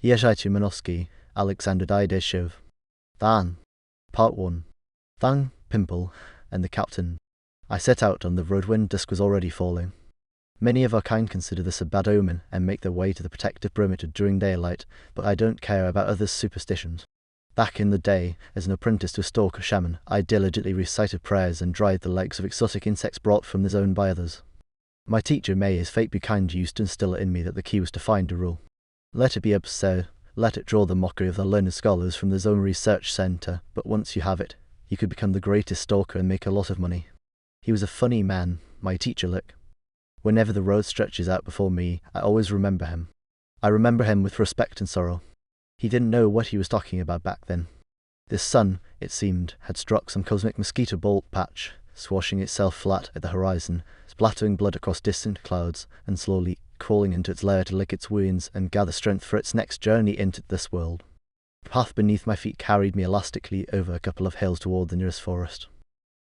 Yeji Tumanovsky, Alexander Didashov. Fang. Part 1. Fang, Pimple, and the Captain. I set out on the road when dusk was already falling. Many of our kind consider this a bad omen and make their way to the protective perimeter during daylight, but I don't care about others' superstitions. Back in the day, as an apprentice to a stalker shaman, I diligently recited prayers and dried the legs of exotic insects brought from the zone by others. My teacher, may his fate be kind, used to instill in me that the key was to find a rule. Let it be absurd, let it draw the mockery of the learned scholars from the zone research centre, but once you have it, you could become the greatest stalker and make a lot of money. He was a funny man, my teacher Lick. Whenever the road stretches out before me, I always remember him. I remember him with respect and sorrow. He didn't know what he was talking about back then. The sun, it seemed, had struck some cosmic mosquito ball patch, swashing itself flat at the horizon, splattering blood across distant clouds, and slowly crawling into its lair to lick its wounds and gather strength for its next journey into this world. The path beneath my feet carried me elastically over a couple of hills toward the nearest forest.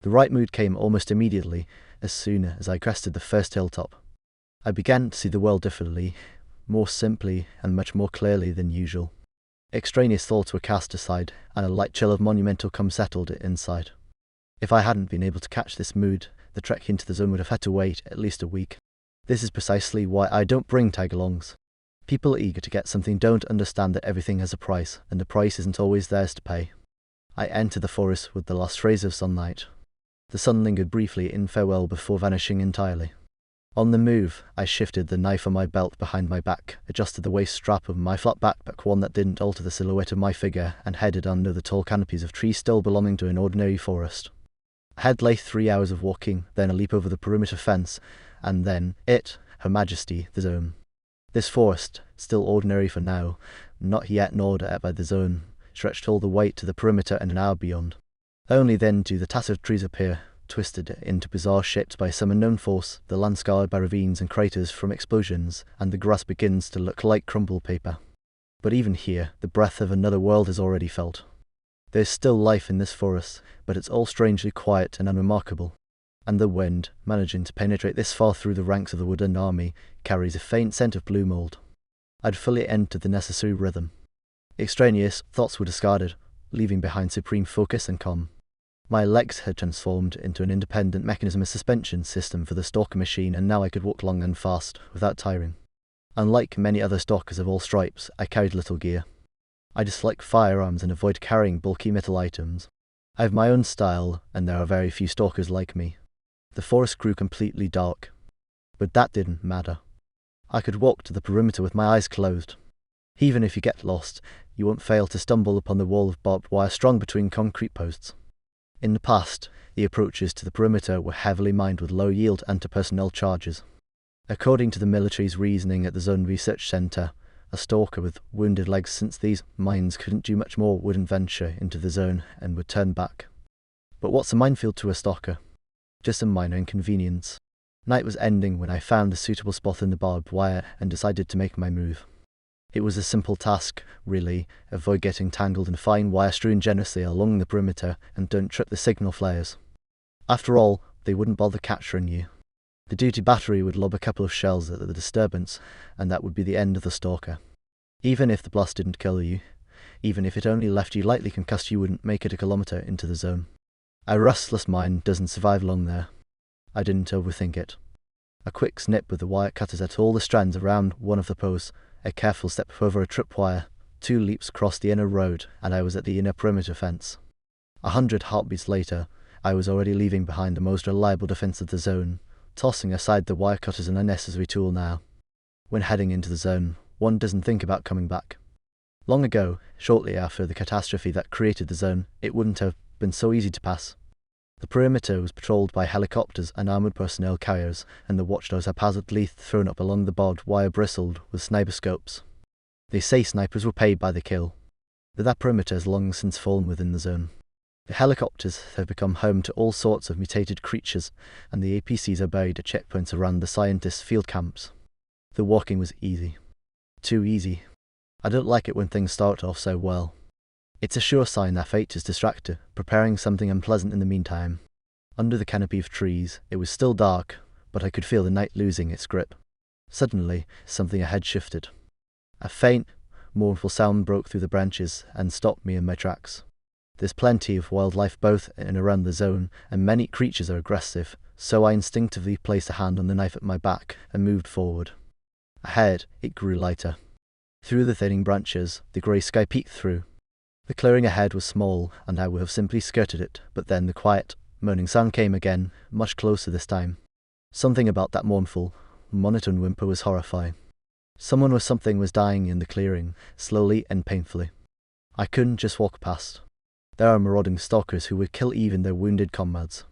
The right mood came almost immediately, as soon as I crested the first hilltop. I began to see the world differently, more simply and much more clearly than usual. Extraneous thoughts were cast aside, and a light chill of monumental calm settled inside. If I hadn't been able to catch this mood, the trek into the zone would have had to wait at least a week. This is precisely why I don't bring tag-alongs. People eager to get something don't understand that everything has a price, and the price isn't always theirs to pay. I entered the forest with the last rays of sunlight. The sun lingered briefly in farewell before vanishing entirely. On the move, I shifted the knife on my belt behind my back, adjusted the waist strap of my flat backpack, one that didn't alter the silhouette of my figure, and headed under the tall canopies of trees still belonging to an ordinary forest. Ahead lay 3 hours of walking, then a leap over the perimeter fence, and then Her Majesty, the zone. This forest, still ordinary for now, not yet gnawed at by the zone, stretched all the way to the perimeter and an hour beyond. Only then do the tasselled trees appear, twisted into bizarre shapes by some unknown force, the land scarred by ravines and craters from explosions, and the grass begins to look like crumbled paper. But even here, the breath of another world is already felt. There's still life in this forest, but it's all strangely quiet and unremarkable. And the wind, managing to penetrate this far through the ranks of the woodland army, carries a faint scent of blue mould. I'd fully entered the necessary rhythm. Extraneous thoughts were discarded, leaving behind supreme focus and calm. My legs had transformed into an independent mechanism and suspension system for the stalker machine, and now I could walk long and fast, without tiring. Unlike many other stalkers of all stripes, I carried little gear. I dislike firearms and avoid carrying bulky metal items. I have my own style, and there are very few stalkers like me. The forest grew completely dark, but that didn't matter. I could walk to the perimeter with my eyes closed. Even if you get lost, you won't fail to stumble upon the wall of barbed wire strung between concrete posts. In the past, the approaches to the perimeter were heavily mined with low-yield anti-personnel charges. According to the military's reasoning at the Zone Research Centre, a stalker with wounded legs, since these mines couldn't do much more, wouldn't venture into the zone and would turn back. But what's a minefield to a stalker? Just a minor inconvenience. Night was ending when I found a suitable spot in the barbed wire and decided to make my move. It was a simple task, really. Avoid getting tangled in fine wire strewn generously along the perimeter, and don't trip the signal flares. After all, they wouldn't bother capturing you. The duty battery would lob a couple of shells at the disturbance, and that would be the end of the stalker. Even if the blast didn't kill you, even if it only left you lightly concussed, you wouldn't make it a kilometer into the zone. A restless mind doesn't survive long there. I didn't overthink it. A quick snip with the wire cutters at all the strands around one of the posts, a careful step over a tripwire, 2 leaps across the inner road, and I was at the inner perimeter fence. 100 heartbeats later, I was already leaving behind the most reliable defense of the zone, tossing aside the wire cutters an unnecessary tool now. When heading into the zone, one doesn't think about coming back. Long ago, shortly after the catastrophe that created the zone, it wouldn't have been so easy to pass. The perimeter was patrolled by helicopters and armoured personnel carriers, and the watchdogs haphazardly thrown up along the barbed wire bristled with sniper scopes. They say snipers were paid by the kill, but that perimeter has long since fallen within the zone. The helicopters have become home to all sorts of mutated creatures, and the APCs are buried at checkpoints around the scientists' field camps. The walking was easy. Too easy. I don't like it when things start off so well. It's a sure sign that fate is distracted, preparing something unpleasant in the meantime. Under the canopy of trees, it was still dark, but I could feel the night losing its grip. Suddenly, something ahead shifted. A faint, mournful sound broke through the branches and stopped me in my tracks. There's plenty of wildlife both in and around the zone, and many creatures are aggressive, so I instinctively placed a hand on the knife at my back and moved forward. Ahead, it grew lighter. Through the thinning branches, the grey sky peeked through. The clearing ahead was small, and I would have simply skirted it, but then the quiet, moaning sound came again, much closer this time. Something about that mournful, monotone whimper was horrifying. Someone or something was dying in the clearing, slowly and painfully. I couldn't just walk past. There are marauding stalkers who would kill even their wounded comrades.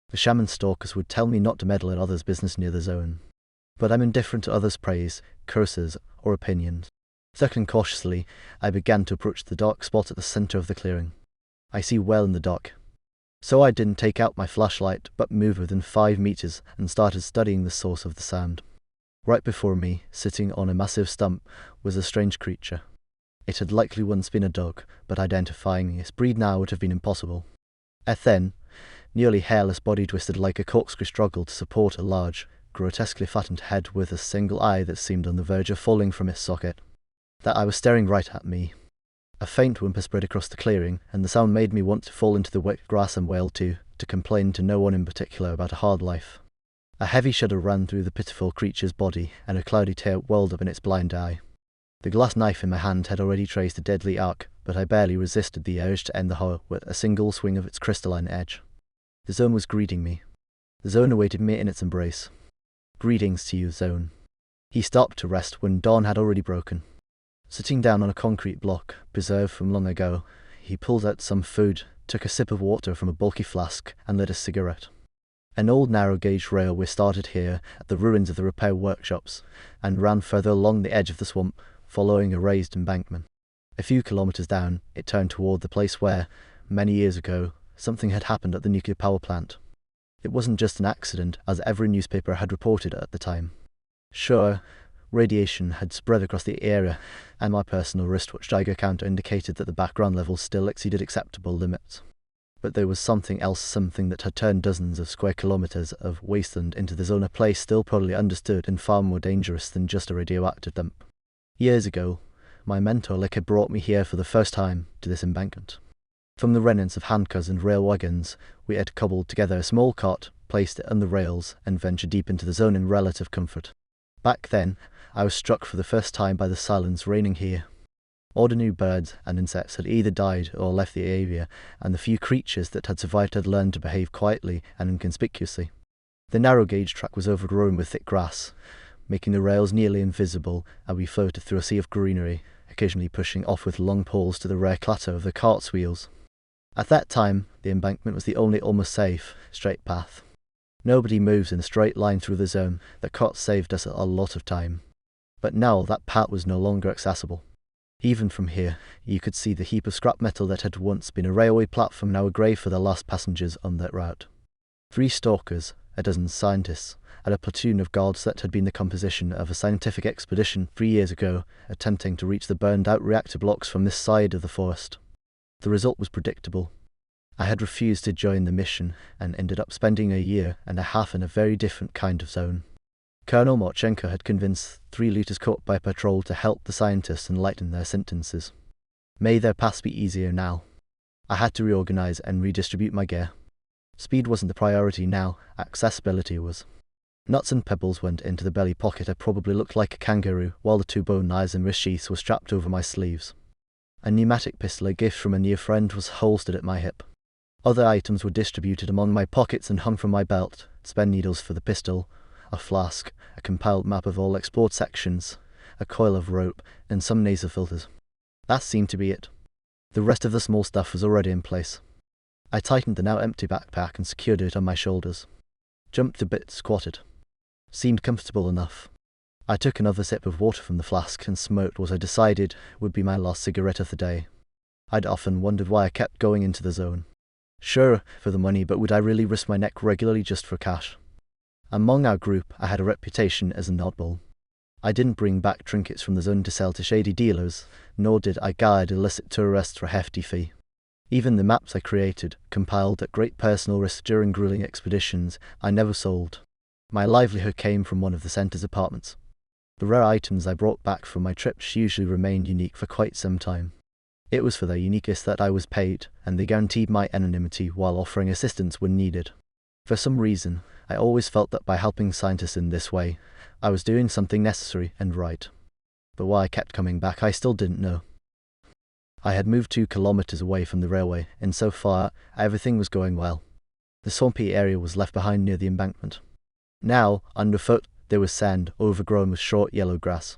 The shaman stalkers would tell me not to meddle in others' business near the zone. But I'm indifferent to others' praise, curses, or opinions. Circling cautiously, I began to approach the dark spot at the centre of the clearing. I see well in the dark. So I didn't take out my flashlight, but moved within 5 meters and started studying the source of the sound. Right before me, sitting on a massive stump, was a strange creature. It had likely once been a dog, but identifying its breed now would have been impossible. A thin, nearly hairless body twisted like a corkscrew struggled to support a large, grotesquely flattened head with a single eye that seemed on the verge of falling from its socket. That eye was staring right at me. A faint whimper spread across the clearing, and the sound made me want to fall into the wet grass and wail to complain to no one in particular about a hard life. A heavy shudder ran through the pitiful creature's body, and a cloudy tear welled up in its blind eye. The glass knife in my hand had already traced a deadly arc, but I barely resisted the urge to end the horror with a single swing of its crystalline edge. The zone was greeting me. The zone awaited me in its embrace. Greetings to you, zone. He stopped to rest when dawn had already broken. Sitting down on a concrete block, preserved from long ago, he pulled out some food, took a sip of water from a bulky flask, and lit a cigarette. An old narrow-gauge railway started here at the ruins of the repair workshops, and ran further along the edge of the swamp, following a raised embankment. A few kilometers down, it turned toward the place where, many years ago, something had happened at the nuclear power plant. It wasn't just an accident, as every newspaper had reported at the time. Sure, radiation had spread across the area, and my personal wristwatch Geiger counter indicated that the background levels still exceeded acceptable limits. But there was something else, something that had turned dozens of square kilometers of wasteland into the zone, a place still probably understood and far more dangerous than just a radioactive dump. Years ago, my mentor had brought me here for the first time to this embankment. From the remnants of handcars and rail wagons, we had cobbled together a small cot, placed it on the rails, and ventured deep into the zone in relative comfort. Back then, I was struck for the first time by the silence reigning here. Ordinary birds and insects had either died or left the area, and the few creatures that had survived had learned to behave quietly and inconspicuously. The narrow gauge track was overgrown with thick grass, making the rails nearly invisible, and we floated through a sea of greenery, occasionally pushing off with long pulls to the rare clatter of the cart's wheels. At that time, the embankment was the only almost safe, straight path. Nobody moves in a straight line through the zone. The cot saved us a lot of time. But now that path was no longer accessible. Even from here, you could see the heap of scrap metal that had once been a railway platform, now a grave for the last passengers on that route. 3 stalkers, a dozen scientists, and a platoon of guards that had been the composition of a scientific expedition 3 years ago, attempting to reach the burned-out reactor blocks from this side of the forest. The result was predictable. I had refused to join the mission and ended up spending a year and a half in a very different kind of zone. Colonel Marchenko had convinced 3 looters caught by patrol to help the scientists and lighten their sentences. May their paths be easier now. I had to reorganize and redistribute my gear. Speed wasn't the priority now, accessibility was. Nuts and pebbles went into the belly pocket. I probably looked like a kangaroo, while the 2 bone knives and wrist sheaths were strapped over my sleeves. A pneumatic pistol, a gift from a near friend, was holstered at my hip. Other items were distributed among my pockets and hung from my belt: spare needles for the pistol, a flask, a compiled map of all explored sections, a coil of rope, and some nasal filters. That seemed to be it. The rest of the small stuff was already in place. I tightened the now empty backpack and secured it on my shoulders. Jumped a bit, squatted. Seemed comfortable enough. I took another sip of water from the flask and smoked what I decided would be my last cigarette of the day. I'd often wondered why I kept going into the zone. Sure, for the money, but would I really risk my neck regularly just for cash? Among our group, I had a reputation as an oddball. I didn't bring back trinkets from the zone to sell to shady dealers, nor did I guide illicit tourists for a hefty fee. Even the maps I created, compiled at great personal risk during grueling expeditions, I never sold. My livelihood came from one of the centre's apartments. The rare items I brought back from my trips usually remained unique for quite some time. It was for their uniqueness that I was paid, and they guaranteed my anonymity while offering assistance when needed. For some reason, I always felt that by helping scientists in this way, I was doing something necessary and right. But why I kept coming back, I still didn't know. I had moved 2 kilometers away from the railway, and so far, everything was going well. The swampy area was left behind near the embankment. Now, underfoot, there was sand, overgrown with short yellow grass.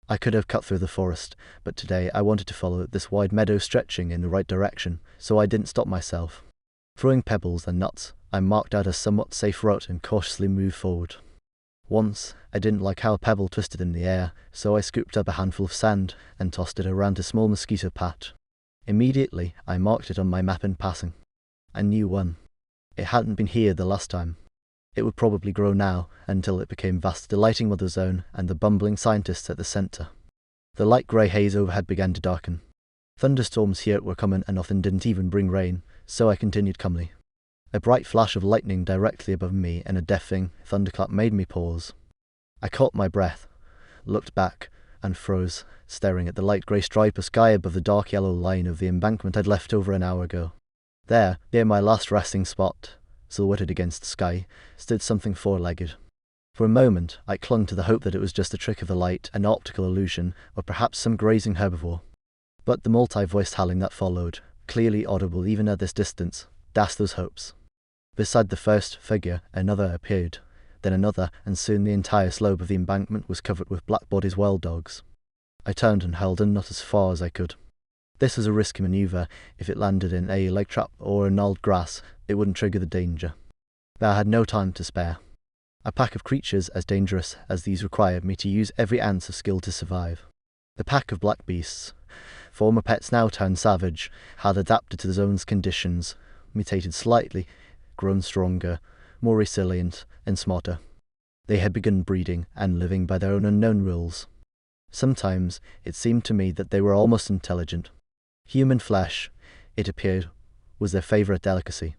I could have cut through the forest, but today I wanted to follow this wide meadow stretching in the right direction, so I didn't stop myself. Throwing pebbles and nuts, I marked out a somewhat safe route and cautiously moved forward. Once, I didn't like how a pebble twisted in the air, so I scooped up a handful of sand and tossed it around a small mosquito patch. Immediately, I marked it on my map in passing. A new one. It hadn't been here the last time. It would probably grow now, until it became vast, delighting Mother Zone and the bumbling scientists at the centre. The light grey haze overhead began to darken. Thunderstorms here were common and often didn't even bring rain, so I continued calmly. A bright flash of lightning directly above me and a deafening thunderclap made me pause. I caught my breath, looked back, and froze, staring at the light grey stripe of sky above the dark yellow line of the embankment I'd left over an hour ago. There, near my last resting spot, silhouetted against the sky, stood something four-legged. For a moment, I clung to the hope that it was just a trick of the light, an optical illusion, or perhaps some grazing herbivore. But the multi-voiced howling that followed, clearly audible even at this distance, dashed those hopes. Beside the first figure, another appeared, then another, and soon the entire slope of the embankment was covered with black-bodied wild dogs. I turned and held in not as far as I could. This was a risky maneuver. If it landed in a leg trap or a gnarled grass, it wouldn't trigger the danger. But I had no time to spare. A pack of creatures as dangerous as these required me to use every ounce of skill to survive. The pack of black beasts, former pets now turned savage, had adapted to the zone's conditions, mutated slightly, grown stronger, more resilient, and smarter. They had begun breeding and living by their own unknown rules. Sometimes it seemed to me that they were almost intelligent. Human flesh, it appeared, was their favourite delicacy.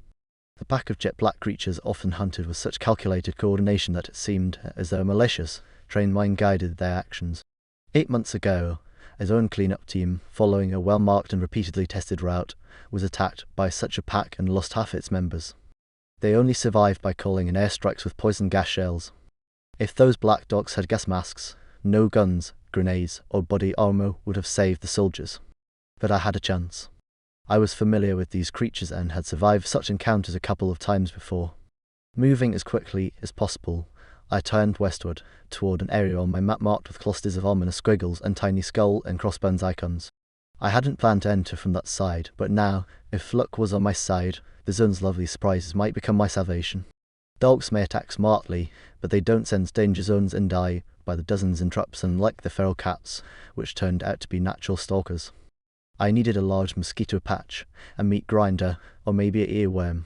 The pack of jet black creatures often hunted with such calculated coordination that it seemed as though a malicious, trained mind guided their actions. 8 months ago, a zone clean-up team, following a well-marked and repeatedly tested route, was attacked by such a pack and lost half its members. They only survived by calling in airstrikes with poison gas shells. If those black dogs had gas masks, no guns, grenades, or body armor would have saved the soldiers. But I had a chance. I was familiar with these creatures and had survived such encounters a couple of times before. Moving as quickly as possible, I turned westward, toward an area on my map marked with clusters of ominous squiggles and tiny skull and crossbones icons. I hadn't planned to enter from that side, but now, if luck was on my side, the zone's lovely surprises might become my salvation. Dogs may attack smartly, but they don't sense danger zones and die by the dozens in traps, unlike the feral cats, which turned out to be natural stalkers. I needed a large mosquito patch, a meat grinder, or maybe an earworm.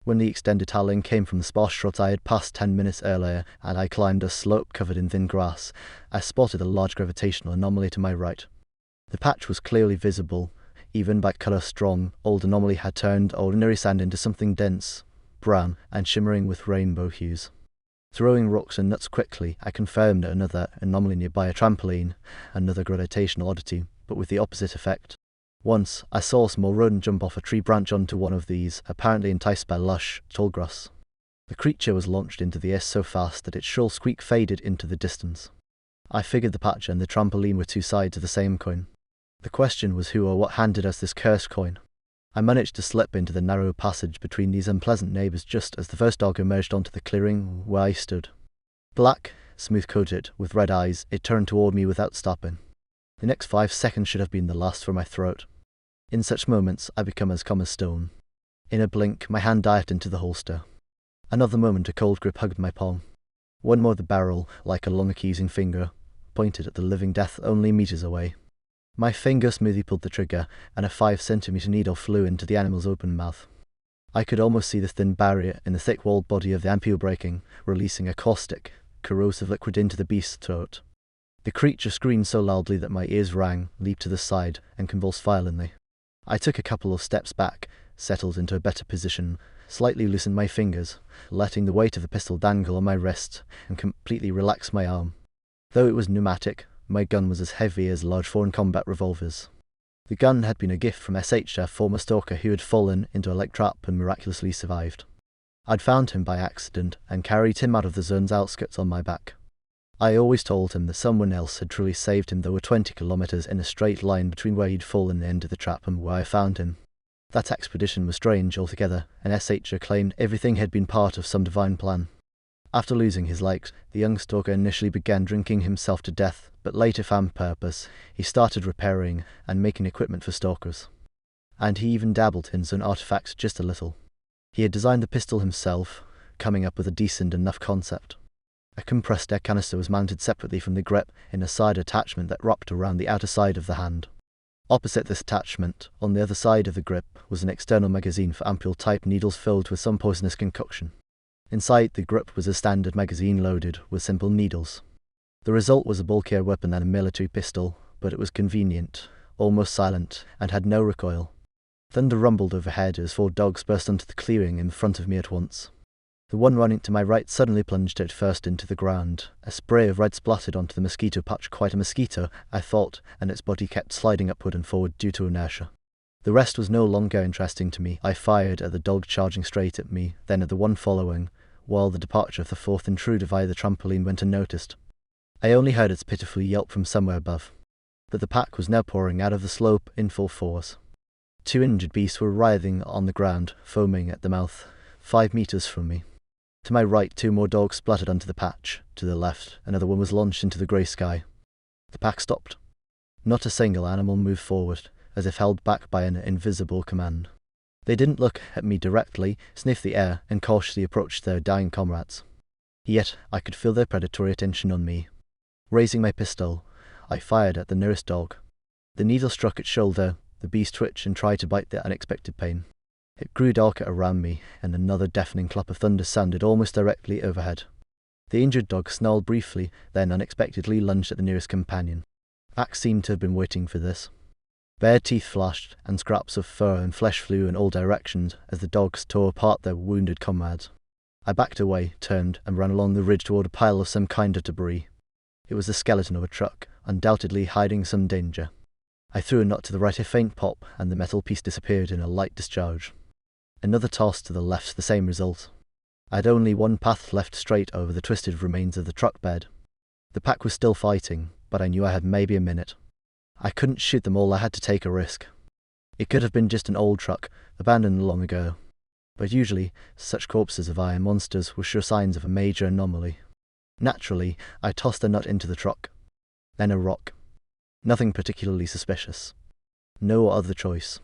When the extended howling came from the sparse shrubs I had passed 10 minutes earlier, and I climbed a slope covered in thin grass, I spotted a large gravitational anomaly to my right. The patch was clearly visible. Even by colour strong, old anomaly had turned ordinary sand into something dense, brown, and shimmering with rainbow hues. Throwing rocks and nuts quickly, I confirmed another anomaly nearby, a trampoline, another gravitational oddity, but with the opposite effect. Once, I saw a small rodent jump off a tree branch onto one of these, apparently enticed by lush, tall grass. The creature was launched into the air so fast that its shrill squeak faded into the distance. I figured the patch and the trampoline were two sides of the same coin. The question was who or what handed us this cursed coin. I managed to slip into the narrow passage between these unpleasant neighbours just as the first dog emerged onto the clearing where I stood. Black, smooth-coated, with red eyes, it turned toward me without stopping. The next 5 seconds should have been the last for my throat. In such moments, I become as calm as stone. In a blink, my hand dived into the holster. Another moment, a cold grip hugged my palm. One more, the barrel, like a long accusing finger, pointed at the living death only meters away. My finger smoothly pulled the trigger, and a 5-centimeter needle flew into the animal's open mouth. I could almost see the thin barrier in the thick-walled body of the ampule breaking, releasing a caustic, corrosive liquid into the beast's throat. The creature screamed so loudly that my ears rang, leaped to the side, and convulsed violently. I took a couple of steps back, settled into a better position, slightly loosened my fingers, letting the weight of the pistol dangle on my wrist, and completely relaxed my arm. Though it was pneumatic, my gun was as heavy as large foreign combat revolvers. The gun had been a gift from SH, a former stalker who had fallen into a leg trap and miraculously survived. I'd found him by accident and carried him out of the zone's outskirts on my back. I always told him that someone else had truly saved him. There were 20 kilometers in a straight line between where he'd fallen into the trap and where I found him. That expedition was strange altogether, and SH claimed everything had been part of some divine plan. After losing his legs, the young stalker initially began drinking himself to death, but later found purpose. He started repairing and making equipment for stalkers. And he even dabbled in zone artifacts just a little. He had designed the pistol himself, coming up with a decent enough concept. A compressed air canister was mounted separately from the grip in a side attachment that wrapped around the outer side of the hand. Opposite this attachment, on the other side of the grip, was an external magazine for ampule-type needles filled with some poisonous concoction. Inside the grip was a standard magazine loaded with simple needles. The result was a bulkier weapon than a military pistol, but it was convenient, almost silent, and had no recoil. Thunder rumbled overhead as 4 dogs burst onto the clearing in front of me at once. The one running to my right suddenly plunged head first into the ground. A spray of red splattered onto the mosquito patch. Quite a mosquito, I thought, and its body kept sliding upward and forward due to inertia. The rest was no longer interesting to me. I fired at the dog charging straight at me, then at the one following, while the departure of the 4th intruder via the trampoline went unnoticed. I only heard its pitiful yelp from somewhere above. But the pack was now pouring out of the slope in full force. 2 injured beasts were writhing on the ground, foaming at the mouth, 5 meters from me. To my right, 2 more dogs splattered onto the patch. To the left, another one was launched into the grey sky. The pack stopped. Not a single animal moved forward, as if held back by an invisible command. They didn't look at me directly, sniffed the air, and cautiously approached their dying comrades. Yet I could feel their predatory attention on me. Raising my pistol, I fired at the nearest dog. The needle struck its shoulder, the beast twitched and tried to bite the unexpected pain. It grew darker around me, and another deafening clap of thunder sounded almost directly overhead. The injured dog snarled briefly, then unexpectedly lunged at the nearest companion. Pack seemed to have been waiting for this. Bare teeth flashed, and scraps of fur and flesh flew in all directions as the dogs tore apart their wounded comrades. I backed away, turned, and ran along the ridge toward a pile of some kind of debris. It was the skeleton of a truck, undoubtedly hiding some danger. I threw a nut to the right, a faint pop, and the metal piece disappeared in a light discharge. Another toss to the left, the same result. I had only one path left straight over the twisted remains of the truck bed. The pack was still fighting, but I knew I had maybe a minute. I couldn't shoot them all, I had to take a risk. It could have been just an old truck, abandoned long ago. But usually, such corpses of iron monsters were sure signs of a major anomaly. Naturally, I tossed a nut into the truck. Then a rock. Nothing particularly suspicious. No other choice.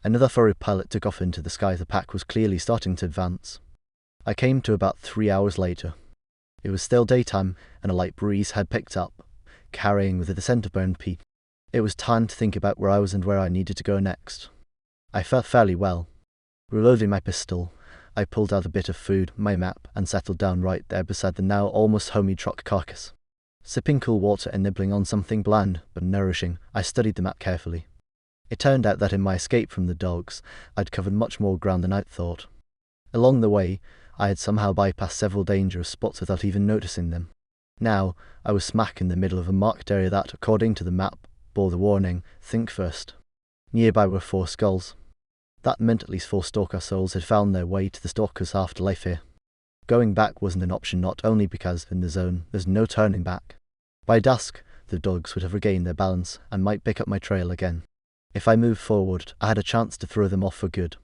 Another furry pilot took off into the sky. The pack was clearly starting to advance. I came to about 3 hours later. It was still daytime, and a light breeze had picked up, carrying with it the scent of burned peat. It was time to think about where I was and where I needed to go next. I felt fairly well. Reloading my pistol, I pulled out a bit of food, my map, and settled down right there beside the now almost homey truck carcass. Sipping cool water and nibbling on something bland but nourishing, I studied the map carefully. It turned out that in my escape from the dogs, I'd covered much more ground than I'd thought. Along the way, I had somehow bypassed several dangerous spots without even noticing them. Now, I was smack in the middle of a marked area that, according to the map, bore the warning, "Think first." Nearby were 4 skulls. That meant at least 4 stalker souls had found their way to the stalker's afterlife here. Going back wasn't an option, not only because, in the zone, there's no turning back. By dusk, the dogs would have regained their balance and might pick up my trail again. If I moved forward, I had a chance to throw them off for good.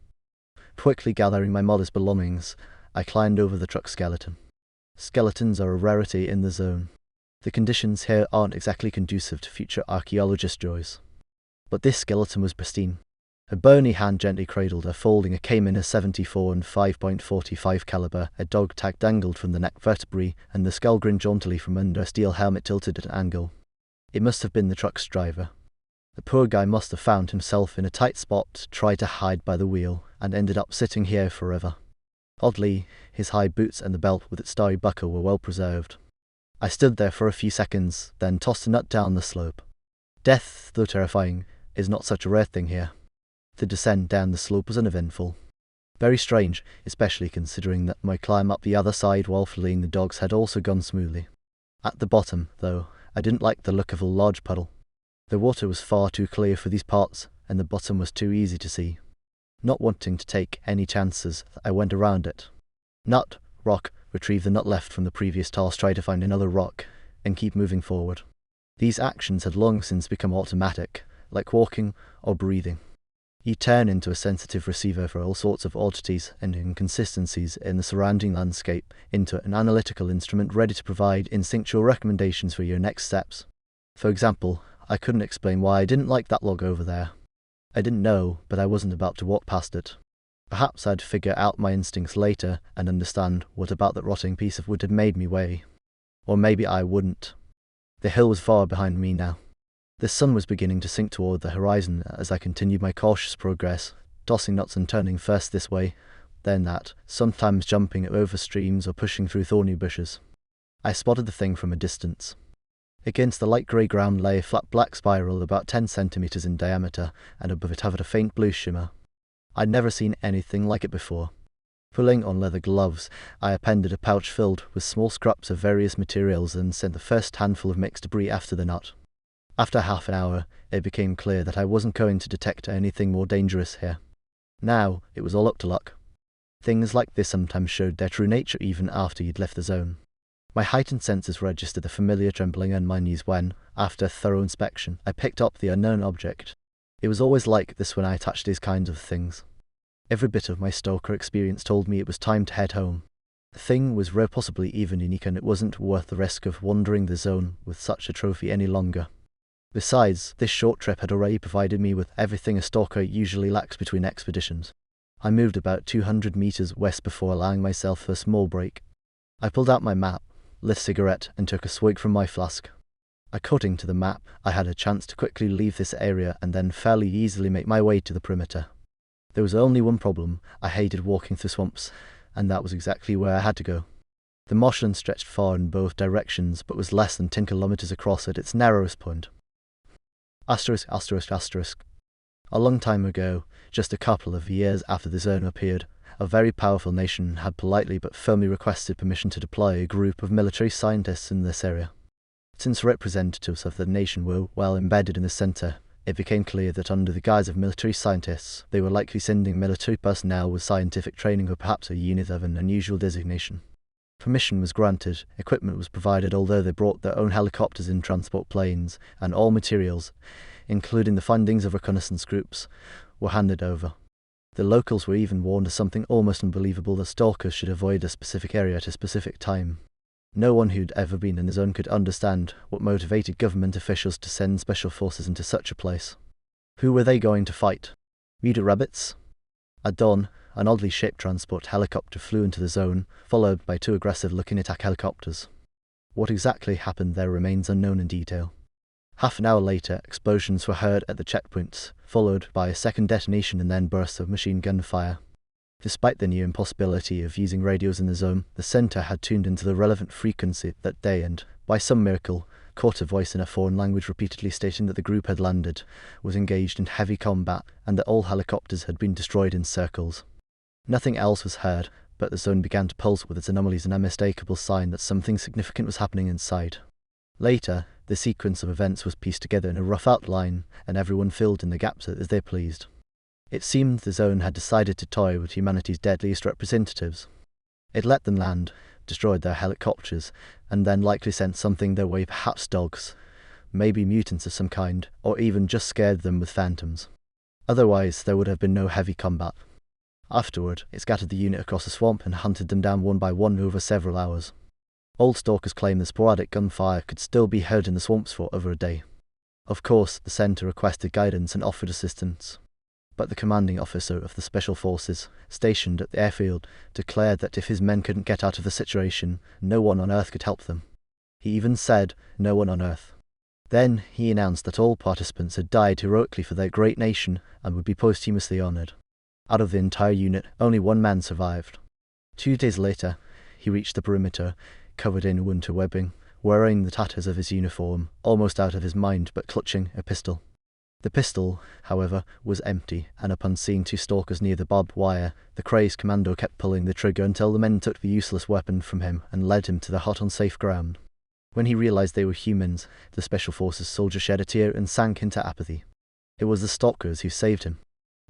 Quickly gathering my modest belongings, I climbed over the truck skeleton. Skeletons are a rarity in the zone. The conditions here aren't exactly conducive to future archaeologist joys. But this skeleton was pristine. A bony hand gently cradled her, folding a came in a 74 and 5.45 caliber. A dog tag dangled from the neck vertebrae, and the skull grinned jauntily from under a steel helmet tilted at an angle. It must have been the truck's driver. The poor guy must have found himself in a tight spot, tried to hide by the wheel, and ended up sitting here forever. Oddly, his high boots and the belt with its starry buckle were well preserved. I stood there for a few seconds, then tossed a nut down the slope. Death, though terrifying, is not such a rare thing here. The descent down the slope was uneventful. Very strange, especially considering that my climb up the other side while fleeing the dogs had also gone smoothly. At the bottom, though, I didn't like the look of a large puddle. The water was far too clear for these parts, and the bottom was too easy to see. Not wanting to take any chances, I went around it. Nut, rock, retrieve the nut left from the previous task, try to find another rock, and keep moving forward. These actions had long since become automatic, like walking or breathing. You turn into a sensitive receiver for all sorts of oddities and inconsistencies in the surrounding landscape, into an analytical instrument ready to provide instinctual recommendations for your next steps. For example, I couldn't explain why I didn't like that log over there. I didn't know, but I wasn't about to walk past it. Perhaps I'd figure out my instincts later and understand what about that rotting piece of wood had made me weigh. Or maybe I wouldn't. The hill was far behind me now. The sun was beginning to sink toward the horizon as I continued my cautious progress, tossing nuts and turning first this way, then that, sometimes jumping over streams or pushing through thorny bushes. I spotted the thing from a distance. Against the light grey ground lay a flat black spiral about 10 centimetres in diameter, and above it hovered a faint blue shimmer. I'd never seen anything like it before. Pulling on leather gloves, I appended a pouch filled with small scraps of various materials and sent the first handful of mixed debris after the nut. After half an hour, it became clear that I wasn't going to detect anything more dangerous here. Now, it was all up to luck. Things like this sometimes showed their true nature even after you'd left the zone. My heightened senses registered the familiar trembling on my knees when, after thorough inspection, I picked up the unknown object. It was always like this when I touched these kinds of things. Every bit of my stalker experience told me it was time to head home. The thing was rare, possibly even unique, and it wasn't worth the risk of wandering the zone with such a trophy any longer. Besides, this short trip had already provided me with everything a stalker usually lacks between expeditions. I moved about 200 meters west before allowing myself a small break. I pulled out my map, lit a cigarette, and took a swig from my flask. According to the map, I had a chance to quickly leave this area and then fairly easily make my way to the perimeter. There was only one problem: I hated walking through swamps, and that was exactly where I had to go. The marshland stretched far in both directions, but was less than 10 kilometers across at *its narrowest point. A long time ago, just a couple of years after the zone appeared, a very powerful nation had politely but firmly requested permission to deploy a group of military scientists in this area. Since representatives of the nation were well embedded in the center, it became clear that under the guise of military scientists, they were likely sending military personnel with scientific training or perhaps a unit of an unusual designation. Permission was granted, equipment was provided, although they brought their own helicopters and transport planes, and all materials, including the findings of reconnaissance groups, were handed over. The locals were even warned of something almost unbelievable: that stalkers should avoid a specific area at a specific time. No one who'd ever been in the zone could understand what motivated government officials to send special forces into such a place. Who were they going to fight? Rita rabbits? At dawn, an oddly shaped transport helicopter flew into the zone, followed by 2 aggressive-looking attack helicopters. What exactly happened there remains unknown in detail. Half an hour later, explosions were heard at the checkpoints, followed by a second detonation and then bursts of machine gun fire. Despite the near impossibility of using radios in the zone, the center had tuned into the relevant frequency that day and, by some miracle, caught a voice in a foreign language repeatedly stating that the group had landed, was engaged in heavy combat, and that all helicopters had been destroyed in circles. Nothing else was heard, but the zone began to pulse with its anomalies, an unmistakable sign that something significant was happening inside. Later, the sequence of events was pieced together in a rough outline, and everyone filled in the gaps as they pleased. It seemed the zone had decided to toy with humanity's deadliest representatives. It let them land, destroyed their helicopters, and then likely sent something their way, perhaps dogs, maybe mutants of some kind, or even just scared them with phantoms. Otherwise, there would have been no heavy combat. Afterward, it scattered the unit across the swamp and hunted them down one by one over several hours. Old stalkers claim the sporadic gunfire could still be heard in the swamps for over a day. Of course, the center requested guidance and offered assistance. But the commanding officer of the Special Forces, stationed at the airfield, declared that if his men couldn't get out of the situation, no one on Earth could help them. He even said, "No one on Earth." Then he announced that all participants had died heroically for their great nation and would be posthumously honored. Out of the entire unit, only 1 man survived. 2 days later, he reached the perimeter, covered in winter webbing, wearing the tatters of his uniform, almost out of his mind but clutching a pistol. The pistol, however, was empty, and upon seeing 2 stalkers near the barbed wire, the crazed commando kept pulling the trigger until the men took the useless weapon from him and led him to the hot unsafe ground. When he realized they were humans, the Special Forces soldier shed a tear and sank into apathy. It was the stalkers who saved him.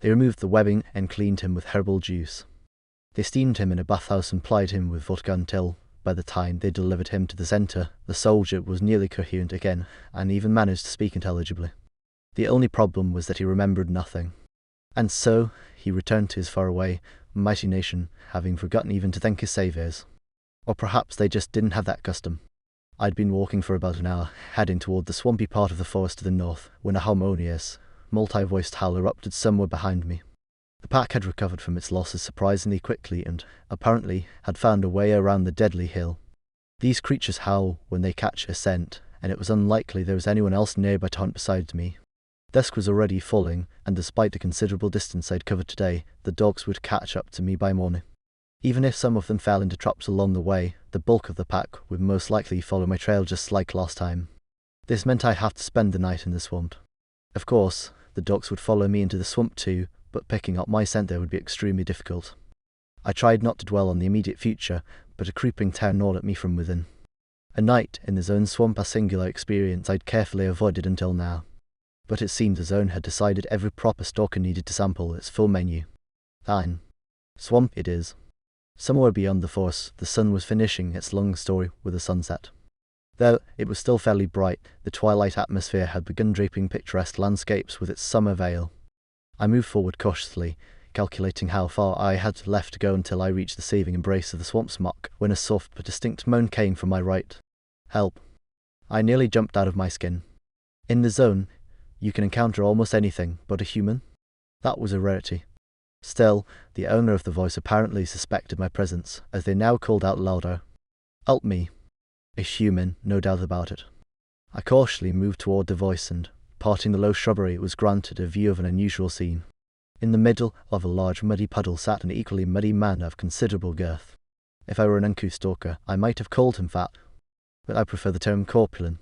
They removed the webbing and cleaned him with herbal juice. They steamed him in a bathhouse and plied him with vodka until, by the time they delivered him to the center, the soldier was nearly coherent again and even managed to speak intelligibly. The only problem was that he remembered nothing. And so, he returned to his faraway, mighty nation, having forgotten even to thank his saviors. Or perhaps they just didn't have that custom. I'd been walking for about an hour, heading toward the swampy part of the forest to the north, when a harmonious, multi-voiced howl erupted somewhere behind me. The pack had recovered from its losses surprisingly quickly and, apparently, had found a way around the deadly hill. These creatures howl when they catch a scent, and it was unlikely there was anyone else nearby to hunt besides me. Dusk was already falling, and despite the considerable distance I'd covered today, the dogs would catch up to me by morning. Even if some of them fell into traps along the way, the bulk of the pack would most likely follow my trail just like last time. This meant I'd have to spend the night in the swamp. Of course, the dogs would follow me into the swamp too, but picking up my scent there would be extremely difficult. I tried not to dwell on the immediate future, but a creeping terror gnawed at me from within. A night in the Zone swamp, a singular experience I'd carefully avoided until now. But it seemed the Zone had decided every proper stalker needed to sample its full menu. Fine. Swamp it is. Somewhere beyond the forest, the sun was finishing its long story with a sunset. Though it was still fairly bright, the twilight atmosphere had begun draping picturesque landscapes with its summer veil. I moved forward cautiously, calculating how far I had left to go until I reached the saving embrace of the swamp's muck, when a soft but distinct moan came from my right. Help. I nearly jumped out of my skin. In the Zone, you can encounter almost anything but a human. That was a rarity. Still, the owner of the voice apparently suspected my presence, as they now called out louder. Help me. A human, no doubt about it. I cautiously moved toward the voice and, parting the low shrubbery, was granted a view of an unusual scene. In the middle of a large muddy puddle sat an equally muddy man of considerable girth. If I were an uncouth stalker, I might have called him fat, but I prefer the term corpulent.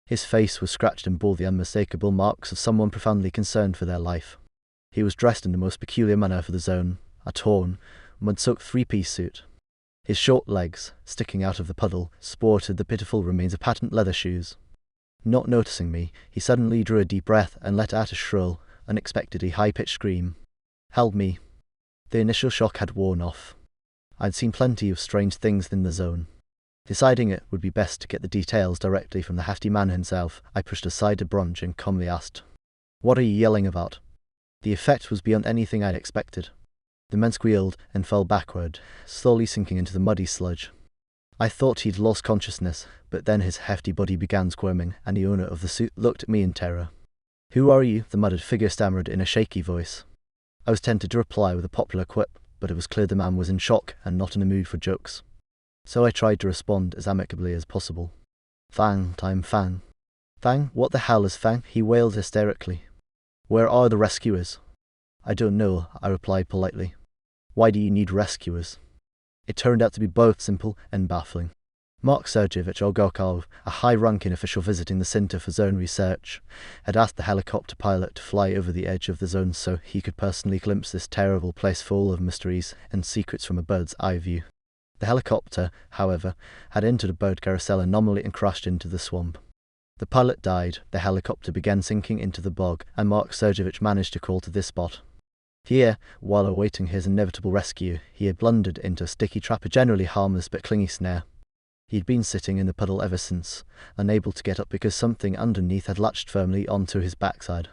His face was scratched and bore the unmistakable marks of someone profoundly concerned for their life. He was dressed in the most peculiar manner for the Zone, a torn, mud-soaked three-piece suit. His short legs, sticking out of the puddle, sported the pitiful remains of patent leather shoes. Not noticing me, he suddenly drew a deep breath and let out a shrill, unexpectedly high-pitched scream. Help me. The initial shock had worn off. I'd seen plenty of strange things in the Zone. Deciding it would be best to get the details directly from the hefty man himself, I pushed aside a branch and calmly asked, What are you yelling about? The effect was beyond anything I'd expected. The man squealed and fell backward, slowly sinking into the muddy sludge. I thought he'd lost consciousness, but then his hefty body began squirming, and the owner of the suit looked at me in terror. Who are you? The muttered figure stammered in a shaky voice. I was tempted to reply with a popular quip, but it was clear the man was in shock and not in a mood for jokes. So I tried to respond as amicably as possible. Fang, I'm Fang. Fang? What the hell is Fang? He wailed hysterically. Where are the rescuers? I don't know, I replied politely. Why do you need rescuers? It turned out to be both simple and baffling. Mark Sergeyevich Olgokov, a high-ranking official visiting the Center for Zone Research, had asked the helicopter pilot to fly over the edge of the Zone so he could personally glimpse this terrible place full of mysteries and secrets from a bird's eye view. The helicopter, however, had entered a bird carousel anomaly and crashed into the swamp. The pilot died, the helicopter began sinking into the bog, and Mark Sergeyevich managed to crawl to this spot. Here, while awaiting his inevitable rescue, he had blundered into a sticky trap, a generally harmless but clingy snare. He'd been sitting in the puddle ever since, unable to get up because something underneath had latched firmly onto his backside.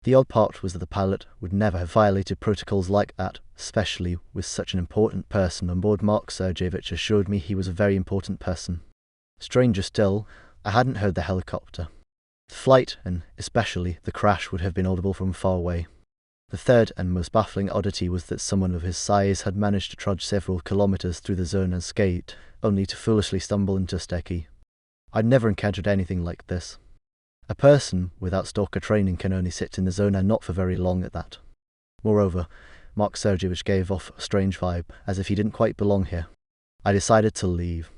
The odd part was that the pilot would never have violated protocols like that, especially with such an important person on board. Mark Sergeyevich assured me he was a very important person. Stranger still, I hadn't heard the helicopter. The flight, and especially the crash, would have been audible from far away. The third and most baffling oddity was that someone of his size had managed to trudge several kilometers through the Zone unscathed, only to foolishly stumble into a stairkey. I'd never encountered anything like this. A person without stalker training can only sit in the Zone, and not for very long at that. Moreover, Mark Sergeyevich gave off a strange vibe, as if he didn't quite belong here. I decided to leave.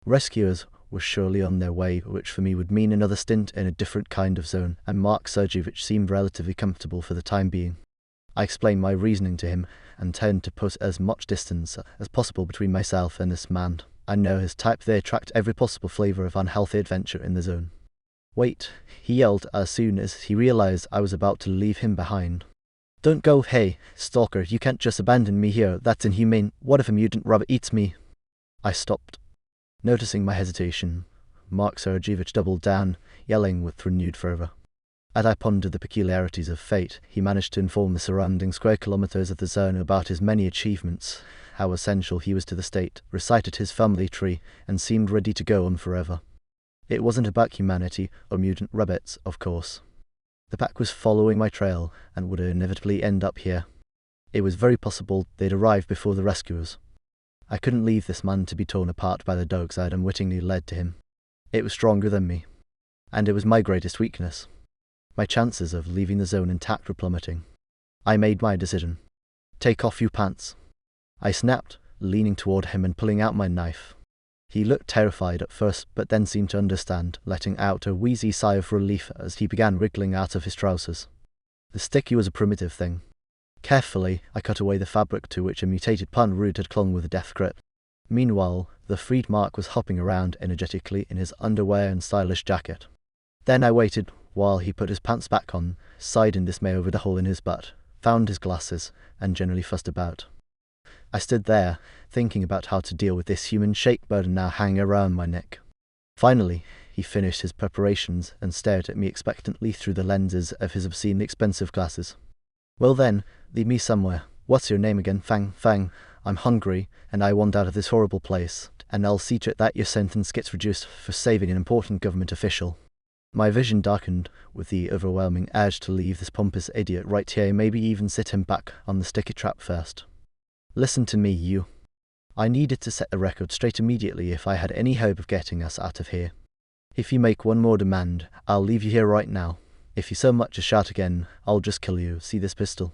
Rescuers were surely on their way, which for me would mean another stint in a different kind of Zone, and Mark Sergeyevich seemed relatively comfortable for the time being. I explained my reasoning to him, and turned to put as much distance as possible between myself and this man. I know his type. They attract every possible flavor of unhealthy adventure in the zone. Wait, he yelled as soon as he realized I was about to leave him behind. Don't go, hey, Stalker, you can't just abandon me here, that's inhumane. What if a mutant rabbit eats me? I stopped. Noticing my hesitation, Mark Sergeyevich doubled down, yelling with renewed fervor. As I pondered the peculiarities of fate, he managed to inform the surrounding square kilometers of the zone about his many achievements, how essential he was to the state, recited his family tree, and seemed ready to go on forever. It wasn't about humanity or mutant rabbits, of course. The pack was following my trail and would inevitably end up here. It was very possible they'd arrive before the rescuers. I couldn't leave this man to be torn apart by the dogs I had unwittingly led to him. It was stronger than me, and it was my greatest weakness. My chances of leaving the zone intact were plummeting. I made my decision. Take off your pants. I snapped, leaning toward him and pulling out my knife. He looked terrified at first, but then seemed to understand, letting out a wheezy sigh of relief as he began wriggling out of his trousers. The sticky was a primitive thing. Carefully, I cut away the fabric to which a mutated pun root had clung with a death grip. Meanwhile, the freed Mark was hopping around energetically in his underwear and stylish jacket. Then I waited while he put his pants back on, sighed in dismay over the hole in his butt, found his glasses, and generally fussed about. I stood there, thinking about how to deal with this human-shaped burden now hanging around my neck. Finally, he finished his preparations and stared at me expectantly through the lenses of his obscenely expensive glasses. Well then, lead me somewhere. What's your name again? Fang. I'm hungry, and I want out of this horrible place, and I'll see to it that your sentence gets reduced for saving an important government official. My vision darkened with the overwhelming urge to leave this pompous idiot right here, maybe even sit him back on the sticky trap first. Listen to me, you. I needed to set the record straight immediately if I had any hope of getting us out of here. If you make one more demand, I'll leave you here right now. If you so much as shout again, I'll just kill you. See this pistol?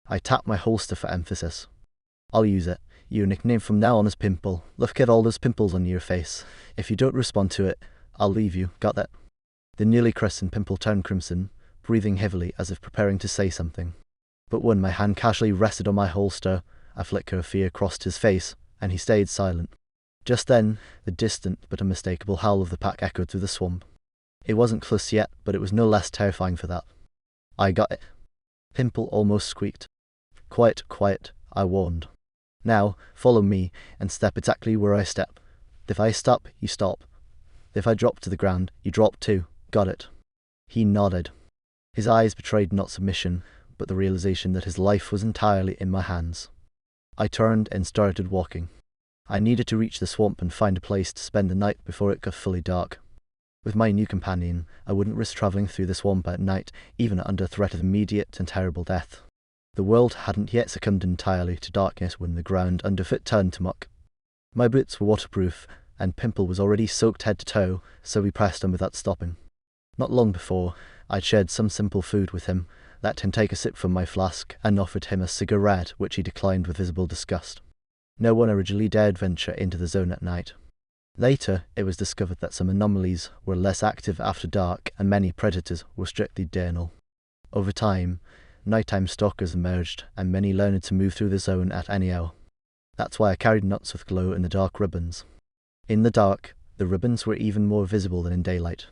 I tapped my holster for emphasis. I'll use it. Your nickname from now on is Pimple. Look at all those pimples on your face. If you don't respond to it, I'll leave you. Got that? The nearly crescent Pimple turned crimson, breathing heavily as if preparing to say something. But when my hand casually rested on my holster, a flicker of fear crossed his face, and he stayed silent. Just then, the distant but unmistakable howl of the pack echoed through the swamp. It wasn't close yet, but it was no less terrifying for that. I got it. Pimple almost squeaked. Quiet, I warned. Now, follow me, and step exactly where I step. If I stop, you stop. If I drop to the ground, you drop too. Got it? He nodded. His eyes betrayed not submission, but the realization that his life was entirely in my hands. I turned and started walking. I needed to reach the swamp and find a place to spend the night before it got fully dark. With my new companion, I wouldn't risk travelling through the swamp at night, even under threat of immediate and terrible death. The world hadn't yet succumbed entirely to darkness when the ground underfoot turned to muck. My boots were waterproof, and Pimple was already soaked head to toe, so we pressed on without stopping. Not long before, I'd shared some simple food with him, let him take a sip from my flask, and offered him a cigarette, which he declined with visible disgust. No one originally dared venture into the zone at night. Later, it was discovered that some anomalies were less active after dark, and many predators were strictly diurnal. Over time, nighttime stalkers emerged, and many learned to move through the zone at any hour. That's why I carried nuts with glow-in-the-dark ribbons. In the dark, the ribbons were even more visible than in daylight.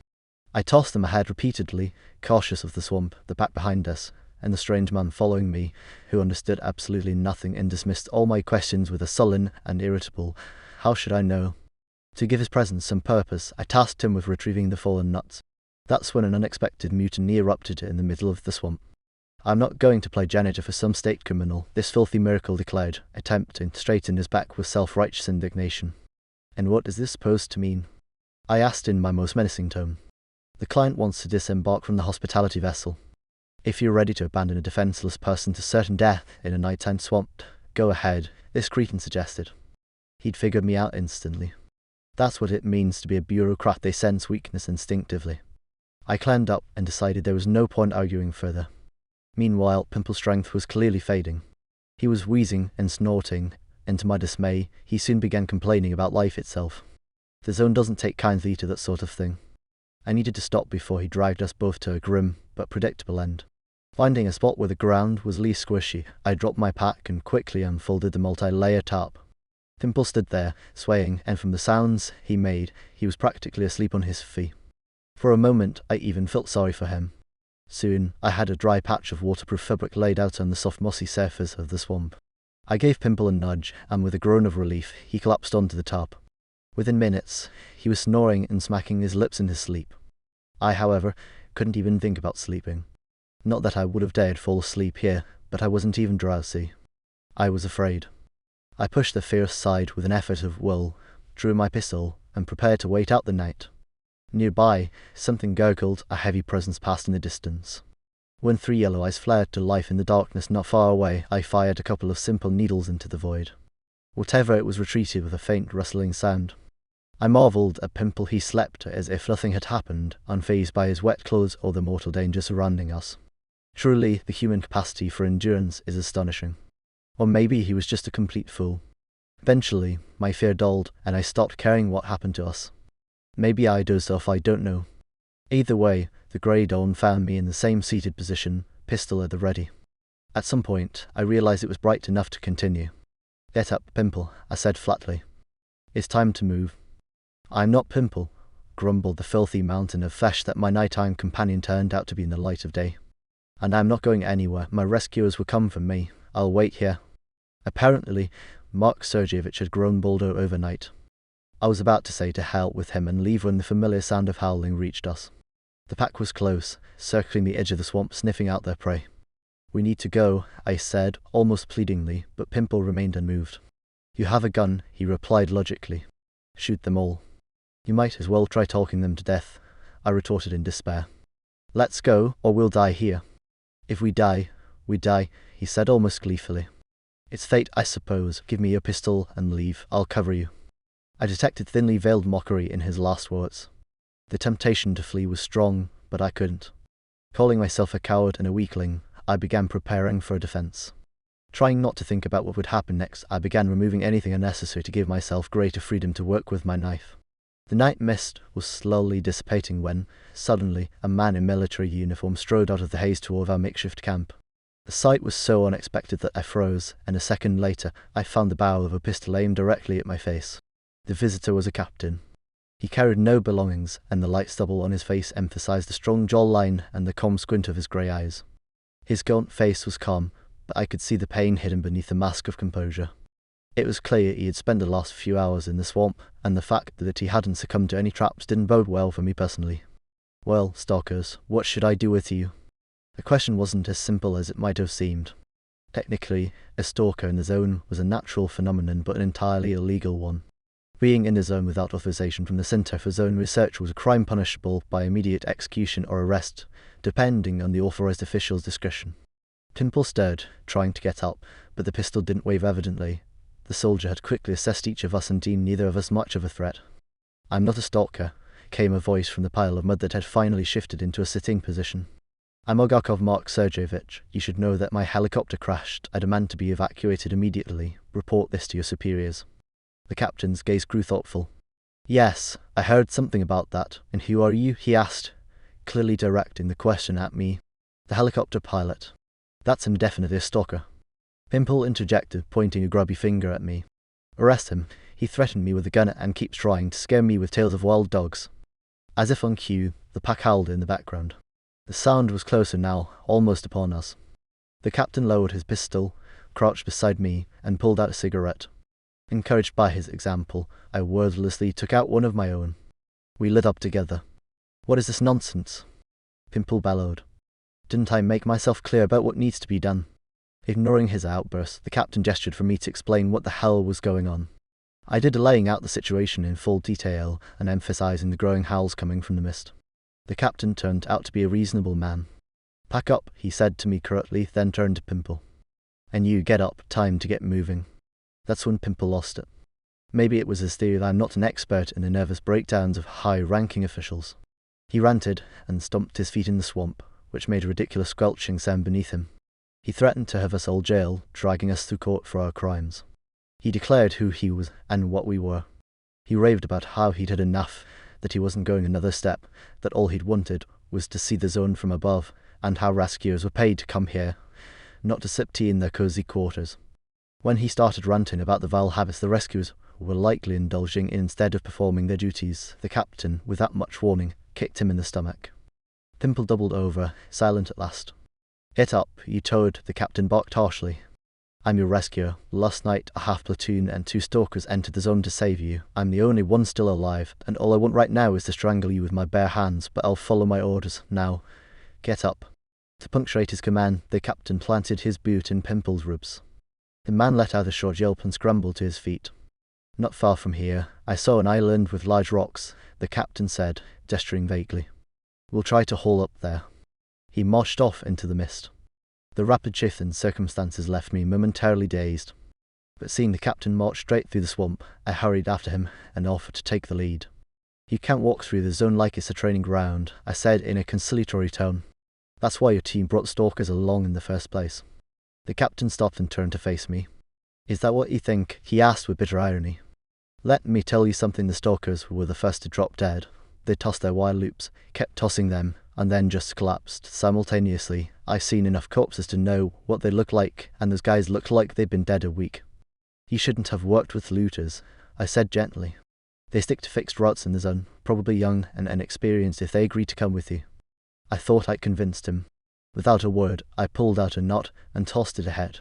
I tossed them ahead repeatedly, cautious of the swamp, the pack behind us, and the strange man following me, who understood absolutely nothing and dismissed all my questions with a sullen and irritable, "How should I know?" To give his presence some purpose, I tasked him with retrieving the fallen nuts. That's when an unexpected mutiny erupted in the middle of the swamp. "I'm not going to play janitor for some state criminal," this filthy miracle declared, attempting to straighten his back with self-righteous indignation. "And what is this supposed to mean?" I asked in my most menacing tone. "The client wants to disembark from the hospitality vessel. If you're ready to abandon a defenseless person to certain death in a nighttime swamp, go ahead," this cretin suggested. He'd figured me out instantly. That's what it means to be a bureaucrat. They sense weakness instinctively. I climbed up and decided there was no point arguing further. Meanwhile, Pimple's strength was clearly fading. He was wheezing and snorting, and to my dismay, he soon began complaining about life itself. The zone doesn't take kindly to that sort of thing. I needed to stop before he dragged us both to a grim but predictable end. Finding a spot where the ground was least squishy, I dropped my pack and quickly unfolded the multi-layer tarp. Pimple stood there, swaying, and from the sounds he made, he was practically asleep on his feet. For a moment, I even felt sorry for him. Soon, I had a dry patch of waterproof fabric laid out on the soft mossy surface of the swamp. I gave Pimple a nudge, and with a groan of relief, he collapsed onto the top. Within minutes, he was snoring and smacking his lips in his sleep. I, however, couldn't even think about sleeping. Not that I would have dared fall asleep here, but I wasn't even drowsy. I was afraid. I pushed the fear aside with an effort of will, drew my pistol, and prepared to wait out the night. Nearby, something gurgled, a heavy presence passed in the distance. When 3 yellow eyes flared to life in the darkness not far away, I fired a couple of simple needles into the void. Whatever it was retreated with a faint rustling sound. I marvelled at Pimple. He slept as if nothing had happened, unfazed by his wet clothes or the mortal danger surrounding us. Truly, the human capacity for endurance is astonishing. Or maybe he was just a complete fool. Eventually, my fear dulled, and I stopped caring what happened to us. Maybe I dozed off, I don't know. Either way, the grey dawn found me in the same seated position, pistol at the ready. At some point, I realised it was bright enough to continue. "Get up, Pimple," I said flatly. "It's time to move." "I'm not Pimple," grumbled the filthy mountain of flesh that my nighttime companion turned out to be in the light of day. "And I'm not going anywhere. My rescuers will come for me. I'll wait here." Apparently, Mark Sergeyevich had grown bolder overnight. I was about to say to hell with him and leave when the familiar sound of howling reached us. The pack was close, circling the edge of the swamp, sniffing out their prey. "We need to go," I said, almost pleadingly, but Pimple remained unmoved. "You have a gun," he replied logically. "Shoot them all." "You might as well try talking them to death," I retorted in despair. "Let's go, or we'll die here." "If we die, we die," he said almost gleefully. "It's fate, I suppose. Give me your pistol and leave. I'll cover you." I detected thinly veiled mockery in his last words. The temptation to flee was strong, but I couldn't. Calling myself a coward and a weakling, I began preparing for a defense. Trying not to think about what would happen next, I began removing anything unnecessary to give myself greater freedom to work with my knife. The night mist was slowly dissipating when, suddenly, a man in military uniform strode out of the haze toward our makeshift camp. The sight was so unexpected that I froze, and a second later, I found the barrel of a pistol aimed directly at my face. The visitor was a captain. He carried no belongings, and the light stubble on his face emphasized the strong jawline and the calm squint of his grey eyes. His gaunt face was calm, but I could see the pain hidden beneath the mask of composure. It was clear he had spent the last few hours in the swamp, and the fact that he hadn't succumbed to any traps didn't bode well for me personally. "Well, stalkers, what should I do with you?" The question wasn't as simple as it might have seemed. Technically, a stalker in the zone was a natural phenomenon, but an entirely illegal one. Being in the zone without authorization from the Center for Zone Research was a crime punishable by immediate execution or arrest, depending on the authorized official's discretion. Pimple stirred, trying to get up, but the pistol didn't wave evidently. The soldier had quickly assessed each of us and deemed neither of us much of a threat. "I'm not a stalker," came a voice from the pile of mud that had finally shifted into a sitting position. "I'm Ogakov Mark Sergeyevich. You should know that my helicopter crashed. I demand to be evacuated immediately. Report this to your superiors." The captain's gaze grew thoughtful. "Yes, I heard something about that. And who are you?" he asked, clearly directing the question at me. "The helicopter pilot." "That's definitely a stalker." Pimple interjected, pointing a grubby finger at me. "Arrest him. He threatened me with a gun and keeps trying to scare me with tales of wild dogs." As if on cue, the pack howled in the background. The sound was closer now, almost upon us. The captain lowered his pistol, crouched beside me, and pulled out a cigarette. Encouraged by his example, I wordlessly took out one of my own. We lit up together. "What is this nonsense?" Pimple bellowed. "Didn't I make myself clear about what needs to be done?" Ignoring his outburst, the captain gestured for me to explain what the hell was going on. I did, laying out the situation in full detail and emphasizing the growing howls coming from the mist. The captain turned out to be a reasonable man. "Pack up," he said to me curtly, then turned to Pimple. "And you, get up, time to get moving." That's when Pimple lost it. Maybe it was his theory that I'm not an expert in the nervous breakdowns of high-ranking officials. He ranted and stomped his feet in the swamp, which made a ridiculous squelching sound beneath him. He threatened to have us all jailed, dragging us through court for our crimes. He declared who he was and what we were. He raved about how he'd had enough, that he wasn't going another step, that all he'd wanted was to see the zone from above, and how rescuers were paid to come here, not to sip tea in their cozy quarters. When he started ranting about the vile habits the rescuers were likely indulging in instead of performing their duties, the captain, without much warning, kicked him in the stomach. Pimple doubled over, silent at last. "Get up, you toad," the captain barked harshly. "I'm your rescuer. Last night, a half-platoon and 2 stalkers entered the zone to save you. I'm the only one still alive, and all I want right now is to strangle you with my bare hands, but I'll follow my orders. Now, get up." To punctuate his command, the captain planted his boot in Pimple's ribs. The man let out a short yelp and scrambled to his feet. "Not far from here, I saw an island with large rocks," the captain said, gesturing vaguely. "We'll try to haul up there." He marched off into the mist. The rapid shift in circumstances left me momentarily dazed. But seeing the captain march straight through the swamp, I hurried after him and offered to take the lead. "You can't walk through the zone like it's a training ground," I said in a conciliatory tone. "That's why your team brought stalkers along in the first place." The captain stopped and turned to face me. "Is that what you think?" he asked with bitter irony. "Let me tell you something. The stalkers were the first to drop dead. They tossed their wire loops, kept tossing them, and then just collapsed simultaneously. I've seen enough corpses to know what they look like, and those guys looked like they'd been dead a week." "You shouldn't have worked with looters," I said gently. "They stick to fixed routes in the zone, probably young and inexperienced if they agree to come with you." I thought I'd convinced him. Without a word, I pulled out a knot and tossed it ahead.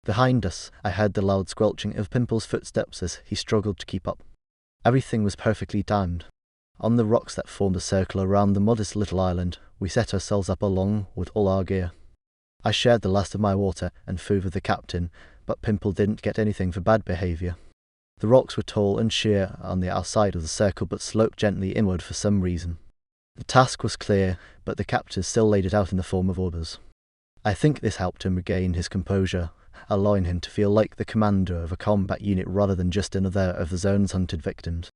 Behind us, I heard the loud squelching of Pimple's footsteps as he struggled to keep up. Everything was perfectly timed. On the rocks that formed a circle around the modest little island, we set ourselves up along with all our gear. I shared the last of my water and food with the captain, but Pimple didn't get anything for bad behaviour. The rocks were tall and sheer on the outside of the circle but sloped gently inward for some reason. The task was clear, but the captain still laid it out in the form of orders. I think this helped him regain his composure, allowing him to feel like the commander of a combat unit rather than just another of the zone's hunted victims.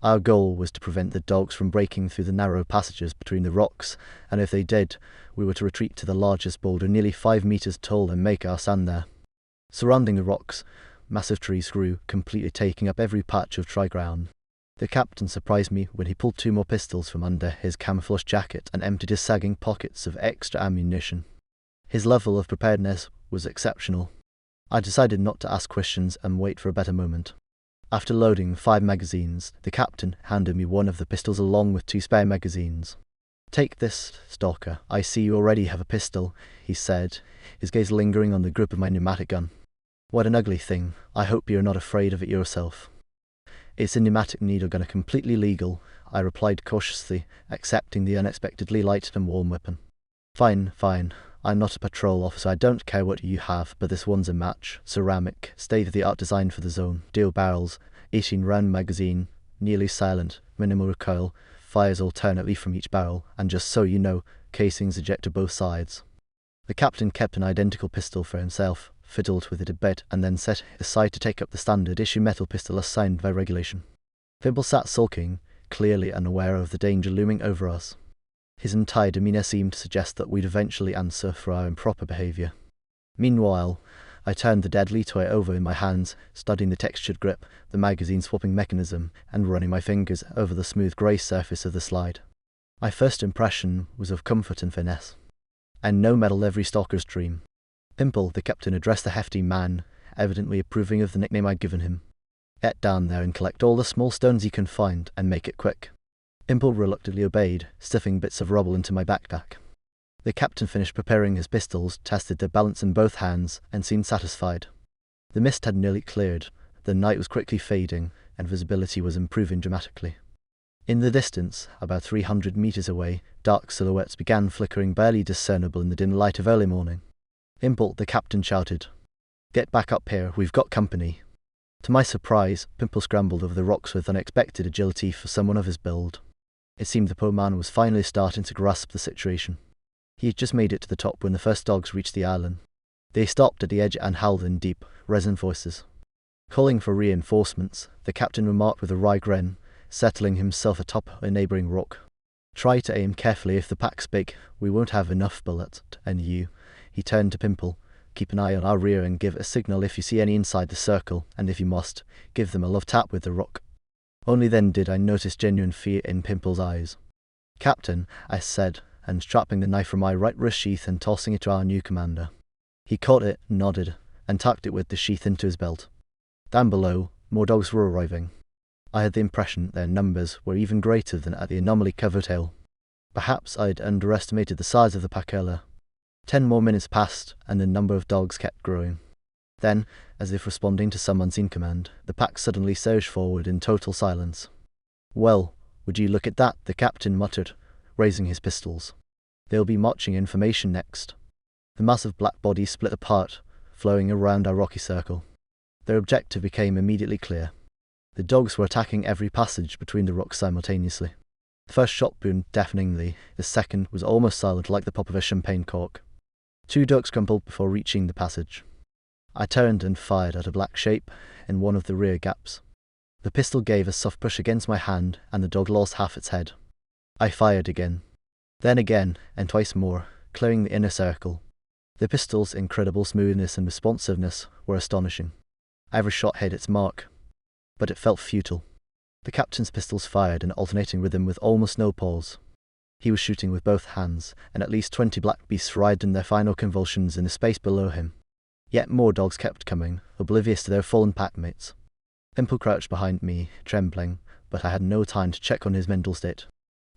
Our goal was to prevent the dogs from breaking through the narrow passages between the rocks, and if they did, we were to retreat to the largest boulder nearly 5 meters tall and make our stand there. Surrounding the rocks, massive trees grew, completely taking up every patch of dry ground. The captain surprised me when he pulled 2 more pistols from under his camouflage jacket and emptied his sagging pockets of extra ammunition. His level of preparedness was exceptional. I decided not to ask questions and wait for a better moment. After loading 5 magazines, the captain handed me one of the pistols along with 2 spare magazines. "Take this, stalker. I see you already have a pistol," he said, his gaze lingering on the grip of my pneumatic gun. "What an ugly thing. I hope you're not afraid of it yourself." "It's a pneumatic needle gun, completely legal," I replied cautiously, accepting the unexpectedly light and warm weapon. Fine. I'm not a patrol officer. I don't care what you have, but this one's a match. Ceramic, state-of-the-art design for the zone. Dual barrels, 18-round magazine, nearly silent, minimal recoil, fires alternately from each barrel, and just so you know, casings eject to both sides." The captain kept an identical pistol for himself, fiddled with it a bit, and then set it aside to take up the standard-issue metal pistol assigned by regulation. Pimple sat sulking, clearly unaware of the danger looming over us. His entire demeanour seemed to suggest that we'd eventually answer for our improper behaviour. Meanwhile, I turned the deadly toy over in my hands, studying the textured grip, the magazine-swapping mechanism, and running my fingers over the smooth grey surface of the slide. My first impression was of comfort and finesse, and no medal every stalker's dream. Pimple, the captain, addressed the hefty man, evidently approving of the nickname I'd given him. "Get down there and collect all the small stones you can find, and make it quick." Pimple reluctantly obeyed, stuffing bits of rubble into my backpack. The captain finished preparing his pistols, tested their balance in both hands, and seemed satisfied. The mist had nearly cleared, the night was quickly fading, and visibility was improving dramatically. In the distance, about 300 meters away, dark silhouettes began flickering barely discernible in the dim light of early morning. "Pimple," the captain shouted. "Get back up here, we've got company." To my surprise, Pimple scrambled over the rocks with unexpected agility for someone of his build. It seemed the poor man was finally starting to grasp the situation. He had just made it to the top when the first dogs reached the island. They stopped at the edge and howled in deep, resonant voices. Calling for reinforcements, the captain remarked with a wry grin, settling himself atop a neighbouring rock. "Try to aim carefully. If the pack's big, we won't have enough bullets, and you," he turned to Pimple, "keep an eye on our rear and give a signal if you see any inside the circle, and if you must, give them a love tap with the rock." Only then did I notice genuine fear in Pimple's eyes. "Captain," I said, unstrapping the knife from my right wrist sheath and tossing it to our new commander. He caught it, nodded, and tucked it with the sheath into his belt. Down below, more dogs were arriving. I had the impression their numbers were even greater than at the anomaly-covered hill. Perhaps I'd underestimated the size of the pack earlier. 10 more minutes passed, and the number of dogs kept growing. Then, as if responding to some unseen command, the pack suddenly surged forward in total silence. "Well, would you look at that?" the captain muttered, raising his pistols. "They'll be marching information next." The massive black bodies split apart, flowing around our rocky circle. Their objective became immediately clear. The dogs were attacking every passage between the rocks simultaneously. The first shot boomed deafeningly, the second was almost silent like the pop of a champagne cork. 2 dogs crumpled before reaching the passage. I turned and fired at a black shape in one of the rear gaps. The pistol gave a soft push against my hand, and the dog lost half its head. I fired again. Then again, and twice more, clearing the inner circle. The pistol's incredible smoothness and responsiveness were astonishing. Every shot hit its mark, but it felt futile. The captain's pistols fired in alternating rhythm with almost no pause. He was shooting with both hands, and at least 20 black beasts writhed in their final convulsions in the space below him. Yet more dogs kept coming, oblivious to their fallen packmates. Pimple crouched behind me, trembling, but I had no time to check on his mental state.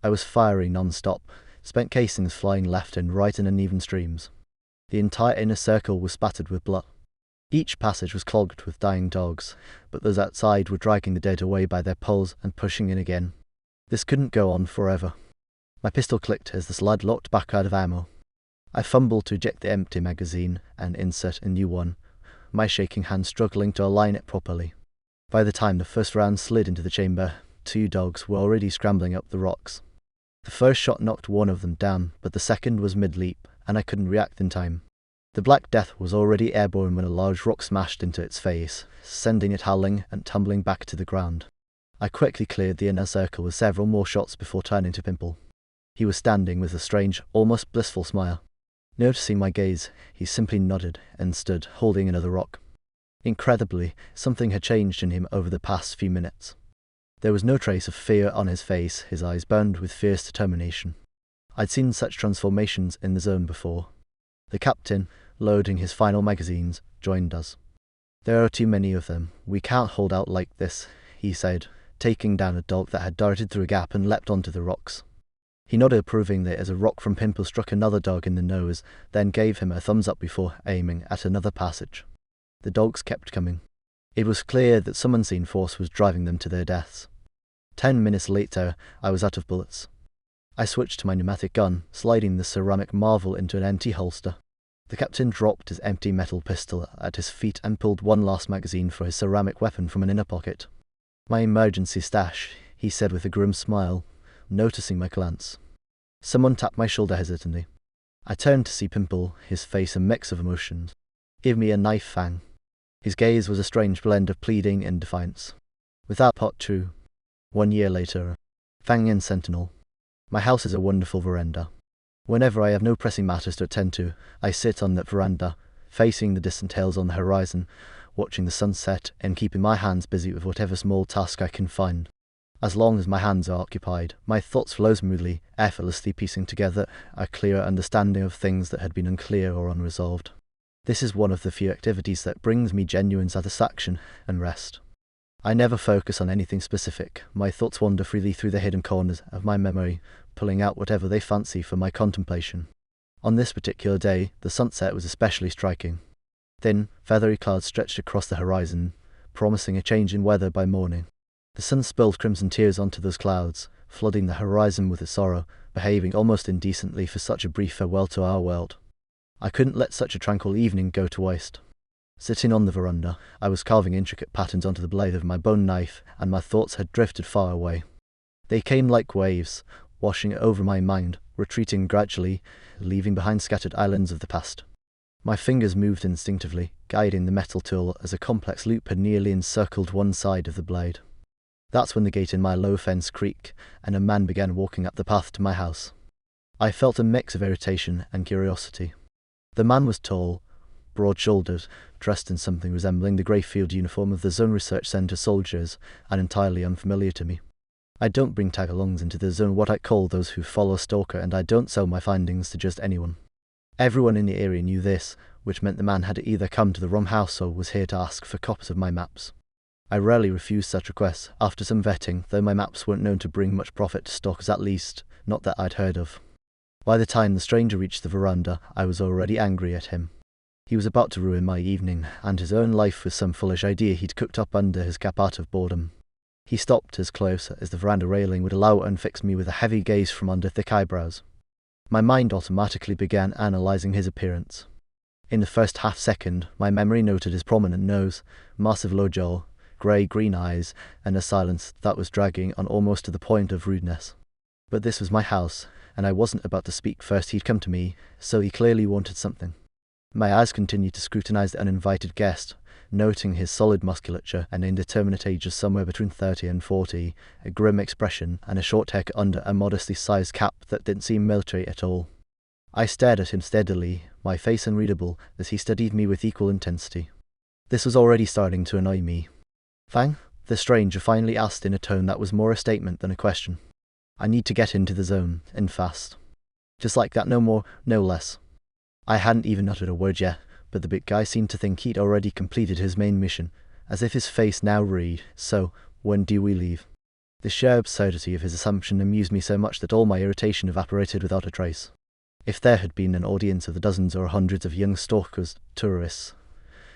I was firing non-stop, spent casings flying left and right in uneven streams. The entire inner circle was spattered with blood. Each passage was clogged with dying dogs, but those outside were dragging the dead away by their poles and pushing in again. This couldn't go on forever. My pistol clicked as the slide locked back out of ammo. I fumbled to eject the empty magazine and insert a new one, my shaking hand struggling to align it properly. By the time the first round slid into the chamber, 2 dogs were already scrambling up the rocks. The first shot knocked one of them down, but the second was mid-leap, and I couldn't react in time. The Black Death was already airborne when a large rock smashed into its face, sending it howling and tumbling back to the ground. I quickly cleared the inner circle with several more shots before turning to Pimple. He was standing with a strange, almost blissful smile. Noticing my gaze, he simply nodded and stood, holding another rock. Incredibly, something had changed in him over the past few minutes. There was no trace of fear on his face, his eyes burned with fierce determination. I'd seen such transformations in the zone before. The captain, loading his final magazines, joined us. "There are too many of them. We can't hold out like this," he said, taking down a dog that had darted through a gap and leapt onto the rocks. He nodded approvingly as a rock from Pimple struck another dog in the nose, then gave him a thumbs up before aiming at another passage. The dogs kept coming. It was clear that some unseen force was driving them to their deaths. 10 minutes later, I was out of bullets. I switched to my pneumatic gun, sliding the ceramic marvel into an empty holster. The captain dropped his empty metal pistol at his feet and pulled one last magazine for his ceramic weapon from an inner pocket. "My emergency stash," he said with a grim smile, noticing my glance. Someone tapped my shoulder hesitantly. I turned to see Pimple, his face a mix of emotions. "Give me a knife, Fang." His gaze was a strange blend of pleading and defiance. Without Part 2. 1 year later. Fang and Sentinel. My house is a wonderful veranda. Whenever I have no pressing matters to attend to, I sit on that veranda, facing the distant hills on the horizon, watching the sunset and keeping my hands busy with whatever small task I can find. As long as my hands are occupied, my thoughts flow smoothly, effortlessly piecing together a clearer understanding of things that had been unclear or unresolved. This is one of the few activities that brings me genuine satisfaction and rest. I never focus on anything specific. My thoughts wander freely through the hidden corners of my memory, pulling out whatever they fancy for my contemplation. On this particular day, the sunset was especially striking. Thin, feathery clouds stretched across the horizon, promising a change in weather by morning. The sun spilled crimson tears onto those clouds, flooding the horizon with its sorrow, behaving almost indecently for such a brief farewell to our world. I couldn't let such a tranquil evening go to waste. Sitting on the veranda, I was carving intricate patterns onto the blade of my bone knife, and my thoughts had drifted far away. They came like waves, washing over my mind, retreating gradually, leaving behind scattered islands of the past. My fingers moved instinctively, guiding the metal tool as a complex loop had nearly encircled one side of the blade. That's when the gate in my low fence creaked, and a man began walking up the path to my house. I felt a mix of irritation and curiosity. The man was tall, broad-shouldered, dressed in something resembling the grey field uniform of the Zone Research Centre soldiers, and entirely unfamiliar to me. I don't bring tag-alongs into the zone, what I call those who follow STALKER, and I don't sell my findings to just anyone. Everyone in the area knew this which meant the man had either come to the wrong house or was here to ask for copies of my maps. I rarely refused such requests after some vetting, though my maps weren't known to bring much profit to stalkers, at least, not that I'd heard of. By the time the stranger reached the veranda, I was already angry at him. He was about to ruin my evening, and his own life with some foolish idea he'd cooked up under his cap out of boredom. He stopped as close as the veranda railing would allow and fixed me with a heavy gaze from under thick eyebrows. My mind automatically began analysing his appearance. In the first half-second, my memory noted his prominent nose, massive low jaw, grey-green eyes, and a silence that was dragging on almost to the point of rudeness. But this was my house, and I wasn't about to speak first. He'd come to me, so he clearly wanted something. My eyes continued to scrutinise the uninvited guest, noting his solid musculature and indeterminate age of somewhere between 30 and 40, a grim expression, and a short haircut under a modestly sized cap that didn't seem military at all. I stared at him steadily, my face unreadable, as he studied me with equal intensity. This was already starting to annoy me. "Fang?" the stranger finally asked in a tone that was more a statement than a question. "I need to get into the zone, and fast." Just like that, no more, no less. I hadn't even uttered a word yet, but the big guy seemed to think he'd already completed his main mission, as if his face now read, "So, when do we leave?" The sheer absurdity of his assumption amused me so much that all my irritation evaporated without a trace. If there had been an audience of the dozens or hundreds of young stalkers, tourists,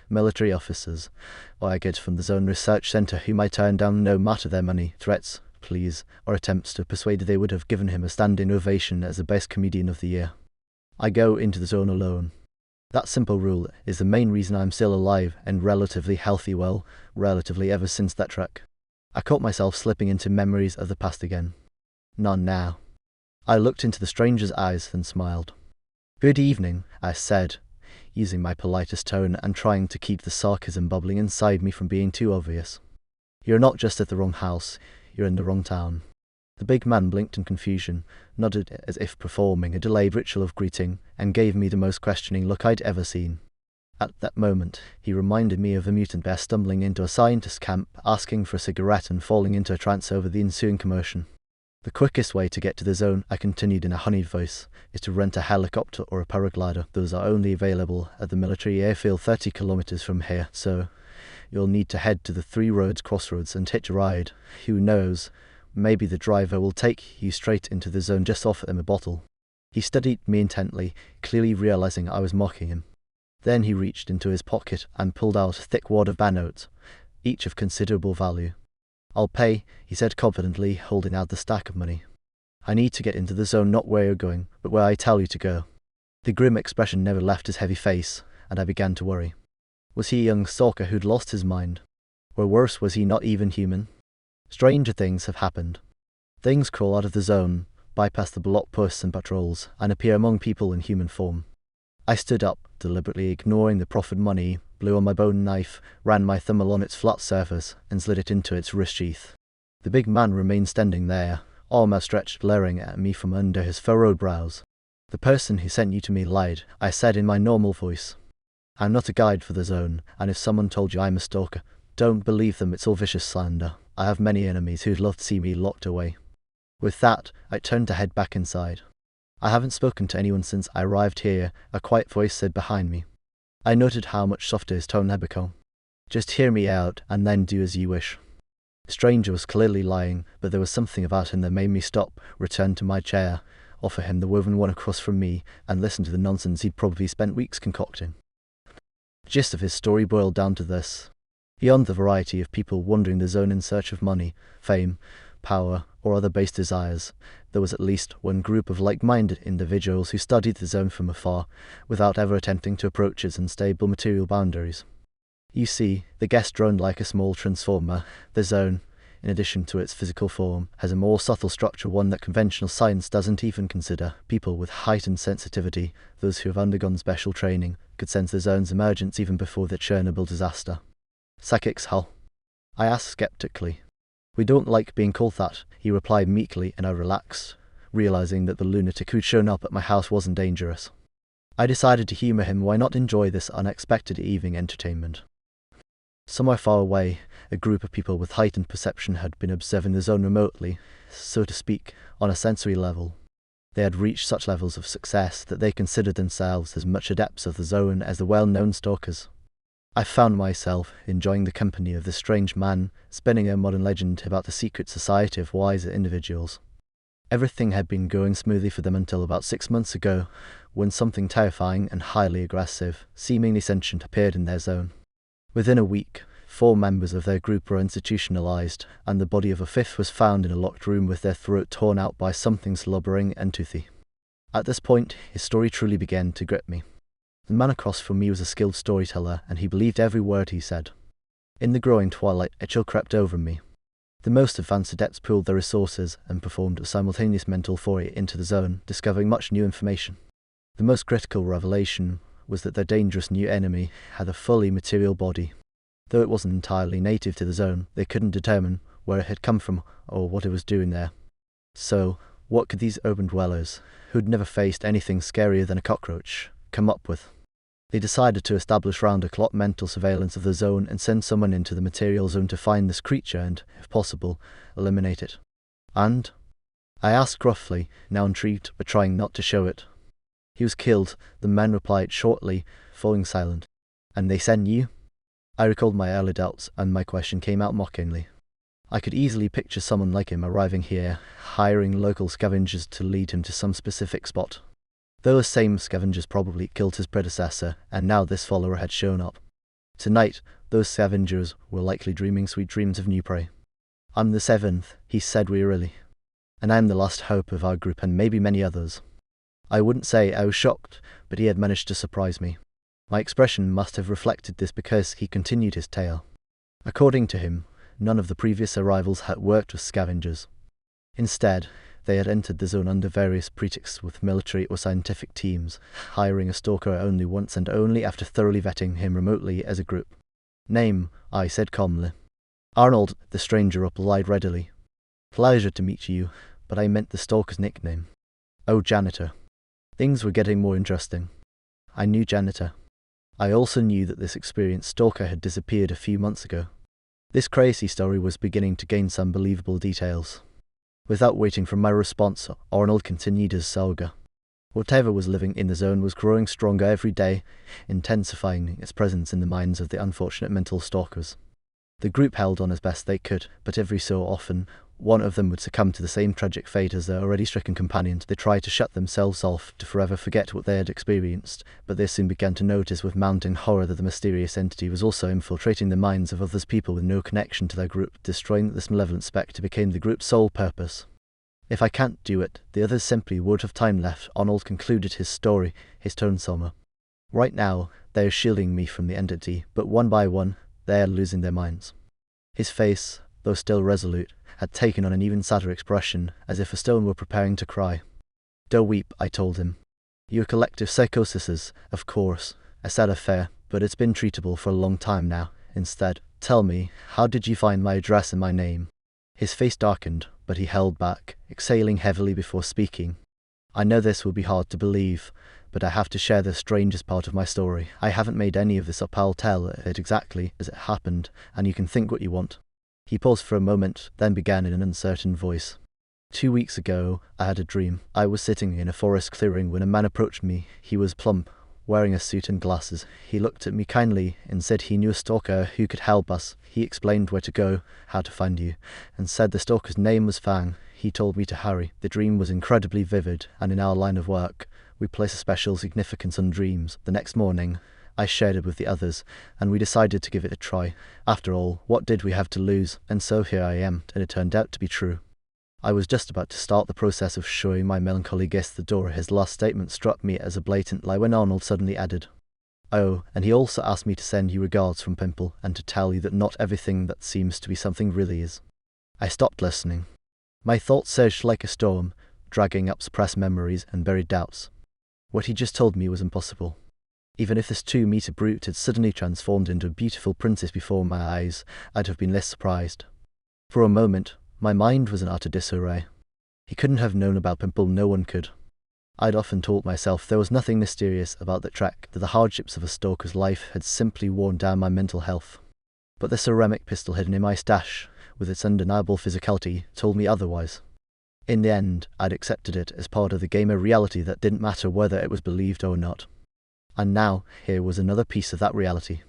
military officers, or agents from the Zone Research Center who might turn down no matter their money, threats, pleas, or attempts to persuade, they would have given him a standing ovation as the best comedian of the year. I go into the zone alone. That simple rule is the main reason I'm still alive and relatively healthy, well, relatively ever since that trek. I caught myself slipping into memories of the past again. None now. I looked into the stranger's eyes, then smiled. "Good evening," I said, using my politest tone and trying to keep the sarcasm bubbling inside me from being too obvious. "You're not just at the wrong house, you're in the wrong town." The big man blinked in confusion, nodded as if performing a delayed ritual of greeting, and gave me the most questioning look I'd ever seen. At that moment, he reminded me of a mutant bear stumbling into a scientist camp, asking for a cigarette and falling into a trance over the ensuing commotion. "The quickest way to get to the zone," I continued in a honeyed voice, "is to rent a helicopter or a paraglider. Those are only available at the military airfield 30 kilometers from here, so you'll need to head to the Three Roads crossroads and hitch a ride. Who knows? Maybe the driver will take you straight into the zone. Just offer him a bottle." He studied me intently, clearly realizing I was mocking him. Then he reached into his pocket and pulled out a thick wad of banknotes, each of considerable value. "I'll pay," he said confidently, holding out the stack of money. "I need to get into the zone, not where you're going, but where I tell you to go." The grim expression never left his heavy face, and I began to worry. Was he a young stalker who'd lost his mind? Or worse, was he not even human? Stranger things have happened. Things crawl out of the zone, bypass the block posts and patrols, and appear among people in human form. I stood up, deliberately ignoring the proffered money, blew on my bone knife, ran my thumb along its flat surface, and slid it into its wrist sheath. The big man remained standing there, arm outstretched, glaring at me from under his furrowed brows. "The person who sent you to me lied," I said in my normal voice. "I'm not a guide for the zone, and if someone told you I'm a stalker, don't believe them. It's all vicious slander. I have many enemies who'd love to see me locked away." With that, I turned to head back inside. "I haven't spoken to anyone since I arrived here," a quiet voice said behind me. I noted how much softer his tone had become. "Just hear me out, and then do as you wish." The stranger was clearly lying, but there was something about him that made me stop, return to my chair, offer him the woven one across from me, and listen to the nonsense he'd probably spent weeks concocting. The gist of his story boiled down to this. Beyond the variety of people wandering the zone in search of money, fame, power, or other base desires, there was at least one group of like-minded individuals who studied the zone from afar, without ever attempting to approach its unstable material boundaries. You see, the guest droned like a small transformer. The zone, in addition to its physical form, has a more subtle structure, one that conventional science doesn't even consider. People with heightened sensitivity, those who have undergone special training, could sense the zone's emergence even before the Chernobyl disaster. "Psychics, Hal?" I asked skeptically. "We don't like being called that," he replied meekly, and I relaxed, realizing that the lunatic who'd shown up at my house wasn't dangerous. I decided to humor him. Why not enjoy this unexpected evening entertainment? Somewhere far away, a group of people with heightened perception had been observing the zone remotely, so to speak, on a sensory level. They had reached such levels of success that they considered themselves as much adepts of the zone as the well-known stalkers. I found myself enjoying the company of this strange man, spinning a modern legend about the secret society of wiser individuals. Everything had been going smoothly for them until about 6 months ago, when something terrifying and highly aggressive, seemingly sentient, appeared in their zone. Within a week, 4 members of their group were institutionalized, and the body of a 5th was found in a locked room with their throat torn out by something slobbering and toothy. At this point, his story truly began to grip me. The man across from me was a skilled storyteller, and he believed every word he said. In the growing twilight, a chill crept over me. The most advanced adepts pooled their resources and performed a simultaneous mental foray into the zone, discovering much new information. The most critical revelation was that their dangerous new enemy had a fully material body. Though it wasn't entirely native to the zone, they couldn't determine where it had come from or what it was doing there. So, what could these urban dwellers, who'd never faced anything scarier than a cockroach, come up with? They decided to establish round-the-clock mental surveillance of the zone and send someone into the material zone to find this creature and, if possible, eliminate it. And? I asked gruffly, now intrigued but trying not to show it. He was killed, the man replied shortly, falling silent. And they sent you? I recalled my early doubts, and my question came out mockingly. I could easily picture someone like him arriving here, hiring local scavengers to lead him to some specific spot. Those same scavengers probably killed his predecessor, and now this follower had shown up. Tonight, those scavengers were likely dreaming sweet dreams of new prey. I'm the 7th, he said wearily, and I am the last hope of our group and maybe many others. I wouldn't say I was shocked, but he had managed to surprise me. My expression must have reflected this because he continued his tale. According to him, none of the previous arrivals had worked with scavengers. Instead, they had entered the zone under various pretexts with military or scientific teams, hiring a stalker only once and only after thoroughly vetting him remotely as a group. Name, I said calmly. Arnold, the stranger replied readily. Pleasure to meet you, but I meant the stalker's nickname. Oh, Janitor. Things were getting more interesting. I knew Janitor. I also knew that this experienced stalker had disappeared a few months ago. This crazy story was beginning to gain some believable details. Without waiting for my response, Arnold continued his saga. Whatever was living in the zone was growing stronger every day, intensifying its presence in the minds of the unfortunate mental stalkers. The group held on as best they could, but every so often, one of them would succumb to the same tragic fate as their already stricken companions. They tried to shut themselves off, to forever forget what they had experienced, but they soon began to notice with mounting horror that the mysterious entity was also infiltrating the minds of others, people with no connection to their group, destroying that this malevolent spectre became the group's sole purpose. If I can't do it, the others simply won't have time left, Arnold concluded his story, his tone somber. Right now, they are shielding me from the entity, but one by one, they are losing their minds. His face, though still resolute, had taken on an even sadder expression, as if a stone were preparing to cry. Don't weep, I told him. Your collective psychosis, of course, a sad affair, but it's been treatable for a long time now. Instead, tell me, how did you find my address and my name? His face darkened, but he held back, exhaling heavily before speaking. I know this will be hard to believe, but I have to share the strangest part of my story. I haven't made any of this up, I'll tell it exactly as it happened, and you can think what you want. He paused for a moment, then began in an uncertain voice. 2 weeks ago, I had a dream. I was sitting in a forest clearing when a man approached me. He was plump, wearing a suit and glasses. He looked at me kindly and said he knew a stalker who could help us. He explained where to go, how to find you, and said the stalker's name was Fang. He told me to hurry. The dream was incredibly vivid, and in our line of work, we place a special significance on dreams. The next morning, I shared it with the others, and we decided to give it a try. After all, what did we have to lose? And so here I am, and it turned out to be true. I was just about to start the process of showing my melancholy guest the door. His last statement struck me as a blatant lie when Arnold suddenly added, "Oh, and he also asked me to send you regards from Pimple, and to tell you that not everything that seems to be something really is." I stopped listening. My thoughts surged like a storm, dragging up suppressed memories and buried doubts. What he just told me was impossible. Even if this 2-meter brute had suddenly transformed into a beautiful princess before my eyes, I'd have been less surprised. For a moment, my mind was in utter disarray. He couldn't have known about Pimple, no one could. I'd often told myself there was nothing mysterious about the trek, that the hardships of a stalker's life had simply worn down my mental health. But the ceramic pistol hidden in my stash, with its undeniable physicality, told me otherwise. In the end, I'd accepted it as part of the gamer reality that didn't matter whether it was believed or not. And now, here was another piece of that reality.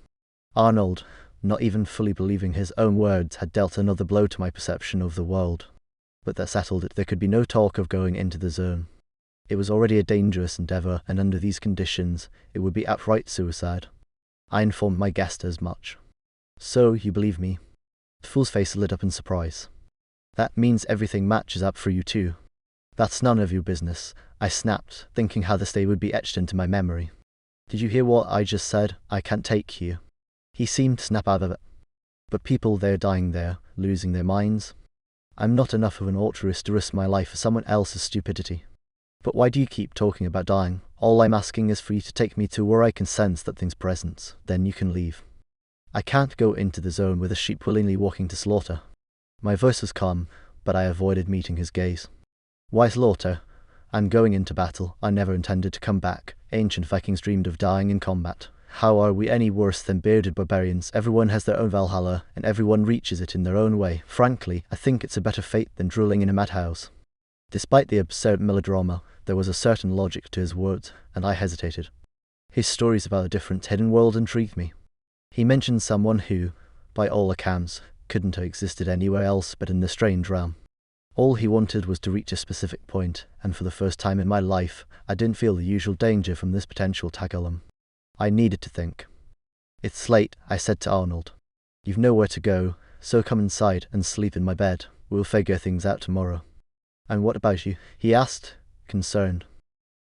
Arnold, not even fully believing his own words, had dealt another blow to my perception of the world. But that settled it. There could be no talk of going into the zone. It was already a dangerous endeavour, and under these conditions, it would be outright suicide. I informed my guest as much. So, you believe me? The fool's face lit up in surprise. That means everything matches up for you too. That's none of your business, I snapped, thinking how this day would be etched into my memory. Did you hear what I just said? I can't take you. He seemed to snap out of it. But people, they're dying there, losing their minds. I'm not enough of an altruist to risk my life for someone else's stupidity. But why do you keep talking about dying? All I'm asking is for you to take me to where I can sense that thing's presence. Then you can leave. I can't go into the zone with a sheep willingly walking to slaughter. My voice was calm, but I avoided meeting his gaze. Why slaughter? I'm going into battle. I never intended to come back. Ancient Vikings dreamed of dying in combat. How are we any worse than bearded barbarians? Everyone has their own Valhalla, and everyone reaches it in their own way. Frankly, I think it's a better fate than drooling in a madhouse. Despite the absurd melodrama, there was a certain logic to his words, and I hesitated. His stories about a different hidden world intrigued me. He mentioned someone who, by all accounts, couldn't have existed anywhere else but in the strange realm. All he wanted was to reach a specific point, and for the first time in my life, I didn't feel the usual danger from this potential tagalum. I needed to think. It's late, I said to Arnold. You've nowhere to go, so come inside and sleep in my bed. We'll figure things out tomorrow. And what about you? He asked, concerned.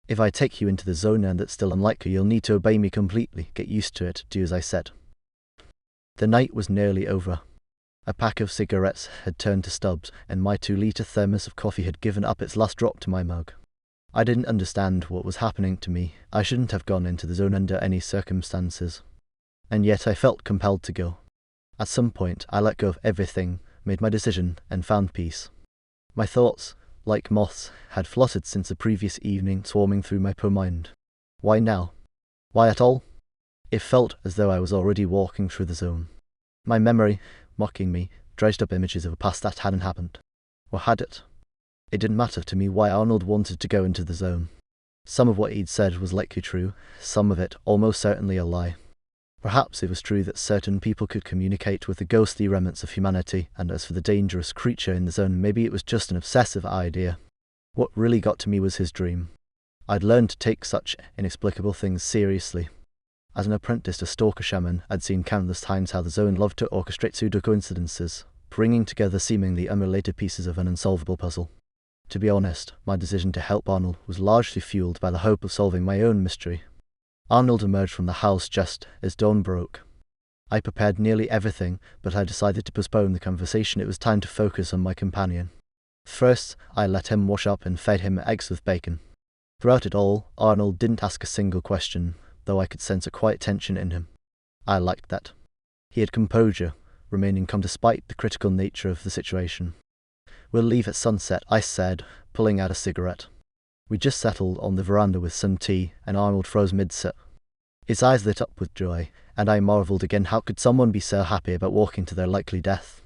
If I take you into the zone and it's still unlikely, you'll need to obey me completely. Get used to it, do as I said. The night was nearly over. A pack of cigarettes had turned to stubs, and my 2-litre thermos of coffee had given up its last drop to my mug. I didn't understand what was happening to me. I shouldn't have gone into the zone under any circumstances. And yet I felt compelled to go. At some point, I let go of everything, made my decision, and found peace. My thoughts, like moths, had fluttered since the previous evening, swarming through my poor mind. Why now? Why at all? It felt as though I was already walking through the zone. My memory, mocking me, dredged up images of a past that hadn't happened. Or had it? It didn't matter to me why Arnold wanted to go into the zone. Some of what he'd said was likely true, some of it almost certainly a lie. Perhaps it was true that certain people could communicate with the ghostly remnants of humanity, and as for the dangerous creature in the zone, maybe it was just an obsessive idea. What really got to me was his dream. I'd learned to take such inexplicable things seriously. As an apprentice to stalker shaman, I'd seen countless times how the zone loved to orchestrate pseudo-coincidences, bringing together seemingly unrelated pieces of an unsolvable puzzle. To be honest, my decision to help Arnold was largely fueled by the hope of solving my own mystery. Arnold emerged from the house just as dawn broke. I prepared nearly everything, but I decided to postpone the conversation. It was time to focus on my companion. First, I let him wash up and fed him eggs with bacon. Throughout it all, Arnold didn't ask a single question, though I could sense a quiet tension in him. I liked that. He had composure, remaining calm despite the critical nature of the situation. We'll leave at sunset, I said, pulling out a cigarette. We just settled on the veranda with some tea, and Arnold froze mid-sip. His eyes lit up with joy, and I marvelled again, how could someone be so happy about walking to their likely death?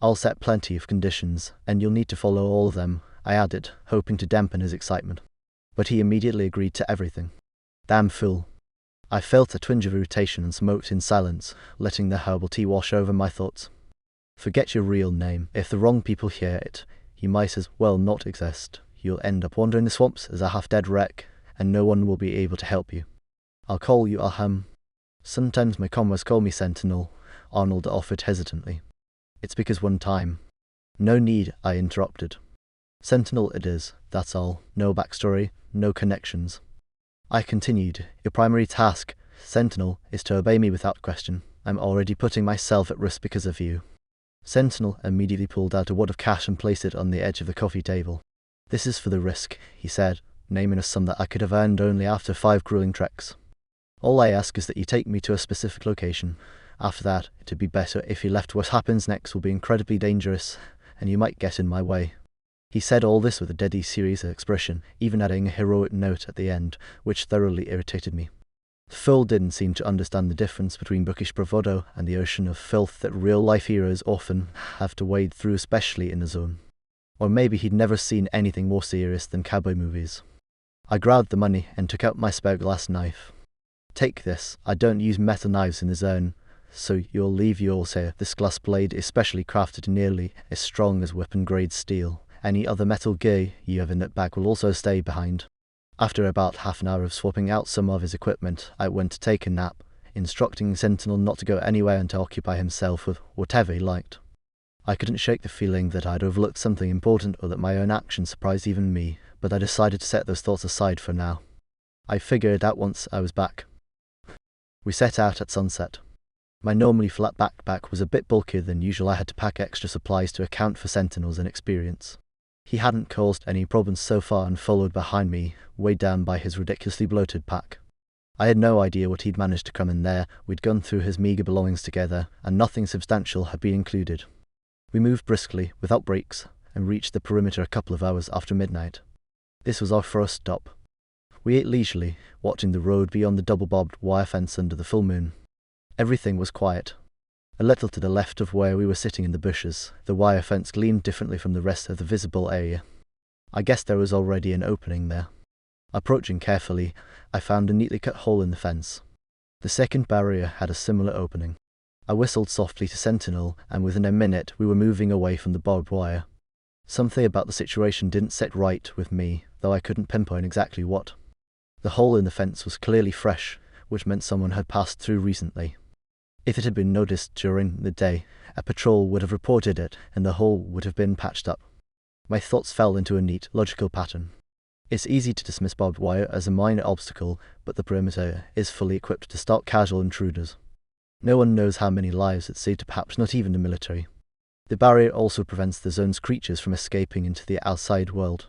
I'll set plenty of conditions, and you'll need to follow all of them, I added, hoping to dampen his excitement. But he immediately agreed to everything. Damn fool. I felt a twinge of irritation and smoked in silence, letting the herbal tea wash over my thoughts. Forget your real name. If the wrong people hear it, you might as well not exist. You'll end up wandering the swamps as a half-dead wreck, and no one will be able to help you. I'll call you Aham. Sometimes my comrades call me Sentinel, Arnold offered hesitantly. It's because one time. No need, I interrupted. Sentinel it is, that's all. No backstory, no connections. I continued, your primary task, Sentinel, is to obey me without question. I'm already putting myself at risk because of you. Sentinel immediately pulled out a wad of cash and placed it on the edge of the coffee table. This is for the risk, he said, naming a sum that I could have earned only after 5 grueling treks. All I ask is that you take me to a specific location. After that, it'd be better if you left. What happens next will be incredibly dangerous, and you might get in my way. He said all this with a deadly serious expression, even adding a heroic note at the end, which thoroughly irritated me. The fool didn't seem to understand the difference between bookish bravado and the ocean of filth that real-life heroes often have to wade through, especially in the zone. Or maybe he'd never seen anything more serious than cowboy movies. I grabbed the money and took out my spare glass knife. Take this, I don't use metal knives in the zone, so you'll leave yours here. This glass blade is specially crafted nearly as strong as weapon-grade steel. Any other metal gear you have in that bag will also stay behind. After about half an hour of swapping out some of his equipment, I went to take a nap, instructing Sentinel not to go anywhere and to occupy himself with whatever he liked. I couldn't shake the feeling that I'd overlooked something important or that my own actions surprised even me, but I decided to set those thoughts aside for now. I figured out once I was back. We set out at sunset. My normally flat backpack was a bit bulkier than usual. I had to pack extra supplies to account for Sentinel's inexperience. He hadn't caused any problems so far and followed behind me, weighed down by his ridiculously bloated pack. I had no idea what he'd managed to come in there. We'd gone through his meagre belongings together, and nothing substantial had been included. We moved briskly, without breaks, and reached the perimeter a couple of hours after midnight. This was our first stop. We ate leisurely, watching the road beyond the double-barbed wire fence under the full moon. Everything was quiet. A little to the left of where we were sitting in the bushes, the wire fence gleamed differently from the rest of the visible area. I guessed there was already an opening there. Approaching carefully, I found a neatly cut hole in the fence. The second barrier had a similar opening. I whistled softly to Sentinel, and within a minute we were moving away from the barbed wire. Something about the situation didn't sit right with me, though I couldn't pinpoint exactly what. The hole in the fence was clearly fresh, which meant someone had passed through recently. If it had been noticed during the day, a patrol would have reported it, and the hole would have been patched up. My thoughts fell into a neat, logical pattern. It's easy to dismiss barbed wire as a minor obstacle, but the perimeter is fully equipped to stop casual intruders. No one knows how many lives it saved, perhaps not even the military. The barrier also prevents the zone's creatures from escaping into the outside world.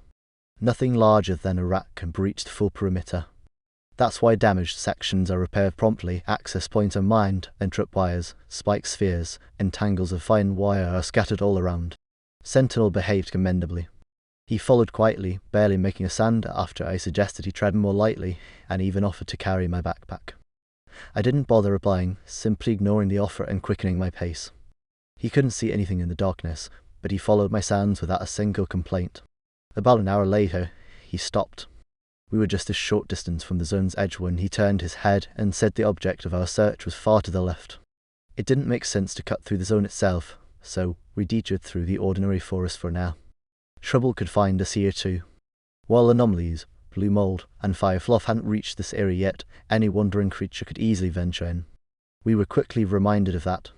Nothing larger than a rat can breach the full perimeter. That's why damaged sections are repaired promptly, access points are mined, and tripwires, spike spheres, and tangles of fine wire are scattered all around. Sentinel behaved commendably. He followed quietly, barely making a sound after I suggested he tread more lightly, and even offered to carry my backpack. I didn't bother replying, simply ignoring the offer and quickening my pace. He couldn't see anything in the darkness, but he followed my sounds without a single complaint. About an hour later, he stopped. We were just a short distance from the zone's edge when he turned his head and said the object of our search was far to the left. It didn't make sense to cut through the zone itself, so we detoured through the ordinary forest for now. Trouble could find us here too. While anomalies, blue mold, and fire fluff hadn't reached this area yet, any wandering creature could easily venture in. We were quickly reminded of that.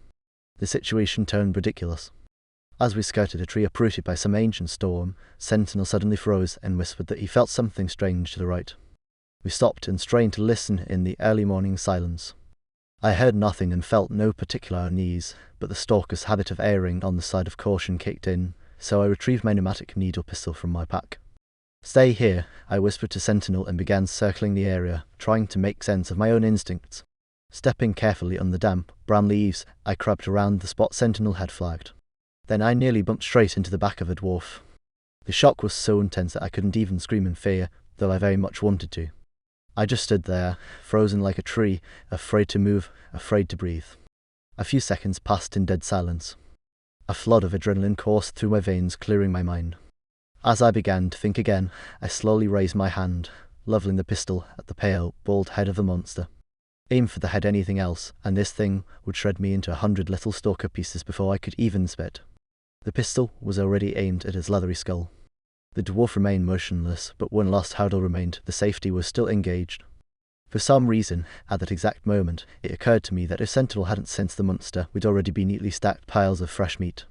The situation turned ridiculous. As we skirted a tree uprooted by some ancient storm, Sentinel suddenly froze and whispered that he felt something strange to the right. We stopped and strained to listen in the early morning silence. I heard nothing and felt no particular unease, but the stalker's habit of erring on the side of caution kicked in, so I retrieved my pneumatic needle pistol from my pack. "Stay here," I whispered to Sentinel and began circling the area, trying to make sense of my own instincts. Stepping carefully on the damp, brown leaves, I crept around the spot Sentinel had flagged. Then I nearly bumped straight into the back of a dwarf. The shock was so intense that I couldn't even scream in fear, though I very much wanted to. I just stood there, frozen like a tree, afraid to move, afraid to breathe. A few seconds passed in dead silence. A flood of adrenaline coursed through my veins, clearing my mind. As I began to think again, I slowly raised my hand, leveling the pistol at the pale, bald head of the monster. Aim for the head anything else, and this thing would shred me into 100 little stalker pieces before I could even spit. The pistol was already aimed at his leathery skull. The dwarf remained motionless, but one last hurdle remained. The safety was still engaged. For some reason, at that exact moment, it occurred to me that if Sentinel hadn't sensed the monster, we'd already be neatly stacked piles of fresh meat.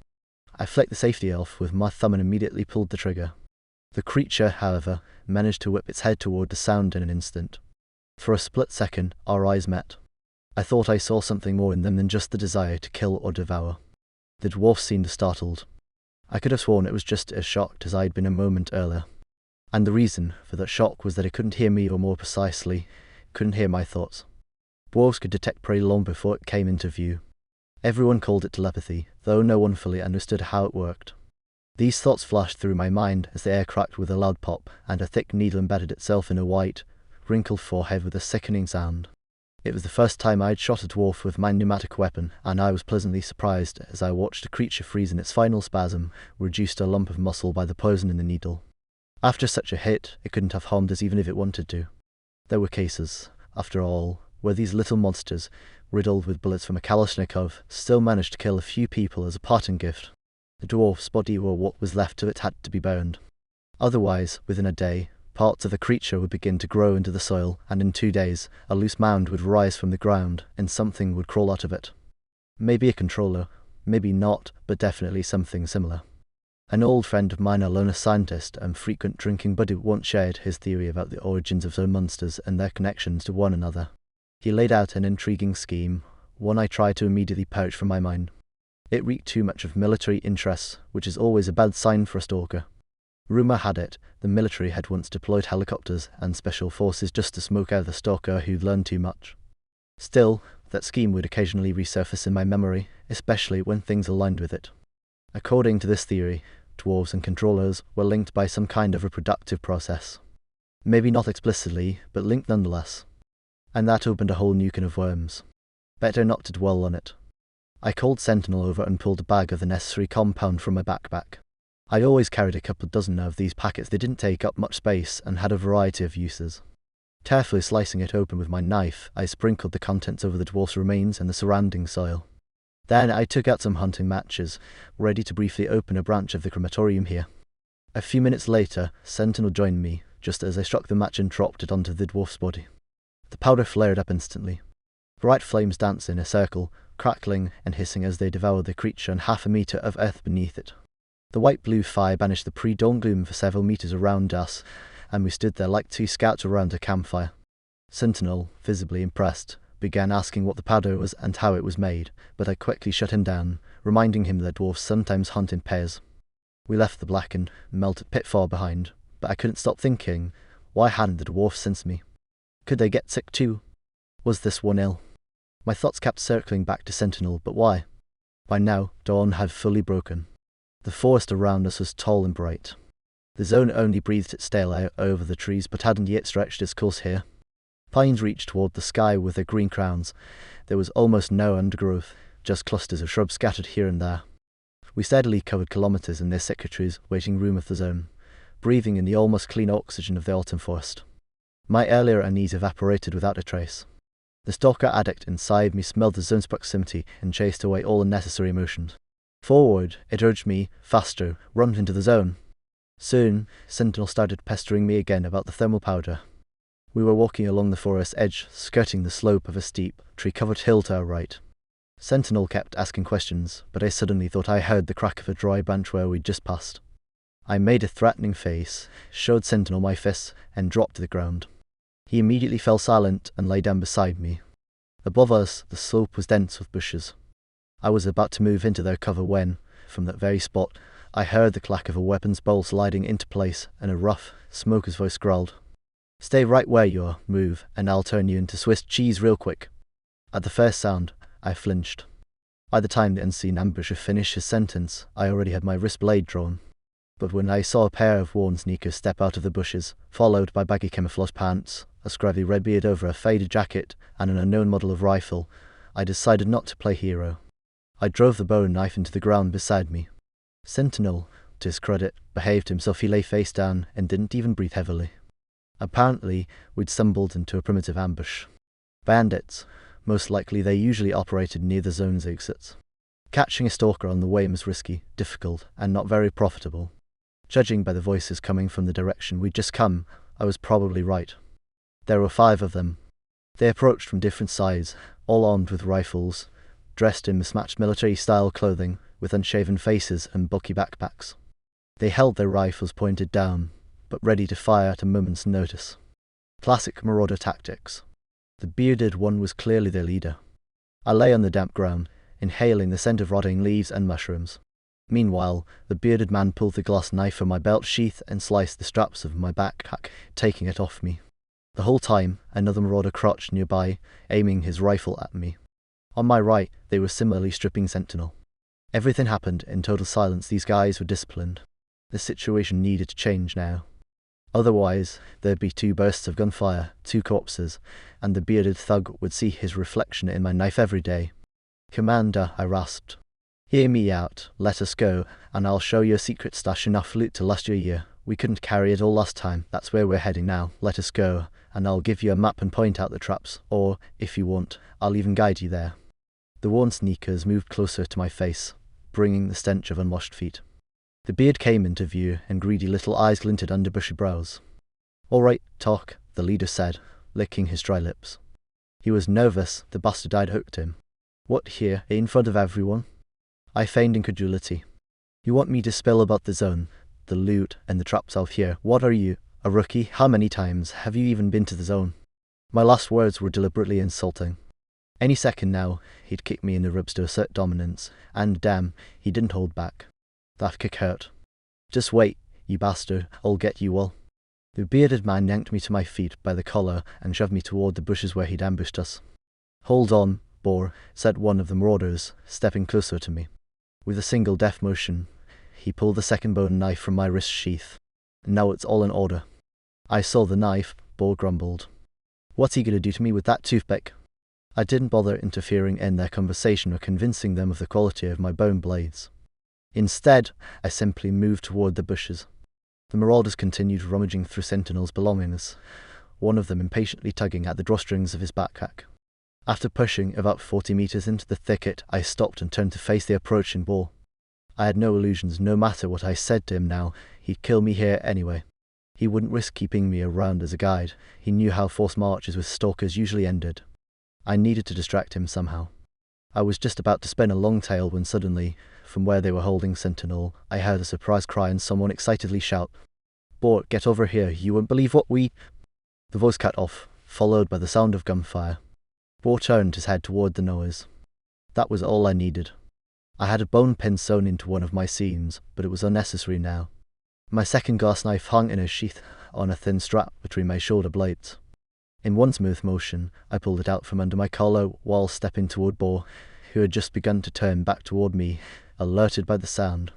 I flicked the safety off with my thumb and immediately pulled the trigger. The creature, however, managed to whip its head toward the sound in an instant. For a split second, our eyes met. I thought I saw something more in them than just the desire to kill or devour. The dwarf seemed startled. I could have sworn it was just as shocked as I had been a moment earlier. And the reason for that shock was that it couldn't hear me, or more precisely, couldn't hear my thoughts. Dwarves could detect prey long before it came into view. Everyone called it telepathy, though no one fully understood how it worked. These thoughts flashed through my mind as the air cracked with a loud pop, and a thick needle embedded itself in a white, wrinkled forehead with a sickening sound. It was the first time I had shot a dwarf with my pneumatic weapon, and I was pleasantly surprised as I watched the creature freeze in its final spasm, reduced to a lump of muscle by the poison in the needle. After such a hit, it couldn't have harmed us even if it wanted to. There were cases, after all, where these little monsters, riddled with bullets from a Kalashnikov, still managed to kill a few people as a parting gift. The dwarf's body or what was left of it had to be burned. Otherwise, within a day, parts of the creature would begin to grow into the soil, and in 2 days, a loose mound would rise from the ground, and something would crawl out of it. Maybe a controller, maybe not, but definitely something similar. An old friend of mine, a loner scientist and frequent drinking buddy, once shared his theory about the origins of some monsters and their connections to one another. He laid out an intriguing scheme, one I tried to immediately purge from my mind. It reeked too much of military interests, which is always a bad sign for a stalker. Rumour had it the military had once deployed helicopters and special forces just to smoke out the stalker who'd learned too much. Still, that scheme would occasionally resurface in my memory, especially when things aligned with it. According to this theory, dwarves and controllers were linked by some kind of reproductive process. Maybe not explicitly, but linked nonetheless. And that opened a whole new can of worms. Better not to dwell on it. I called Sentinel over and pulled a bag of the necessary compound from my backpack. I always carried a couple dozen of these packets. They didn't take up much space and had a variety of uses. Carefully slicing it open with my knife, I sprinkled the contents over the dwarf's remains and the surrounding soil. Then I took out some hunting matches, ready to briefly open a branch of the crematorium here. A few minutes later, Sentinel joined me, just as I struck the match and dropped it onto the dwarf's body. The powder flared up instantly. Bright flames danced in a circle, crackling and hissing as they devoured the creature and half a metre of earth beneath it. The white-blue fire banished the pre-dawn gloom for several metres around us, and we stood there like two scouts around a campfire. Sentinel, visibly impressed, began asking what the powder was and how it was made, but I quickly shut him down, reminding him that dwarves sometimes hunt in pairs. We left the blackened, melted pit far behind, but I couldn't stop thinking, why hadn't the dwarfs sensed me? Could they get sick too? Was this one ill? My thoughts kept circling back to Sentinel, but why? By now, dawn had fully broken. The forest around us was tall and bright. The zone only breathed its stale air over the trees, but hadn't yet stretched its course here. Pines reached toward the sky with their green crowns. There was almost no undergrowth, just clusters of shrubs scattered here and there. We steadily covered kilometres in their secretaries, waiting room of the zone, breathing in the almost clean oxygen of the autumn forest. My earlier unease evaporated without a trace. The stalker addict inside me smelled the zone's proximity and chased away all unnecessary emotions. Forward, it urged me, faster, run into the zone. Soon, Sentinel started pestering me again about the thermal powder. We were walking along the forest edge, skirting the slope of a steep, tree-covered hill to our right. Sentinel kept asking questions, but I suddenly thought I heard the crack of a dry branch where we'd just passed. I made a threatening face, showed Sentinel my fists, and dropped to the ground. He immediately fell silent and lay down beside me. Above us, the slope was dense with bushes. I was about to move into their cover when, from that very spot, I heard the clack of a weapon's bowl sliding into place, and a rough, smoker's voice growled, "Stay right where you are, move, and I'll turn you into Swiss cheese real quick." At the first sound, I flinched. By the time the unseen ambusher finished his sentence, I already had my wrist blade drawn. But when I saw a pair of worn sneakers step out of the bushes, followed by baggy camouflage pants, a scraggly red beard over a faded jacket, and an unknown model of rifle, I decided not to play hero. I drove the bow and knife into the ground beside me. Sentinel, to his credit, behaved himself. He lay face down and didn't even breathe heavily. Apparently, we'd stumbled into a primitive ambush. Bandits. Most likely they usually operated near the zone's exits. Catching a stalker on the way was risky, difficult, and not very profitable. Judging by the voices coming from the direction we'd just come, I was probably right. There were 5 of them. They approached from different sides, all armed with rifles, dressed in mismatched military-style clothing, with unshaven faces and bulky backpacks. They held their rifles pointed down, but ready to fire at a moment's notice. Classic marauder tactics. The bearded one was clearly their leader. I lay on the damp ground, inhaling the scent of rotting leaves and mushrooms. Meanwhile, the bearded man pulled the glass knife from my belt sheath and sliced the straps of my backpack, taking it off me. The whole time, another marauder crouched nearby, aiming his rifle at me. On my right, they were similarly stripping Sentinel. Everything happened in total silence. These guys were disciplined. The situation needed to change now. Otherwise, there'd be 2 bursts of gunfire, 2 corpses, and the bearded thug would see his reflection in my knife every day. "Commander," I rasped. "Hear me out. Let us go, and I'll show you a secret stash enough loot to last you a year. We couldn't carry it all last time. That's where we're heading now. Let us go, and I'll give you a map and point out the traps. Or, if you want, I'll even guide you there." The worn sneakers moved closer to my face, bringing the stench of unwashed feet. The beard came into view, and greedy little eyes glinted under bushy brows. "All right, talk," the leader said, licking his dry lips. He was nervous. The bastard I'd hooked him. "What, here, in front of everyone?" I feigned incredulity. "You want me to spill about the zone, the loot, and the traps out here? What are you, a rookie? How many times have you even been to the zone?" My last words were deliberately insulting. Any second now, he'd kick me in the ribs to assert dominance, and damn, he didn't hold back. That kick hurt. "Just wait, you bastard, I'll get you all." The bearded man yanked me to my feet by the collar and shoved me toward the bushes where he'd ambushed us. "Hold on, boar," said one of the marauders, stepping closer to me. With a single deft motion, he pulled the second bone knife from my wrist sheath. "Now it's all in order." I saw the knife, Boar grumbled. "What's he gonna do to me with that toothpick?" I didn't bother interfering in their conversation or convincing them of the quality of my bone blades. Instead, I simply moved toward the bushes. The marauders continued rummaging through Sentinel's belongings, one of them impatiently tugging at the drawstrings of his backpack. After pushing about 40 meters into the thicket, I stopped and turned to face the approaching boar. I had no illusions. No matter what I said to him now, he'd kill me here anyway. He wouldn't risk keeping me around as a guide. He knew how forced marches with stalkers usually ended. I needed to distract him somehow. I was just about to spin a long tail when suddenly, from where they were holding Sentinel, I heard a surprised cry and someone excitedly shout, "Boar, get over here, you won't believe what we—" The voice cut off, followed by the sound of gunfire. Boar turned his head toward the noise. That was all I needed. I had a bone pin sewn into one of my seams, but it was unnecessary now. My second glass knife hung in a sheath on a thin strap between my shoulder blades. In one smooth motion, I pulled it out from under my collar while stepping toward Boar, who had just begun to turn back toward me, alerted by the sound.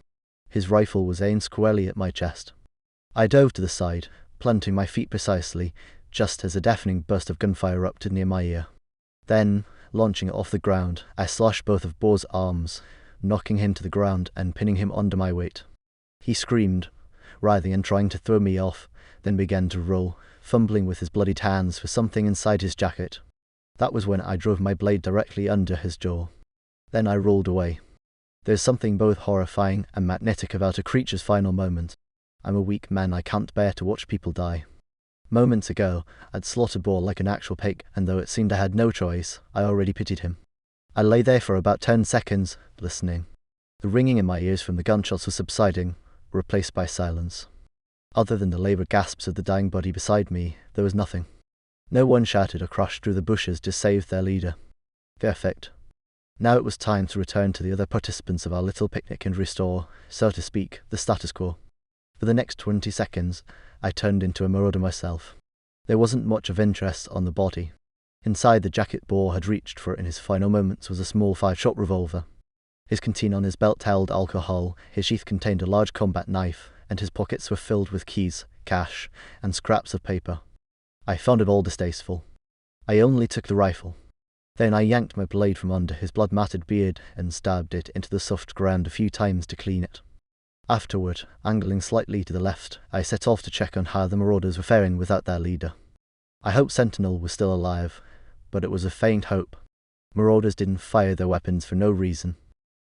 His rifle was aimed squarely at my chest. I dove to the side, planting my feet precisely, just as a deafening burst of gunfire erupted near my ear. Then, launching it off the ground, I slashed both of Boar's arms, knocking him to the ground and pinning him under my weight. He screamed, writhing and trying to throw me off, then began to roll, fumbling with his bloodied hands for something inside his jacket. That was when I drove my blade directly under his jaw. Then I rolled away. There's something both horrifying and magnetic about a creature's final moment. I'm a weak man. I can't bear to watch people die. Moments ago, I'd slaughtered Boar like an actual pig, and though it seemed I had no choice, I already pitied him. I lay there for about 10 seconds, listening. The ringing in my ears from the gunshots was subsiding, replaced by silence. Other than the laboured gasps of the dying body beside me, there was nothing. No one shouted or crashed through the bushes to save their leader. Perfect. Now it was time to return to the other participants of our little picnic and restore, so to speak, the status quo. For the next 20 seconds, I turned into a marauder myself. There wasn't much of interest on the body. Inside the jacket Boar had reached for in his final moments was a small 5-shot revolver. His canteen on his belt held alcohol, his sheath contained a large combat knife, and his pockets were filled with keys, cash, and scraps of paper. I found it all distasteful. I only took the rifle. Then I yanked my blade from under his blood-matted beard and stabbed it into the soft ground a few times to clean it. Afterward, angling slightly to the left, I set off to check on how the marauders were faring without their leader. I hoped Sentinel was still alive, but it was a faint hope. Marauders didn't fire their weapons for no reason.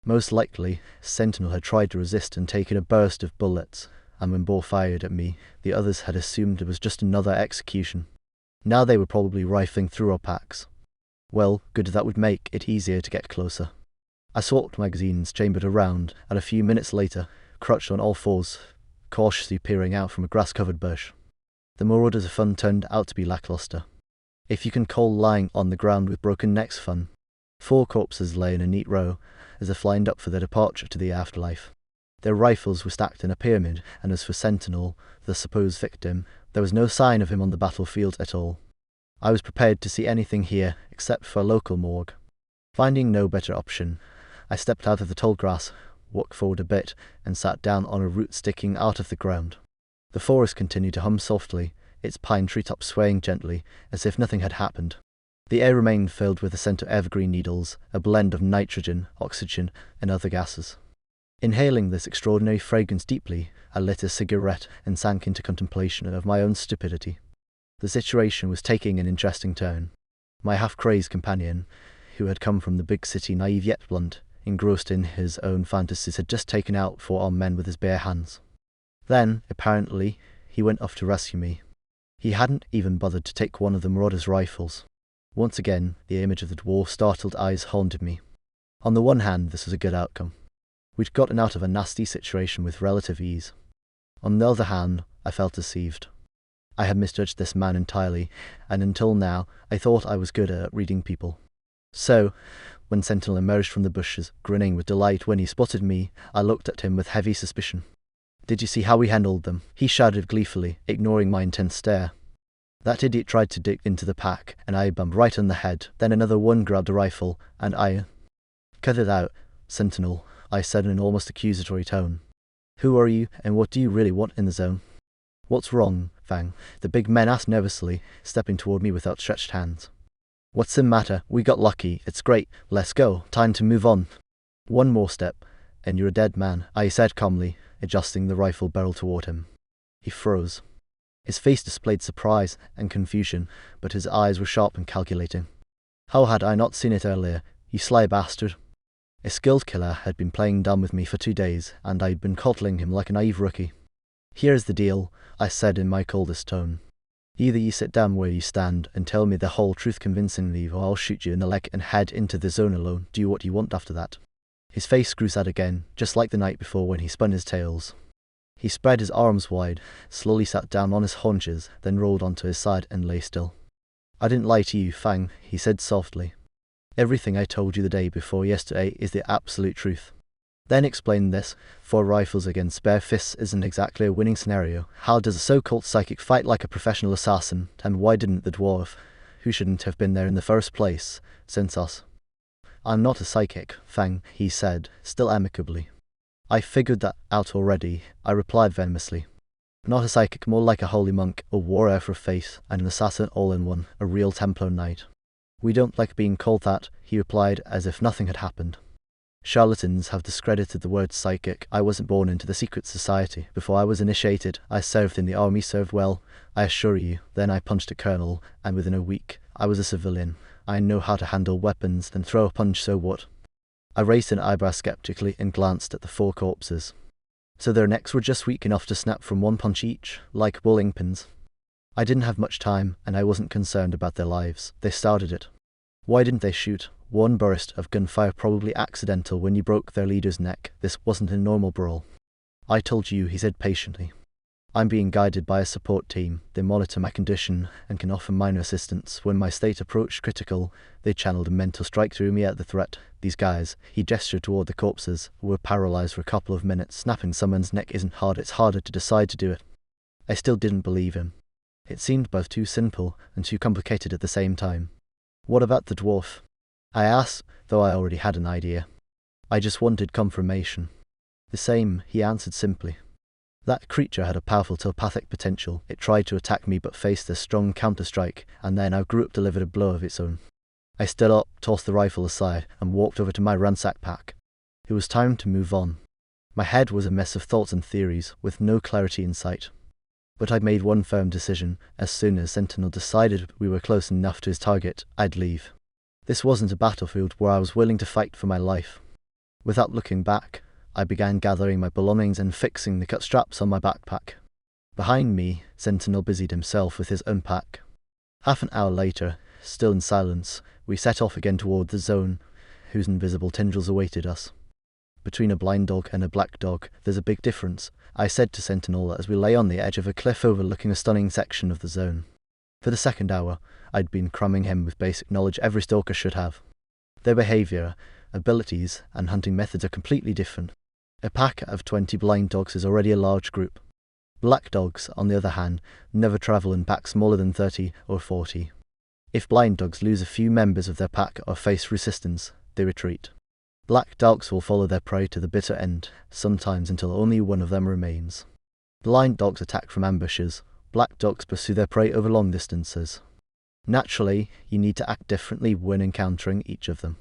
Most likely, Sentinel had tried to resist and taken a burst of bullets, and when Boar fired at me, the others had assumed it was just another execution. Now they were probably rifling through our packs. Well, good, that would make it easier to get closer. I swapped magazines chambered around, and a few minutes later, crouched on all fours, cautiously peering out from a grass-covered bush. The marauders' fun turned out to be lackluster. If you can call lying on the ground with broken necks fun. 4 corpses lay in a neat row, as if lined up for their departure to the afterlife. Their rifles were stacked in a pyramid, and as for Sentinel, the supposed victim, there was no sign of him on the battlefield at all. I was prepared to see anything here, except for a local morgue. Finding no better option, I stepped out of the tall grass, walked forward a bit, and sat down on a root sticking out of the ground. The forest continued to hum softly, its pine treetops swaying gently, as if nothing had happened. The air remained filled with the scent of evergreen needles, a blend of nitrogen, oxygen, and other gases. Inhaling this extraordinary fragrance deeply, I lit a cigarette and sank into contemplation of my own stupidity. The situation was taking an interesting turn. My half-crazed companion, who had come from the big city naive yet blunt, engrossed in his own fantasies, had just taken out 4 armed men with his bare hands. Then, apparently, he went off to rescue me. He hadn't even bothered to take one of the marauders' rifles. Once again, the image of the dwarf's startled eyes haunted me. On the one hand, this was a good outcome. We'd gotten out of a nasty situation with relative ease. On the other hand, I felt deceived. I had misjudged this man entirely, and until now, I thought I was good at reading people. So, when Sentinel emerged from the bushes, grinning with delight when he spotted me, I looked at him with heavy suspicion. "Did you see how we handled them?" he shouted gleefully, ignoring my intense stare. That idiot tried to dig into the pack, and I bumped right on the head. Then another one grabbed a rifle, and I... "Cut it out, Sentinel," I said in an almost accusatory tone. "Who are you, and what do you really want in the zone?" "What's wrong, Fang?" the big man asked nervously, stepping toward me with outstretched hands. "What's the matter? We got lucky. It's great. Let's go. Time to move on." "One more step, and you're a dead man," I said calmly, adjusting the rifle barrel toward him. He froze. His face displayed surprise and confusion, but his eyes were sharp and calculating. How had I not seen it earlier? "You sly bastard." A skilled killer had been playing dumb with me for 2 days, and I'd been coddling him like a naive rookie. "Here's the deal," I said in my coldest tone. "Either you sit down where you stand and tell me the whole truth convincingly, or I'll shoot you in the leg and head into the zone alone. Do what you want after that." His face grew sad again, just like the night before when he spun his tails. He spread his arms wide, slowly sat down on his haunches, then rolled onto his side and lay still. "I didn't lie to you, Fang," he said softly. "Everything I told you the day before yesterday is the absolute truth." Then explained this: 4 rifles against bare fists isn't exactly a winning scenario. How does a so-called psychic fight like a professional assassin? And why didn't the dwarf, who shouldn't have been there in the first place, send us? "I'm not a psychic, Fang," he said, still amicably. "I figured that out already," I replied venomously. "Not a psychic, more like a holy monk, a warrior for faith, and an assassin all in one, a real Templar knight." "We don't like being called that," he replied, as if nothing had happened. "Charlatans have discredited the word psychic. I wasn't born into the secret society. Before I was initiated, I served in the army, served well, I assure you. Then I punched a colonel, and within a week, I was a civilian. I know how to handle weapons, then throw a punch, so what?" I raised an eyebrow skeptically and glanced at the 4 corpses. So their necks were just weak enough to snap from 1 punch each, like bowling pins. I didn't have much time, and I wasn't concerned about their lives. They started it. Why didn't they shoot? 1 burst of gunfire, probably accidental when you broke their leader's neck. This wasn't a normal brawl. "I told you," he said patiently. "I'm being guided by a support team. They monitor my condition and can offer minor assistance. When my state approached critical, they channeled a mental strike through me at the threat. These guys," he gestured toward the corpses, "were paralyzed for a couple of minutes. Snapping someone's neck isn't hard, it's harder to decide to do it." I still didn't believe him. It seemed both too simple and too complicated at the same time. "What about the dwarf?" I asked, though I already had an idea. I just wanted confirmation. "The same," he answered simply. "That creature had a powerful telepathic potential. It tried to attack me but faced a strong counter-strike, and then our group delivered a blow of its own." I stood up, tossed the rifle aside, and walked over to my ransack pack. It was time to move on. My head was a mess of thoughts and theories, with no clarity in sight. But I'd made one firm decision. As soon as Sentinel decided we were close enough to his target, I'd leave. This wasn't a battlefield where I was willing to fight for my life. Without looking back, I began gathering my belongings and fixing the cut straps on my backpack. Behind me, Sentinel busied himself with his unpack. Half an hour later, still in silence, we set off again toward the zone, whose invisible tendrils awaited us. "Between a blind dog and a black dog, there's a big difference," I said to Sentinel as we lay on the edge of a cliff overlooking a stunning section of the zone. For the 2nd hour, I'd been cramming him with basic knowledge every stalker should have. Their behavior, abilities, and hunting methods are completely different. A pack of 20 blind dogs is already a large group. Black dogs, on the other hand, never travel in packs smaller than 30 or 40. If blind dogs lose a few members of their pack or face resistance, they retreat. Black dogs will follow their prey to the bitter end, sometimes until only one of them remains. Blind dogs attack from ambushes. Black dogs pursue their prey over long distances. Naturally, you need to act differently when encountering each of them.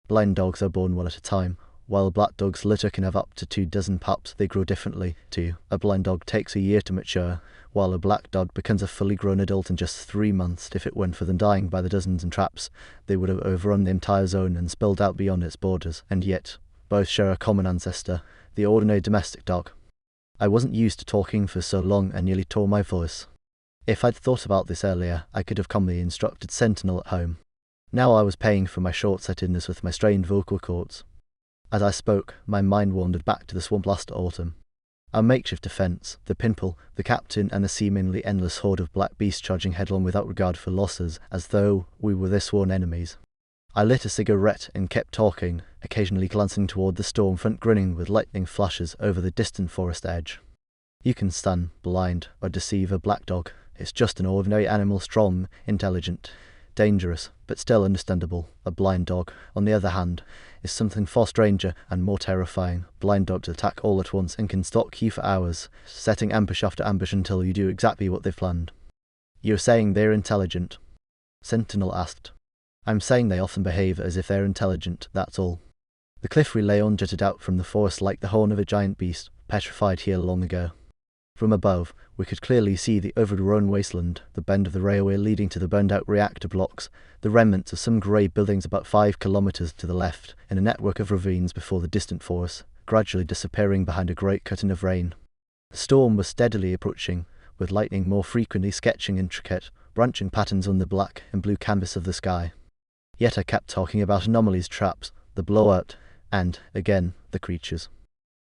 Blind dogs are born one at a time. While black dogs' litter can have up to 24 pups, they grow differently too. A blind dog takes a year to mature, while a black dog becomes a fully grown adult in just 3 months. If it weren't for them dying by the dozens in traps, they would have overrun the entire zone and spilled out beyond its borders. And yet, both share a common ancestor, the ordinary domestic dog. I wasn't used to talking for so long and nearly tore my voice. If I'd thought about this earlier, I could have calmly instructed Sentinel at home. Now I was paying for my short-sightedness with my strained vocal cords. As I spoke, my mind wandered back to the swamp last autumn. Our makeshift defence, the pimple, the captain, and a seemingly endless horde of black beasts charging headlong without regard for losses, as though we were their sworn enemies. I lit a cigarette and kept talking, occasionally glancing toward the storm front, grinning with lightning flashes over the distant forest edge. You can stun, blind, or deceive a black dog. It's just an ordinary animal, strong, intelligent, dangerous, but still understandable. A blind dog, on the other hand, is something far stranger and more terrifying. Blind dogs attack all at once and can stalk you for hours, setting ambush after ambush until you do exactly what they've planned. You're saying they're intelligent? Sentinel asked. I'm saying they often behave as if they're intelligent, that's all. The cliff we lay on jutted out from the forest like the horn of a giant beast, petrified here long ago. From above, we could clearly see the overgrown wasteland, the bend of the railway leading to the burned-out reactor blocks, the remnants of some grey buildings about 5 kilometres to the left, and a network of ravines before the distant forest, gradually disappearing behind a great curtain of rain. The storm was steadily approaching, with lightning more frequently sketching intricate, branching patterns on the black and blue canvas of the sky. Yet I kept talking about anomalies, traps, the blowout, and, again, the creatures.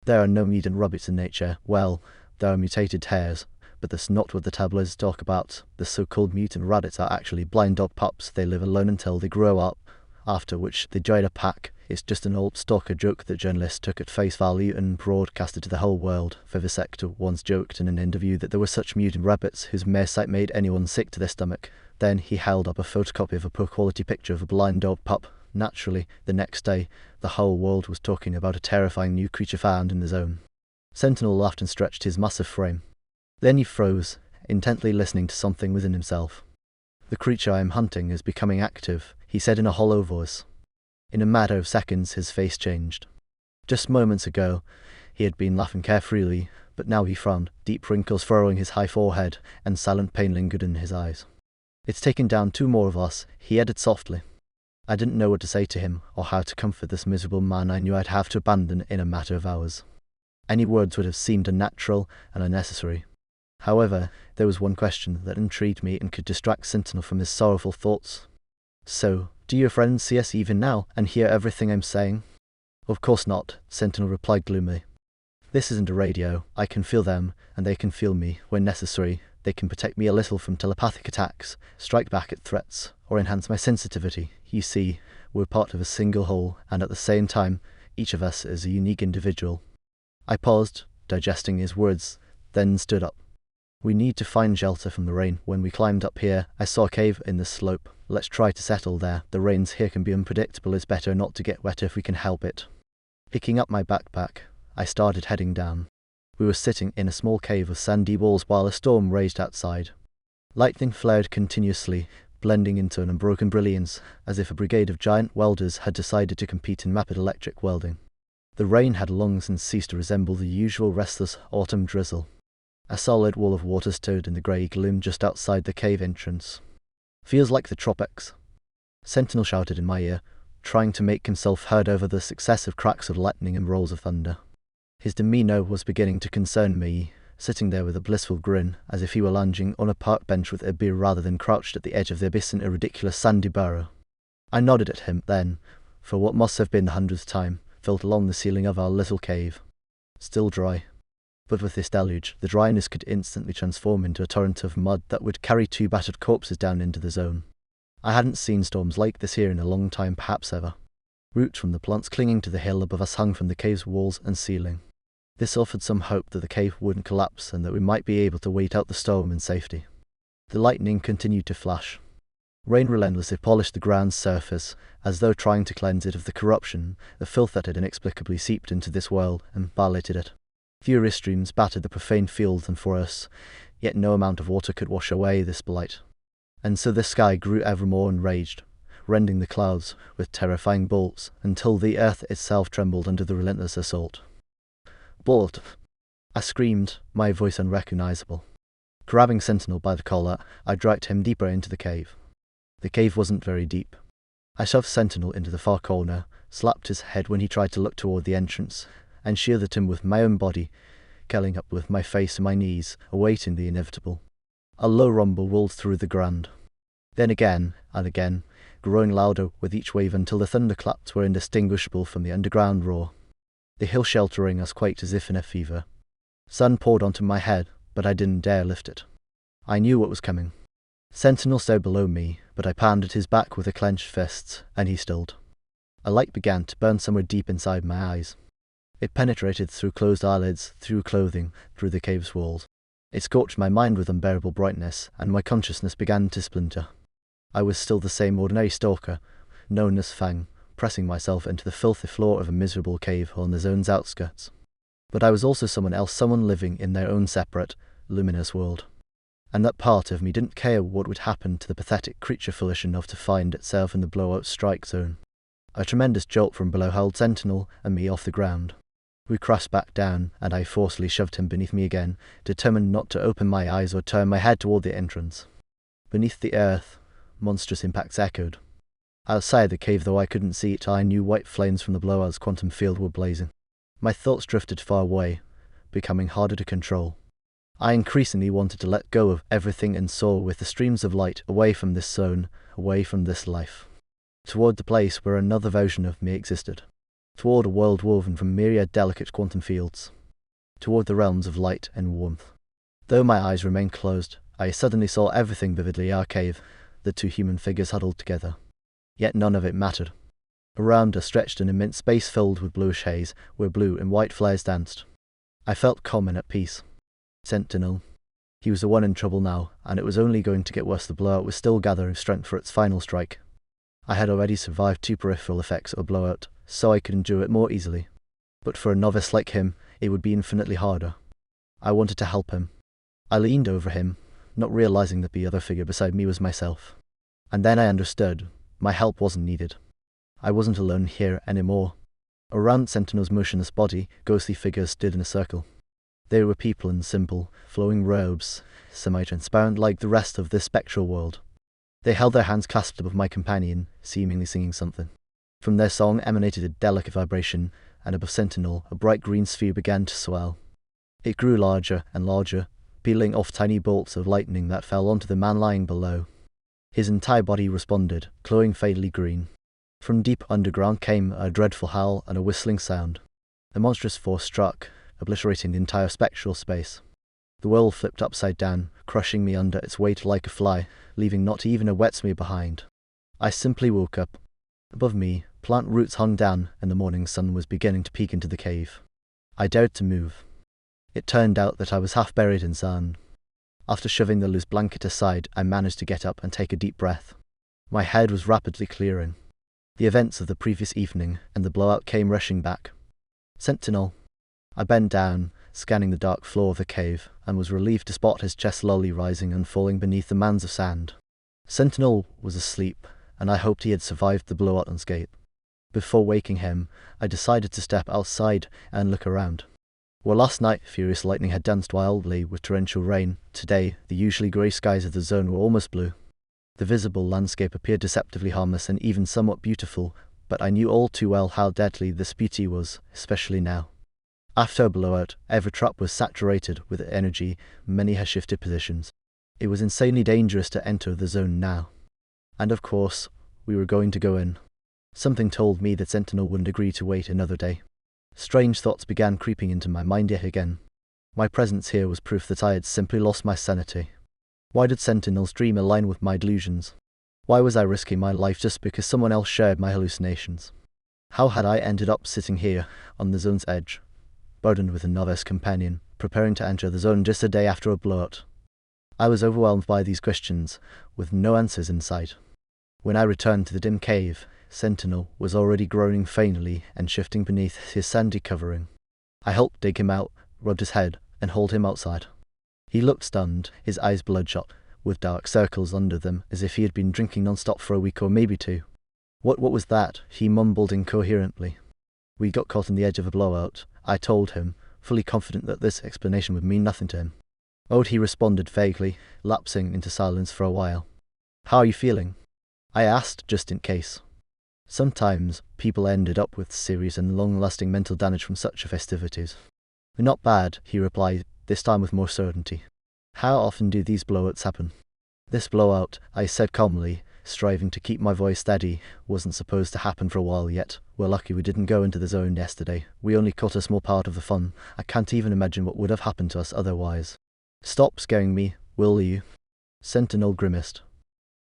There are no mutant rabbits in nature. Well, there are mutated hares, but that's not what the tabloids talk about. The so-called mutant rabbits are actually blind dog pups. They live alone until they grow up, after which they join a pack. It's just an old stalker joke that journalists took at face value and broadcasted to the whole world. Vivisector once joked in an interview that there were such mutant rabbits whose mere sight made anyone sick to their stomach. Then he held up a photocopy of a poor-quality picture of a blind dog pup. Naturally, the next day, the whole world was talking about a terrifying new creature found in the zone. Sentinel laughed and stretched his massive frame. Then he froze, intently listening to something within himself. The creature I am hunting is becoming active, he said in a hollow voice. In a matter of seconds, his face changed. Just moments ago, he had been laughing carefreely, but now he frowned, deep wrinkles furrowing his high forehead, and silent pain lingered in his eyes. It's taken down 2 more of us, he added softly. I didn't know what to say to him, or how to comfort this miserable man I knew I'd have to abandon in a matter of hours. Any words would have seemed unnatural and unnecessary. However, there was one question that intrigued me and could distract Sentinel from his sorrowful thoughts. So, do your friends see us even now, and hear everything I'm saying? Of course not, Sentinel replied gloomily. This isn't a radio. I can feel them, and they can feel me. When necessary, they can protect me a little from telepathic attacks, strike back at threats, or enhance my sensitivity. You see, we're part of a single whole, and at the same time, each of us is a unique individual. I paused, digesting his words, then stood up. We need to find shelter from the rain. When we climbed up here, I saw a cave in the slope. Let's try to settle there. The rains here can be unpredictable. It's better not to get wet if we can help it. Picking up my backpack, I started heading down. We were sitting in a small cave with sandy walls while a storm raged outside. Lightning flared continuously, blending into an unbroken brilliance, as if a brigade of giant welders had decided to compete in rapid electric welding. The rain had long since ceased to resemble the usual restless autumn drizzle. A solid wall of water stood in the grey gloom just outside the cave entrance. Feels like the tropics, Sentinel shouted in my ear, trying to make himself heard over the successive cracks of lightning and rolls of thunder. His demeanour was beginning to concern me, sitting there with a blissful grin, as if he were lounging on a park bench with a beer rather than crouched at the edge of the abyss in a ridiculous sandy burrow. I nodded at him then, for what must have been the 100th time, felt along the ceiling of our little cave. Still dry. But with this deluge, the dryness could instantly transform into a torrent of mud that would carry 2 battered corpses down into the zone. I hadn't seen storms like this here in a long time, perhaps ever. Roots from the plants clinging to the hill above us hung from the cave's walls and ceiling. This offered some hope that the cave wouldn't collapse and that we might be able to wait out the storm in safety. The lightning continued to flash. Rain relentlessly polished the ground's surface, as though trying to cleanse it of the corruption, the filth that had inexplicably seeped into this world and violated it. Furious streams battered the profane fields and forests, yet no amount of water could wash away this blight. And so the sky grew ever more enraged, rending the clouds with terrifying bolts until the earth itself trembled under the relentless assault. "Bolt!" I screamed, my voice unrecognizable. Grabbing Sentinel by the collar, I dragged him deeper into the cave. The cave wasn't very deep. I shoved Sentinel into the far corner, slapped his head when he tried to look toward the entrance, and shielded him with my own body, curling up with my face and my knees, awaiting the inevitable. A low rumble rolled through the ground. Then again and again, growing louder with each wave until the thunderclaps were indistinguishable from the underground roar. The hill sheltering us quaked as if in a fever. Sun poured onto my head, but I didn't dare lift it. I knew what was coming. Sentinel stood below me, but I pounded his back with a clenched fist, and he stilled. A light began to burn somewhere deep inside my eyes. It penetrated through closed eyelids, through clothing, through the cave's walls. It scorched my mind with unbearable brightness, and my consciousness began to splinter. I was still the same ordinary stalker, known as Fang, pressing myself into the filthy floor of a miserable cave on the zone's outskirts. But I was also someone else, someone living in their own separate, luminous world. And that part of me didn't care what would happen to the pathetic creature foolish enough to find itself in the blowout strike zone. A tremendous jolt from below hurled Sentinel and me off the ground. We crashed back down, and I forcefully shoved him beneath me again, determined not to open my eyes or turn my head toward the entrance. Beneath the earth, monstrous impacts echoed. Outside the cave, though I couldn't see it, I knew white flames from the blowout's quantum field were blazing. My thoughts drifted far away, becoming harder to control. I increasingly wanted to let go of everything and soar with the streams of light away from this zone, away from this life. Toward the place where another version of me existed. Toward a world woven from myriad delicate quantum fields. Toward the realms of light and warmth. Though my eyes remained closed, I suddenly saw everything vividly. Our cave, the two human figures huddled together. Yet none of it mattered. Around us stretched an immense space filled with bluish haze, where blue and white flares danced. I felt calm and at peace. Sentinel. He was the one in trouble now, and it was only going to get worse. The blowout was still gathering strength for its final strike. I had already survived 2 peripheral effects of a blowout, so I could endure it more easily. But for a novice like him, it would be infinitely harder. I wanted to help him. I leaned over him, not realizing that the other figure beside me was myself. And then I understood. My help wasn't needed. I wasn't alone here anymore. Around Sentinel's motionless body, ghostly figures stood in a circle. They were people in simple, flowing robes, semi-transparent like the rest of this spectral world. They held their hands clasped above my companion, seemingly singing something. From their song emanated a delicate vibration, and above Sentinel, a bright green sphere began to swell. It grew larger and larger, peeling off tiny bolts of lightning that fell onto the man lying below. His entire body responded, glowing faintly green. From deep underground came a dreadful howl and a whistling sound. The monstrous force struck, obliterating the entire spectral space. The world flipped upside down, crushing me under its weight like a fly, leaving not even a wet smear behind. I simply woke up. Above me, plant roots hung down, and the morning sun was beginning to peek into the cave. I dared to move. It turned out that I was half buried in sand. After shoving the loose blanket aside, I managed to get up and take a deep breath. My head was rapidly clearing. The events of the previous evening and the blowout came rushing back. Sentinel. I bent down, scanning the dark floor of the cave, and was relieved to spot his chest slowly rising and falling beneath the mounds of sand. Sentinel was asleep, and I hoped he had survived the blowout unscathed. Before waking him, I decided to step outside and look around. Where last night furious lightning had danced wildly with torrential rain, today the usually grey skies of the zone were almost blue. The visible landscape appeared deceptively harmless and even somewhat beautiful, but I knew all too well how deadly this beauty was, especially now. After a blowout, every trap was saturated with energy, many had shifted positions. It was insanely dangerous to enter the zone now. And of course, we were going to go in. Something told me that Sentinel wouldn't agree to wait another day. Strange thoughts began creeping into my mind yet again. My presence here was proof that I had simply lost my sanity. Why did Sentinel's dream align with my delusions? Why was I risking my life just because someone else shared my hallucinations? How had I ended up sitting here, on the zone's edge, burdened with a novice companion, preparing to enter the zone just a day after a blowout? I was overwhelmed by these questions, with no answers in sight. When I returned to the dim cave, Sentinel was already groaning faintly and shifting beneath his sandy covering. I helped dig him out, rubbed his head, and hauled him outside. He looked stunned, his eyes bloodshot, with dark circles under them, as if he had been drinking non-stop for a week or maybe two. What was that? He mumbled incoherently. We got caught on the edge of a blowout, I told him, fully confident that this explanation would mean nothing to him. Oh, he responded vaguely, lapsing into silence for a while. How are you feeling? I asked, just in case. Sometimes people ended up with serious and long-lasting mental damage from such festivities. Not bad, he replied, this time with more certainty. How often do these blowouts happen? This blowout, I said calmly, striving to keep my voice steady, wasn't supposed to happen for a while yet. We're lucky we didn't go into the zone yesterday. We only caught a small part of the fun. I can't even imagine what would have happened to us otherwise. Stop scaring me, will you? Sentinel grimaced.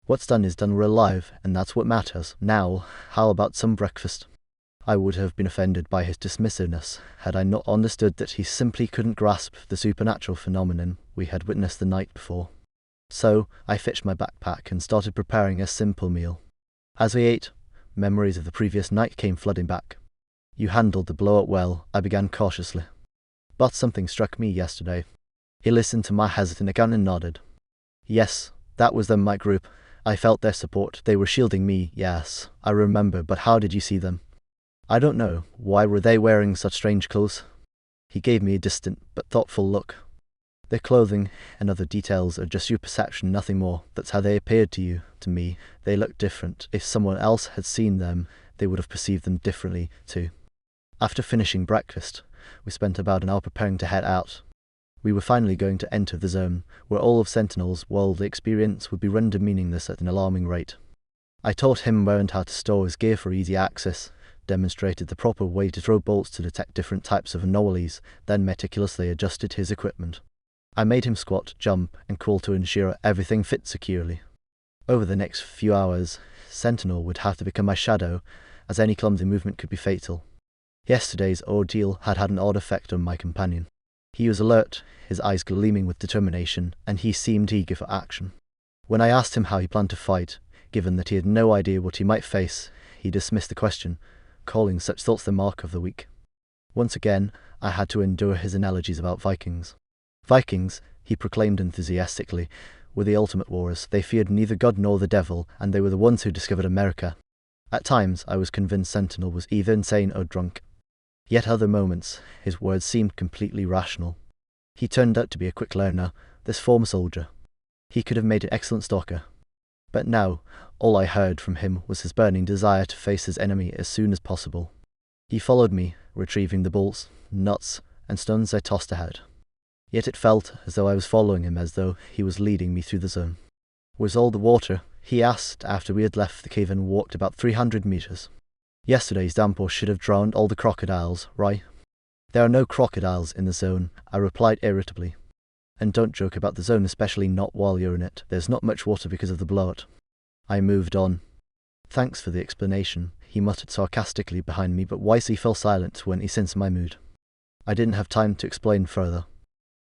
What's done is done, we're alive, and that's what matters. Now, how about some breakfast? I would have been offended by his dismissiveness, had I not understood that he simply couldn't grasp the supernatural phenomenon we had witnessed the night before. So, I fetched my backpack and started preparing a simple meal. As we ate, memories of the previous night came flooding back. You handled the blowout well, I began cautiously. But something struck me yesterday. He listened to my hesitant account and nodded. Yes, that was them, my group. I felt their support. They were shielding me, yes. I remember, but how did you see them? I don't know. Why were they wearing such strange clothes? He gave me a distant but thoughtful look. Their clothing and other details are just your perception, nothing more. That's how they appeared to you. To me, they looked different. If someone else had seen them, they would have perceived them differently too. After finishing breakfast, we spent about an hour preparing to head out. We were finally going to enter the zone, where all of Sentinels, while the experience would be rendered meaningless at an alarming rate. I taught him where and how to store his gear for easy access, demonstrated the proper way to throw bolts to detect different types of anomalies, then meticulously adjusted his equipment. I made him squat, jump, and crawl to ensure everything fit securely. Over the next few hours, Sentinel would have to become my shadow, as any clumsy movement could be fatal. Yesterday's ordeal had had an odd effect on my companion. He was alert, his eyes gleaming with determination, and he seemed eager for action. When I asked him how he planned to fight, given that he had no idea what he might face, he dismissed the question, calling such thoughts the mark of the weak. Once again, I had to endure his analogies about Vikings. Vikings, he proclaimed enthusiastically, were the ultimate warriors. They feared neither God nor the devil, and they were the ones who discovered America. At times, I was convinced Sentinel was either insane or drunk. Yet other moments, his words seemed completely rational. He turned out to be a quick learner, this former soldier. He could have made an excellent stalker. But now, all I heard from him was his burning desire to face his enemy as soon as possible. He followed me, retrieving the bolts, nuts, and stones I tossed ahead. Yet it felt as though I was following him, as though he was leading me through the zone. "Where's all the water?" he asked after we had left the cave and walked about 300 meters. "Yesterday's downpour should have drowned all the crocodiles, right?" "There are no crocodiles in the zone," I replied irritably. "And don't joke about the zone, especially not while you're in it. There's not much water because of the blowout." I moved on. "Thanks for the explanation," he muttered sarcastically behind me, but wisely fell silent when he sensed my mood. I didn't have time to explain further.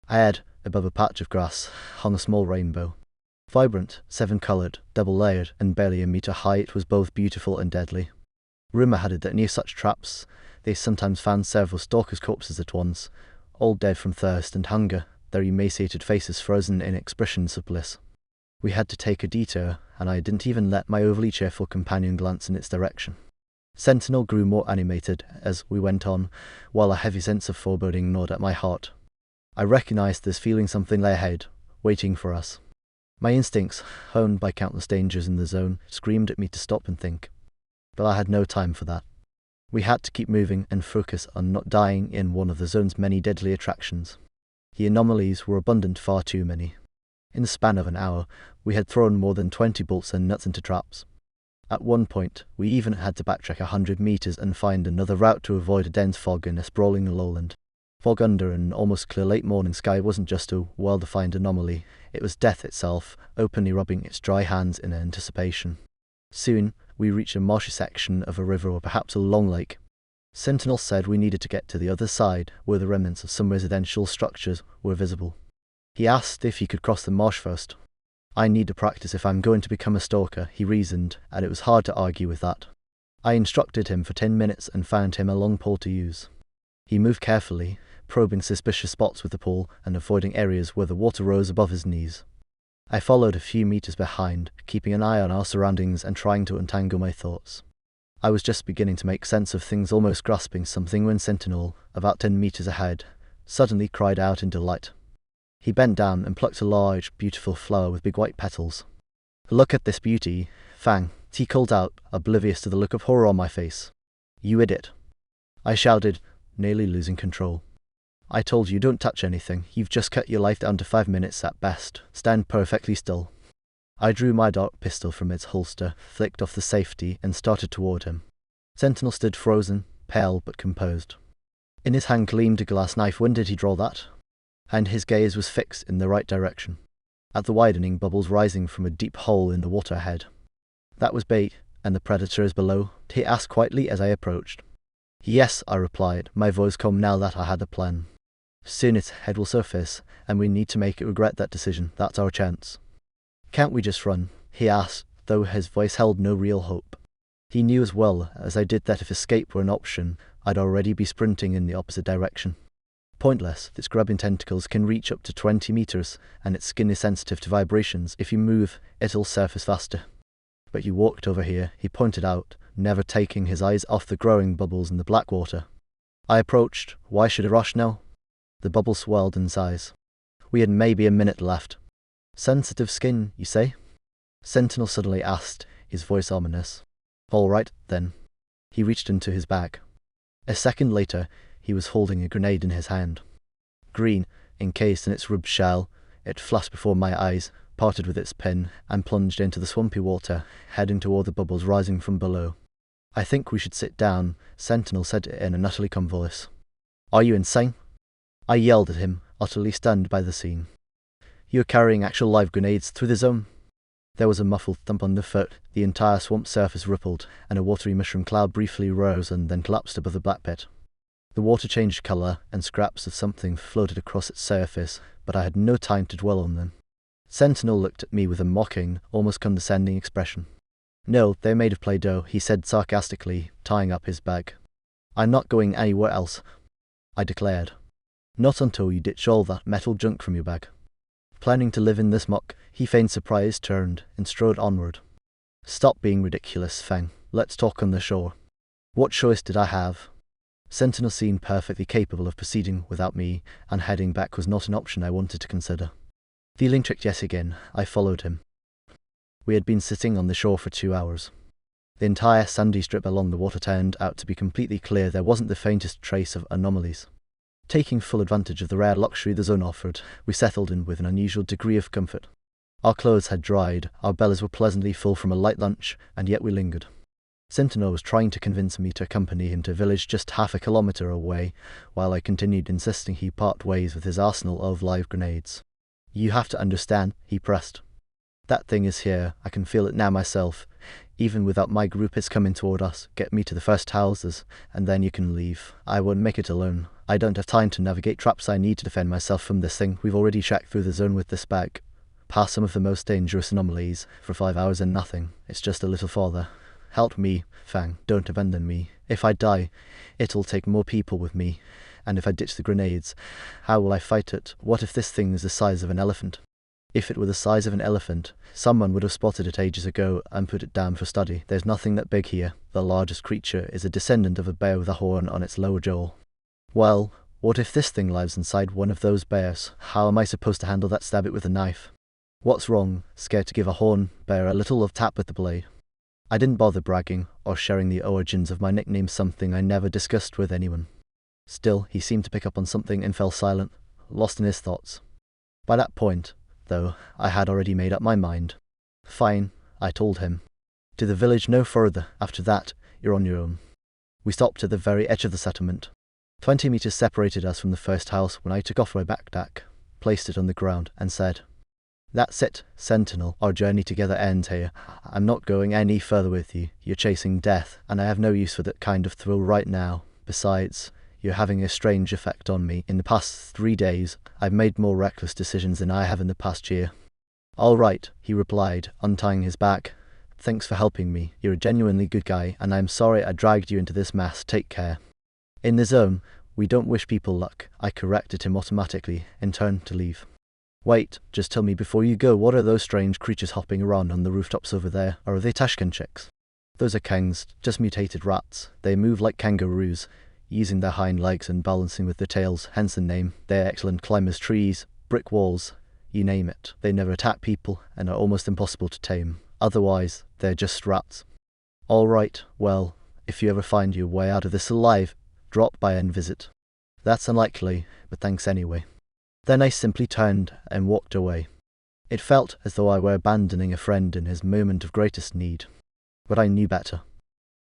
Ahead, above a patch of grass, hung a small rainbow. Vibrant, 7-coloured, double-layered, and barely a metre high, it was both beautiful and deadly. Rumour had it that near such traps, they sometimes found several stalkers' corpses at once, all dead from thirst and hunger, their emaciated faces frozen in expressions of bliss. We had to take a detour, and I didn't even let my overly cheerful companion glance in its direction. Sentinel grew more animated as we went on, while a heavy sense of foreboding gnawed at my heart. I recognized this feeling something lay ahead, waiting for us. My instincts, honed by countless dangers in the zone, screamed at me to stop and think. But I had no time for that. We had to keep moving and focus on not dying in one of the zone's many deadly attractions. The anomalies were abundant, far too many. In the span of an hour, we had thrown more than 20 bolts and nuts into traps. At one point, we even had to backtrack 100 meters and find another route to avoid a dense fog in a sprawling lowland. Fog under an almost clear late morning sky wasn't just a well-defined anomaly, it was death itself, openly rubbing its dry hands in anticipation. Soon, we reached a marshy section of a river or perhaps a long lake. Sentinel said we needed to get to the other side, where the remnants of some residential structures were visible. He asked if he could cross the marsh first. I need to practice if I'm going to become a stalker, he reasoned, and it was hard to argue with that. I instructed him for 10 minutes and found him a long pole to use. He moved carefully, probing suspicious spots with the pole and avoiding areas where the water rose above his knees. I followed a few meters behind, keeping an eye on our surroundings and trying to untangle my thoughts. I was just beginning to make sense of things, almost grasping something, when Sentinel, about 10 meters ahead, suddenly cried out in delight. He bent down and plucked a large, beautiful flower with big white petals. "Look at this beauty, Fang," he called out, oblivious to the look of horror on my face. "You idiot," I shouted, nearly losing control. "I told you, don't touch anything. You've just cut your life down to 5 minutes at best. Stand perfectly still." I drew my dark pistol from its holster, flicked off the safety, and started toward him. Sentinel stood frozen, pale but composed. In his hand gleamed a glass knife. When did he draw that? And his gaze was fixed in the right direction, at the widening bubbles rising from a deep hole in the water ahead. "That was bait, and the predator is below?" he asked quietly as I approached. "Yes," I replied, my voice calm now that I had a plan. "Soon its head will surface, and we need to make it regret that decision. That's our chance." "Can't we just run?" he asked, though his voice held no real hope. He knew as well as I did that if escape were an option, I'd already be sprinting in the opposite direction. Pointless. Its grabbing tentacles can reach up to 20 meters, and its skin is sensitive to vibrations. If you move, it'll surface faster. "But you walked over here," he pointed out, never taking his eyes off the growing bubbles in the black water. I approached. Why should I rush now? The bubbles swelled in size. We had maybe a minute left. "Sensitive skin, you say?" Sentinel suddenly asked, his voice ominous. "All right, then." He reached into his bag. A second later, he was holding a grenade in his hand. Green, encased in its ribbed shell, it flashed before my eyes, parted with its pin, and plunged into the swampy water, heading toward the bubbles rising from below. "I think we should sit down," Sentinel said in an utterly calm voice. "Are you insane?" I yelled at him, utterly stunned by the scene. "You're carrying actual live grenades through the zone?" There was a muffled thump underfoot, the entire swamp surface rippled, and a watery mushroom cloud briefly rose and then collapsed above the black pit. The water changed colour, and scraps of something floated across its surface, but I had no time to dwell on them. Sentinel looked at me with a mocking, almost condescending expression. "No, they're made of Play-Doh," he said sarcastically, tying up his bag. "I'm not going anywhere else," I declared. "Not until you ditch all that metal junk from your bag." Planning to live in this muck, he feigned surprise, turned, and strode onward. "Stop being ridiculous, Fang. Let's talk on the shore." What choice did I have? Sentinel seemed perfectly capable of proceeding without me, and heading back was not an option I wanted to consider. Feeling tricked yet again, I followed him. We had been sitting on the shore for 2 hours. The entire sandy strip along the water turned out to be completely clear. There wasn't the faintest trace of anomalies. Taking full advantage of the rare luxury the zone offered, we settled in with an unusual degree of comfort. Our clothes had dried, our bellies were pleasantly full from a light lunch, and yet we lingered. Sentinel was trying to convince me to accompany him to a village just half a kilometre away, while I continued insisting he part ways with his arsenal of live grenades. "You have to understand," he pressed. "That thing is here. I can feel it now myself. Even without my group, it's coming toward us. Get me to the first houses, and then you can leave. I won't make it alone. I don't have time to navigate traps I need to defend myself from this thing. We've already tracked through the zone with this bag, past some of the most dangerous anomalies, for 5 hours and nothing. It's just a little farther. Help me, Fang. Don't abandon me. If I die, it'll take more people with me. And if I ditch the grenades, how will I fight it? What if this thing is the size of an elephant? If it were the size of an elephant, someone would have spotted it ages ago and put it down for study. There's nothing that big here. The largest creature is a descendant of a bear with a horn on its lower jaw. Well, what if this thing lives inside one of those bears? How am I supposed to handle that? Stab it with a knife? What's wrong? Scared to give a horn bear a little of tap with the blade? I didn't bother bragging or sharing the origins of my nickname, something I never discussed with anyone. Still, he seemed to pick up on something and fell silent, lost in his thoughts. By that point, though, I had already made up my mind. "Fine," I told him. "To the village, no further. After that, you're on your own." We stopped at the very edge of the settlement. 20 meters separated us from the first house when I took off my backpack, placed it on the ground, and said, "That's it, Sentinel. Our journey together ends here. I'm not going any further with you. You're chasing death, and I have no use for that kind of thrill right now. Besides, you're having a strange effect on me. In the past 3 days, I've made more reckless decisions than I have in the past year." "All right," he replied, untying his bag. "Thanks for helping me. You're a genuinely good guy, and I'm sorry I dragged you into this mess. Take care." In the zone, We don't wish people luck, I corrected him automatically and turned to leave. Wait, just tell me before you go, what are those strange creatures hopping around on the rooftops over there? Or are they Tashkent chicks? Those are kangs, just mutated rats. They move like kangaroos, using their hind legs and balancing with their tails, hence the name. They're excellent climbers, trees, brick walls, you name it. They never attack people and are almost impossible to tame. Otherwise, they're just rats. Alright, well, if you ever find your way out of this alive, drop by and visit. That's unlikely, but thanks anyway. Then I simply turned and walked away. It felt as though I were abandoning a friend in his moment of greatest need. But I knew better.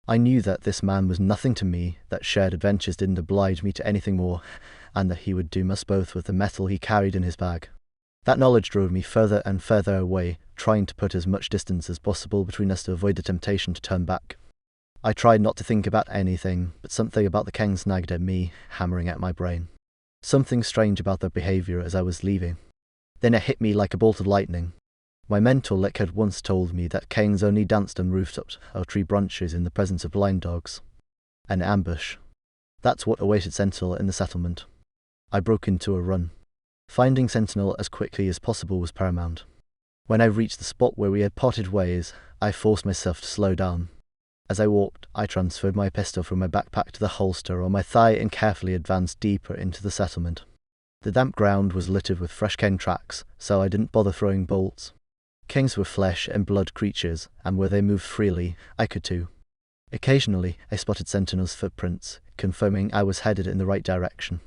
I knew that this man was nothing to me, that shared adventures didn't oblige me to anything more, and that he would doom us both with the metal he carried in his bag. That knowledge drove me further and further away, trying to put as much distance as possible between us to avoid the temptation to turn back. I tried not to think about anything, but something about the kangs nagged at me, hammering at my brain. Something strange about their behaviour as I was leaving. Then it hit me like a bolt of lightning. My mentor Lick had once told me that kangs only danced on rooftops or tree branches in the presence of blind dogs. An ambush. That's what awaited Sentinel in the settlement. I broke into a run. Finding Sentinel as quickly as possible was paramount. When I reached the spot where we had parted ways, I forced myself to slow down. As I walked, I transferred my pistol from my backpack to the holster on my thigh and carefully advanced deeper into the settlement. The damp ground was littered with fresh kang tracks, so I didn't bother throwing bolts. Kangs were flesh and blood creatures, and where they moved freely, I could too. Occasionally, I spotted Sentinel's footprints, confirming I was headed in the right direction.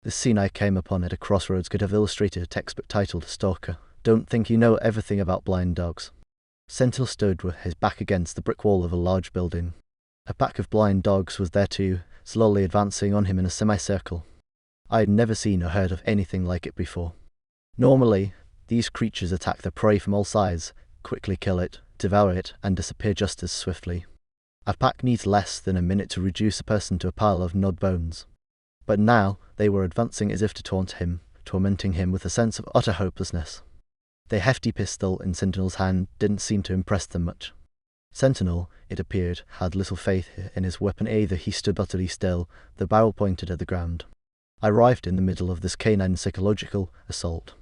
The scene I came upon at a crossroads could have illustrated a textbook titled Stalker. Don't think you know everything about blind dogs. Sentinel stood with his back against the brick wall of a large building. A pack of blind dogs was there too, slowly advancing on him in a semicircle. I had never seen or heard of anything like it before. Normally, these creatures attack their prey from all sides, quickly kill it, devour it, and disappear just as swiftly. A pack needs less than a minute to reduce a person to a pile of gnawed bones. But now, they were advancing as if to taunt him, tormenting him with a sense of utter hopelessness. The hefty pistol in Sentinel's hand didn't seem to impress them much. Sentinel, it appeared, had little faith in his weapon either. He stood utterly still, the barrel pointed at the ground. I arrived in the middle of this canine psychological assault.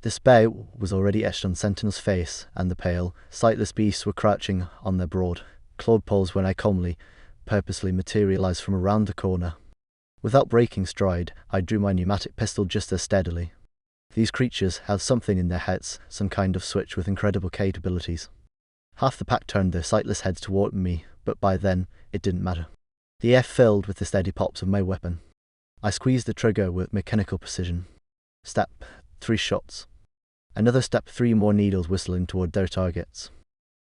Despair was already etched on Sentinel's face, and the pale, sightless beasts were crouching on their broad, clawed paws when I calmly, purposely materialized from around the corner. Without breaking stride, I drew my pneumatic pistol just as steadily. These creatures had something in their heads, some kind of switch with incredible capabilities. Half the pack turned their sightless heads toward me, but by then, it didn't matter. The air filled with the steady pops of my weapon. I squeezed the trigger with mechanical precision. Step, 3 shots. Another step, 3 more needles whistling toward their targets.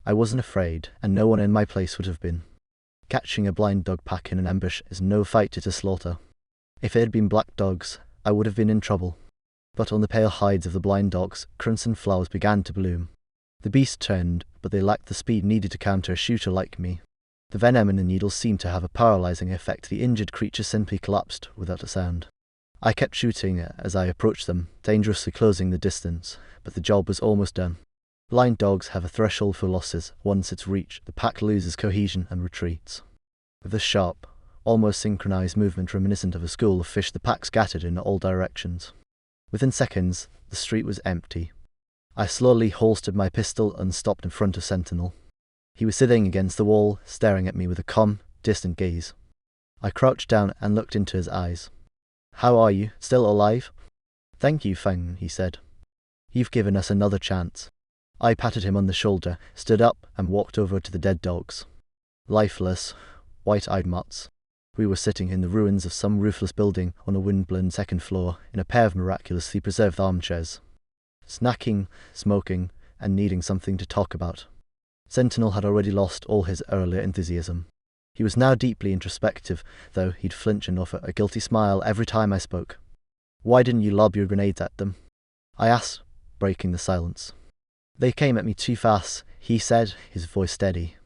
I wasn't afraid, and no one in my place would have been. Catching a blind dog pack in an ambush is no fight to slaughter. If it had been black dogs, I would have been in trouble. But on the pale hides of the blind dogs, crimson flowers began to bloom. The beasts turned, but they lacked the speed needed to counter a shooter like me. The venom in the needles seemed to have a paralyzing effect. The injured creature simply collapsed without a sound. I kept shooting as I approached them, dangerously closing the distance, but the job was almost done. Blind dogs have a threshold for losses. Once it's reached, the pack loses cohesion and retreats. With a sharp, almost synchronized movement reminiscent of a school of fish, the pack scattered in all directions. Within seconds, the street was empty. I slowly holstered my pistol and stopped in front of Sentinel. He was sitting against the wall, staring at me with a calm, distant gaze. I crouched down and looked into his eyes. "How are you? Still alive?" "Thank you, Fang," he said. "You've given us another chance." I patted him on the shoulder, stood up, and walked over to the dead dogs. Lifeless, white-eyed mutts. We were sitting in the ruins of some roofless building on a wind-blown second floor in a pair of miraculously preserved armchairs. Snacking, smoking, and needing something to talk about. Sentinel had already lost all his earlier enthusiasm. He was now deeply introspective, though he'd flinch and offer a guilty smile every time I spoke. "Why didn't you lob your grenades at them?" I asked, breaking the silence. "They came at me too fast," he said, his voice steady.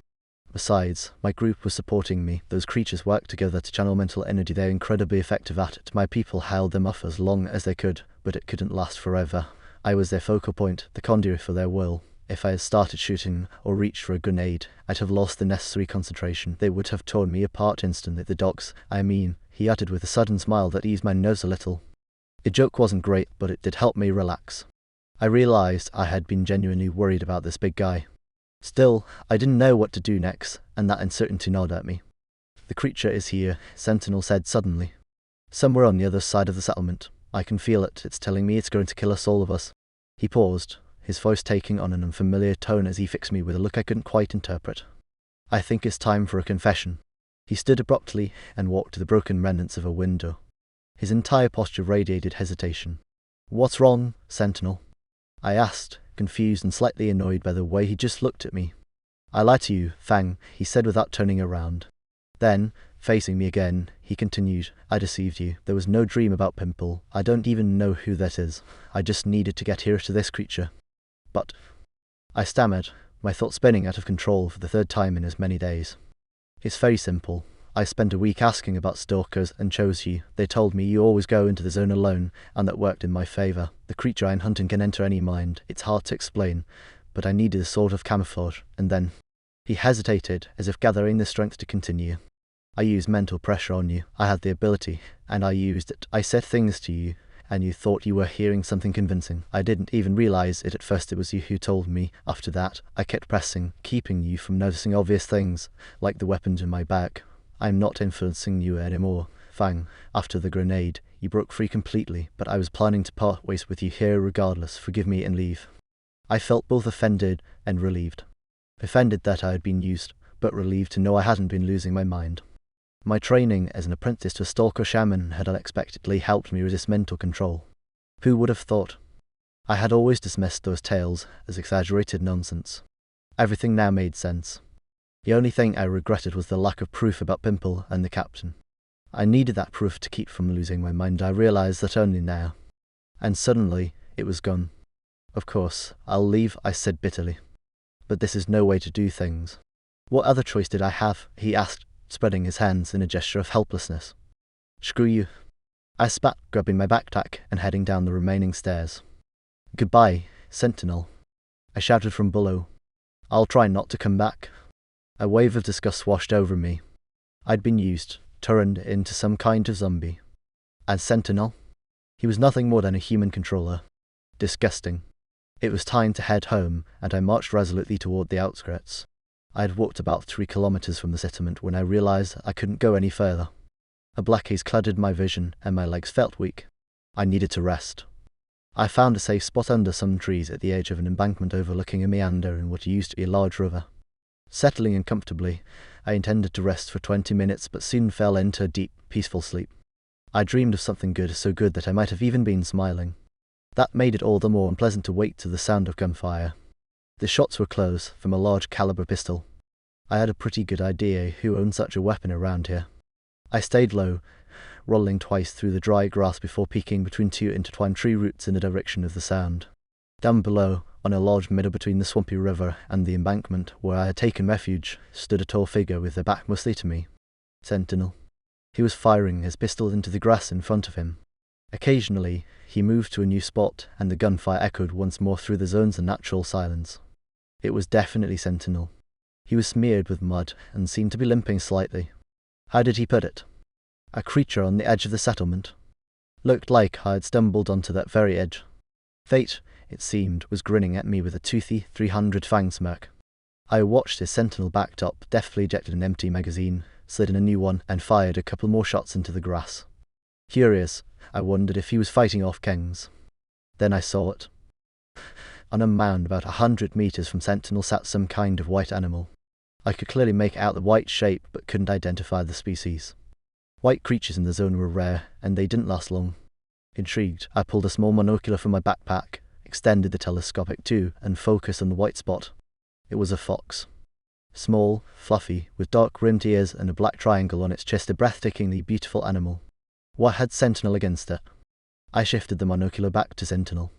"Besides, my group was supporting me. Those creatures worked together to channel mental energy. They're incredibly effective at it. My people held them off as long as they could, but it couldn't last forever. I was their focal point, the conduit for their will. If I had started shooting or reached for a grenade, I'd have lost the necessary concentration. They would have torn me apart instantly. The dogs, he uttered with a sudden smile that eased my nerves a little. The joke wasn't great, but it did help me relax. I realized I had been genuinely worried about this big guy. Still, I didn't know what to do next, and that uncertainty gnawed at me. The creature is here, Sentinel said suddenly. Somewhere on the other side of the settlement. I can feel it. It's telling me it's going to kill us, all of us. He paused, his voice taking on an unfamiliar tone as he fixed me with a look I couldn't quite interpret. I think it's time for a confession. He stood abruptly and walked to the broken remnants of a window. His entire posture radiated hesitation. What's wrong, Sentinel? I asked, confused and slightly annoyed by the way he just looked at me. I lied to you, Fang, he said without turning around. Then, facing me again, he continued, I deceived you. There was no dream about Pimple. I don't even know who that is. I just needed to get here to this creature. But, I stammered, my thoughts spinning out of control for the third time in as many days. It's very simple. I spent a week asking about stalkers and chose you. They told me you always go into the zone alone, and that worked in my favor. The creature I'm hunting can enter any mind. It's hard to explain, but I needed a sort of camouflage, and then... He hesitated, as if gathering the strength to continue. I used mental pressure on you. I had the ability, and I used it. I said things to you, and you thought you were hearing something convincing. I didn't even realize it at first. It was you who told me. After that, I kept pressing, keeping you from noticing obvious things, like the weapons in my bag. I'm not influencing you anymore, Fang. After the grenade, you broke free completely, but I was planning to part ways with you here regardless. Forgive me and leave. I felt both offended and relieved. Offended that I had been used, but relieved to know I hadn't been losing my mind. My training as an apprentice to a stalker shaman had unexpectedly helped me resist mental control. Who would have thought? I had always dismissed those tales as exaggerated nonsense. Everything now made sense. The only thing I regretted was the lack of proof about Pimple and the captain. I needed that proof to keep from losing my mind. I realized that only now. And suddenly, it was gone. Of course, I'll leave, I said bitterly. But this is no way to do things. What other choice did I have? He asked, spreading his hands in a gesture of helplessness. Screw you. I spat, grabbing my backpack and heading down the remaining stairs. Goodbye, Sentinel, I shouted from below. I'll try not to come back. A wave of disgust washed over me. I'd been used, turned into some kind of zombie. As Sentinel, he was nothing more than a human controller. Disgusting. It was time to head home, and I marched resolutely toward the outskirts. I had walked about 3 kilometers from the settlement when I realized I couldn't go any further. A black haze cluttered my vision, and my legs felt weak. I needed to rest. I found a safe spot under some trees at the edge of an embankment overlooking a meander in what used to be a large river. Settling in comfortably, I intended to rest for 20 minutes but soon fell into a deep, peaceful sleep. I dreamed of something good, so good that I might have even been smiling. That made it all the more unpleasant to wake to the sound of gunfire. The shots were close, from a large caliber pistol. I had a pretty good idea who owned such a weapon around here. I stayed low, rolling twice through the dry grass before peeking between 2 intertwined tree roots in the direction of the sound. Down below, on a large meadow between the swampy river and the embankment where I had taken refuge, stood a tall figure with their back mostly to me. Sentinel. He was firing his pistol into the grass in front of him. Occasionally, he moved to a new spot, and the gunfire echoed once more through the zone's unnatural silence. It was definitely Sentinel. He was smeared with mud and seemed to be limping slightly. How did he put it? A creature on the edge of the settlement. Looked like I had stumbled onto that very edge. Fate, it seemed, was grinning at me with a toothy 300 Fang smirk. I watched as Sentinel backed up, deftly ejected an empty magazine, slid in a new one, and fired a couple more shots into the grass. Curious, I wondered if he was fighting off Kengs. Then I saw it. On a mound about 100 meters from Sentinel sat some kind of white animal. I could clearly make out the white shape, but couldn't identify the species. White creatures in the zone were rare, and they didn't last long. Intrigued, I pulled a small monocular from my backpack, extended the telescopic tube, and focused on the white spot. It was a fox. Small, fluffy, with dark rimmed ears and a black triangle on its chest, a breathtakingly beautiful animal. What had Sentinel against it? I shifted the monocular back to Sentinel.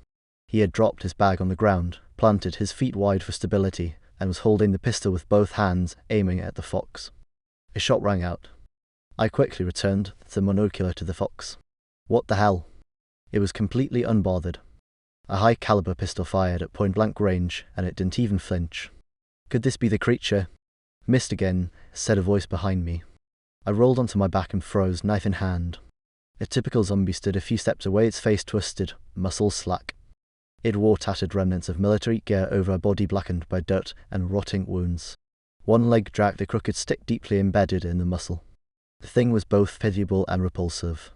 He had dropped his bag on the ground, planted his feet wide for stability, and was holding the pistol with both hands, aiming at the fox. A shot rang out. I quickly returned the monocular to the fox. What the hell? It was completely unbothered. A high-caliber pistol fired at point-blank range, and it didn't even flinch. Could this be the creature? Missed again, said a voice behind me. I rolled onto my back and froze, knife in hand. A typical zombie stood a few steps away, its face twisted, muscles slack. It wore tattered remnants of military gear over a body blackened by dirt and rotting wounds. One leg dragged a crooked stick deeply embedded in the muscle. The thing was both pitiable and repulsive.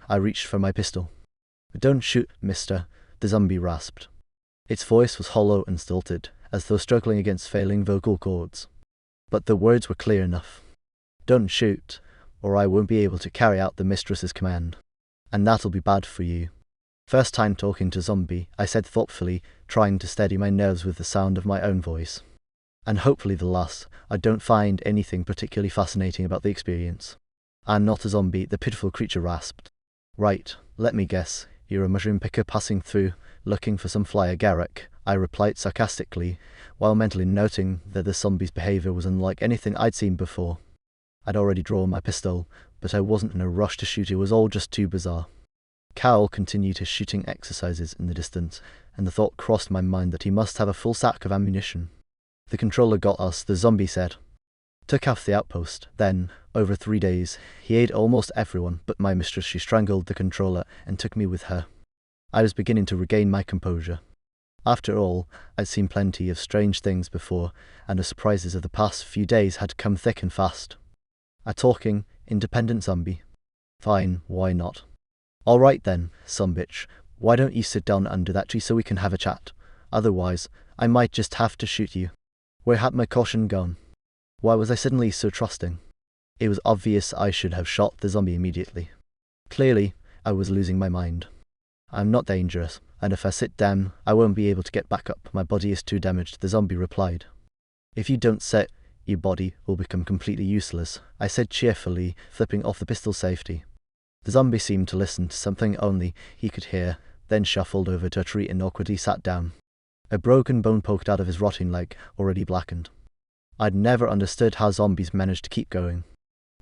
I reached for my pistol. "Don't shoot, mister," the zombie rasped. Its voice was hollow and stilted, as though struggling against failing vocal cords. But the words were clear enough. "Don't shoot, or I won't be able to carry out the mistress's command. And that'll be bad for you." First time talking to zombie, I said thoughtfully, trying to steady my nerves with the sound of my own voice. And hopefully the last. I don't find anything particularly fascinating about the experience. "I'm not a zombie," the pitiful creature rasped. "Right, let me guess. You're a mushroom picker passing through, looking for some fly agaric," I replied sarcastically, while mentally noting that the zombie's behaviour was unlike anything I'd seen before. I'd already drawn my pistol, but I wasn't in a rush to shoot. It was all just too bizarre. Carol continued his shooting exercises in the distance, and the thought crossed my mind that he must have a full sack of ammunition. "The controller got us," the zombie said. "Took off the outpost. Then, over 3 days, he ate almost everyone but my mistress. She strangled the controller and took me with her." I was beginning to regain my composure. After all, I'd seen plenty of strange things before, and the surprises of the past few days had come thick and fast. A talking, independent zombie. Fine, why not? "All right then, sumbitch, why don't you sit down under that tree so we can have a chat? Otherwise, I might just have to shoot you." Where had my caution gone? Why was I suddenly so trusting? It was obvious I should have shot the zombie immediately. Clearly, I was losing my mind. "I'm not dangerous, and if I sit down, I won't be able to get back up. My body is too damaged," the zombie replied. "If you don't sit, your body will become completely useless," I said cheerfully, flipping off the pistol safety. The zombie seemed to listen to something only he could hear, then shuffled over to a tree and awkwardly sat down. A broken bone poked out of his rotting leg, already blackened. I'd never understood how zombies managed to keep going.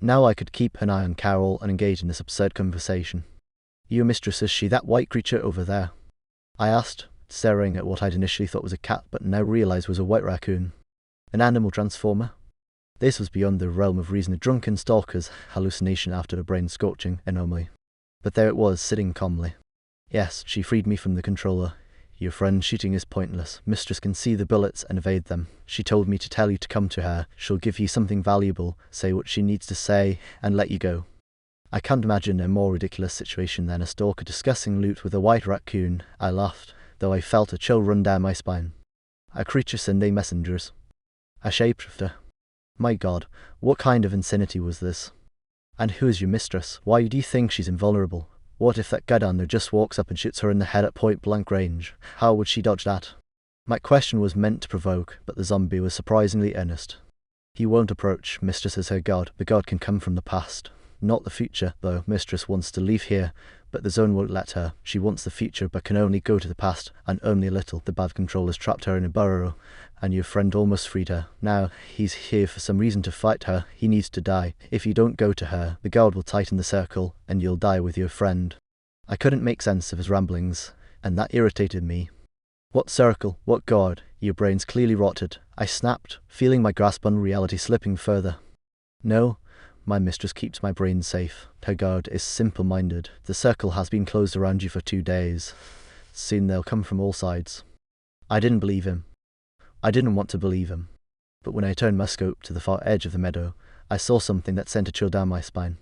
Now I could keep an eye on Carol and engage in this absurd conversation. "Your mistress, is she that white creature over there?" I asked, staring at what I'd initially thought was a cat but now realized was a white raccoon. An animal transformer? This was beyond the realm of reason, a drunken stalker's hallucination after a brain-scorching anomaly. But there it was, sitting calmly. "Yes, she freed me from the controller. Your friend shooting is pointless. Mistress can see the bullets and evade them. She told me to tell you to come to her. She'll give you something valuable, say what she needs to say, and let you go." I can't imagine a more ridiculous situation than a stalker discussing loot with a white raccoon. I laughed, though I felt a chill run down my spine. A creature sending messengers. A shapeshifter. My God, what kind of insanity was this? And who is your mistress? Why do you think she's invulnerable? What if that guy down there just walks up and shoots her in the head at point-blank range? How would she dodge that? My question was meant to provoke, but the zombie was surprisingly earnest. "He won't approach. Mistress is her god. The god can come from the past. Not the future, though. Mistress wants to leave here, but the zone won't let her. She wants the future, but can only go to the past, and only a little. The bad controllers trapped her in a burrow, and your friend almost freed her. Now, he's here for some reason to fight her. He needs to die. If you don't go to her, the guard will tighten the circle, and you'll die with your friend." I couldn't make sense of his ramblings, and that irritated me. "What circle? What guard? Your brain's clearly rotted," I snapped, feeling my grasp on reality slipping further. "No. My mistress keeps my brain safe. Her guard is simple-minded. The circle has been closed around you for 2 days. Soon they'll come from all sides." I didn't believe him. I didn't want to believe him. But when I turned my scope to the far edge of the meadow, I saw something that sent a chill down my spine.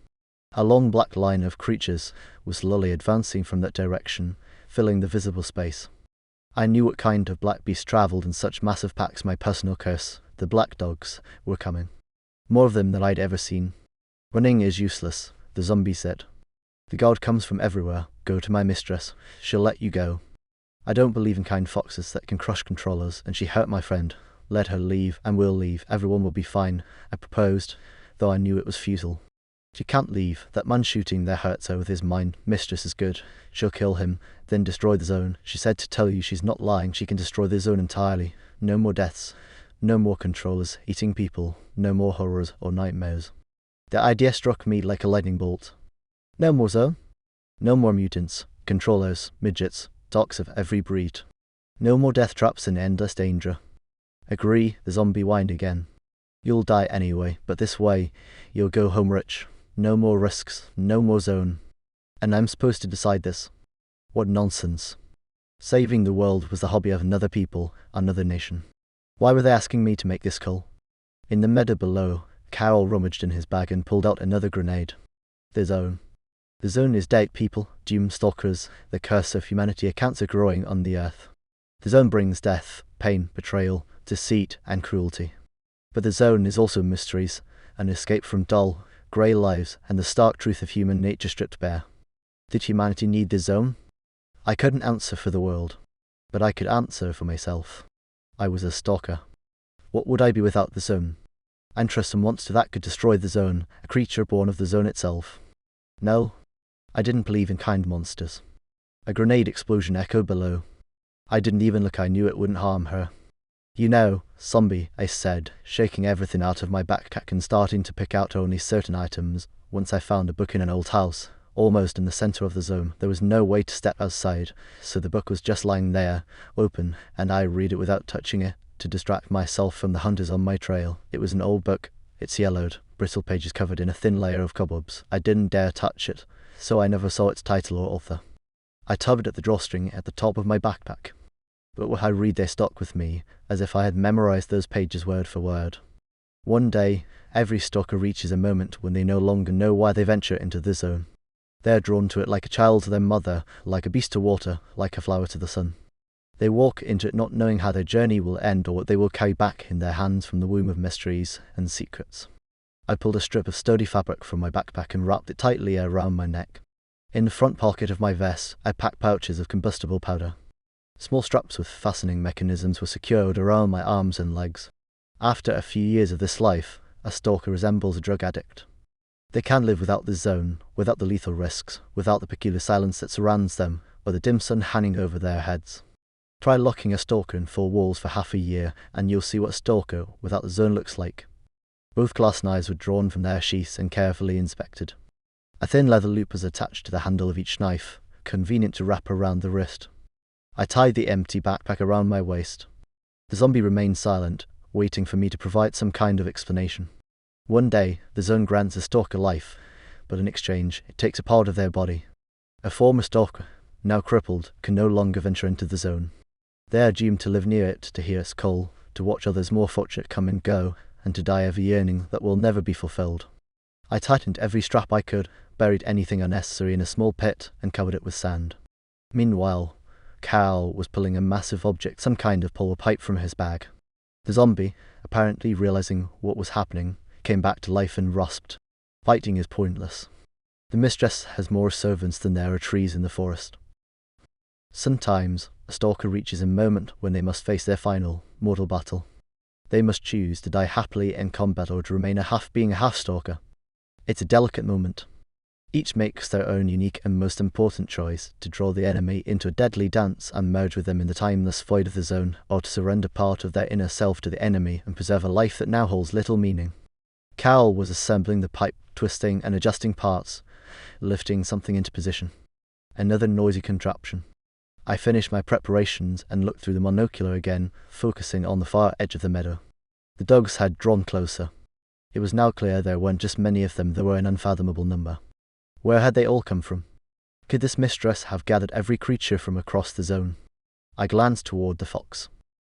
A long black line of creatures was slowly advancing from that direction, filling the visible space. I knew what kind of black beast travelled in such massive packs. My personal curse. The black dogs were coming. More of them than I'd ever seen. "Running is useless," the zombie said. "The guard comes from everywhere. Go to my mistress. She'll let you go." I don't believe in kind foxes that can crush controllers, and she hurt my friend. Let her leave, and we'll leave. Everyone will be fine, I proposed, though I knew it was futile. "She can't leave. That man shooting there hurts her with his mind. Mistress is good. She'll kill him, then destroy the zone. She said to tell you she's not lying. She can destroy the zone entirely. No more deaths. No more controllers eating people. No more horrors or nightmares." The idea struck me like a lightning bolt. No more zone. No more mutants, controllers, midgets, dogs of every breed. No more death traps and endless danger. "Agree," the zombie whined again. You'll die anyway, but this way, you'll go home rich. No more risks, no more zone. And I'm supposed to decide this? What nonsense. Saving the world was the hobby of another people, another nation. Why were they asking me to make this call? In the meadow below, Carol rummaged in his bag and pulled out another grenade. The zone. The zone is dead people, doomed stalkers, the curse of humanity, a cancer growing on the earth. The zone brings death, pain, betrayal, deceit, and cruelty. But the zone is also mysteries, an escape from dull, grey lives, and the stark truth of human nature stripped bare. Did humanity need the zone? I couldn't answer for the world, but I could answer for myself. I was a stalker. What would I be without the zone? And trust some monster that could destroy the zone, a creature born of the zone itself. No, I didn't believe in kind monsters. A grenade explosion echoed below. I didn't even look, I knew it wouldn't harm her. You know, zombie, I said, shaking everything out of my backpack and starting to pick out only certain items. Once I found a book in an old house, almost in the center of the zone. There was no way to step outside, so the book was just lying there, open, and I read it without touching it, to distract myself from the hunters on my trail. It was an old book. It's yellowed, brittle pages covered in a thin layer of cobwebs. I didn't dare touch it, so I never saw its title or author. I tugged at the drawstring at the top of my backpack. But when I read, they stuck with me, as if I had memorized those pages word for word. One day, every stalker reaches a moment when they no longer know why they venture into the zone. They are drawn to it like a child to their mother, like a beast to water, like a flower to the sun. They walk into it not knowing how their journey will end or what they will carry back in their hands from the womb of mysteries and secrets. I pulled a strip of sturdy fabric from my backpack and wrapped it tightly around my neck. In the front pocket of my vest, I packed pouches of combustible powder. Small straps with fastening mechanisms were secured around my arms and legs. After a few years of this life, a stalker resembles a drug addict. They can live without the zone, without the lethal risks, without the peculiar silence that surrounds them, or the dim sun hanging over their heads. Try locking a stalker in 4 walls for half a year, and you'll see what a stalker without the zone looks like. Both glass knives were drawn from their sheaths and carefully inspected. A thin leather loop was attached to the handle of each knife, convenient to wrap around the wrist. I tied the empty backpack around my waist. The zombie remained silent, waiting for me to provide some kind of explanation. One day, the zone grants a stalker life, but in exchange, it takes a part of their body. A former stalker, now crippled, can no longer venture into the zone. They are doomed to live near it, to hear its call, to watch others more fortunate come and go, and to die of a yearning that will never be fulfilled. I tightened every strap I could, buried anything unnecessary in a small pit, and covered it with sand. Meanwhile, Cal was pulling a massive object, some kind of pole pipe, from his bag. The zombie, apparently realizing what was happening, came back to life and rasped. Fighting is pointless. The mistress has more servants than there are trees in the forest. Sometimes, a stalker reaches a moment when they must face their final, mortal battle. They must choose to die happily in combat or to remain being a half-stalker. It's a delicate moment. Each makes their own unique and most important choice, to draw the enemy into a deadly dance and merge with them in the timeless void of the zone, or to surrender part of their inner self to the enemy and preserve a life that now holds little meaning. Cal was assembling the pipe, twisting and adjusting parts, lifting something into position. Another noisy contraption. I finished my preparations and looked through the monocular again, focusing on the far edge of the meadow. The dogs had drawn closer. It was now clear there weren't just many of them, there were an unfathomable number. Where had they all come from? Could this mistress have gathered every creature from across the zone? I glanced toward the fox.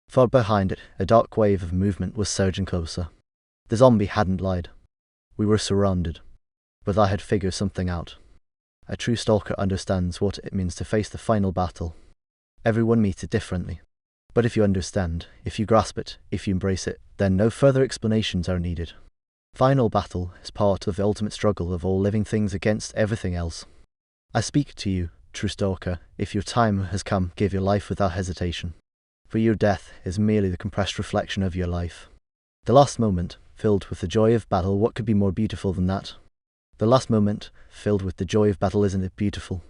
Far behind it, a dark wave of movement was surging closer. The zombie hadn't lied. We were surrounded. But I had figured something out. A true stalker understands what it means to face the final battle. Everyone meets it differently. But if you understand, if you grasp it, if you embrace it, then no further explanations are needed. Final battle is part of the ultimate struggle of all living things against everything else. I speak to you, true stalker, if your time has come, give your life without hesitation. For your death is merely the compressed reflection of your life. The last moment, filled with the joy of battle, what could be more beautiful than that? The last moment, filled with the joy of battle, isn't it beautiful?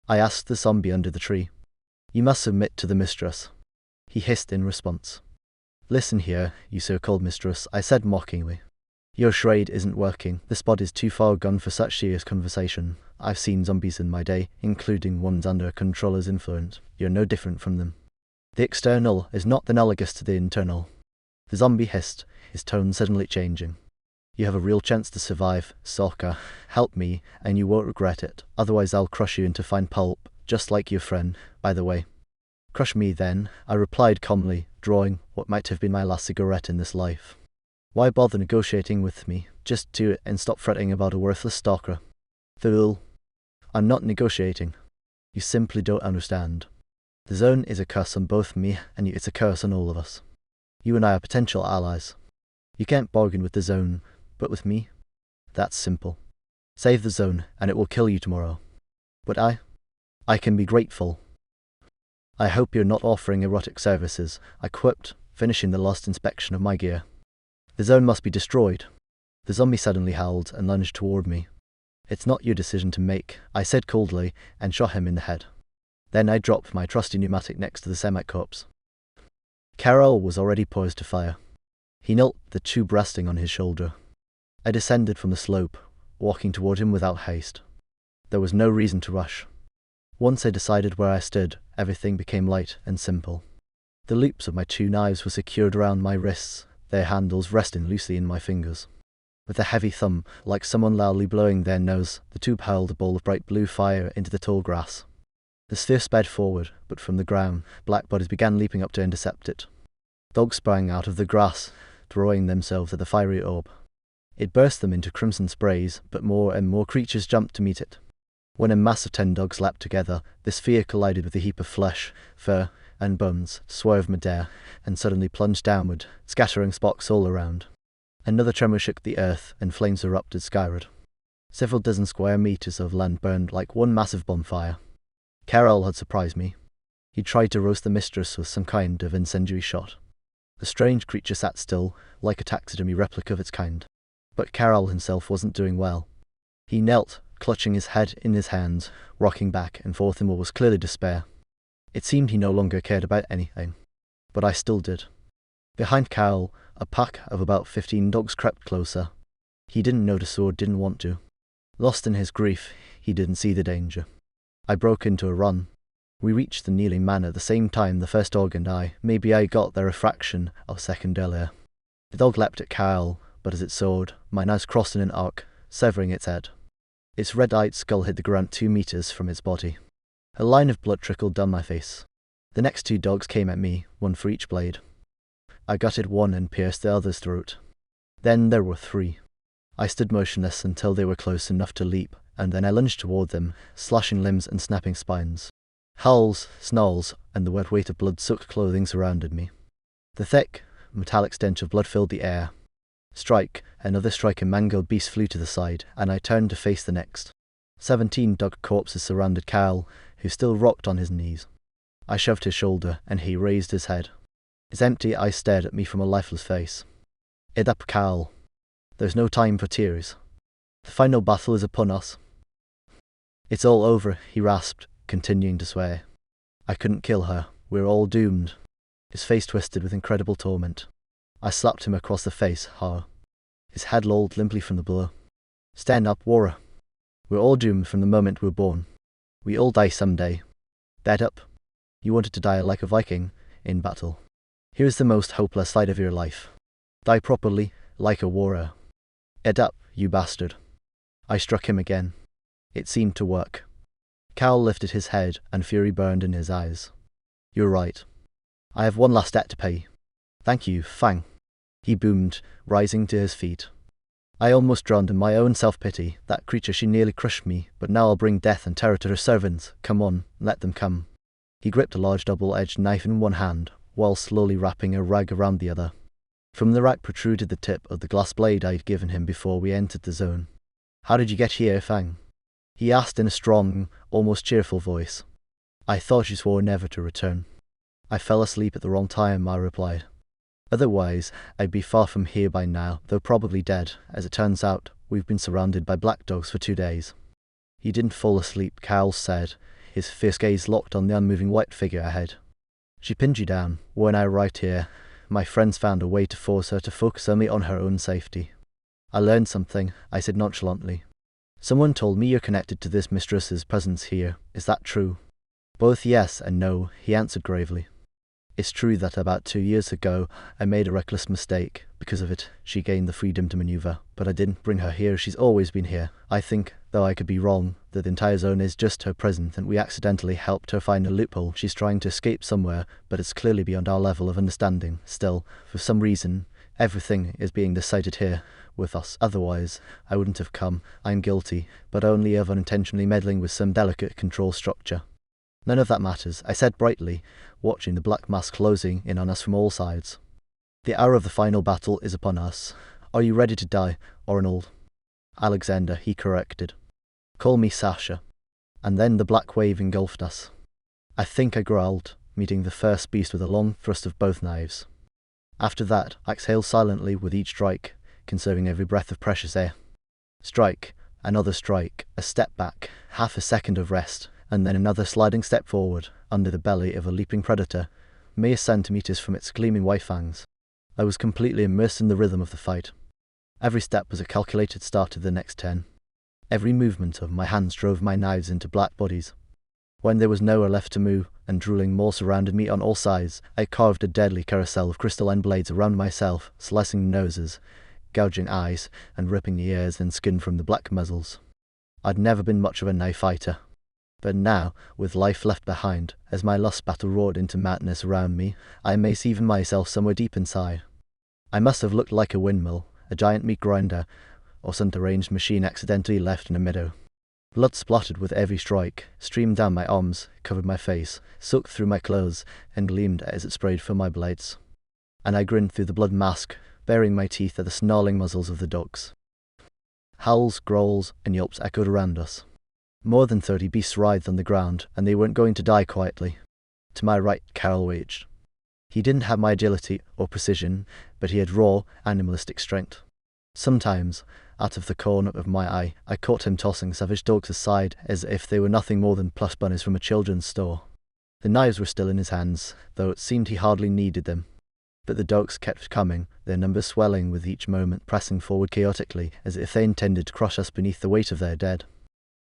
I asked the zombie under the tree. You must submit to the mistress. He hissed in response. Listen here, you so-called mistress, I said mockingly. Your charade isn't working. The spot is too far gone for such serious conversation. I've seen zombies in my day, including ones under a controller's influence. You're no different from them. The external is not analogous to the internal. The zombie hissed, his tone suddenly changing. You have a real chance to survive, Stalker. Help me, and you won't regret it. Otherwise I'll crush you into fine pulp, just like your friend, by the way. Crush me then, I replied calmly, drawing what might have been my last cigarette in this life. Why bother negotiating with me? Just do it and stop fretting about a worthless stalker. Fool. I'm not negotiating. You simply don't understand. The zone is a curse on both me and you. It's a curse on all of us. You and I are potential allies. You can't bargain with the zone, but with me? That's simple. Save the zone, and it will kill you tomorrow. But I can be grateful. I hope you're not offering erotic services, I quipped, finishing the last inspection of my gear. The zone must be destroyed. The zombie suddenly howled and lunged toward me. It's not your decision to make, I said coldly, and shot him in the head. Then I dropped my trusty pneumatic next to the semi-corpse. Carol was already poised to fire. He knelt, the tube resting on his shoulder. I descended from the slope, walking toward him without haste. There was no reason to rush. Once I decided where I stood, everything became light and simple. The loops of my 2 knives were secured around my wrists, their handles resting loosely in my fingers. With a heavy thumb, like someone loudly blowing their nose, the tube hurled a ball of bright blue fire into the tall grass. The sphere sped forward, but from the ground, black bodies began leaping up to intercept it. Dogs sprang out of the grass, throwing themselves at the fiery orb. It burst them into crimson sprays, but more and more creatures jumped to meet it. When a mass of 10 dogs leapt together, the sphere collided with a heap of flesh, fur, and bones, swerved midair, and suddenly plunged downward, scattering sparks all around. Another tremor shook the earth, and flames erupted skyward. Several dozen square meters of land burned like one massive bonfire. Carol had surprised me. He tried to roast the mistress with some kind of incendiary shot. The strange creature sat still, like a taxidermy replica of its kind. But Carol himself wasn't doing well. He knelt, clutching his head in his hands, rocking back and forth in what was clearly despair. It seemed he no longer cared about anything. But I still did. Behind Carol, a pack of about 15 dogs crept closer. He didn't notice or didn't want to. Lost in his grief, he didn't see the danger. I broke into a run. We reached the kneeling man at the same time, the first dog and I. Maybe I got there a fraction of a second earlier. The dog leapt at Carol, but as it soared, my knives crossed in an arc, severing its head. Its red-eyed skull hit the ground 2 meters from its body. A line of blood trickled down my face. The next 2 dogs came at me, 1 for each blade. I gutted one and pierced the other's throat. Then there were 3. I stood motionless until they were close enough to leap, and then I lunged toward them, slashing limbs and snapping spines. Howls, snarls, and the wet weight of blood-soaked clothing surrounded me. The thick, metallic stench of blood filled the air. Strike, another strike, and mangled beast flew to the side, and I turned to face the next. 17 dog corpses surrounded Carol, who still rocked on his knees. I shoved his shoulder, and he raised his head. His empty eyes stared at me from a lifeless face. "It up, Carol. There's no time for tears. The final battle is upon us." "It's all over," he rasped, continuing to swear. "I couldn't kill her. We're all doomed." His face twisted with incredible torment. I slapped him across the face, hard. His head lolled limply from the blow. "Stand up, warrior. We're all doomed from the moment we're born. We all die someday. That up. You wanted to die like a Viking, in battle. Here's the most hopeless side of your life. Die properly, like a warrior. Head up, you bastard." I struck him again. It seemed to work. Carol lifted his head, and fury burned in his eyes. "You're right. I have one last debt to pay. Thank you, Fang," he boomed, rising to his feet. I almost drowned in my own self-pity. That creature, she nearly crushed me, but now I'll bring death and terror to her servants. Come on, let them come. He gripped a large double-edged knife in one hand, while slowly wrapping a rag around the other. From the rack protruded the tip of the glass blade I'd given him before we entered the zone. "How did you get here, Fang?" he asked in a strong, almost cheerful voice. "I thought you swore never to return." "I fell asleep at the wrong time," I replied. "Otherwise, I'd be far from here by now, though probably dead. As it turns out, we've been surrounded by black dogs for 2 days." "You didn't fall asleep," Carol said, his fierce gaze locked on the unmoving white figure ahead. "She pinned you down. When I arrived here, my friends found a way to force her to focus only on her own safety." "I learned something," I said nonchalantly. "Someone told me you're connected to this mistress's presence here. Is that true?" "Both yes and no," he answered gravely. It's true that about 2 years ago I made a reckless mistake. Because of it, she gained the freedom to maneuver, but I didn't bring her here. She's always been here. I think, though I could be wrong, that the entire zone is just her prison, and we accidentally helped her find a loophole. She's trying to escape somewhere, but it's clearly beyond our level of understanding. Still, for some reason, everything is being decided here with us. Otherwise, I wouldn't have come. I'm guilty, but only of unintentionally meddling with some delicate control structure. None of that matters, I said brightly, watching the black mass closing in on us from all sides. The hour of the final battle is upon us. Are you ready to die, Arnold? Alexander, he corrected. Call me Sasha. And then the black wave engulfed us. I think I growled, meeting the first beast with a long thrust of both knives. After that, I exhaled silently with each strike, conserving every breath of precious air. Strike, another strike, a step back, half a second of rest, and then another sliding step forward, under the belly of a leaping predator, mere centimetres from its gleaming white fangs. I was completely immersed in the rhythm of the fight. Every step was a calculated start to the next 10. Every movement of my hands drove my knives into black bodies. When there was nowhere left to move, and drooling maw surrounded me on all sides, I carved a deadly carousel of crystalline blades around myself, slicing noses, gouging eyes, and ripping the ears and skin from the black muzzles. I'd never been much of a knife fighter. But now, with life left behind, as my lust battle roared into madness around me, I may see even myself somewhere deep inside. I must have looked like a windmill, a giant meat grinder, or some deranged machine accidentally left in a meadow. Blood splattered with every strike, streamed down my arms, covered my face, soaked through my clothes, and gleamed as it sprayed from my blades. And I grinned through the blood mask, baring my teeth at the snarling muzzles of the dogs. Howls, growls, and yelps echoed around us. More than 30 beasts writhed on the ground, and they weren't going to die quietly. To my right, Carol raged. He didn't have my agility or precision, but he had raw, animalistic strength. Sometimes, out of the corner of my eye, I caught him tossing savage dogs aside as if they were nothing more than plush bunnies from a children's store. The knives were still in his hands, though it seemed he hardly needed them. But the dogs kept coming, their numbers swelling with each moment, pressing forward chaotically, as if they intended to crush us beneath the weight of their dead.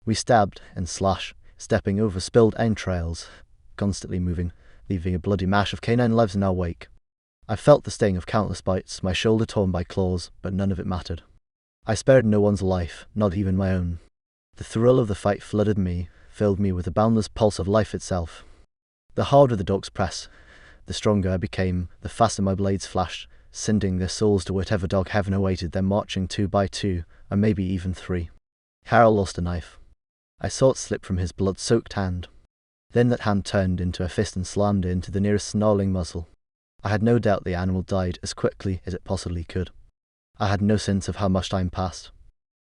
We stabbed and slashed, stepping over spilled entrails, constantly moving, leaving a bloody mash of canine lives in our wake. I felt the sting of countless bites, my shoulder torn by claws, but none of it mattered. I spared no one's life, not even my own. The thrill of the fight flooded me, filled me with the boundless pulse of life itself. The harder the dogs pressed, the stronger I became, the faster my blades flashed, sending their souls to whatever dog heaven awaited them, marching 2 by 2, or maybe even 3. Harold lost a knife. I saw it slip from his blood-soaked hand. Then that hand turned into a fist and slammed into the nearest snarling muzzle. I had no doubt the animal died as quickly as it possibly could. I had no sense of how much time passed.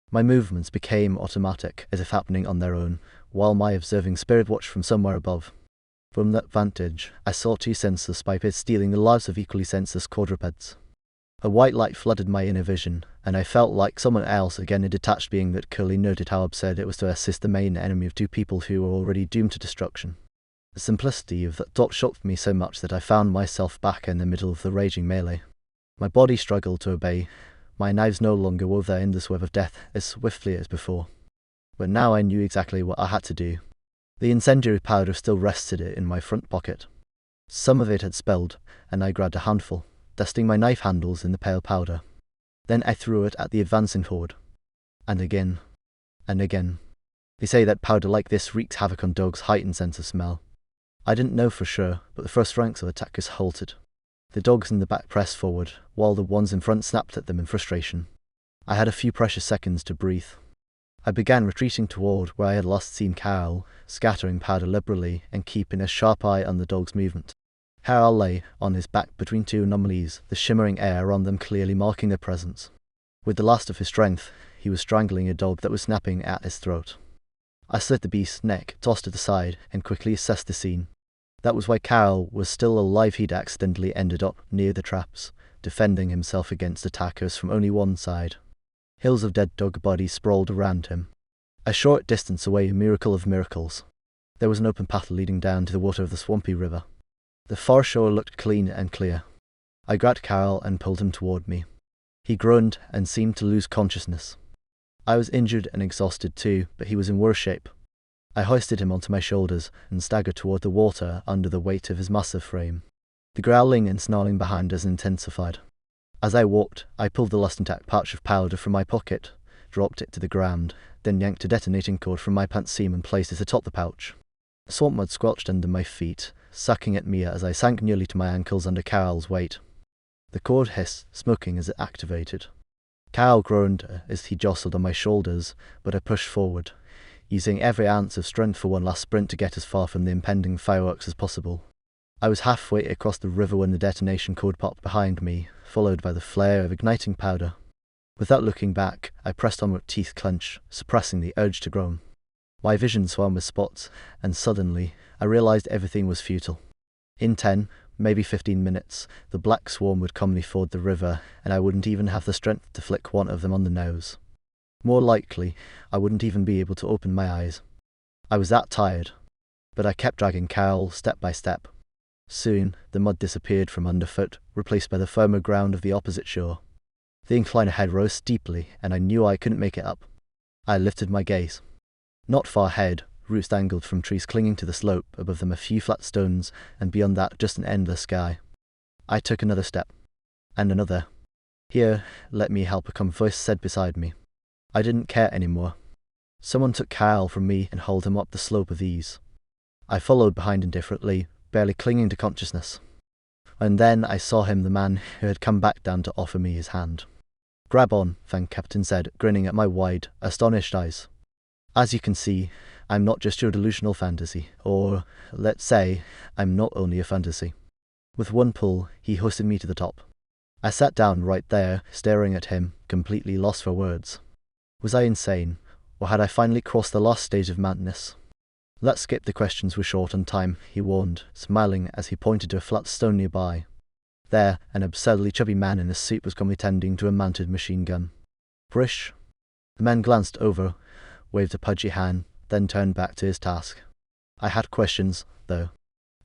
My movements became automatic, as if happening on their own, while my observing spirit watched from somewhere above. From that vantage, I saw 2 senseless bipeds stealing the lives of equally senseless quadrupeds. A white light flooded my inner vision, and I felt like someone else, again a detached being that clearly noted how absurd it was to assist the main enemy of 2 people who were already doomed to destruction. The simplicity of that thought shocked me so much that I found myself back in the middle of the raging melee. My body struggled to obey. My knives no longer wove their endless web of death as swiftly as before. But now I knew exactly what I had to do. The incendiary powder still rested in my front pocket. Some of it had spilled, and I grabbed a handful, dusting my knife handles in the pale powder. Then I threw it at the advancing horde. And again. And again. They say that powder like this wreaks havoc on dogs' heightened sense of smell. I didn't know for sure, but the first ranks of attackers halted. The dogs in the back pressed forward, while the ones in front snapped at them in frustration. I had a few precious seconds to breathe. I began retreating toward where I had last seen Carol, scattering powder liberally and keeping a sharp eye on the dog's movement. Carol lay on his back between 2 anomalies, the shimmering air on them clearly marking their presence. With the last of his strength, he was strangling a dog that was snapping at his throat. I slit the beast's neck, tossed it aside, and quickly assessed the scene. That was why Carol was still alive. He'd accidentally ended up near the traps, defending himself against attackers from only one side. Hills of dead dog bodies sprawled around him. A short distance away, a miracle of miracles. There was an open path leading down to the water of the swampy river. The far shore looked clean and clear. I grabbed Carol and pulled him toward me. He groaned and seemed to lose consciousness. I was injured and exhausted too, but he was in worse shape. I hoisted him onto my shoulders and staggered toward the water under the weight of his massive frame. The growling and snarling behind us intensified. As I walked, I pulled the lost intact pouch of powder from my pocket, dropped it to the ground, then yanked a detonating cord from my pants seam and placed it atop the pouch. Swamp mud squelched under my feet, sucking at me as I sank nearly to my ankles under Carol's weight. The cord hissed, smoking as it activated. Carol groaned as he jostled on my shoulders, but I pushed forward, using every ounce of strength for one last sprint to get as far from the impending fireworks as possible. I was halfway across the river when the detonation cord popped behind me, followed by the flare of igniting powder. Without looking back, I pressed on with teeth clenched, suppressing the urge to groan. My vision swam with spots, and suddenly, I realized everything was futile. In 10, maybe 15 minutes, the black swarm would calmly ford the river, and I wouldn't even have the strength to flick one of them on the nose. More likely, I wouldn't even be able to open my eyes. I was that tired, but I kept dragging Carol step by step. Soon, the mud disappeared from underfoot, replaced by the firmer ground of the opposite shore. The incline ahead rose steeply, and I knew I couldn't make it up. I lifted my gaze. Not far ahead, roots dangled from trees clinging to the slope, above them a few flat stones, and beyond that just an endless sky. I took another step. And another. "Here, let me help," a calm voice said beside me. I didn't care anymore. Someone took Kyle from me and hauled him up the slope with ease. I followed behind indifferently, barely clinging to consciousness. And then I saw him, the man who had come back down to offer me his hand. "Grab on," Fang Captain said, grinning at my wide, astonished eyes. "As you can see, I'm not just your delusional fantasy, or, let's say, I'm not only a fantasy." With one pull, he hoisted me to the top. I sat down right there, staring at him, completely lost for words. Was I insane, or had I finally crossed the last stage of madness? "Let's skip the questions, we're short on time," he warned, smiling as he pointed to a flat stone nearby. There, an absurdly chubby man in a suit was calmly tending to a mounted machine gun. "Brish?" The man glanced over, waved a pudgy hand, then turned back to his task. I had questions, though.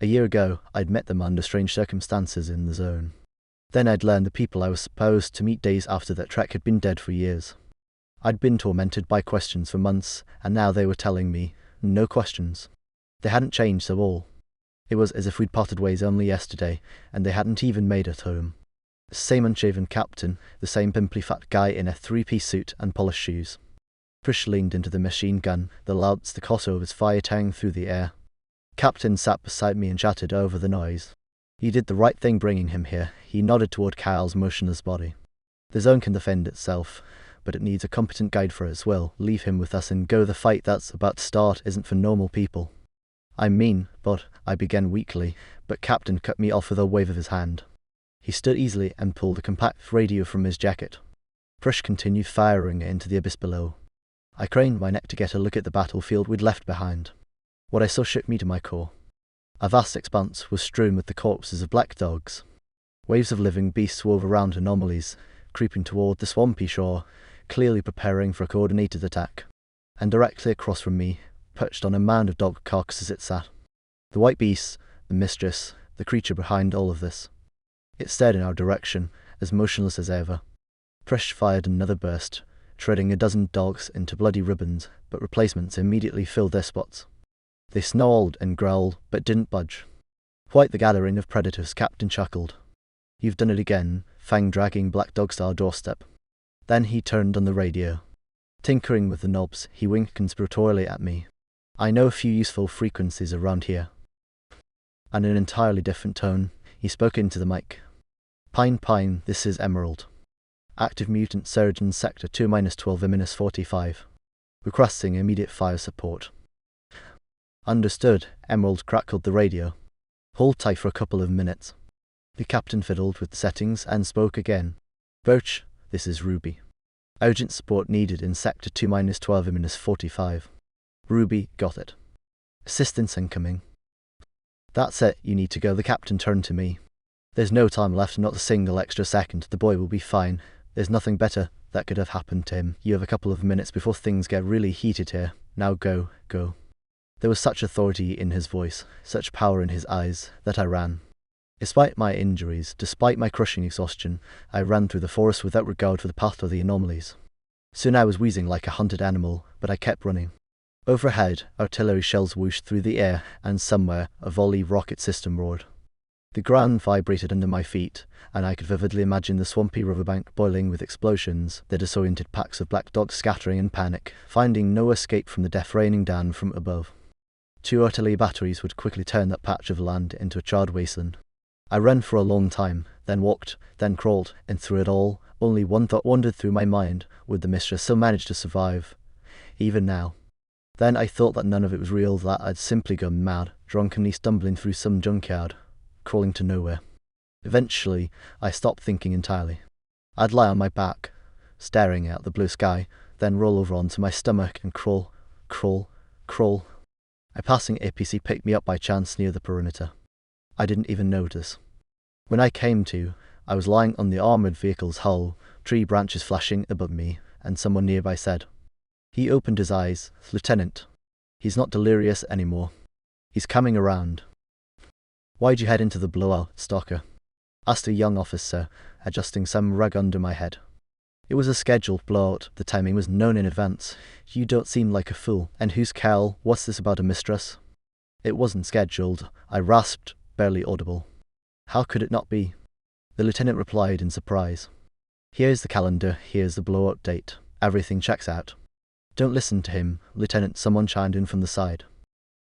A year ago, I'd met them under strange circumstances in the zone. Then I'd learned the people I was supposed to meet days after that trek had been dead for years. I'd been tormented by questions for months, and now they were telling me, no questions. They hadn't changed at all. It was as if we'd parted ways only yesterday, and they hadn't even made it home. The same unshaven captain, the same pimply fat guy in a three-piece suit and polished shoes. Frisch leaned into the machine gun, the loud staccato of his fire tearing through the air. Captain sat beside me and chatted over the noise. "You did the right thing bringing him here," he nodded toward Kyle's motionless body. "The zone can defend itself, but it needs a competent guide for it as well. Leave him with us and go. The fight that's about to start isn't for normal people." "I mean, but," I began weakly, but Captain cut me off with a wave of his hand. He stood easily and pulled a compact radio from his jacket. Frisch continued firing into the abyss below. I craned my neck to get a look at the battlefield we'd left behind. What I saw shook me to my core. A vast expanse was strewn with the corpses of black dogs. Waves of living beasts wove around anomalies, creeping toward the swampy shore, clearly preparing for a coordinated attack. And directly across from me, perched on a mound of dog carcasses, it sat. The white beast, the mistress, the creature behind all of this. It stared in our direction, as motionless as ever. Frisch fired another burst, treading a dozen dogs into bloody ribbons, but replacements immediately filled their spots. They snarled and growled, but didn't budge. "Quite the gathering of predators," Captain chuckled. "You've done it again," Fang dragging black dogs to our doorstep. Then he turned on the radio. Tinkering with the knobs, he winked conspiratorially at me. "I know a few useful frequencies around here." And in an entirely different tone, he spoke into the mic. Pine, this is Emerald. Active mutant surge in Sector 2-12-45. Requesting immediate fire support." "Understood," Emerald crackled the radio. "Hold tight for a couple of minutes." The captain fiddled with the settings and spoke again. "Birch, this is Ruby. Urgent support needed in Sector 2-12-45. Ruby, got it. Assistance incoming." "That's it, you need to go." The captain turned to me. "There's no time left, not a single extra second. The boy will be fine. There's nothing better that could have happened to him. You have a couple of minutes before things get really heated here. Now go." There was such authority in his voice, such power in his eyes, that I ran. Despite my injuries, despite my crushing exhaustion, I ran through the forest without regard for the path or the anomalies. Soon I was wheezing like a hunted animal, but I kept running. Overhead, artillery shells whooshed through the air, and somewhere, a volley rocket system roared. The ground vibrated under my feet, and I could vividly imagine the swampy riverbank boiling with explosions, the disoriented packs of black dogs scattering in panic, finding no escape from the death raining down from above. 2 artillery batteries would quickly turn that patch of land into a charred wasteland. I ran for a long time, then walked, then crawled, and through it all, only one thought wandered through my mind: would the mistress still manage to survive, even now? Then I thought that none of it was real, that I'd simply gone mad, drunkenly stumbling through some junkyard, crawling to nowhere. Eventually, I stopped thinking entirely. I'd lie on my back, staring at the blue sky, then roll over onto my stomach and crawl, crawl, crawl. A passing APC picked me up by chance near the perimeter. I didn't even notice. When I came to, I was lying on the armoured vehicle's hull, tree branches flashing above me, and someone nearby said. He opened his eyes. "Lieutenant, he's not delirious anymore. He's coming around." "Why'd you head into the blowout, Stalker?" asked a young officer, adjusting some rug under my head. "It was a scheduled blowout. The timing was known in advance. You don't seem like a fool. And who's Cal? What's this about a mistress?" "It wasn't scheduled," I rasped, barely audible. "How could it not be?" The lieutenant replied in surprise. "Here's the calendar, here's the blowout date. Everything checks out." "Don't listen to him, Lieutenant," someone chimed in from the side.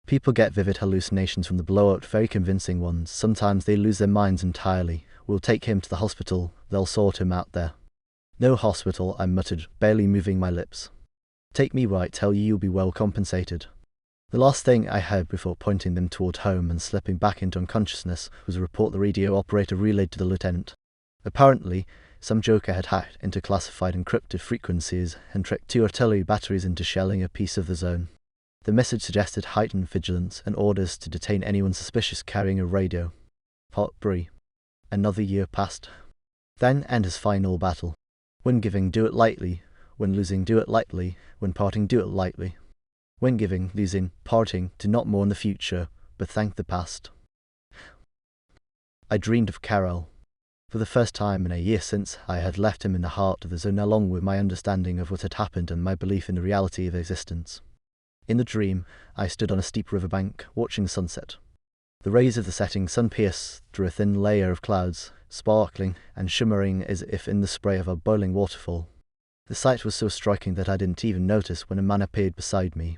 "People get vivid hallucinations from the blowout, very convincing ones. Sometimes they lose their minds entirely. We'll take him to the hospital. They'll sort him out there." "No hospital," I muttered, barely moving my lips. "Take me where I tell you you'll be well compensated." The last thing I heard before pointing them toward home and slipping back into unconsciousness was a report the radio operator relayed to the lieutenant. Apparently, some joker had hacked into classified encrypted frequencies and tricked 2 artillery batteries into shelling a piece of the zone. The message suggested heightened vigilance and orders to detain anyone suspicious carrying a radio. Part 3. Another year passed. Then enters final battle. When giving, do it lightly. When losing, do it lightly. When parting, do it lightly. When giving, losing, parting, do not mourn the future, but thank the past. I dreamed of Carol. For the first time in a year since I had left him in the heart of the zone, along with my understanding of what had happened and my belief in the reality of existence. In the dream, I stood on a steep riverbank, watching the sunset. The rays of the setting sun pierced through a thin layer of clouds, sparkling and shimmering as if in the spray of a boiling waterfall. The sight was so striking that I didn't even notice when a man appeared beside me.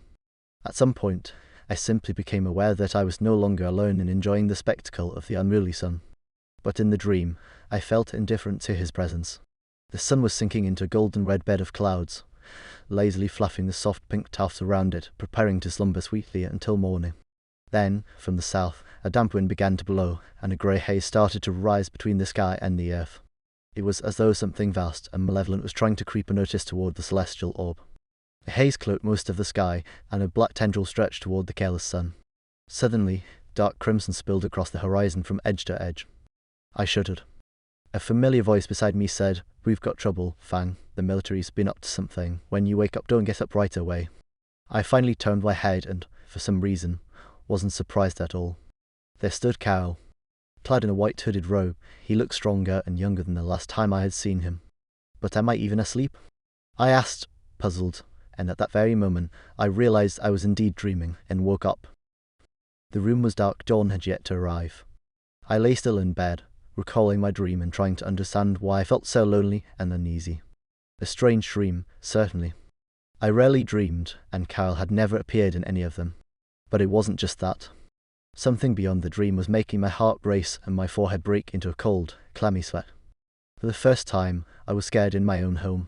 At some point, I simply became aware that I was no longer alone in enjoying the spectacle of the unruly sun. But in the dream, I felt indifferent to his presence. The sun was sinking into a golden red bed of clouds, lazily fluffing the soft pink tufts around it, preparing to slumber sweetly until morning. Then, from the south, a damp wind began to blow, and a grey haze started to rise between the sky and the earth. It was as though something vast and malevolent was trying to creep unnoticed toward the celestial orb. The haze cloaked most of the sky, and a black tendril stretched toward the careless sun. Suddenly, dark crimson spilled across the horizon from edge to edge. I shuddered. A familiar voice beside me said, "We've got trouble, Fang. The military's been up to something. When you wake up, don't get up right away." I finally turned my head and, for some reason, wasn't surprised at all. There stood Carol. Clad in a white hooded robe, he looked stronger and younger than the last time I had seen him. But am I even asleep? I asked, puzzled, and at that very moment, I realized I was indeed dreaming, and woke up. The room was dark, dawn had yet to arrive. I lay still in bed, recalling my dream and trying to understand why I felt so lonely and uneasy. A strange dream, certainly. I rarely dreamed, and Carol had never appeared in any of them. But it wasn't just that. Something beyond the dream was making my heart race and my forehead break into a cold, clammy sweat. For the first time, I was scared in my own home.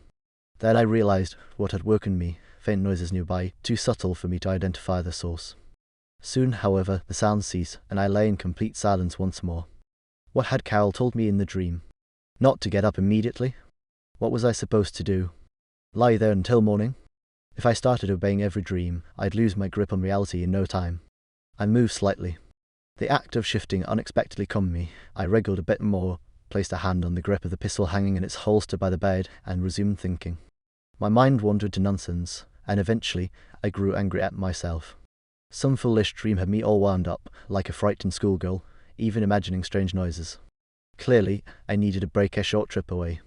Then I realized what had woken me, faint noises nearby, too subtle for me to identify the source. Soon, however, the sounds ceased, and I lay in complete silence once more. What had Carol told me in the dream? Not to get up immediately? What was I supposed to do? Lie there until morning? If I started obeying every dream, I'd lose my grip on reality in no time. I moved slightly. The act of shifting unexpectedly calmed me. I wriggled a bit more, placed a hand on the grip of the pistol hanging in its holster by the bed, and resumed thinking. My mind wandered to nonsense, and eventually I grew angry at myself. Some foolish dream had me all wound up, like a frightened schoolgirl, even imagining strange noises. Clearly, I needed a break, a short trip away.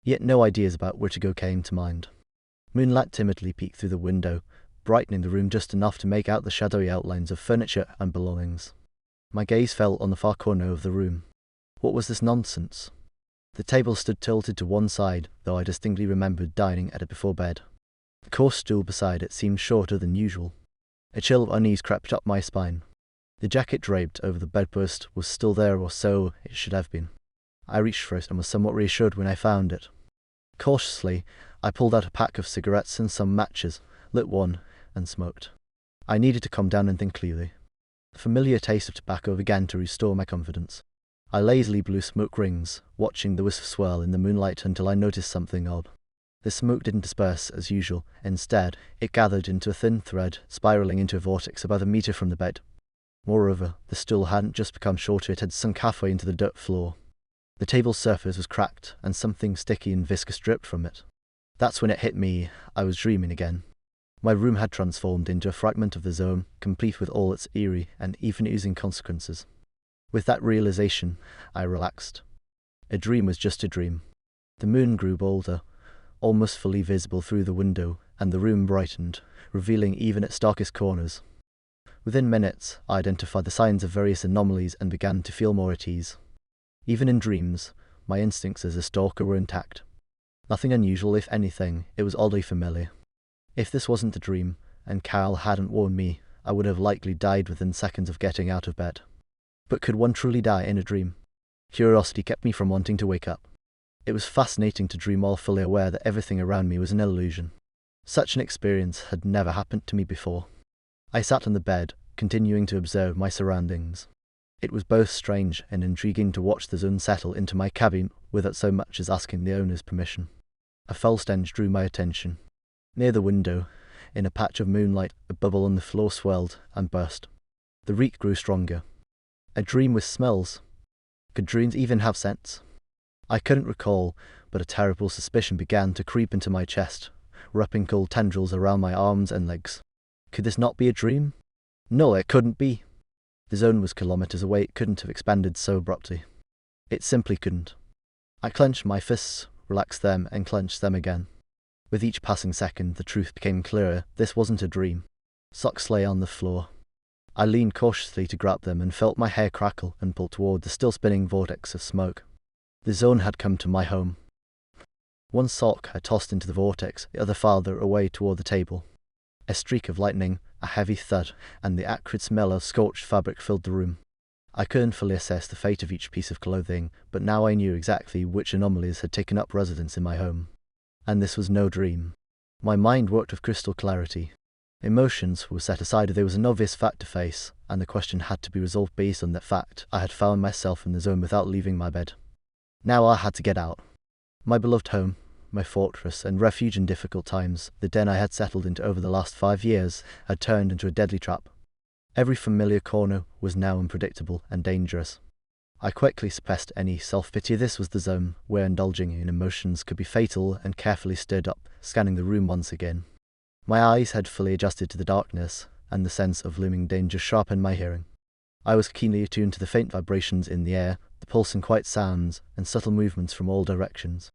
Yet no ideas about where to go came to mind. Moonlight timidly peeked through the window, brightening the room just enough to make out the shadowy outlines of furniture and belongings. My gaze fell on the far corner of the room. What was this nonsense? The table stood tilted to one side, though I distinctly remembered dining at it before bed. The coarse stool beside it seemed shorter than usual. A chill of unease crept up my spine. The jacket draped over the bedpost was still there, or so it should have been. I reached for it and was somewhat reassured when I found it. Cautiously, I pulled out a pack of cigarettes and some matches, lit one, and smoked. I needed to calm down and think clearly. The familiar taste of tobacco began to restore my confidence. I lazily blew smoke rings, watching the wisp swirl in the moonlight until I noticed something odd. The smoke didn't disperse as usual. Instead, it gathered into a thin thread, spiraling into a vortex about a meter from the bed. Moreover, the stool hadn't just become shorter, it had sunk halfway into the dirt floor. The table's surface was cracked, and something sticky and viscous dripped from it. That's when it hit me. I was dreaming again. My room had transformed into a fragment of the zone, complete with all its eerie and even oozing consequences. With that realization, I relaxed. A dream was just a dream. The moon grew bolder, almost fully visible through the window, and the room brightened, revealing even its darkest corners. Within minutes, I identified the signs of various anomalies and began to feel more at ease. Even in dreams, my instincts as a stalker were intact. Nothing unusual, if anything, it was oddly familiar. If this wasn't a dream, and Carl hadn't warned me, I would have likely died within seconds of getting out of bed. But could one truly die in a dream? Curiosity kept me from wanting to wake up. It was fascinating to dream while fully aware that everything around me was an illusion. Such an experience had never happened to me before. I sat on the bed, continuing to observe my surroundings. It was both strange and intriguing to watch the zone settle into my cabin without so much as asking the owner's permission. A foul stench drew my attention. Near the window, in a patch of moonlight, a bubble on the floor swelled and burst. The reek grew stronger. A dream with smells. Could dreams even have scents? I couldn't recall, but a terrible suspicion began to creep into my chest, wrapping cold tendrils around my arms and legs. Could this not be a dream? No, it couldn't be. The zone was kilometers away, it couldn't have expanded so abruptly. It simply couldn't. I clenched my fists, relaxed them, and clenched them again. With each passing second, the truth became clearer. This wasn't a dream. Socks lay on the floor. I leaned cautiously to grab them and felt my hair crackle and pull toward the still spinning vortex of smoke. The zone had come to my home. One sock I tossed into the vortex, the other farther away toward the table. A streak of lightning, a heavy thud, and the acrid smell of scorched fabric filled the room. I couldn't fully assess the fate of each piece of clothing, but now I knew exactly which anomalies had taken up residence in my home. And this was no dream. My mind worked with crystal clarity. Emotions were set aside if there was an obvious fact to face, and the question had to be resolved based on that fact. I had found myself in the zone without leaving my bed. Now I had to get out. My beloved home, my fortress and refuge in difficult times, the den I had settled into over the last 5 years, had turned into a deadly trap. Every familiar corner was now unpredictable and dangerous. I quickly suppressed any self-pity. This was the zone where indulging in emotions could be fatal, and carefully stood up, scanning the room once again. My eyes had fully adjusted to the darkness, and the sense of looming danger sharpened my hearing. I was keenly attuned to the faint vibrations in the air, the pulsing quiet sounds, and subtle movements from all directions.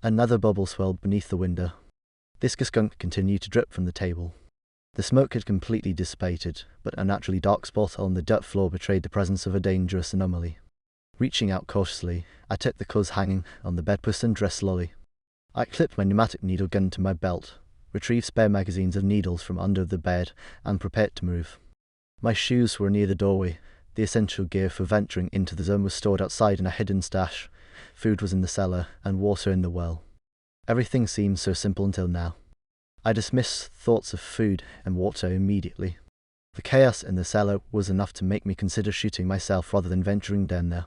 Another bubble swelled beneath the window. Viscous gunk continued to drip from the table. The smoke had completely dissipated, but a naturally dark spot on the dirt floor betrayed the presence of a dangerous anomaly. Reaching out cautiously, I took the clothes hanging on the bedpost and dressed slowly. I clipped my pneumatic needle gun to my belt, retrieved spare magazines of needles from under the bed, and prepared to move. My shoes were near the doorway. The essential gear for venturing into the zone was stored outside in a hidden stash. Food was in the cellar, and water in the well. Everything seemed so simple until now. I dismissed thoughts of food and water immediately. The chaos in the cellar was enough to make me consider shooting myself rather than venturing down there.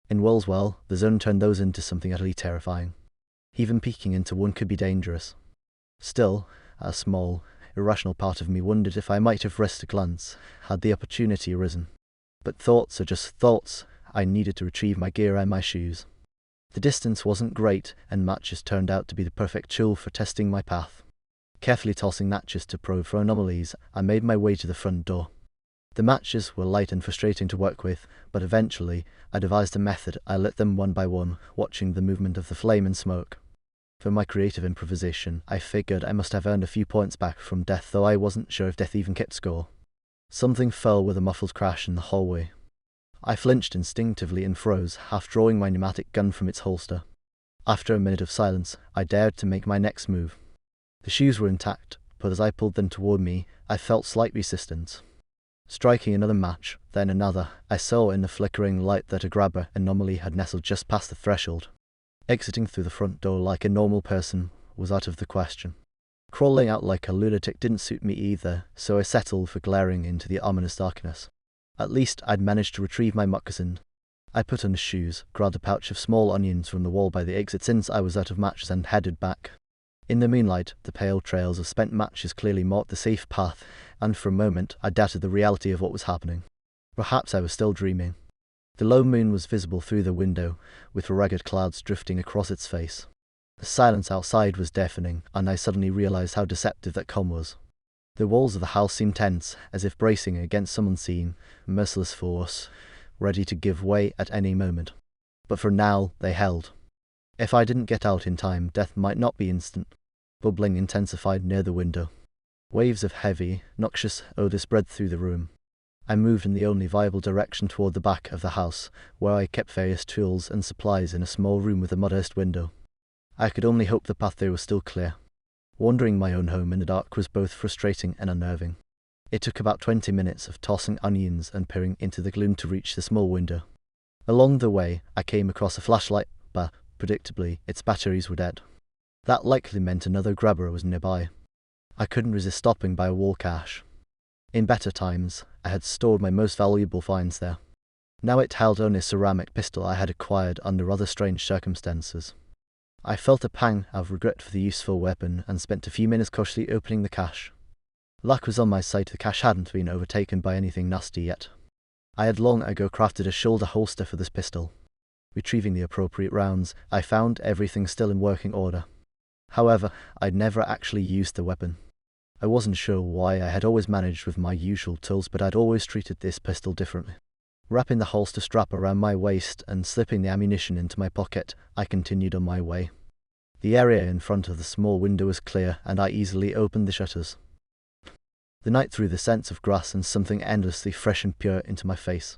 In Wellswell, the zone turned those into something utterly terrifying. Even peeking into one could be dangerous. Still, a small, irrational part of me wondered if I might have risked a glance, had the opportunity arisen. But thoughts are just thoughts. I needed to retrieve my gear and my shoes. The distance wasn't great, and matches turned out to be the perfect tool for testing my path. Carefully tossing matches to probe for anomalies, I made my way to the front door. The matches were light and frustrating to work with, but eventually I devised a method. I lit them one by one, watching the movement of the flame and smoke. For my creative improvisation, I figured I must have earned a few points back from death, though I wasn't sure if death even kept score. Something fell with a muffled crash in the hallway. I flinched instinctively and froze, half drawing my pneumatic gun from its holster. After a minute of silence, I dared to make my next move. The shoes were intact, but as I pulled them toward me, I felt slight resistance. Striking another match, then another, I saw in the flickering light that a grabber anomaly had nestled just past the threshold. Exiting through the front door like a normal person was out of the question. Crawling out like a lunatic didn't suit me either, so I settled for glaring into the ominous darkness. At least I'd managed to retrieve my moccasin. I put on the shoes, grabbed a pouch of small onions from the wall by the exit since I was out of matches, and headed back. In the moonlight, the pale trails of spent matches clearly marked the safe path, and for a moment I doubted the reality of what was happening. Perhaps I was still dreaming. The low moon was visible through the window, with ragged clouds drifting across its face. The silence outside was deafening, and I suddenly realized how deceptive that calm was. The walls of the house seemed tense, as if bracing against some unseen, merciless force, ready to give way at any moment. But for now, they held. If I didn't get out in time, death might not be instant. Bubbling intensified near the window. Waves of heavy, noxious odor spread through the room. I moved in the only viable direction toward the back of the house, where I kept various tools and supplies in a small room with a modest window. I could only hope the path there was still clear. Wandering my own home in the dark was both frustrating and unnerving. It took about 20 minutes of tossing onions and peering into the gloom to reach the small window. Along the way, I came across a flashlight, but, predictably, its batteries were dead. That likely meant another grabber was nearby. I couldn't resist stopping by a wall cache. In better times, I had stored my most valuable finds there. Now it held only a ceramic pistol I had acquired under rather strange circumstances. I felt a pang of regret for the useful weapon and spent a few minutes cautiously opening the cache. Luck was on my side. The cache hadn't been overtaken by anything nasty yet. I had long ago crafted a shoulder holster for this pistol. Retrieving the appropriate rounds, I found everything still in working order. However, I'd never actually used the weapon. I wasn't sure why. I had always managed with my usual tools, but I'd always treated this pistol differently. Wrapping the holster strap around my waist and slipping the ammunition into my pocket, I continued on my way. The area in front of the small window was clear, and I easily opened the shutters. The night threw the scents of grass and something endlessly fresh and pure into my face.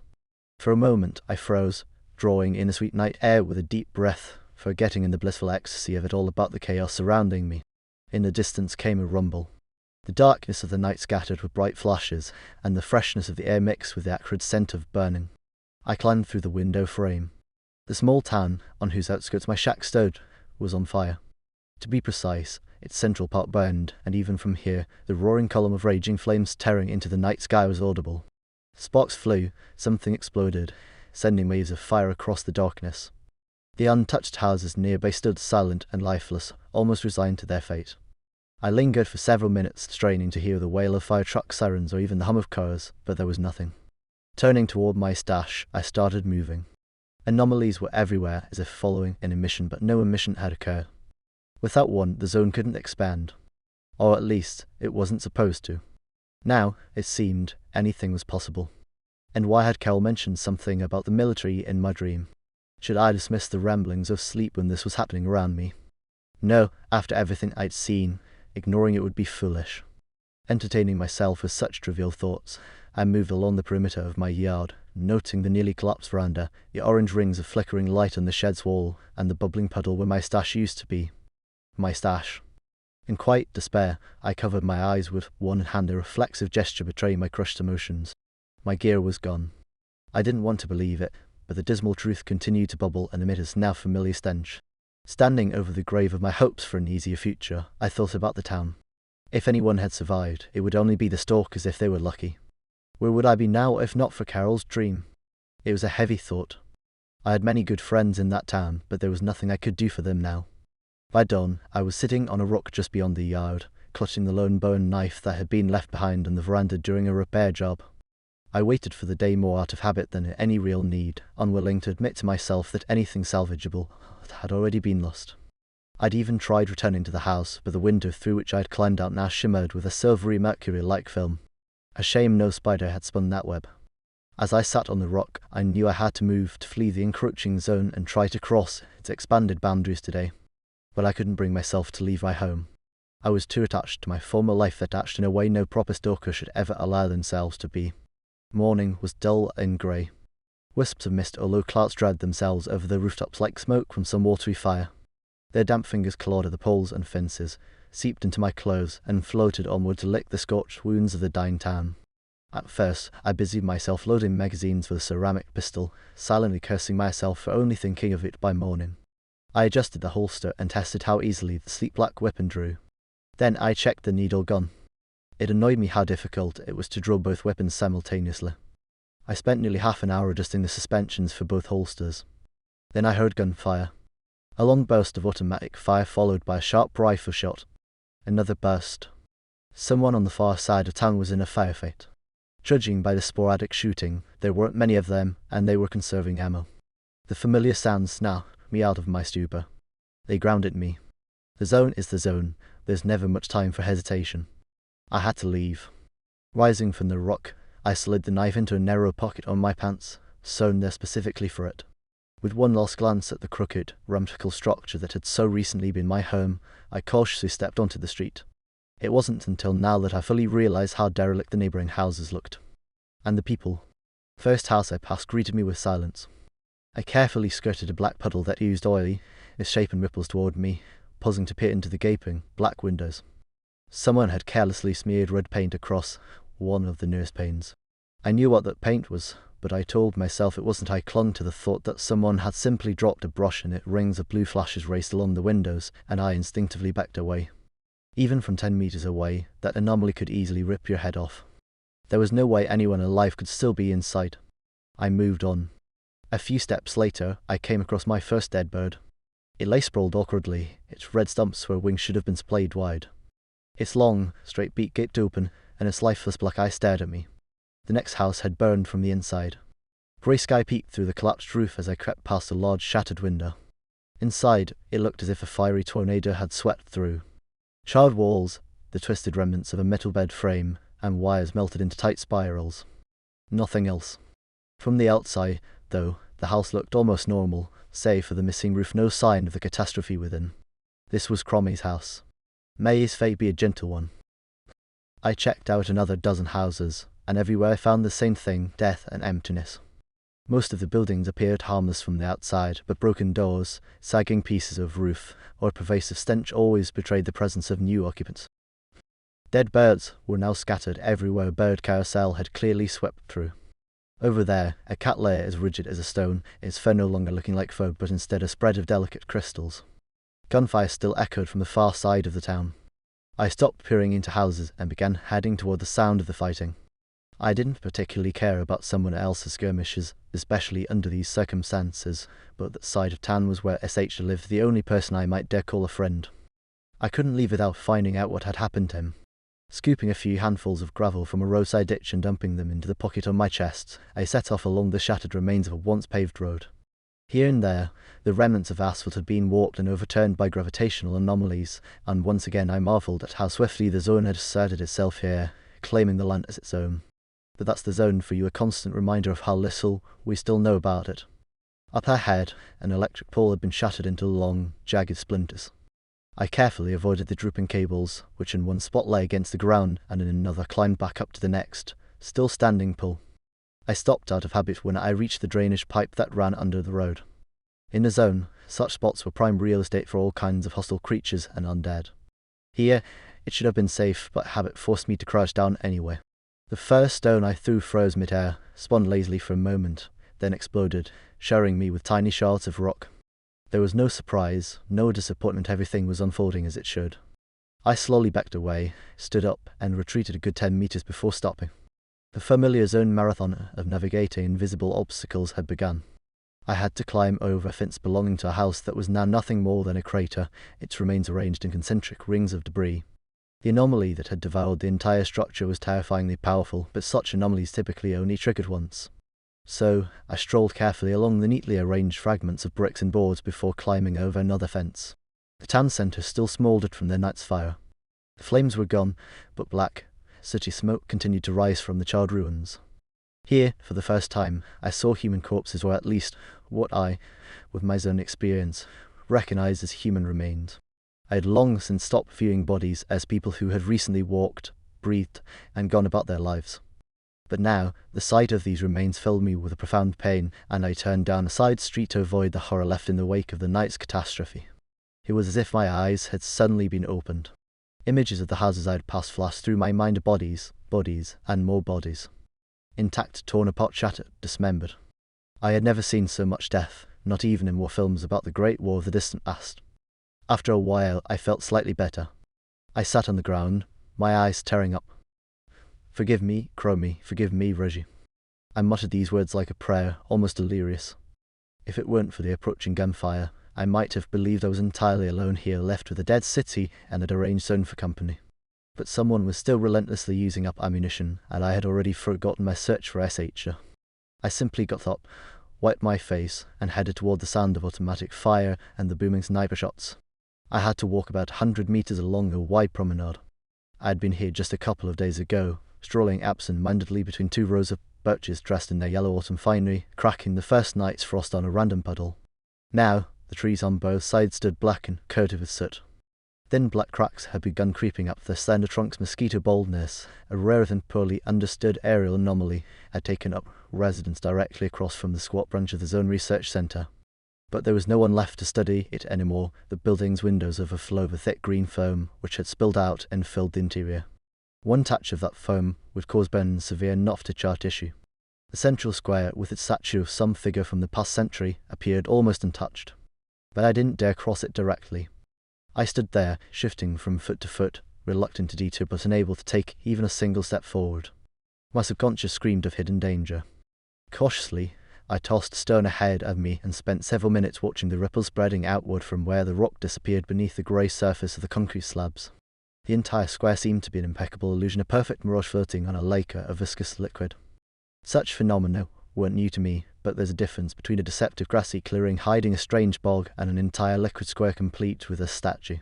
For a moment I froze, drawing in the sweet night air with a deep breath, forgetting in the blissful ecstasy of it all about the chaos surrounding me. In the distance came a rumble. The darkness of the night scattered with bright flashes, and the freshness of the air mixed with the acrid scent of burning. I climbed through the window frame. The small town, on whose outskirts my shack stood, was on fire. To be precise, its central part burned, and even from here, the roaring column of raging flames tearing into the night sky was audible. Sparks flew, something exploded, sending waves of fire across the darkness. The untouched houses nearby stood silent and lifeless, almost resigned to their fate. I lingered for several minutes, straining to hear the wail of fire truck sirens or even the hum of cars, but there was nothing. Turning toward my stash, I started moving. Anomalies were everywhere, as if following an emission, but no emission had occurred. Without one, the zone couldn't expand. Or at least, it wasn't supposed to. Now, it seemed, anything was possible. And why had Carol mentioned something about the military in my dream? Should I dismiss the ramblings of sleep when this was happening around me? No, after everything I'd seen, ignoring it would be foolish. Entertaining myself with such trivial thoughts, I moved along the perimeter of my yard, noting the nearly collapsed veranda, the orange rings of flickering light on the shed's wall, and the bubbling puddle where my stash used to be. My stash. In quiet despair, I covered my eyes with one hand, a reflexive gesture betraying my crushed emotions. My gear was gone. I didn't want to believe it, but the dismal truth continued to bubble and emit its now familiar stench. Standing over the grave of my hopes for an easier future, I thought about the town. If anyone had survived, it would only be the stalkers if they were lucky. Where would I be now if not for Carol's dream? It was a heavy thought. I had many good friends in that town, but there was nothing I could do for them now. By dawn, I was sitting on a rock just beyond the yard, clutching the lone bone knife that had been left behind on the veranda during a repair job. I waited for the day more out of habit than any real need, unwilling to admit to myself that anything salvageable had already been lost. I'd even tried returning to the house, but the window through which I had climbed out now shimmered with a silvery mercury-like film. A shame no spider had spun that web. As I sat on the rock, I knew I had to move to flee the encroaching zone and try to cross its expanded boundaries today. But I couldn't bring myself to leave my home. I was too attached to my former life, attached in a way no proper stalker should ever allow themselves to be. Morning was dull and grey. Wisps of mist or low clouds dragged themselves over the rooftops like smoke from some watery fire. Their damp fingers clawed at the poles and fences, seeped into my clothes, and floated onward to lick the scorched wounds of the dying town. At first, I busied myself loading magazines with a ceramic pistol, silently cursing myself for only thinking of it by morning. I adjusted the holster and tested how easily the sleek black weapon drew. Then I checked the needle gun. It annoyed me how difficult it was to draw both weapons simultaneously. I spent nearly half an hour adjusting the suspensions for both holsters. Then I heard gunfire. A long burst of automatic fire followed by a sharp rifle shot. Another burst. Someone on the far side of town was in a firefight. Judging by the sporadic shooting, there weren't many of them, and they were conserving ammo. The familiar sounds snapped me out of my stupor. They grounded me. The zone is the zone. There's never much time for hesitation. I had to leave. Rising from the rock, I slid the knife into a narrow pocket on my pants, sewn there specifically for it. With one last glance at the crooked, ramifical structure that had so recently been my home, I cautiously stepped onto the street. It wasn't until now that I fully realized how derelict the neighboring houses looked. And the people. First house I passed greeted me with silence. I carefully skirted a black puddle that oozed oily, its shapen ripples toward me, pausing to peer into the gaping, black windows. Someone had carelessly smeared red paint across one of the nearest panes. I knew what that paint was, but I told myself it wasn't. I clung to the thought that someone had simply dropped a brush and it. Rings of blue flashes raced along the windows, and I instinctively backed away. Even from 10 meters away, that anomaly could easily rip your head off. There was no way anyone alive could still be inside. I moved on. A few steps later, I came across my first dead bird. It lay sprawled awkwardly, its red stumps where wings should have been splayed wide. Its long, straight beak gaped open, and its lifeless black eye stared at me. The next house had burned from the inside. Grey sky peeked through the collapsed roof as I crept past a large shattered window. Inside, it looked as if a fiery tornado had swept through. Charred walls, the twisted remnants of a metal bed frame, and wires melted into tight spirals. Nothing else. From the outside, though, the house looked almost normal, save for the missing roof, no sign of the catastrophe within. This was Cromie's house. May his fate be a gentle one. I checked out another dozen houses, and everywhere I found the same thing, death and emptiness. Most of the buildings appeared harmless from the outside, but broken doors, sagging pieces of roof, or a pervasive stench always betrayed the presence of new occupants. Dead birds were now scattered everywhere a bird carousel had clearly swept through. Over there, a cat lay as rigid as a stone, its fur no longer looking like fur, but instead a spread of delicate crystals. Gunfire still echoed from the far side of the town. I stopped peering into houses and began heading toward the sound of the fighting. I didn't particularly care about someone else's skirmishes, especially under these circumstances, but that side of town was where SH lived, the only person I might dare call a friend. I couldn't leave without finding out what had happened to him. Scooping a few handfuls of gravel from a roadside ditch and dumping them into the pocket on my chest, I set off along the shattered remains of a once paved road. Here and there, the remnants of asphalt had been warped and overturned by gravitational anomalies, and once again I marveled at how swiftly the zone had asserted itself here, claiming the land as its own. But that's the zone for you, a constant reminder of how little we still know about it. Up ahead, an electric pole had been shattered into long, jagged splinters. I carefully avoided the drooping cables, which in one spot lay against the ground and in another climbed back up to the next, still standing pole. I stopped out of habit when I reached the drainage pipe that ran under the road. In the zone, such spots were prime real estate for all kinds of hostile creatures and undead. Here, it should have been safe, but habit forced me to crouch down anyway. The first stone I threw froze mid-air, spun lazily for a moment, then exploded, showering me with tiny shards of rock. There was no surprise, no disappointment, everything was unfolding as it should. I slowly backed away, stood up, and retreated a good 10 meters before stopping. The familiar zone marathon of navigating invisible obstacles had begun. I had to climb over a fence belonging to a house that was now nothing more than a crater, its remains arranged in concentric rings of debris. The anomaly that had devoured the entire structure was terrifyingly powerful, but such anomalies typically only triggered once. So, I strolled carefully along the neatly arranged fragments of bricks and boards before climbing over another fence. The town centre still smouldered from their night's fire. The flames were gone, but black, sooty smoke continued to rise from the charred ruins. Here, for the first time, I saw human corpses, or at least what I, with my own experience, recognized as human remains. I had long since stopped viewing bodies as people who had recently walked, breathed, and gone about their lives. But now, the sight of these remains filled me with a profound pain, and I turned down a side street to avoid the horror left in the wake of the night's catastrophe. It was as if my eyes had suddenly been opened. Images of the houses I had passed flashed through my mind, bodies, and more bodies. Intact, torn apart, shattered, dismembered. I had never seen so much death, not even in war films about the Great War of the distant past. After a while, I felt slightly better. I sat on the ground, my eyes tearing up. "Forgive me, Chromie, forgive me, Reggie." I muttered these words like a prayer, almost delirious. If it weren't for the approaching gunfire, I might have believed I was entirely alone here, left with a dead city and a deranged zone for company. But someone was still relentlessly using up ammunition, and I had already forgotten my search for SH. I simply got up, wiped my face, and headed toward the sound of automatic fire and the booming sniper shots. I had to walk about 100 meters along a wide promenade. I had been here just a couple of days ago, strolling absent-mindedly between two rows of birches dressed in their yellow autumn finery, cracking the first night's frost on a random puddle. Now, the trees on both sides stood black and coated with soot. Thin black cracks had begun creeping up their slender trunks. Mosquito baldness, a rare and poorly understood aerial anomaly, had taken up residence directly across from the squat branch of the Zone Research Center. But there was no one left to study it anymore. The building's windows overflowed with thick green foam, which had spilled out and filled the interior. One touch of that foam would cause burns severe enough to char tissue. The central square, with its statue of some figure from the past century, appeared almost untouched. But I didn't dare cross it directly. I stood there, shifting from foot to foot, reluctant to detour but unable to take even a single step forward. My subconscious screamed of hidden danger. Cautiously, I tossed stone ahead of me and spent several minutes watching the ripples spreading outward from where the rock disappeared beneath the grey surface of the concrete slabs. The entire square seemed to be an impeccable illusion, a perfect mirage floating on a lake of viscous liquid. Such phenomena weren't new to me, but there's a difference between a deceptive grassy clearing hiding a strange bog and an entire liquid square complete with a statue.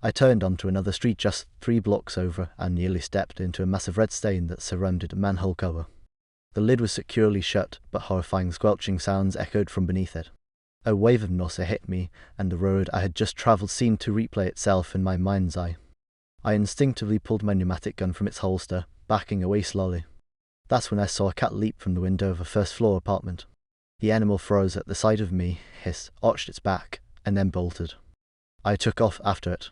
I turned onto another street just 3 blocks over and nearly stepped into a massive red stain that surrounded a manhole cover. The lid was securely shut, but horrifying squelching sounds echoed from beneath it. A wave of nausea hit me, and the road I had just travelled seemed to replay itself in my mind's eye. I instinctively pulled my pneumatic gun from its holster, backing away slowly. That's when I saw a cat leap from the window of a first-floor apartment. The animal froze at the sight of me, hissed, arched its back, and then bolted. I took off after it.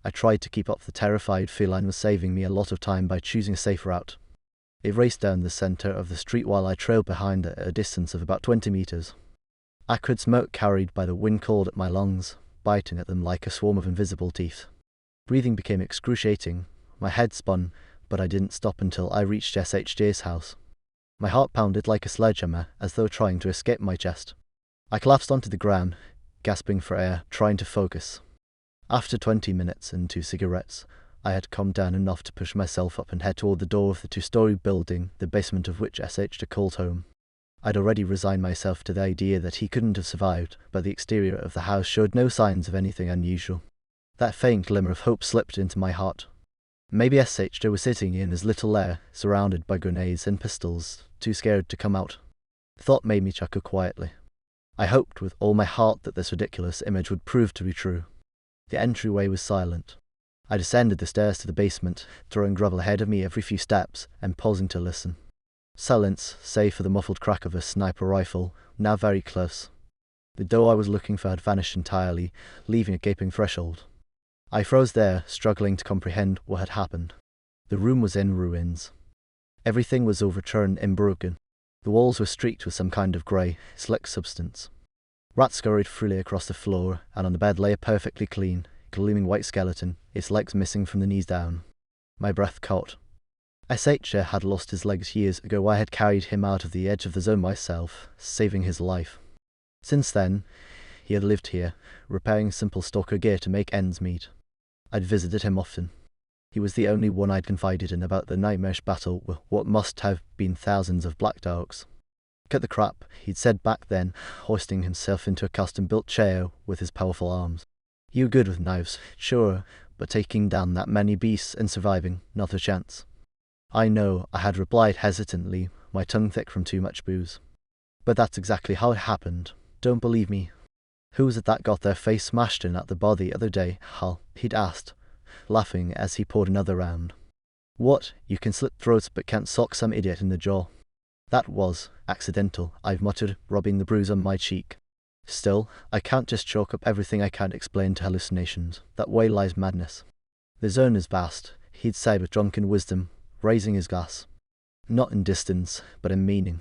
I tried to keep up. The terrified feline was saving me a lot of time by choosing a safe route. It raced down the centre of the street while I trailed behind it at a distance of about 20 meters. Acrid smoke carried by the wind called at my lungs, biting at them like a swarm of invisible teeth. Breathing became excruciating. My head spun, but I didn't stop until I reached SHJ's house. My heart pounded like a sledgehammer, as though trying to escape my chest. I collapsed onto the ground, gasping for air, trying to focus. After 20 minutes and 2 cigarettes, I had calmed down enough to push myself up and head toward the door of the 2-story building, the basement of which SH called home. I'd already resigned myself to the idea that he couldn't have survived, but the exterior of the house showed no signs of anything unusual. That faint glimmer of hope slipped into my heart. Maybe SH was sitting in his little lair, surrounded by grenades and pistols, too scared to come out. The thought made me chuckle quietly. I hoped with all my heart that this ridiculous image would prove to be true. The entryway was silent. I descended the stairs to the basement, throwing gravel ahead of me every few steps, and pausing to listen. Silence, save for the muffled crack of a sniper rifle, now very close. The door I was looking for had vanished entirely, leaving a gaping threshold. I froze there, struggling to comprehend what had happened. The room was in ruins. Everything was overturned and broken. The walls were streaked with some kind of grey, slick substance. Rats scurried freely across the floor, and on the bed lay a perfectly clean, gleaming white skeleton, its legs missing from the knees down. My breath caught. SH had lost his legs years ago. I had carried him out of the edge of the zone myself, saving his life. Since then, he had lived here, repairing simple stalker gear to make ends meet. I'd visited him often. He was the only one I'd confided in about the nightmarish battle with what must have been thousands of black dogs. Cut the crap, he'd said back then, hoisting himself into a custom-built chair with his powerful arms. You were good with knives, sure, but taking down that many beasts and surviving, not a chance. I know, I had replied hesitantly, my tongue thick from too much booze. But that's exactly how it happened. Don't believe me? Who was it that got their face smashed in at the bar the other day, Hal? He'd asked, laughing as he poured another round. What? You can slit throats but can't sock some idiot in the jaw. That was accidental, I've muttered, rubbing the bruise on my cheek. Still, I can't just chalk up everything I can't explain to hallucinations. That way lies madness. The zone is vast, he'd say with drunken wisdom, raising his glass. Not in distance, but in meaning.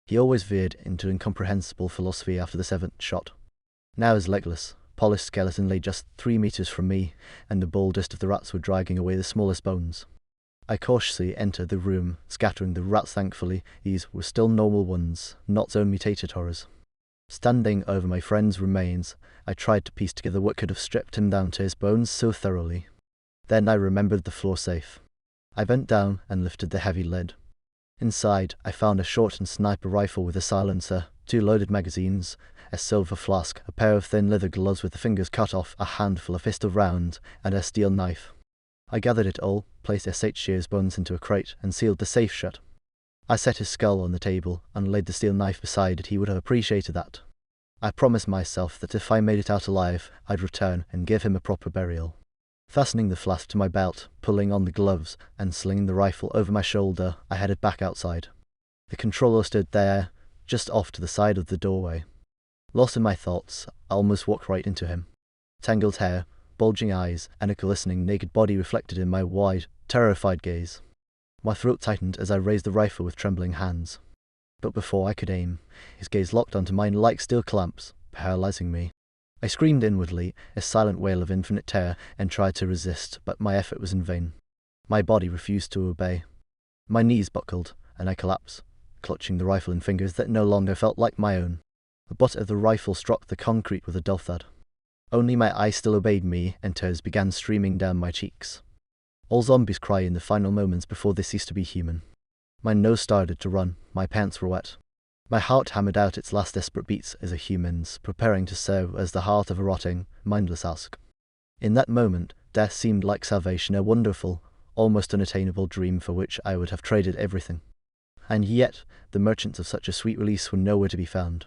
He always veered into incomprehensible philosophy after the 7th shot. Now his legless, polished skeleton lay just 3 meters from me, and the baldest of the rats were dragging away the smallest bones. I cautiously entered the room, scattering the rats thankfully. These were still normal ones, not zone-mutated horrors. Standing over my friend's remains, I tried to piece together what could have stripped him down to his bones so thoroughly. Then I remembered the floor safe. I bent down and lifted the heavy lid. Inside, I found a shortened sniper rifle with a silencer, 2 loaded magazines, a silver flask, a pair of thin leather gloves with the fingers cut off, a handful of pistol rounds, and a steel knife. I gathered it all, placed S.H. Shear's bones into a crate, and sealed the safe shut. I set his skull on the table, and laid the steel knife beside it. He would have appreciated that. I promised myself that if I made it out alive, I'd return and give him a proper burial. Fastening the flask to my belt, pulling on the gloves, and slinging the rifle over my shoulder, I headed back outside. The controller stood there, just off to the side of the doorway. Lost in my thoughts, I almost walked right into him. Tangled hair, bulging eyes, and a glistening naked body reflected in my wide, terrified gaze. My throat tightened as I raised the rifle with trembling hands. But before I could aim, his gaze locked onto mine like steel clamps, paralyzing me. I screamed inwardly, a silent wail of infinite terror, and tried to resist, but my effort was in vain. My body refused to obey. My knees buckled, and I collapsed, clutching the rifle in fingers that no longer felt like my own. The butt of the rifle struck the concrete with a dull thud. Only my eyes still obeyed me, and tears began streaming down my cheeks. All zombies cry in the final moments before they cease to be human. My nose started to run, my pants were wet. My heart hammered out its last desperate beats as a human's, preparing to serve as the heart of a rotting, mindless husk. In that moment, death seemed like salvation, a wonderful, almost unattainable dream for which I would have traded everything. And yet, the merchants of such a sweet release were nowhere to be found.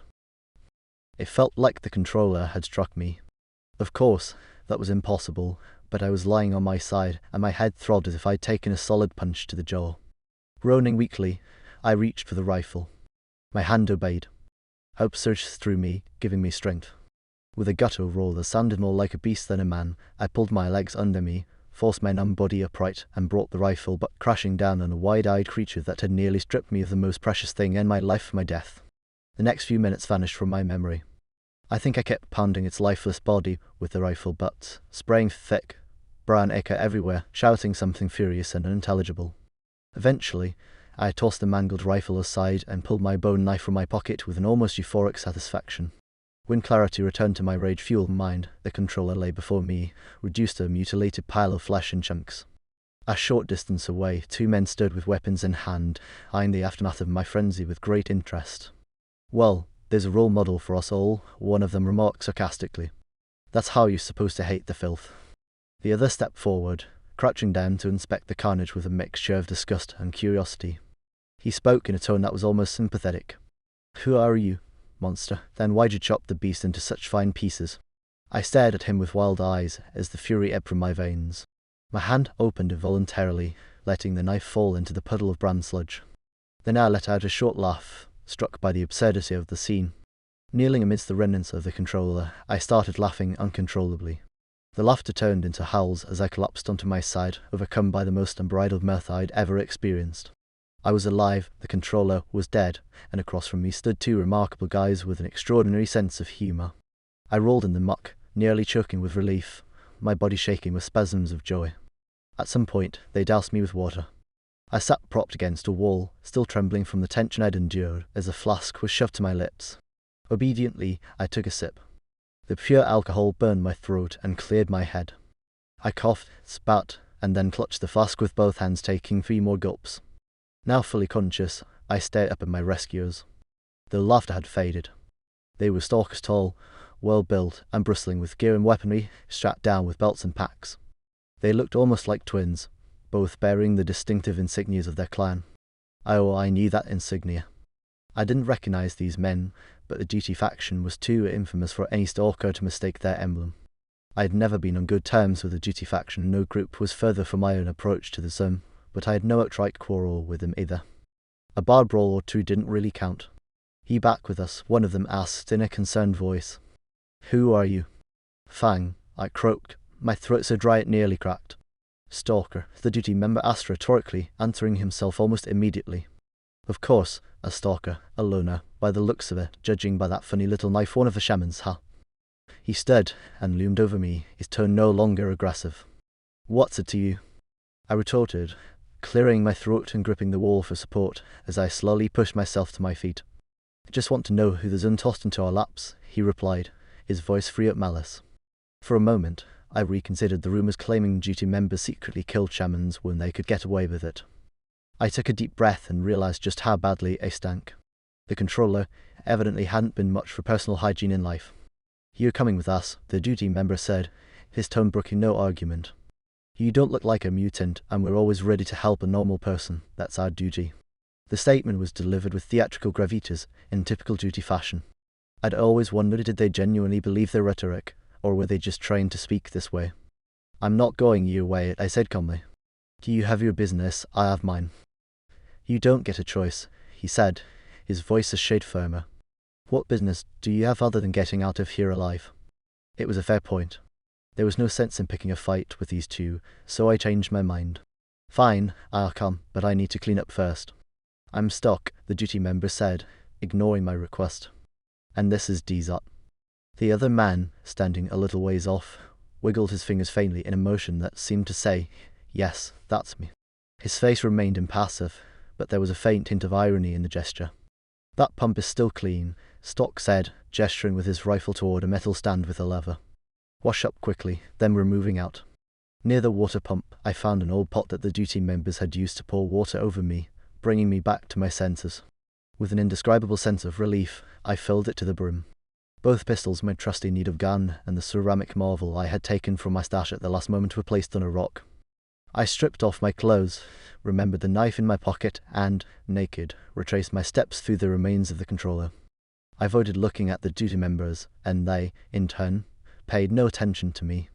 It felt like the controller had struck me. Of course, that was impossible, but I was lying on my side, and my head throbbed as if I'd taken a solid punch to the jaw. Groaning weakly, I reached for the rifle. My hand obeyed. Hope surged through me, giving me strength. With a guttural roar that sounded more like a beast than a man, I pulled my legs under me, forced my numb body upright, and brought the rifle butt crashing down on a wide-eyed creature that had nearly stripped me of the most precious thing in my life for my death. The next few minutes vanished from my memory. I think I kept pounding its lifeless body with the rifle butt, spraying thick, brown ichor everywhere, shouting something furious and unintelligible. Eventually, I tossed the mangled rifle aside and pulled my bone knife from my pocket with an almost euphoric satisfaction. When clarity returned to my rage-fueled mind, the controller lay before me, reduced to a mutilated pile of flesh and chunks. A short distance away, 2 men stood with weapons in hand, eyeing the aftermath of my frenzy with great interest. "Well, there's a role model for us all," one of them remarked sarcastically. "That's how you're supposed to hate the filth." The other stepped forward, crouching down to inspect the carnage with a mixture of disgust and curiosity. He spoke in a tone that was almost sympathetic. "Who are you, monster? Then why'd you chop the beast into such fine pieces?" I stared at him with wild eyes as the fury ebbed from my veins. My hand opened involuntarily, letting the knife fall into the puddle of brown sludge. Then I let out a short laugh, struck by the absurdity of the scene. Kneeling amidst the remnants of the controller, I started laughing uncontrollably. The laughter turned into howls as I collapsed onto my side, overcome by the most unbridled mirth I'd ever experienced. I was alive, the controller was dead, and across from me stood 2 remarkable guys with an extraordinary sense of humour. I rolled in the muck, nearly choking with relief, my body shaking with spasms of joy. At some point, they doused me with water. I sat propped against a wall, still trembling from the tension I'd endured, as a flask was shoved to my lips. Obediently, I took a sip. The pure alcohol burned my throat and cleared my head. I coughed, spat, and then clutched the flask with both hands, taking 3 more gulps. Now fully conscious, I stared up at my rescuers. The laughter had faded. They were stalkers tall, well-built, and bristling with gear and weaponry, strapped down with belts and packs. They looked almost like twins, both bearing the distinctive insignias of their clan. Oh, I knew that insignia. I didn't recognize these men, but the duty faction was too infamous for any stalker to mistake their emblem. I had never been on good terms with the duty faction, and no group was further from my own approach to the zone. but I had no outright quarrel with him either. A bar brawl or two didn't really count. "You back with us?" one of them asked in a concerned voice. "Who are you?" "Fang," I croaked, my throat so dry it nearly cracked. "Stalker," the duty member asked rhetorically, answering himself almost immediately. Of course, a stalker, a loner, by the looks of it, judging by that funny little knife one of the shamans, huh? He stood and loomed over me, his tone no longer aggressive. "What's it to you?" I retorted, clearing my throat and gripping the wall for support as I slowly pushed myself to my feet. "I just want to know who the Zun tossed into our laps," he replied, his voice free of malice. For a moment, I reconsidered the rumors claiming duty members secretly killed shamans when they could get away with it. I took a deep breath and realized just how badly I stank. The controller evidently hadn't been much for personal hygiene in life. "You're coming with us," the duty member said, his tone brooking no argument. "You don't look like a mutant, and we're always ready to help a normal person. That's our duty." The statement was delivered with theatrical gravitas in typical duty fashion. I'd always wondered, did they genuinely believe their rhetoric, or were they just trained to speak this way? "I'm not going your way," I said calmly. "You have your business, I have mine." "You don't get a choice," he said, his voice a shade firmer. "What business do you have other than getting out of here alive?" It was a fair point. There was no sense in picking a fight with these two, so I changed my mind. "Fine, I'll come, but I need to clean up first." "I'm stuck," the duty member said, ignoring my request. "And this is Dzot." The other man, standing a little ways off, wiggled his fingers faintly in a motion that seemed to say, "Yes, that's me." His face remained impassive, but there was a faint hint of irony in the gesture. "That pump is still clean," Stock said, gesturing with his rifle toward a metal stand with a lever. "Wash up quickly, then we're moving out." Near the water pump, I found an old pot that the duty members had used to pour water over me, bringing me back to my senses. With an indescribable sense of relief, I filled it to the brim. Both pistols, my trusty needle gun, and the ceramic marvel I had taken from my stash at the last moment were placed on a rock. I stripped off my clothes, remembered the knife in my pocket, and, naked, retraced my steps through the remains of the controller. I avoided looking at the duty members, and they, in turn, paid no attention to me.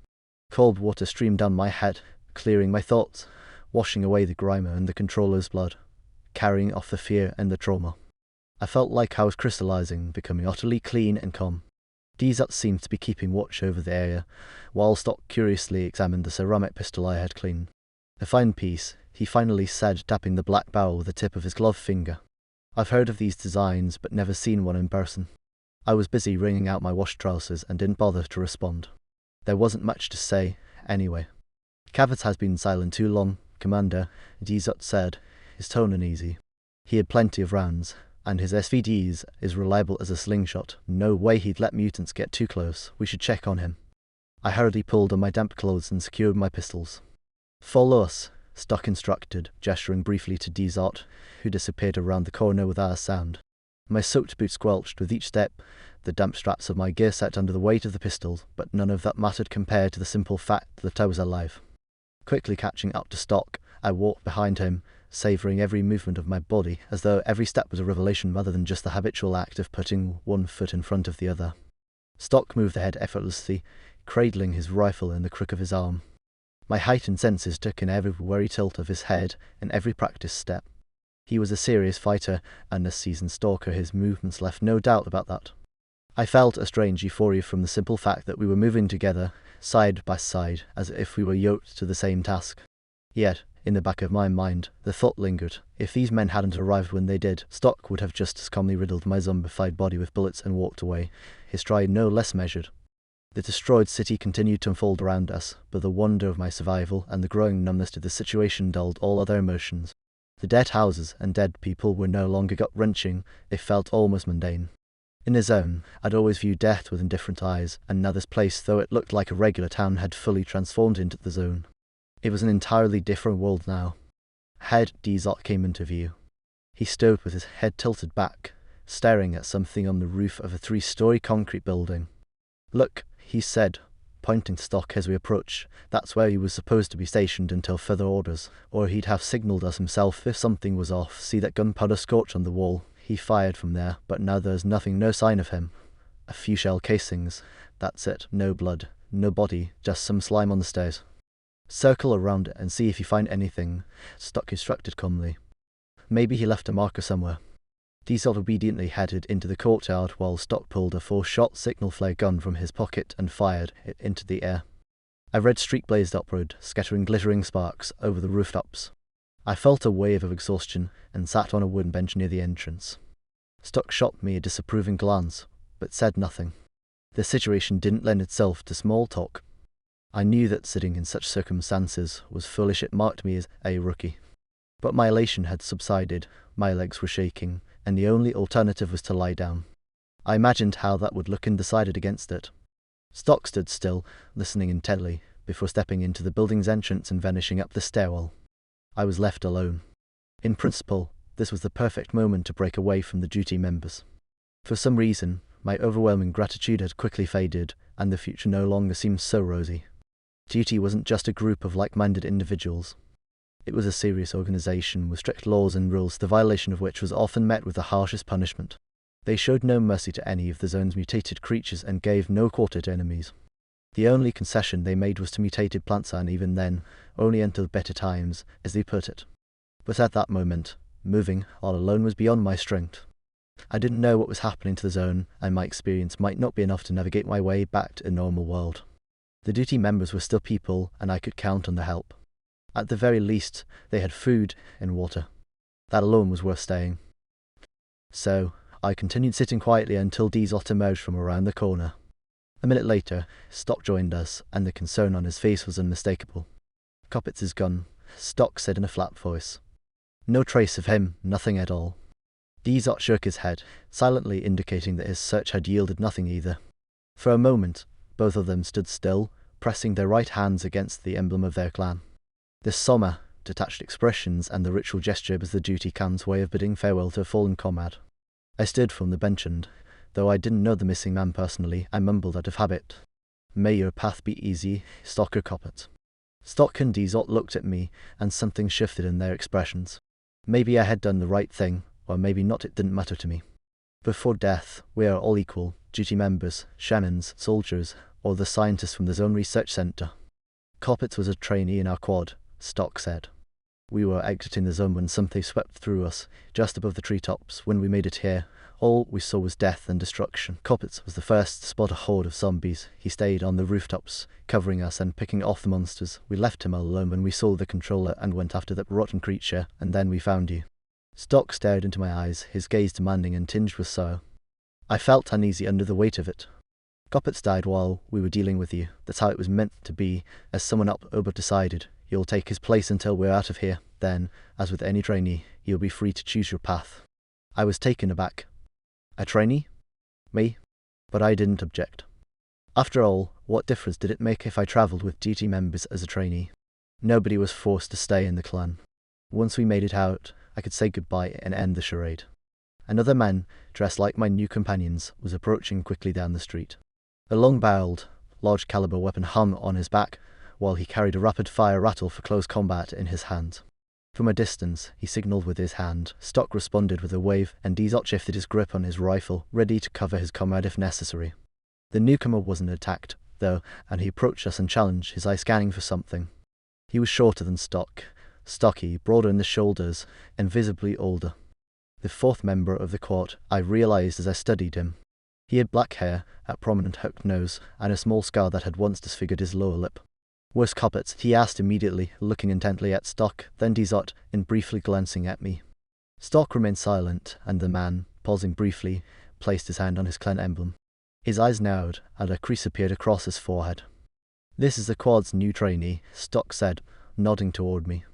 Cold water streamed down my head, clearing my thoughts, washing away the grime and the controller's blood, carrying off the fear and the trauma. I felt like I was crystallizing, becoming utterly clean and calm. Dzot seemed to be keeping watch over the area, while Stock curiously examined the ceramic pistol I had cleaned. "A fine piece," he finally said, tapping the black barrel with the tip of his gloved finger. "I've heard of these designs, but never seen one in person." I was busy wringing out my washed trousers and didn't bother to respond. There wasn't much to say, anyway. "Cavett has been silent too long, Commander," Dzot said, his tone uneasy. "He had plenty of rounds, and his SVD's is reliable as a slingshot. No way he'd let mutants get too close. We should check on him." I hurriedly pulled on my damp clothes and secured my pistols. "Follow us," Stock instructed, gesturing briefly to Dzot, who disappeared around the corner without a sound. My soaked boots squelched with each step, the damp straps of my gear set under the weight of the pistols, but none of that mattered compared to the simple fact that I was alive. Quickly catching up to Stock, I walked behind him, savouring every movement of my body, as though every step was a revelation rather than just the habitual act of putting one foot in front of the other. Stock moved ahead effortlessly, cradling his rifle in the crook of his arm. My heightened senses took in every wary tilt of his head and every practiced step. He was a serious fighter, and as seasoned stalker his movements left no doubt about that. I felt a strange euphoria from the simple fact that we were moving together, side by side, as if we were yoked to the same task. Yet, in the back of my mind, the thought lingered, if these men hadn't arrived when they did, Stock would have just as calmly riddled my zombified body with bullets and walked away, his stride no less measured. The destroyed city continued to unfold around us, but the wonder of my survival and the growing numbness to the situation dulled all other emotions. The dead houses and dead people were no longer gut-wrenching, they felt almost mundane. In the zone, I'd always viewed death with indifferent eyes, and now this place, though it looked like a regular town, had fully transformed into the zone. It was an entirely different world now. Head Dzot came into view. He stood with his head tilted back, staring at something on the roof of a 3-story concrete building. "Look," he said, pointing to Stock as we approached. "That's where he was supposed to be stationed until further orders, or he'd have signalled us himself if something was off. See that gunpowder scorch on the wall? He fired from there, but now there's nothing, no sign of him. A few shell casings. That's it. No blood, no body, just some slime on the stairs." Circle around it and see if you find anything, Stock instructed calmly. Maybe he left a marker somewhere. Diesel obediently headed into the courtyard while Stock pulled a 4-shot signal flare gun from his pocket and fired it into the air. A red streak blazed upward, scattering glittering sparks over the rooftops. I felt a wave of exhaustion and sat on a wooden bench near the entrance. Stock shot me a disapproving glance, but said nothing. The situation didn't lend itself to small talk. I knew that sitting in such circumstances was foolish. It marked me as a rookie. But my elation had subsided, my legs were shaking, and the only alternative was to lie down. I imagined how that would look and decided against it. Stock stood still, listening intently, before stepping into the building's entrance and vanishing up the stairwell. I was left alone. In principle, this was the perfect moment to break away from the duty members. For some reason, my overwhelming gratitude had quickly faded, and the future no longer seemed so rosy. Duty wasn't just a group of like-minded individuals. It was a serious organization with strict laws and rules, the violation of which was often met with the harshest punishment. They showed no mercy to any of the zone's mutated creatures and gave no quarter to enemies. The only concession they made was to mutated plants, and even then, only until better times, as they put it. But at that moment, moving all alone was beyond my strength. I didn't know what was happening to the zone, and my experience might not be enough to navigate my way back to a normal world. The duty members were still people, and I could count on their help. At the very least, they had food and water. That alone was worth staying. So, I continued sitting quietly until Dezot emerged from around the corner. A minute later, Stock joined us, and the concern on his face was unmistakable. "Coppets is gone," Stock said in a flat voice. "No trace of him, nothing at all." Dezot shook his head, silently indicating that his search had yielded nothing either. For a moment, both of them stood still, pressing their right hands against the emblem of their clan. The Soma, detached expressions, and the ritual gesture was the duty clan's way of bidding farewell to a fallen comrade. I stood from the bench and, though I didn't know the missing man personally, I mumbled out of habit, "May your path be easy, Stalker Coppet." Stock and Dezot looked at me, and something shifted in their expressions. Maybe I had done the right thing, or maybe not. It didn't matter to me. Before death, we are all equal, duty members, Shannons, soldiers, or the scientists from the Zone Research Center. Coppet was a trainee in our quad, Stock said. We were exiting the zone when something swept through us, just above the treetops. When we made it here, all we saw was death and destruction. Coppet was the first to spot a horde of zombies. He stayed on the rooftops, covering us and picking off the monsters. We left him all alone when we saw the controller and went after that rotten creature, and then we found you. Stock stared into my eyes, his gaze demanding and tinged with sorrow. I felt uneasy under the weight of it. Coppet died while we were dealing with you. That's how it was meant to be. As someone up above decided, you'll take his place until we're out of here. Then, as with any trainee, you'll be free to choose your path. I was taken aback. A trainee? Me? But I didn't object. After all, what difference did it make if I travelled with duty members as a trainee? Nobody was forced to stay in the clan. Once we made it out, I could say goodbye and end the charade. Another man, dressed like my new companions, was approaching quickly down the street. A long-barreled, large-caliber weapon hung on his back, while he carried a rapid-fire rattle for close combat in his hand. From a distance, he signalled with his hand. Stock responded with a wave, and Dezot shifted his grip on his rifle, ready to cover his comrade if necessary. The newcomer wasn't attacked, though, and he approached us and challenged, his eye scanning for something. He was shorter than Stock, stocky, broader in the shoulders, and visibly older. The fourth member of the quad, I realized as I studied him. He had black hair, a prominent hooked nose, and a small scar that had once disfigured his lower lip. "Where's Coppet?" he asked immediately, looking intently at Stock, then Dezot, and briefly glancing at me. Stock remained silent, and the man, pausing briefly, placed his hand on his clan emblem. His eyes narrowed, and a crease appeared across his forehead. "This is the quad's new trainee," Stock said, nodding toward me.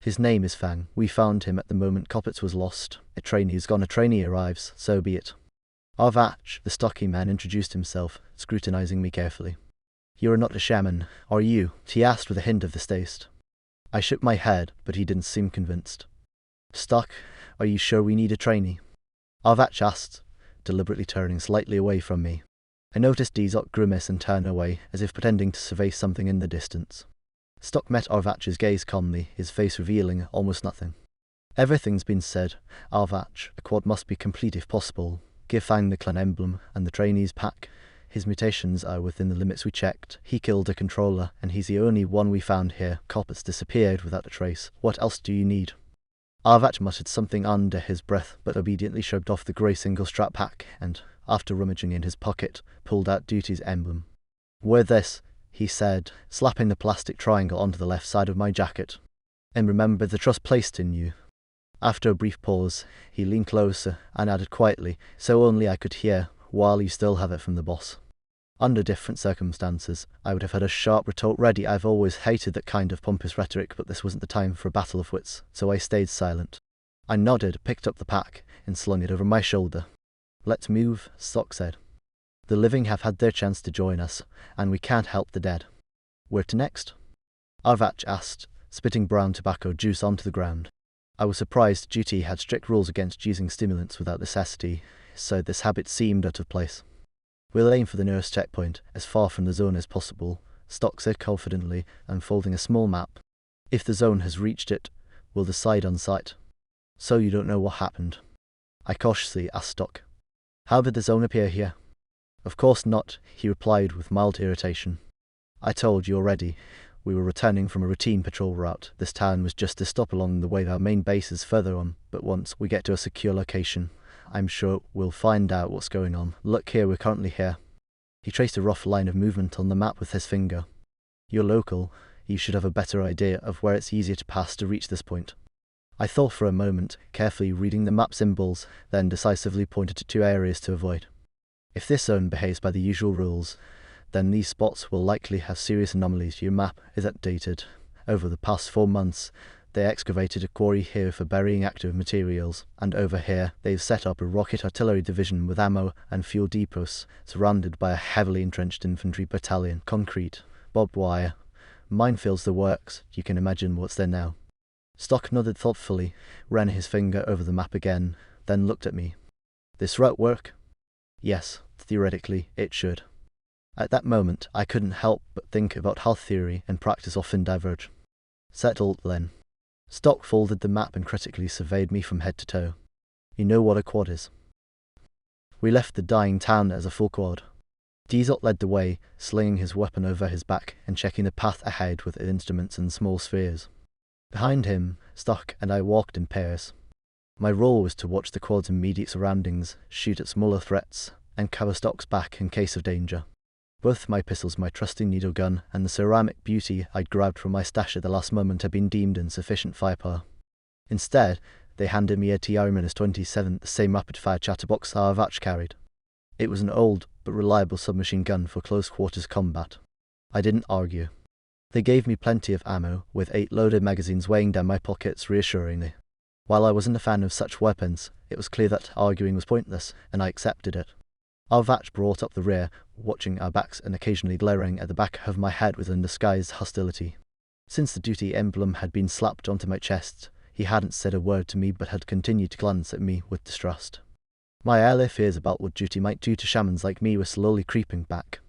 "His name is Fang. We found him at the moment Coppet was lost. A trainee is gone, a trainee arrives, so be it." Arvach, the stocky man, introduced himself, scrutinizing me carefully. "You are not a shaman, are you?" he asked with a hint of distaste. I shook my head, but he didn't seem convinced. "Stock, are you sure we need a trainee?" Arvach asked, deliberately turning slightly away from me. I noticed Dezot grimace and turn away, as if pretending to survey something in the distance. Stock met Arvach's gaze calmly, his face revealing almost nothing. "Everything's been said. Arvach, a quad must be complete if possible. Give Fang the clan emblem and the trainee's pack. His mutations are within the limits we checked. He killed a controller, and he's the only one we found here. Corpus disappeared without a trace. What else do you need? Arvach muttered something under his breath, but obediently shrugged off the grey single-strap pack and, after rummaging in his pocket, pulled out Duty's emblem. "Wear this," he said, slapping the plastic triangle onto the left side of my jacket. "And remember the trust placed in you." After a brief pause, he leaned closer and added quietly, so only I could hear, "While you still have it from the boss." Under different circumstances, I would have had a sharp retort ready. I've always hated that kind of pompous rhetoric, but this wasn't the time for a battle of wits, so I stayed silent. I nodded, picked up the pack, and slung it over my shoulder. "Let's move," Stock said. "The living have had their chance to join us, and we can't help the dead." "Where to next?" Arvach asked, spitting brown tobacco juice onto the ground. I was surprised Duty had strict rules against using stimulants without necessity, so this habit seemed out of place. "We'll aim for the nearest checkpoint, as far from the zone as possible," Stock said confidently, unfolding a small map. "If the zone has reached it, we'll decide on sight." "So you don't know what happened?" I cautiously asked Stock. "How did the zone appear here?" "Of course not," he replied with mild irritation. "I told you already. We were returning from a routine patrol route. This town was just a stop along the way. Our main base is further on, but once we get to a secure location, I'm sure we'll find out what's going on. Look here, we're currently here." He traced a rough line of movement on the map with his finger. "You're local. You should have a better idea of where it's easier to pass to reach this point." I thought for a moment, carefully reading the map symbols, then decisively pointed to 2 areas to avoid. "If this zone behaves by the usual rules, then these spots will likely have serious anomalies. Your map is outdated. Over the past 4 months, they excavated a quarry here for burying active materials, and over here they've set up a rocket artillery division with ammo and fuel depots, surrounded by a heavily entrenched infantry battalion. Concrete, barbed wire, minefields, the works. You can imagine what's there now." Stock nodded thoughtfully, ran his finger over the map again, then looked at me. "This route work?" "Yes, theoretically, it should." At that moment, I couldn't help but think about how theory and practice often diverge. "Settled, then." Stock folded the map and critically surveyed me from head to toe. "You know what a quad is?" We left the dying town as a full quad. Dizot led the way, slinging his weapon over his back and checking the path ahead with instruments and small spheres. Behind him, Stock and I walked in pairs. My role was to watch the quad's immediate surroundings, shoot at smaller threats, and cover Stock's back in case of danger. Both my pistols, my trusty needle gun, and the ceramic beauty I'd grabbed from my stash at the last moment had been deemed insufficient firepower. Instead, they handed me a TR-27, the same rapid-fire chatterbox Arvach carried. It was an old but reliable submachine gun for close-quarters combat. I didn't argue. They gave me plenty of ammo, with 8 loaded magazines weighing down my pockets reassuringly. While I wasn't a fan of such weapons, it was clear that arguing was pointless, and I accepted it. Arvach brought up the rear, watching our backs and occasionally glaring at the back of my head with undisguised hostility. Since the Duty emblem had been slapped onto my chest, he hadn't said a word to me but had continued to glance at me with distrust. My earlier fears about what Duty might do to shamans like me were slowly creeping back.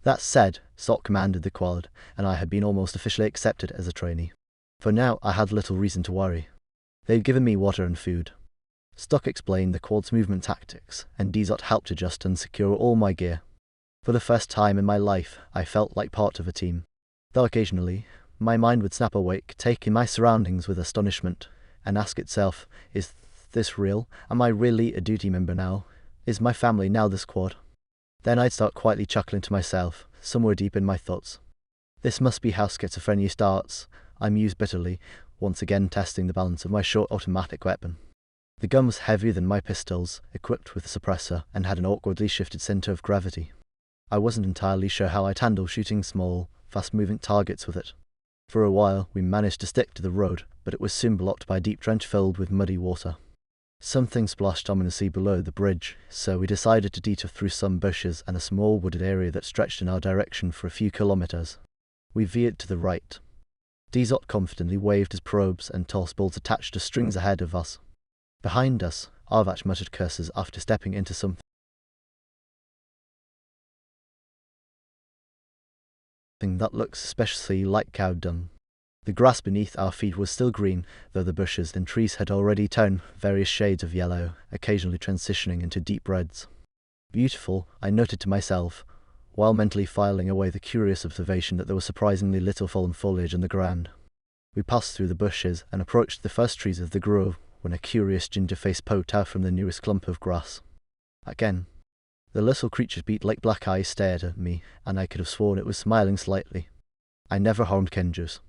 That said, Stock commanded the quad, and I had been almost officially accepted as a trainee. For now, I had little reason to worry. They'd given me water and food. Stock explained the quad's movement tactics, and Dizot helped adjust and secure all my gear. For the first time in my life, I felt like part of a team. Though occasionally, my mind would snap awake, take in my surroundings with astonishment, and ask itself, is this real? Am I really a Duty member now? Is my family now this quad? Then I'd start quietly chuckling to myself, somewhere deep in my thoughts. This must be how schizophrenia starts, I mused bitterly, once again testing the balance of my short automatic weapon. The gun was heavier than my pistols, equipped with a suppressor, and had an awkwardly shifted center of gravity. I wasn't entirely sure how I'd handle shooting small, fast-moving targets with it. For a while, we managed to stick to the road, but it was soon blocked by a deep trench filled with muddy water. Something splashed ominously below the bridge, so we decided to detour through some bushes and a small wooded area that stretched in our direction for a few kilometers. We veered to the right. Dizot confidently waved his probes and tossed bolts attached to strings ahead of us. Behind us, Arvach muttered curses after stepping into something that looked suspiciously like cow dung. The grass beneath our feet was still green, though the bushes and trees had already turned various shades of yellow, occasionally transitioning into deep reds. Beautiful, I noted to myself, while mentally filing away the curious observation that there was surprisingly little fallen foliage on the ground. We passed through the bushes and approached the first trees of the grove when a curious ginger face poked out from the nearest clump of grass. Again, the little creature's beak-like black eyes stared at me, and I could have sworn it was smiling slightly. I never harmed kengurs.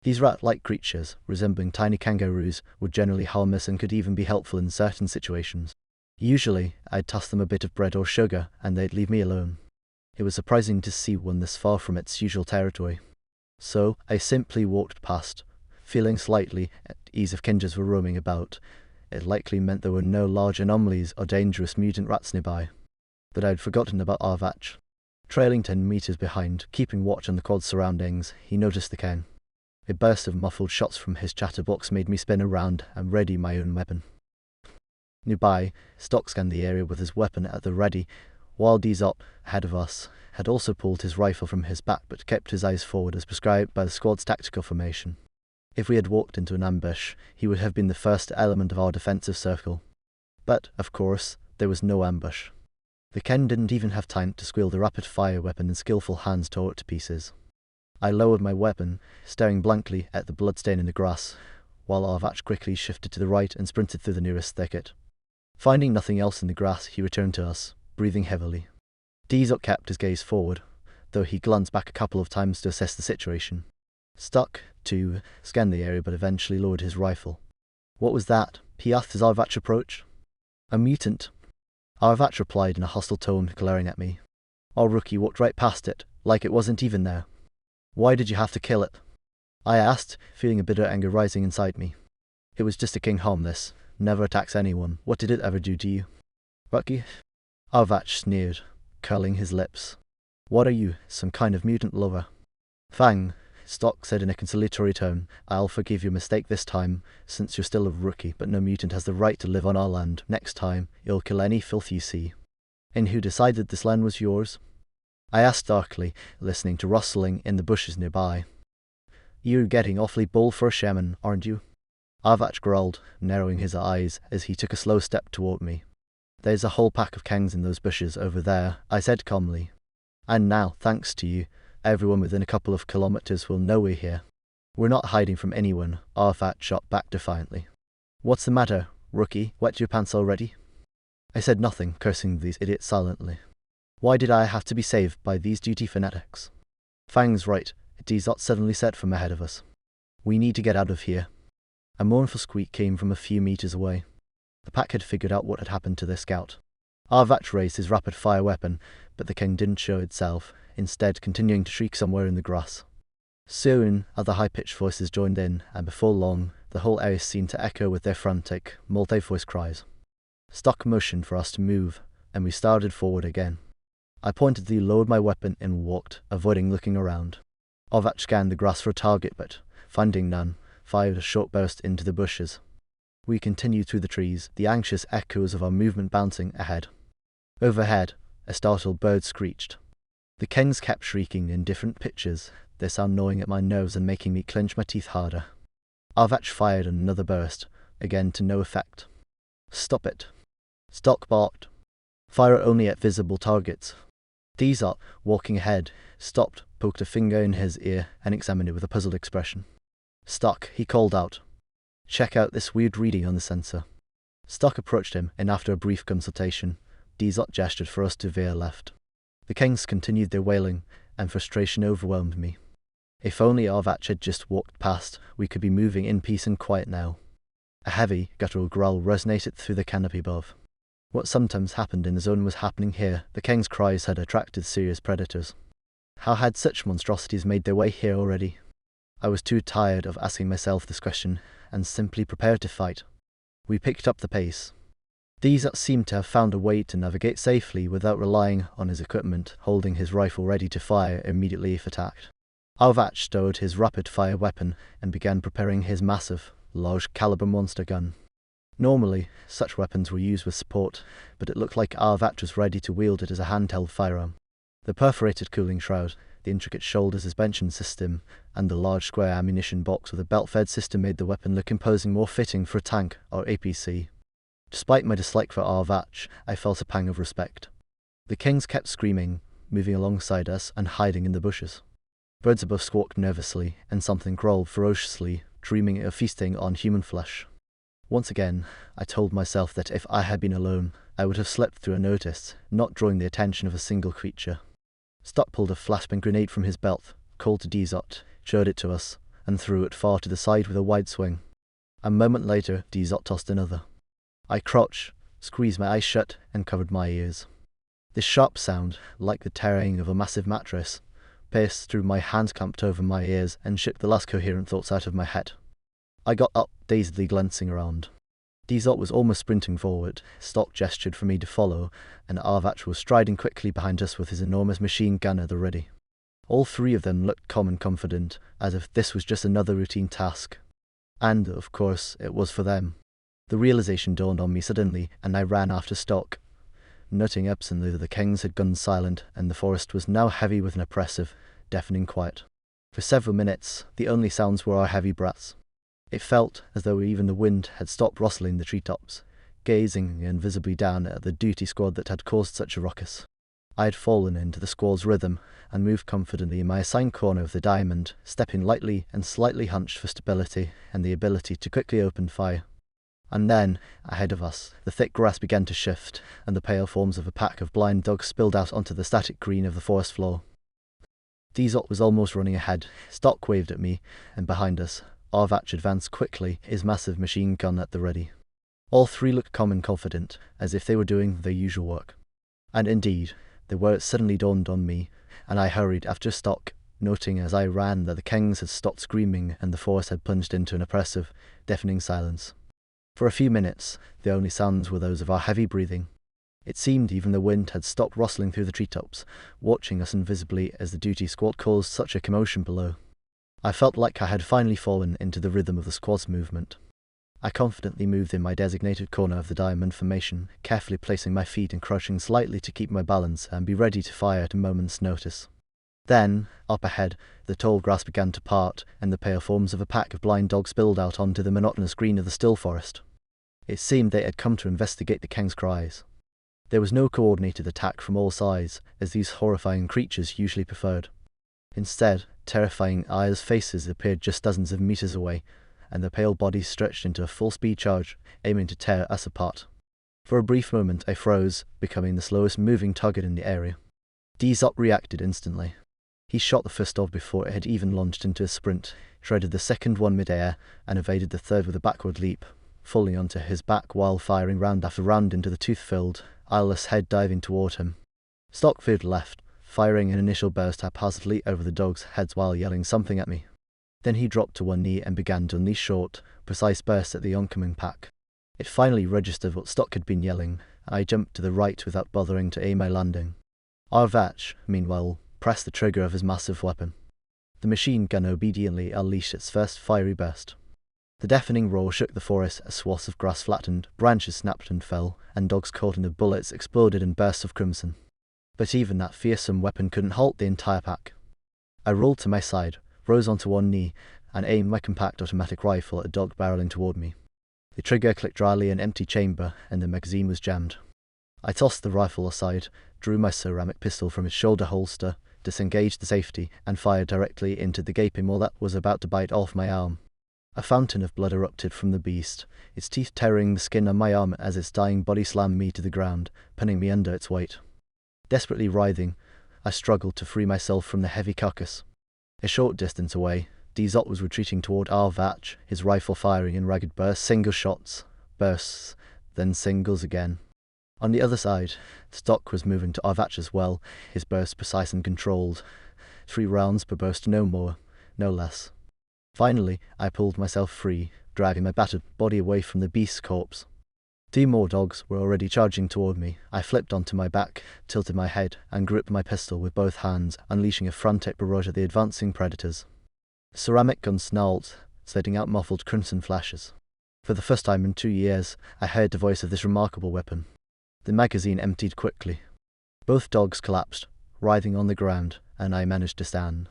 These rat-like creatures, resembling tiny kangaroos, were generally harmless and could even be helpful in certain situations. Usually, I'd toss them a bit of bread or sugar, and they'd leave me alone. It was surprising to see one this far from its usual territory. So, I simply walked past, feeling slightly at ease if kengurs were roaming about. It likely meant there were no large anomalies or dangerous mutant rats nearby. But I'd forgotten about Arvach. Trailing 10 meters behind, keeping watch on the quad's surroundings, he noticed the Keng. A burst of muffled shots from his chatterbox made me spin around and ready my own weapon. Nearby, Stock scanned the area with his weapon at the ready, while Dizot, ahead of us, had also pulled his rifle from his back but kept his eyes forward as prescribed by the squad's tactical formation. If we had walked into an ambush, he would have been the first element of our defensive circle. But, of course, there was no ambush. The Keng didn't even have time to squeal the rapid-fire weapon in skillful hands tore it to pieces. I lowered my weapon, staring blankly at the bloodstain in the grass, while Arvach quickly shifted to the right and sprinted through the nearest thicket. Finding nothing else in the grass, he returned to us, breathing heavily. Dizot kept his gaze forward, though he glanced back a couple of times to assess the situation. Stuck, too, scanned the area but eventually lowered his rifle. "What was that?" he asked as Arvach approached. "A mutant," Arvach replied in a hostile tone, glaring at me. Our rookie walked right past it, like it wasn't even there. "Why did you have to kill it?" I asked, feeling a bitter anger rising inside me. "It was just a Keng harmless. Never attacks anyone. What did it ever do to you?" "Rookie?" Arvach sneered, curling his lips. "What are you, some kind of mutant lover?" "Fang," Stock said in a conciliatory tone, "I'll forgive your mistake this time, since you're still a rookie, but no mutant has the right to live on our land. Next time, you'll kill any filth you see." "And who decided this land was yours?" I asked darkly, listening to rustling in the bushes nearby. "You're getting awfully bold for a shaman, aren't you?" Arvach growled, narrowing his eyes as he took a slow step toward me. "There's a whole pack of Kengs in those bushes over there," I said calmly. "And now, thanks to you, everyone within a couple of kilometers will know we're here." "We're not hiding from anyone," Arvach shot back defiantly. "What's the matter, rookie? Wet your pants already?" I said nothing, cursing these idiots silently. Why did I have to be saved by these duty fanatics? Fang's right, Dizot suddenly said from ahead of us. "We need to get out of here." A mournful squeak came from a few meters away. The pack had figured out what had happened to their scout. Arvach raised his rapid-fire weapon, but the Keng didn't show itself, instead continuing to shriek somewhere in the grass. Soon, other high-pitched voices joined in, and before long, the whole area seemed to echo with their frantic, multi-voiced cries. Stock motioned for us to move, and we started forward again. I pointedly lowered my weapon and walked, avoiding looking around. Arvach scanned the grass for a target, but, finding none, fired a short burst into the bushes. We continued through the trees, the anxious echoes of our movement bouncing ahead. Overhead, a startled bird screeched. The Kengs kept shrieking in different pitches, their sound gnawing at my nerves and making me clench my teeth harder. Arvach fired another burst, again to no effect. "Stop it!" Stock barked. "Fire only at visible targets." Dizot, walking ahead, stopped, poked a finger in his ear, and examined it with a puzzled expression. "Stock," he called out. "Check out this weird reading on the sensor." Stock approached him, and after a brief consultation, Dizot gestured for us to veer left. The Kengs continued their wailing, and frustration overwhelmed me. If only Arvach had just walked past, we could be moving in peace and quiet now. A heavy, guttural growl resonated through the canopy above. What sometimes happened in the zone was happening here. The Kengs' cries had attracted serious predators. How had such monstrosities made their way here already? I was too tired of asking myself this question, and simply prepared to fight. We picked up the pace. Dizot seemed to have found a way to navigate safely without relying on his equipment, holding his rifle ready to fire immediately if attacked. Arvach stowed his rapid-fire weapon and began preparing his massive, large-caliber monster gun. Normally, such weapons were used with support, but it looked like Arvach was ready to wield it as a handheld firearm. The perforated cooling shroud, the intricate shoulder suspension system, and the large square ammunition box with a belt-fed system made the weapon look imposing, more fitting for a tank or APC. Despite my dislike for Arvach, I felt a pang of respect. The Kengs kept screaming, moving alongside us and hiding in the bushes. Birds above squawked nervously, and something growled ferociously, dreaming of feasting on human flesh. Once again, I told myself that if I had been alone, I would have slipped through unnoticed, not drawing the attention of a single creature. Stock pulled a flashbang grenade from his belt, called to Dzot, showed it to us, and threw it far to the side with a wide swing. A moment later, Dzot tossed another. I crouched, squeezed my eyes shut, and covered my ears. This sharp sound, like the tearing of a massive mattress, pierced through my hands clamped over my ears and shook the last coherent thoughts out of my head. I got up, dazedly glancing around. Dzot was almost sprinting forward. Stock gestured for me to follow, and Arvach was striding quickly behind us with his enormous machine gun at the ready. All three of them looked calm and confident, as if this was just another routine task. And, of course, it was for them. The realization dawned on me suddenly, and I ran after Stock, noting absently that the kings had gone silent, and the forest was now heavy with an oppressive, deafening quiet. For several minutes, the only sounds were our heavy breaths. It felt as though even the wind had stopped rustling the treetops, gazing invisibly down at the duty squad that had caused such a ruckus. I had fallen into the squall's rhythm and moved confidently in my assigned corner of the diamond, stepping lightly and slightly hunched for stability and the ability to quickly open fire. And then, ahead of us, the thick grass began to shift, and the pale forms of a pack of blind dogs spilled out onto the static green of the forest floor. Dzot was almost running ahead. Stock waved at me, and behind us, Arvach advanced quickly, his massive machine gun at the ready. All three looked calm and confident, as if they were doing their usual work. And indeed, the words suddenly dawned on me, and I hurried after Stock, noting as I ran that the kings had stopped screaming and the forest had plunged into an oppressive, deafening silence. For a few minutes, the only sounds were those of our heavy breathing. It seemed even the wind had stopped rustling through the treetops, watching us invisibly as the duty squad caused such a commotion below. I felt like I had finally fallen into the rhythm of the squad's movement. I confidently moved in my designated corner of the diamond formation, carefully placing my feet and crouching slightly to keep my balance and be ready to fire at a moment's notice. Then, up ahead, the tall grass began to part, and the pale forms of a pack of blind dogs spilled out onto the monotonous green of the still forest. It seemed they had come to investigate the king's cries. There was no coordinated attack from all sides, as these horrifying creatures usually preferred. Instead, terrifying eyes' faces appeared just dozens of meters away, and their pale bodies stretched into a full-speed charge, aiming to tear us apart. For a brief moment I froze, becoming the slowest moving target in the area. Dzot reacted instantly. He shot the first dog before it had even launched into a sprint, shredded the second one mid-air, and evaded the third with a backward leap, falling onto his back while firing round after round into the tooth-filled, eyeless head diving toward him. Stock veered left, firing an initial burst haphazardly over the dogs' heads while yelling something at me. Then he dropped to one knee and began to unleash short, precise bursts at the oncoming pack. It finally registered what Stock had been yelling, and I jumped to the right without bothering to aim my landing. Arvach, meanwhile, pressed the trigger of his massive weapon. The machine gun obediently unleashed its first fiery burst. The deafening roar shook the forest as swaths of grass flattened, branches snapped and fell, and dogs caught in the bullets exploded in bursts of crimson. But even that fearsome weapon couldn't halt the entire pack. I rolled to my side, rose onto one knee, and aimed my compact automatic rifle at a dog barreling toward me. The trigger clicked dryly in an empty chamber, and the magazine was jammed. I tossed the rifle aside, drew my ceramic pistol from its shoulder holster, disengaged the safety, and fired directly into the gaping maw that was about to bite off my arm. A fountain of blood erupted from the beast, its teeth tearing the skin on my arm as its dying body slammed me to the ground, pinning me under its weight. Desperately writhing, I struggled to free myself from the heavy carcass. A short distance away, Dzot was retreating toward Arvach, his rifle firing in ragged bursts, single shots, bursts, then singles again. On the other side, Stock was moving to Arvach as well, his bursts precise and controlled. 3 rounds per burst, no more, no less. Finally, I pulled myself free, dragging my battered body away from the beast's corpse. 2 more dogs were already charging toward me. I flipped onto my back, tilted my head, and gripped my pistol with both hands, unleashing a frantic barrage at the advancing predators. The ceramic gun snarled, setting out muffled crimson flashes. For the first time in 2 years, I heard the voice of this remarkable weapon. The magazine emptied quickly. Both dogs collapsed, writhing on the ground, and I managed to stand.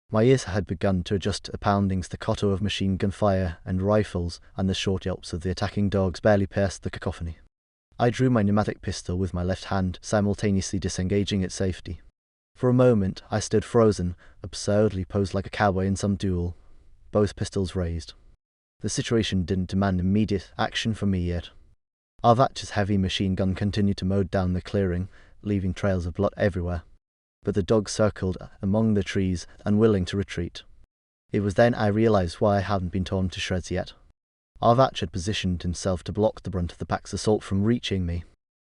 My ears had begun to adjust to a pounding staccato of machine gun fire and rifles, and the short yelps of the attacking dogs barely pierced the cacophony. I drew my pneumatic pistol with my left hand, simultaneously disengaging its safety. For a moment, I stood frozen, absurdly posed like a cowboy in some duel, both pistols raised. The situation didn't demand immediate action from me yet. Arvach's heavy machine gun continued to mow down the clearing, leaving trails of blood everywhere. But the dog circled among the trees, unwilling to retreat. It was then I realized why I hadn't been torn to shreds yet. Arvach had positioned himself to block the brunt of the pack's assault from reaching me.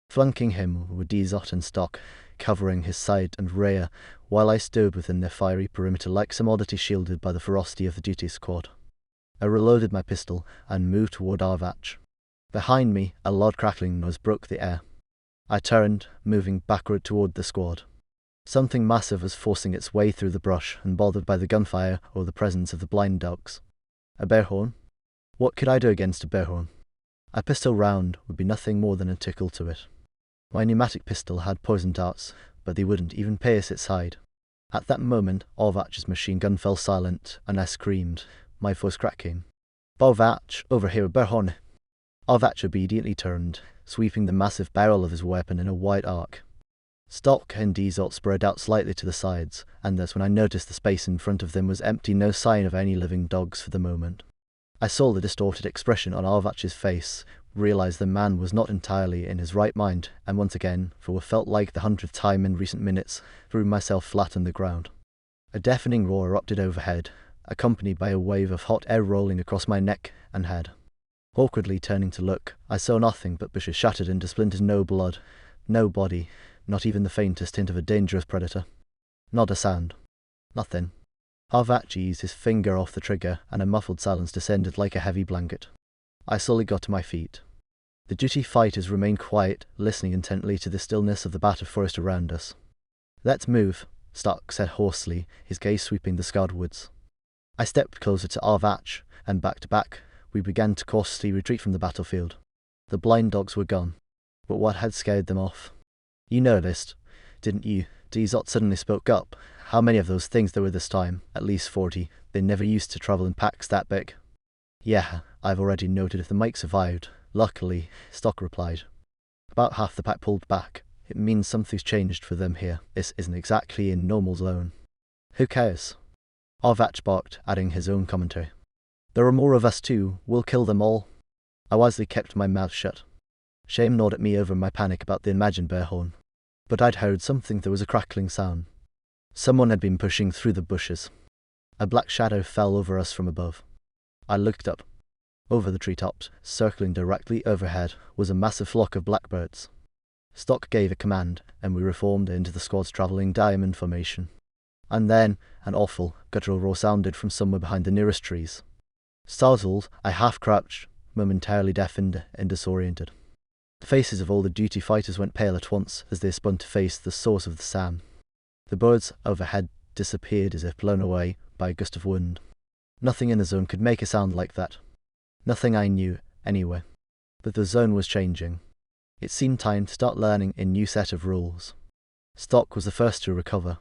Flanking him were Dizot and Stock, covering his side and rear, while I stood within their fiery perimeter like some oddity shielded by the ferocity of the duty squad. I reloaded my pistol and moved toward Arvach. Behind me, a loud crackling noise broke the air. I turned, moving backward toward the squad. Something massive was forcing its way through the brush, unbothered by the gunfire or the presence of the blind dogs. A bear horn? What could I do against a bear horn? A pistol round would be nothing more than a tickle to it. My pneumatic pistol had poison darts, but they wouldn't even pierce its hide. At that moment, Arvach's machine gun fell silent, and I screamed, my voice cracking. "Arvach, over here, bear horn!" Arvach obediently turned, sweeping the massive barrel of his weapon in a wide arc. Stock and Dizot spread out slightly to the sides, and that's when I noticed the space in front of them was empty, no sign of any living dogs for the moment. I saw the distorted expression on Arvach's face, realized the man was not entirely in his right mind, and once again, for what felt like the 100th time in recent minutes, threw myself flat on the ground. A deafening roar erupted overhead, accompanied by a wave of hot air rolling across my neck and head. Awkwardly turning to look, I saw nothing but bushes shattered into splinters, no blood, no body, not even the faintest hint of a dangerous predator. Not a sound. Nothing. Arvach eased his finger off the trigger, and a muffled silence descended like a heavy blanket. I slowly got to my feet. The duty fighters remained quiet, listening intently to the stillness of the battered forest around us. "Let's move," Stock said hoarsely, his gaze sweeping the scarred woods. I stepped closer to Arvach, and back to back, we began to cautiously retreat from the battlefield. The blind dogs were gone, but what had scared them off? "You noticed, didn't you?" Dizot suddenly spoke up. "How many of those things there were this time? At least 40. They never used to travel in packs that big." "Yeah, I've already noted if the Mike survived. Luckily," Stock replied. "About half the pack pulled back. It means something's changed for them here. This isn't exactly in normal zone." "Who cares?" Arvach barked, adding his own commentary. "There are more of us too. We'll kill them all." I wisely kept my mouth shut. Shame gnawed at me over my panic about the imagined bear horn. But I'd heard something. There was a crackling sound. Someone had been pushing through the bushes. A black shadow fell over us from above. I looked up. Over the treetops, circling directly overhead, was a massive flock of blackbirds. Stock gave a command, and we reformed into the squad's travelling diamond formation. And then, an awful, guttural roar sounded from somewhere behind the nearest trees. Startled, I half-crouched, momentarily deafened and disoriented. The faces of all the duty fighters went pale at once as they spun to face the source of the sound. The birds overhead disappeared as if blown away by a gust of wind. Nothing in the zone could make a sound like that. Nothing I knew, anyway. But the zone was changing. It seemed time to start learning a new set of rules. Stock was the first to recover.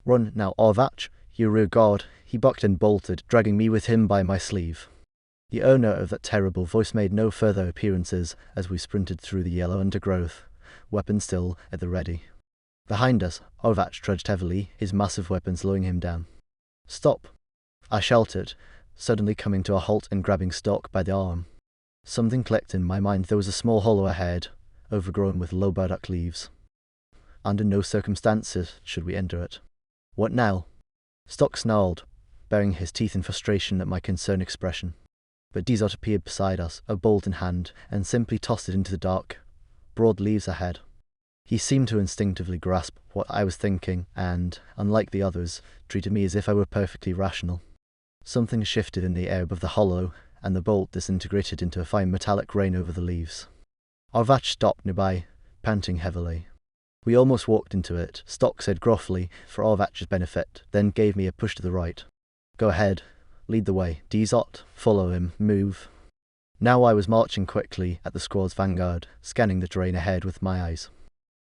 "Run now, Arvach, you rear guard," he bucked and bolted, dragging me with him by my sleeve. The owner of that terrible voice made no further appearances as we sprinted through the yellow undergrowth, weapon still at the ready. Behind us, Arvach trudged heavily, his massive weapon slowing him down. "Stop!" I shouted, suddenly coming to a halt and grabbing Stock by the arm. Something clicked in my mind. There was a small hollow ahead, overgrown with low burdock leaves. Under no circumstances should we enter it. "What now?" Stock snarled, baring his teeth in frustration at my concerned expression. But Dizot appeared beside us, a bolt in hand, and simply tossed it into the dark, broad leaves ahead. He seemed to instinctively grasp what I was thinking and, unlike the others, treated me as if I were perfectly rational. Something shifted in the air above the hollow, and the bolt disintegrated into a fine metallic rain over the leaves. Arvach stopped nearby, panting heavily. We almost walked into it, Stock said gruffly, for Arvach's benefit, then gave me a push to the right. "Go ahead. Lead the way. Dizot, follow him. Move." Now I was marching quickly at the squad's vanguard, scanning the terrain ahead with my eyes.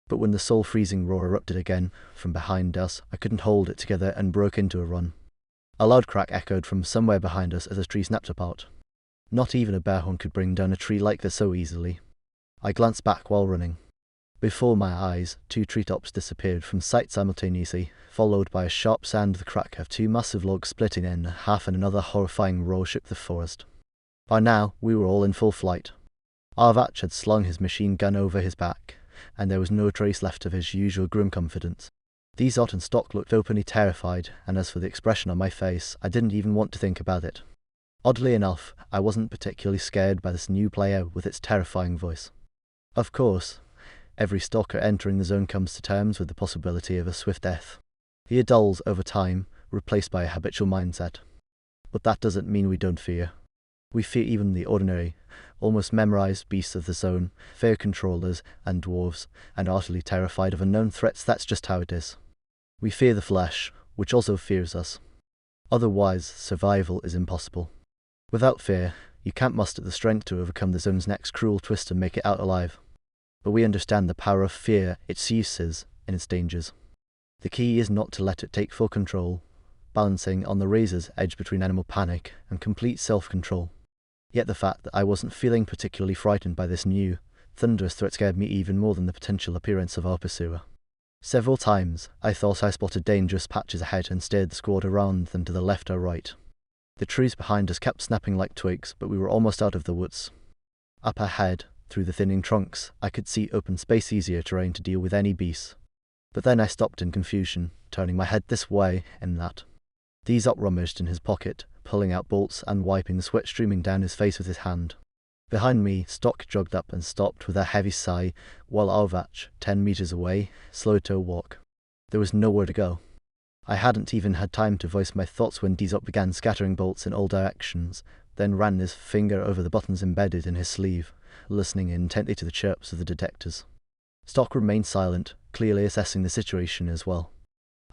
But when the soul-freezing roar erupted again from behind us, I couldn't hold it together and broke into a run. A loud crack echoed from somewhere behind us as a tree snapped apart. Not even a bear horn could bring down a tree like this so easily. I glanced back while running. Before my eyes, 2 treetops disappeared from sight simultaneously, followed by a sharp sound of the crack of 2 massive logs splitting in half, and another horrifying roar shook the forest. By now, we were all in full flight. Arvach had slung his machine gun over his back, and there was no trace left of his usual grim confidence. Dizot and Stock looked openly terrified, and as for the expression on my face, I didn't even want to think about it. Oddly enough, I wasn't particularly scared by this new player with its terrifying voice. Of course, every stalker entering the zone comes to terms with the possibility of a swift death. He dulls over time, replaced by a habitual mindset. But that doesn't mean we don't fear. We fear even the ordinary, almost memorized beasts of the zone, fear controllers and dwarves, and are utterly terrified of unknown threats. That's just how it is. We fear the flesh, which also fears us. Otherwise, survival is impossible. Without fear, you can't muster the strength to overcome the zone's next cruel twist and make it out alive. But we understand the power of fear, its uses, and its dangers. The key is not to let it take full control, balancing on the razor's edge between animal panic and complete self-control. Yet the fact that I wasn't feeling particularly frightened by this new, thunderous threat scared me even more than the potential appearance of our pursuer. Several times, I thought I spotted dangerous patches ahead and steered the squad around them to the left or right. The trees behind us kept snapping like twigs, but we were almost out of the woods. Up ahead, through the thinning trunks, I could see open space, easier terrain to deal with any beast. But then I stopped in confusion, turning my head this way and that. Dizot rummaged in his pocket, pulling out bolts and wiping the sweat streaming down his face with his hand. Behind me, Stock jogged up and stopped with a heavy sigh, while Arvach, 10 meters away, slowed to a walk. There was nowhere to go. I hadn't even had time to voice my thoughts when Dizot began scattering bolts in all directions, then ran his finger over the buttons embedded in his sleeve, listening intently to the chirps of the detectors. Stock remained silent, clearly assessing the situation as well.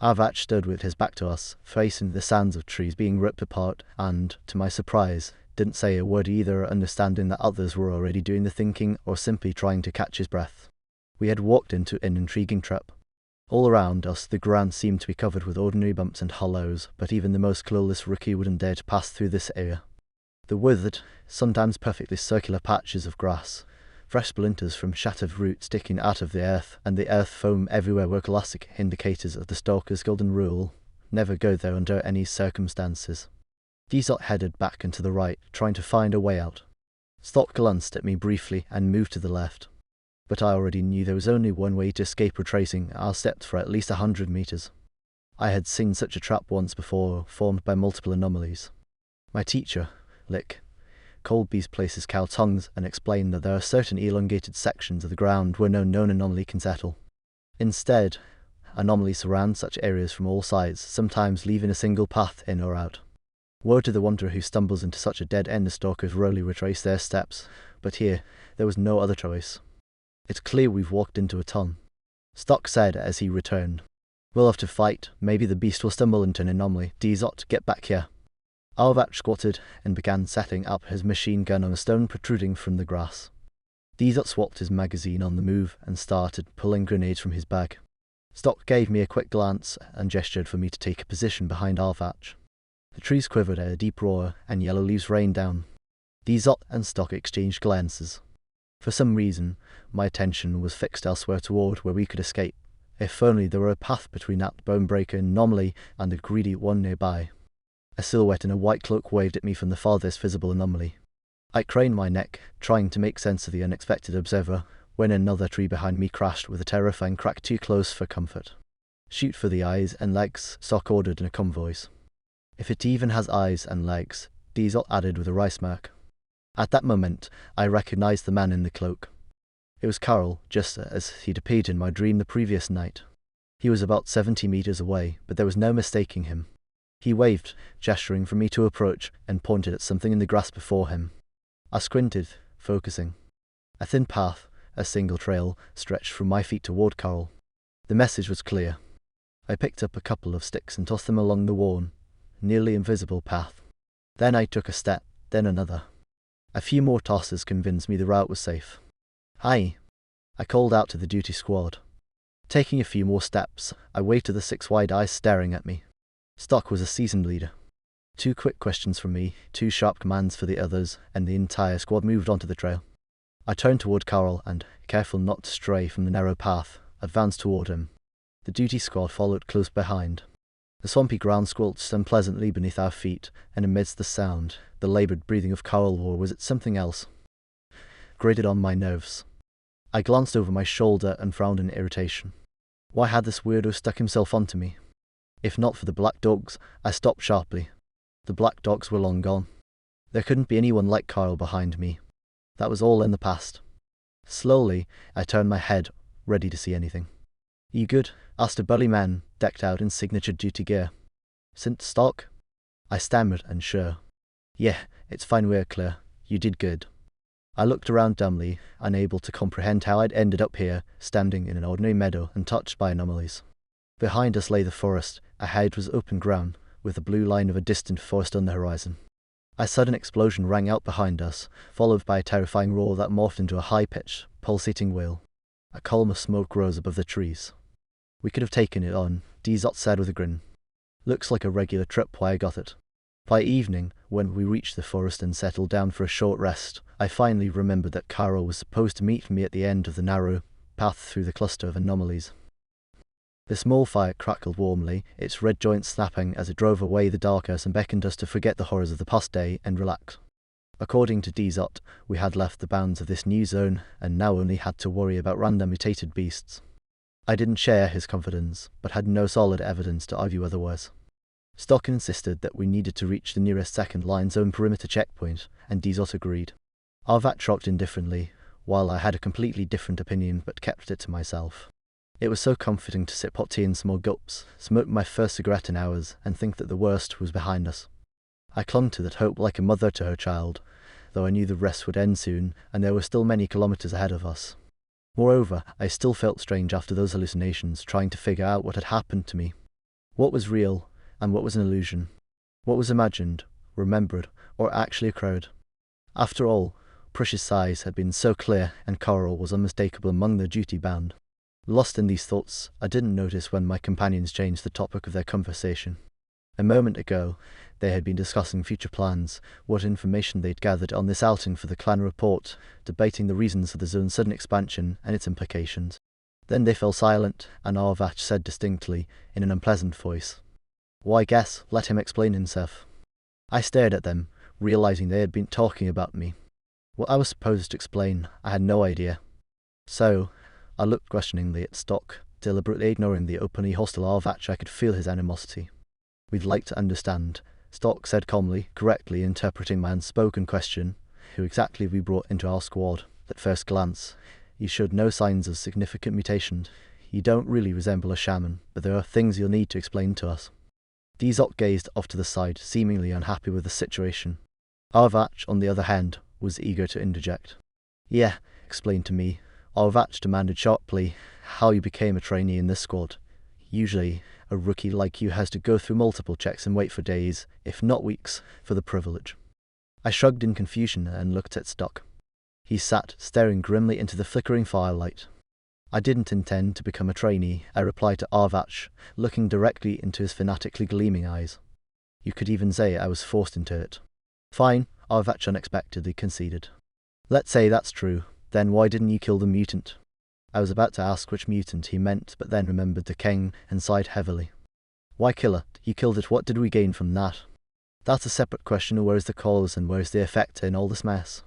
Arvach stood with his back to us, facing the sands of trees being ripped apart, and, to my surprise, didn't say a word either, understanding that others were already doing the thinking or simply trying to catch his breath. We had walked into an intriguing trap. All around us, the ground seemed to be covered with ordinary bumps and hollows, but even the most clueless rookie wouldn't dare to pass through this area. The withered, sometimes perfectly circular patches of grass, fresh splinters from shattered roots sticking out of the earth, and the earth foam everywhere were classic indicators of the stalker's golden rule: never go there under any circumstances. Dizot headed back and to the right, trying to find a way out. Stock glanced at me briefly and moved to the left. But I already knew there was only one way to escape retracing our steps for at least 100 meters. I had seen such a trap once before, formed by multiple anomalies. My teacher, Lick, called these places cow tongues and explained that there are certain elongated sections of the ground where no known anomaly can settle. Instead, anomalies surround such areas from all sides, sometimes leaving a single path in or out. Woe to the wanderer who stumbles into such a dead end. The stalkers rarely retrace their steps, but here there was no other choice. It's clear we've walked into a ton, Stock said as he returned. We'll have to fight. Maybe the beast will stumble into an anomaly. Dizot, get back here. Arvach squatted and began setting up his machine gun on a stone protruding from the grass. Dizot swapped his magazine on the move and started pulling grenades from his bag. Stock gave me a quick glance and gestured for me to take a position behind Arvach. The trees quivered at a deep roar, and yellow leaves rained down. Dizot and Stock exchanged glances. For some reason, my attention was fixed elsewhere toward where we could escape. If only there were a path between that bone-breaker anomaly and the greedy one nearby. A silhouette in a white cloak waved at me from the farthest visible anomaly. I craned my neck, trying to make sense of the unexpected observer, when another tree behind me crashed with a terrifying crack too close for comfort. Shoot for the eyes and legs, Stock ordered in a calm voice. If it even has eyes and legs, Dizot added with a wry smirk. At that moment, I recognized the man in the cloak. It was Carl, just as he'd appeared in my dream the previous night. He was about 70 meters away, but there was no mistaking him. He waved, gesturing for me to approach, and pointed at something in the grass before him. I squinted, focusing. A thin path, a single trail, stretched from my feet toward Carl. The message was clear. I picked up a couple of sticks and tossed them along the worn, nearly invisible path. Then I took a step, then another. A few more tosses convinced me the route was safe. Hi, I called out to the duty squad. Taking a few more steps, I waited, the 6 wide eyes staring at me. Stock was a seasoned leader. 2 quick questions from me, 2 sharp commands for the others, and the entire squad moved onto the trail. I turned toward Carl and, careful not to stray from the narrow path, advanced toward him. The duty squad followed close behind. The swampy ground squelched unpleasantly beneath our feet, and amidst the sound, the laboured breathing of Carl, or was it something else, grated on my nerves. I glanced over my shoulder and frowned in irritation. Why had this weirdo stuck himself onto me? If not for the black dogs, I stopped sharply. The black dogs were long gone. There couldn't be anyone like Carl behind me. That was all in the past. Slowly, I turned my head, ready to see anything. "You good?" asked a burly man, decked out in signature duty gear. "Sint stock?" I stammered, unsure. "Yeah, it's fine we're clear. You did good." I looked around dumbly, unable to comprehend how I'd ended up here, standing in an ordinary meadow untouched by anomalies. Behind us lay the forest. Ahead was open ground, with the blue line of a distant forest on the horizon. A sudden explosion rang out behind us, followed by a terrifying roar that morphed into a high-pitched, pulsating wail. A column of smoke rose above the trees. "We could have taken it on," Dzot said with a grin. "Looks like a regular trip, why I got it." By evening, when we reached the forest and settled down for a short rest, I finally remembered that Carl was supposed to meet me at the end of the narrow path through the cluster of anomalies. The small fire crackled warmly, its red joints snapping as it drove away the darkness and beckoned us to forget the horrors of the past day and relax. According to Dzot, we had left the bounds of this new zone and now only had to worry about random mutated beasts. I didn't share his confidence, but had no solid evidence to argue otherwise. Stock insisted that we needed to reach the nearest second-line zone perimeter checkpoint, and Dzot agreed. Arvat rocked indifferently, while I had a completely different opinion but kept it to myself. It was so comforting to sip hot tea in small gulps, smoke my first cigarette in hours, and think that the worst was behind us. I clung to that hope like a mother to her child, though I knew the rest would end soon, and there were still many kilometers ahead of us. Moreover, I still felt strange after those hallucinations, trying to figure out what had happened to me. What was real, and what was an illusion? What was imagined, remembered, or actually occurred? After all, Prush's size had been so clear, and Carl was unmistakable among the duty-bound. Lost in these thoughts, I didn't notice when my companions changed the topic of their conversation. A moment ago, they had been discussing future plans, what information they'd gathered on this outing for the clan report, debating the reasons for the zone's sudden expansion and its implications. Then they fell silent, and Arvat said distinctly, in an unpleasant voice, "Why, guess, let him explain himself." I stared at them, realizing they had been talking about me. What I was supposed to explain, I had no idea. So, I looked questioningly at Stock, deliberately ignoring the openly hostile Arvat. I could feel his animosity. "We'd like to understand," Stock said calmly, correctly interpreting my unspoken question, "who exactly we brought into our squad. At first glance, you showed no signs of significant mutation. You don't really resemble a shaman, but there are things you'll need to explain to us." Dzot gazed off to the side, seemingly unhappy with the situation. Arvat, on the other hand, was eager to interject. "Yeah, explain to me." Arvat demanded sharply, "how you became a trainee in this squad. Usually, a rookie like you has to go through multiple checks and wait for days, if not weeks, for the privilege." I shrugged in confusion and looked at Stock. He sat, staring grimly into the flickering firelight. "I didn't intend to become a trainee," I replied to Arvat, looking directly into his fanatically gleaming eyes. "You could even say I was forced into it." "Fine," Arvat unexpectedly conceded. "Let's say that's true. Then why didn't you kill the mutant?" I was about to ask which mutant he meant, but then remembered the king and sighed heavily. "Why kill it? You killed it, what did we gain from that?" "That's a separate question. Where's the cause and where's the effect in all this mess?"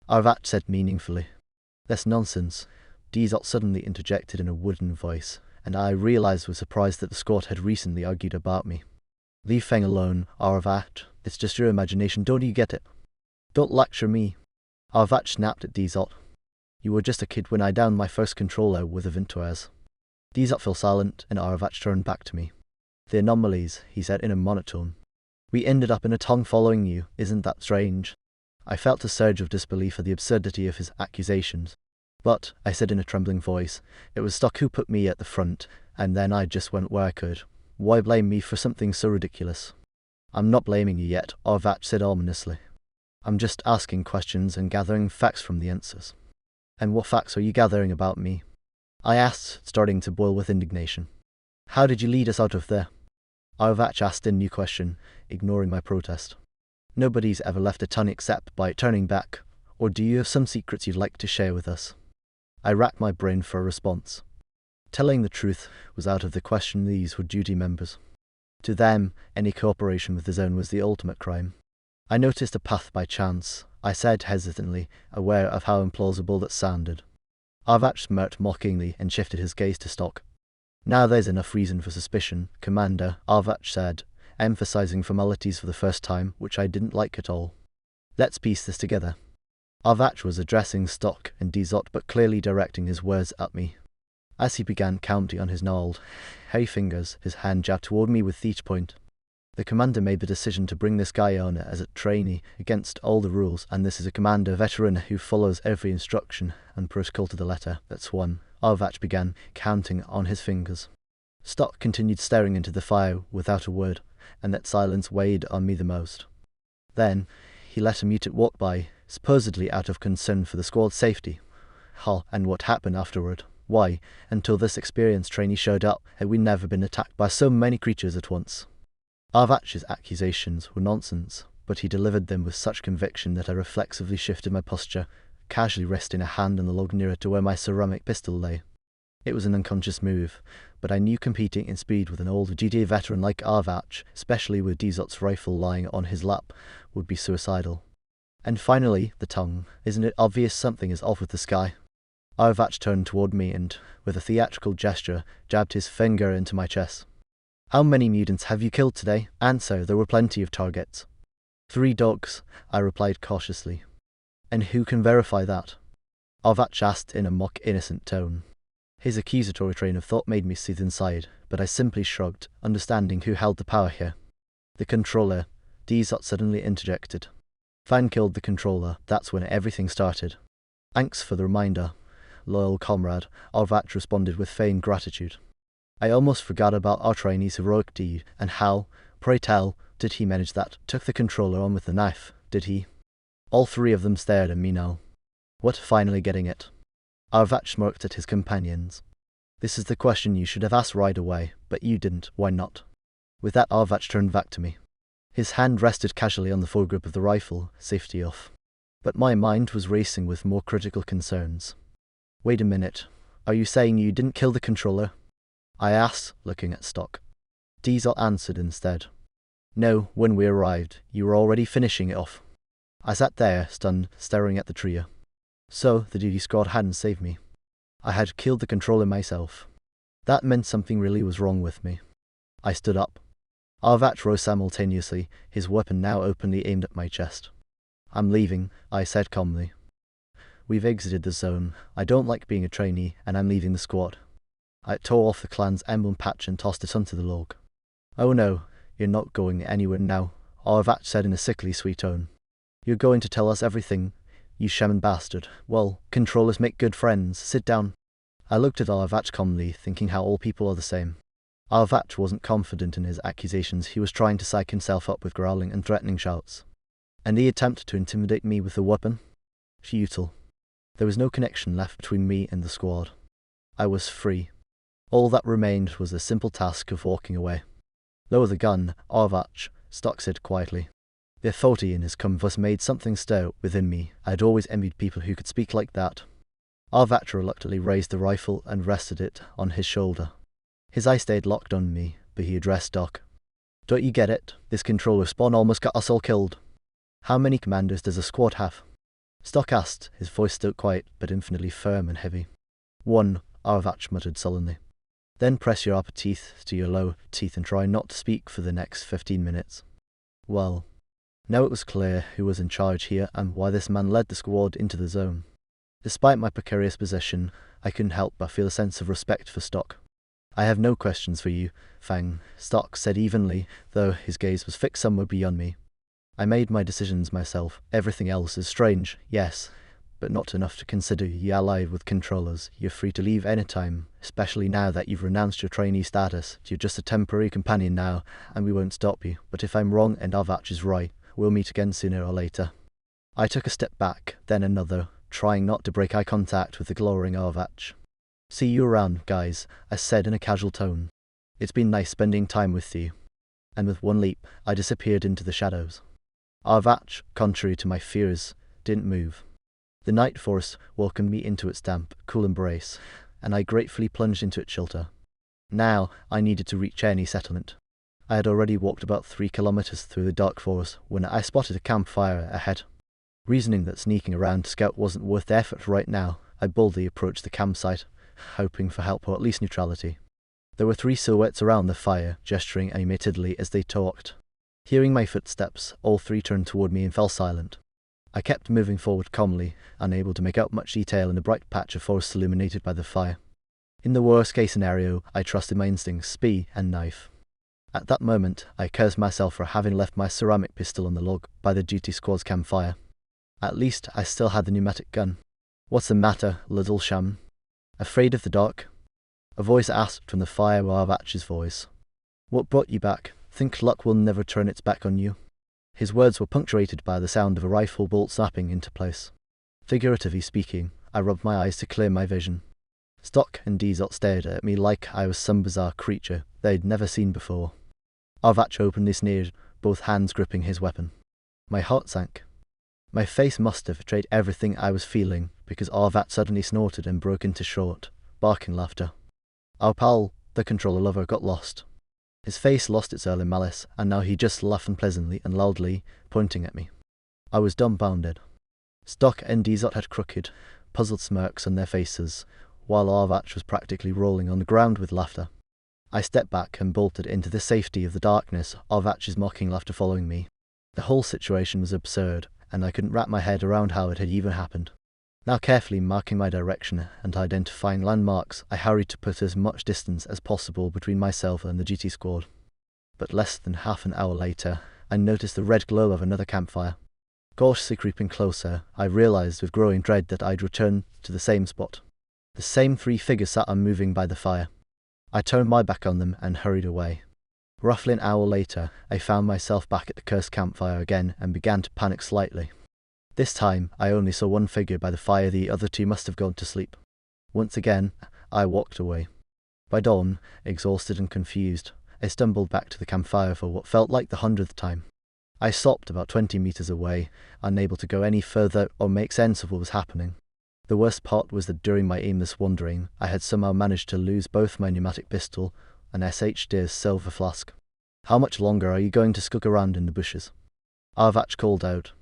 Arvat said meaningfully. "That's nonsense," Dzot suddenly interjected in a wooden voice, and I realized with surprise that the squad had recently argued about me. "Leave Fang alone, Arvat. It's just your imagination, don't you get it?" "Don't lecture me." Arvat snapped at Dzot. "You were just a kid when I downed my first controller with a Vintoise." Dzot fell silent, and Arvat turned back to me. "The anomalies," he said in a monotone. "We ended up in a tongue following you, isn't that strange?" I felt a surge of disbelief at the absurdity of his accusations. "But," I said in a trembling voice, "it was Stock who put me at the front, and then I just went where I could. Why blame me for something so ridiculous?" "I'm not blaming you yet," Arvat said ominously. "I'm just asking questions and gathering facts from the answers." "And what facts are you gathering about me?" I asked, starting to boil with indignation. "How did you lead us out of there?" Arvat asked a new question, ignoring my protest. "Nobody's ever left a ton except by turning back, Or do you have some secrets you'd like to share with us? I racked my brain for a response. Telling the truth was out of the question. These were duty members. To them, any cooperation with the zone was the ultimate crime. I noticed a path by chance, I said hesitantly, aware of how implausible that sounded. Arvach smirked mockingly and shifted his gaze to Stock. Now there's enough reason for suspicion, Commander, Arvach said, emphasizing formalities for the first time, which I didn't like at all. Let's piece this together. Arvach was addressing Stock and Dizot, but clearly directing his words at me. As he began counting on his gnarled, hairy fingers, his hand jabbed toward me with each point. The commander made the decision to bring this guy on as a trainee against all the rules, and this is a commander veteran who follows every instruction and protocol to the letter. That's one. Arvach began counting on his fingers. Stock continued staring into the fire without a word, and that silence weighed on me the most. Then, he let a mutant walk by, supposedly out of concern for the squad's safety. And what happened afterward? Why, until this experienced trainee showed up, had we never been attacked by so many creatures at once? Arvach's accusations were nonsense, but he delivered them with such conviction that I reflexively shifted my posture, casually resting a hand on the log nearer to where my ceramic pistol lay. It was an unconscious move, but I knew competing in speed with an old GTA veteran like Arvach, especially with Dizot's rifle lying on his lap, would be suicidal. And finally, the tongue. Isn't it obvious something is off with this guy? Arvach turned toward me and, with a theatrical gesture, jabbed his finger into my chest. How many mutants have you killed today? Answer, there were plenty of targets. 3 dogs, I replied cautiously. And who can verify that? Arvach asked in a mock innocent tone. His accusatory train of thought made me seethe inside, but I simply shrugged, understanding who held the power here. The controller, Dizot suddenly interjected. Fang killed the controller, that's when everything started. Thanks for the reminder, loyal comrade, Arvach responded with feigned gratitude. I almost forgot about our trainee's heroic deed, and how, pray tell, did he manage that? Took the controller on with the knife, did he? All 3 of them stared at me now. What, finally getting it? Arvach smirked at his companions. This is the question you should have asked right away, but you didn't, why not? With that, Arvach turned back to me. His hand rested casually on the foregrip of the rifle, safety off. But my mind was racing with more critical concerns. Wait a minute, are you saying you didn't kill the controller? I asked, looking at Stock. Dizot answered instead. No, when we arrived, you were already finishing it off. I sat there, stunned, staring at the trio. So, the duty squad hadn't saved me. I had killed the controller myself. That meant something really was wrong with me. I stood up. Arvach rose simultaneously, his weapon now openly aimed at my chest. I'm leaving, I said calmly. We've exited the zone. I don't like being a trainee, and I'm leaving the squad. I tore off the clan's emblem patch and tossed it onto the log. Oh no, you're not going anywhere now, Arvach said in a sickly sweet tone. You're going to tell us everything, you shaman bastard. Well, controllers make good friends. Sit down. I looked at Arvach calmly, thinking how all people are the same. Arvach wasn't confident in his accusations. He was trying to psych himself up with growling and threatening shouts. And the attempt to intimidate me with a weapon? Futile. There was no connection left between me and the squad. I was free. All that remained was the simple task of walking away. Lower the gun, Arvach, Stock said quietly. The authority in his converse made something stir within me. I had always envied people who could speak like that. Arvach reluctantly raised the rifle and rested it on his shoulder. His eyes stayed locked on me, but he addressed Stock. Don't you get it? This controller spawn almost got us all killed. How many commanders does a squad have? Stock asked, his voice still quiet but infinitely firm and heavy. 1, Arvach muttered sullenly. Then press your upper teeth to your lower teeth and try not to speak for the next 15 minutes. Well, now it was clear who was in charge here and why this man led the squad into the zone. Despite my precarious position, I couldn't help but feel a sense of respect for Stock. I have no questions for you, Fang, Stock said evenly, though his gaze was fixed somewhere beyond me. I made my decisions myself. Everything else is strange, yes, but not enough to consider you allied with controllers. You're free to leave anytime, especially now that you've renounced your trainee status. You're just a temporary companion now, and we won't stop you. But if I'm wrong and Arvach is right, we'll meet again sooner or later. I took a step back, then another, trying not to break eye contact with the glowering Arvach. See you around, guys, I said in a casual tone. It's been nice spending time with you. And with one leap, I disappeared into the shadows. Arvach, contrary to my fears, didn't move. The night forest welcomed me into its damp, cool embrace, and I gratefully plunged into its shelter. Now I needed to reach any settlement. I had already walked about 3 kilometers through the dark forest when I spotted a campfire ahead. Reasoning that sneaking around to scout wasn't worth the effort right now, I boldly approached the campsite, hoping for help or at least neutrality. There were 3 silhouettes around the fire, gesturing animatedly as they talked. Hearing my footsteps, all 3 turned toward me and fell silent. I kept moving forward calmly, unable to make out much detail in the bright patch of forest illuminated by the fire. In the worst-case scenario, I trusted my instincts, speed and knife. At that moment, I cursed myself for having left my ceramic pistol on the log by the duty squad's campfire. At least I still had the pneumatic gun. "What's the matter, little sham? Afraid of the dark?" A voice asked from the fire of Arvach's voice. "What brought you back? Think luck will never turn its back on you?" His words were punctuated by the sound of a rifle bolt snapping into place. Figuratively speaking, I rubbed my eyes to clear my vision. Stock and Dizot stared at me like I was some bizarre creature they'd never seen before. Arvach openly sneered, both hands gripping his weapon. My heart sank. My face must have betrayed everything I was feeling, because Arvat suddenly snorted and broke into short, barking laughter. Our pal, the controller lover, got lost. His face lost its early malice, and now he just laughed unpleasantly and loudly, pointing at me. I was dumbfounded. Stock and Dizot had crooked, puzzled smirks on their faces, while Arvach was practically rolling on the ground with laughter. I stepped back and bolted into the safety of the darkness, Arvach's mocking laughter following me. The whole situation was absurd, and I couldn't wrap my head around how it had even happened. Now carefully marking my direction and identifying landmarks, I hurried to put as much distance as possible between myself and the GT squad. But less than half an hour later, I noticed the red glow of another campfire. Cautiously creeping closer, I realized with growing dread that I'd returned to the same spot. The same 3 figures sat unmoving by the fire. I turned my back on them and hurried away. Roughly an hour later, I found myself back at the cursed campfire again and began to panic slightly. This time, I only saw 1 figure by the fire, the other 2 must have gone to sleep. Once again, I walked away. By dawn, exhausted and confused, I stumbled back to the campfire for what felt like the 100th time. I stopped about 20 meters away, unable to go any further or make sense of what was happening. The worst part was that during my aimless wandering, I had somehow managed to lose both my pneumatic pistol and S.H. Deer's silver flask. "How much longer are you going to skulk around in the bushes?" Arvach called out.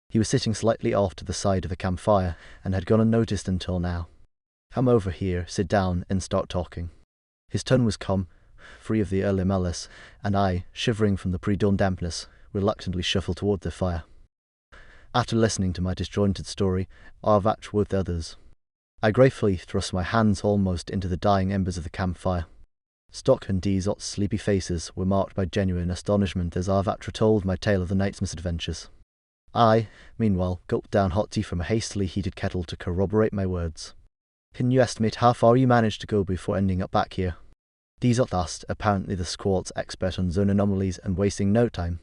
He was sitting slightly off to the side of the campfire and had gone unnoticed until now. "Come over here, sit down, and start talking." His tone was calm, free of the early malice, and I, shivering from the pre-dawn dampness, reluctantly shuffled toward the fire. After listening to my disjointed story, Arvach with the others, I gratefully thrust my hands almost into the dying embers of the campfire. Stock and Dizot's sleepy faces were marked by genuine astonishment as Arvach retold my tale of the night's misadventures. I, meanwhile, gulped down hot tea from a hastily heated kettle to corroborate my words. "Can you estimate how far you managed to go before ending up back here?" Dizot asked, apparently the squad's expert on zone anomalies and wasting no time.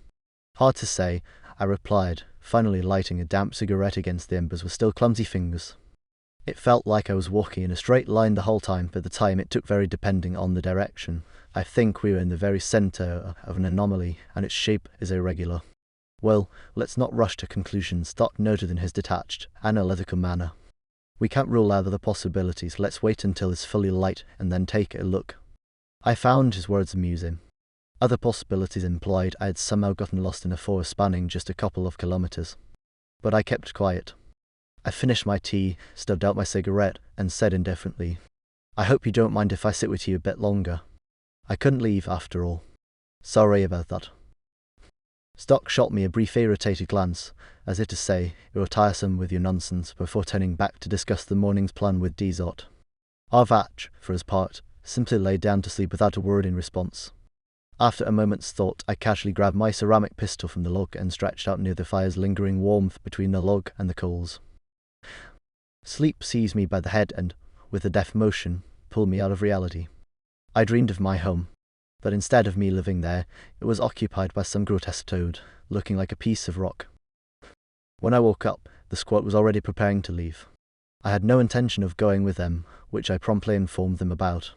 "Hard to say," I replied, finally lighting a damp cigarette against the embers with still clumsy fingers. It felt like I was walking in a straight line the whole time, but the time it took varied depending on the direction. I think we were in the very centre of an anomaly, and its shape is irregular. "Well, let's not rush to conclusions," Stock noted in his detached, analytical manner. "We can't rule out other possibilities. Let's wait until it's fully light and then take a look." I found his words amusing. Other possibilities implied I had somehow gotten lost in a forest spanning just a couple of kilometers. But I kept quiet. I finished my tea, stubbed out my cigarette, and said indifferently, "I hope you don't mind if I sit with you a bit longer. I couldn't leave after all. Sorry about that." Stock shot me a brief irritated glance, as if to say, "You're tiresome with your nonsense," before turning back to discuss the morning's plan with Dizot. Arvach, for his part, simply lay down to sleep without a word in response. After a moment's thought, I casually grabbed my ceramic pistol from the log and stretched out near the fire's lingering warmth between the log and the coals. Sleep seized me by the head and, with a deft motion, pulled me out of reality. I dreamed of my home, but instead of me living there, it was occupied by some grotesque toad, looking like a piece of rock. When I woke up, the squad was already preparing to leave. I had no intention of going with them, which I promptly informed them about.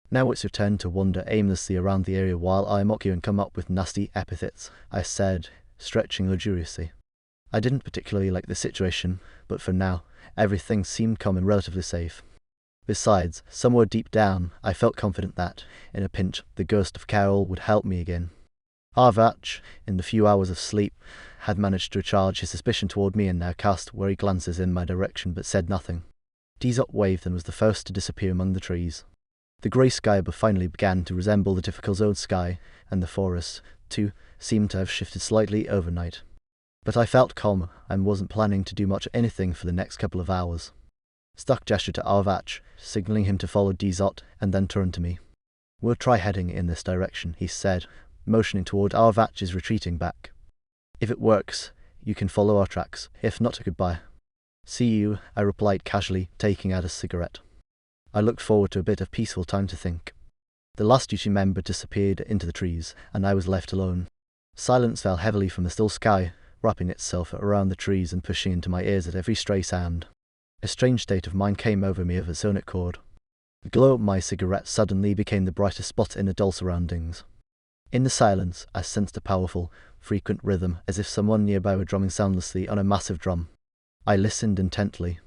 "Now it's your turn to wander aimlessly around the area while I mock you and come up with nasty epithets," I said, stretching luxuriously. I didn't particularly like the situation, but for now, everything seemed calm and relatively safe. Besides, somewhere deep down, I felt confident that, in a pinch, the ghost of Carol would help me again. Arvach, in the few hours of sleep, had managed to recharge his suspicion toward me and now cast wary glances in my direction but said nothing. Dizot waved and was the first to disappear among the trees. The grey sky above finally began to resemble the typical zone sky, and the forest, too, seemed to have shifted slightly overnight. But I felt calm and wasn't planning to do much anything for the next couple of hours. Stuck gestured to Arvach, signalling him to follow Dizot, and then turned to me. "We'll try heading in this direction," he said, motioning toward Arvach's retreating back. "If it works, you can follow our tracks. If not, goodbye." "See you," I replied casually, taking out a cigarette. I looked forward to a bit of peaceful time to think. The last duty member disappeared into the trees, and I was left alone. Silence fell heavily from the still sky, wrapping itself around the trees and pushing into my ears at every stray sound. A strange state of mind came over me of its own accord. The glow of my cigarette suddenly became the brightest spot in the dull surroundings. In the silence, I sensed a powerful, frequent rhythm, as if someone nearby were drumming soundlessly on a massive drum. I listened intently.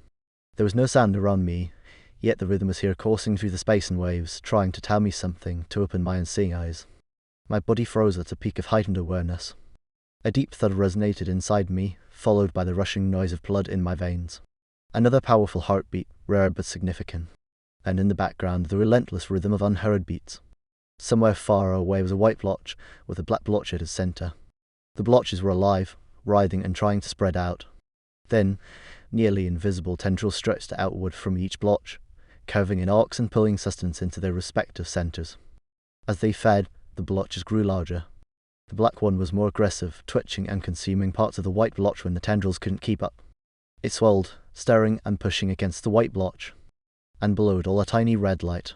There was no sound around me, yet the rhythm was here coursing through the space in waves, trying to tell me something, to open my unseeing eyes. My body froze at a peak of heightened awareness. A deep thud resonated inside me, followed by the rushing noise of blood in my veins. Another powerful heartbeat, rare but significant. And in the background, the relentless rhythm of unheard beats. Somewhere far away was a white blotch, with a black blotch at its center. The blotches were alive, writhing and trying to spread out. Then, nearly invisible tendrils stretched outward from each blotch, curving in arcs and pulling sustenance into their respective centers. As they fed, the blotches grew larger. The black one was more aggressive, twitching and consuming parts of the white blotch when the tendrils couldn't keep up. It swelled, stirring and pushing against the white blotch, and below it all a tiny red light.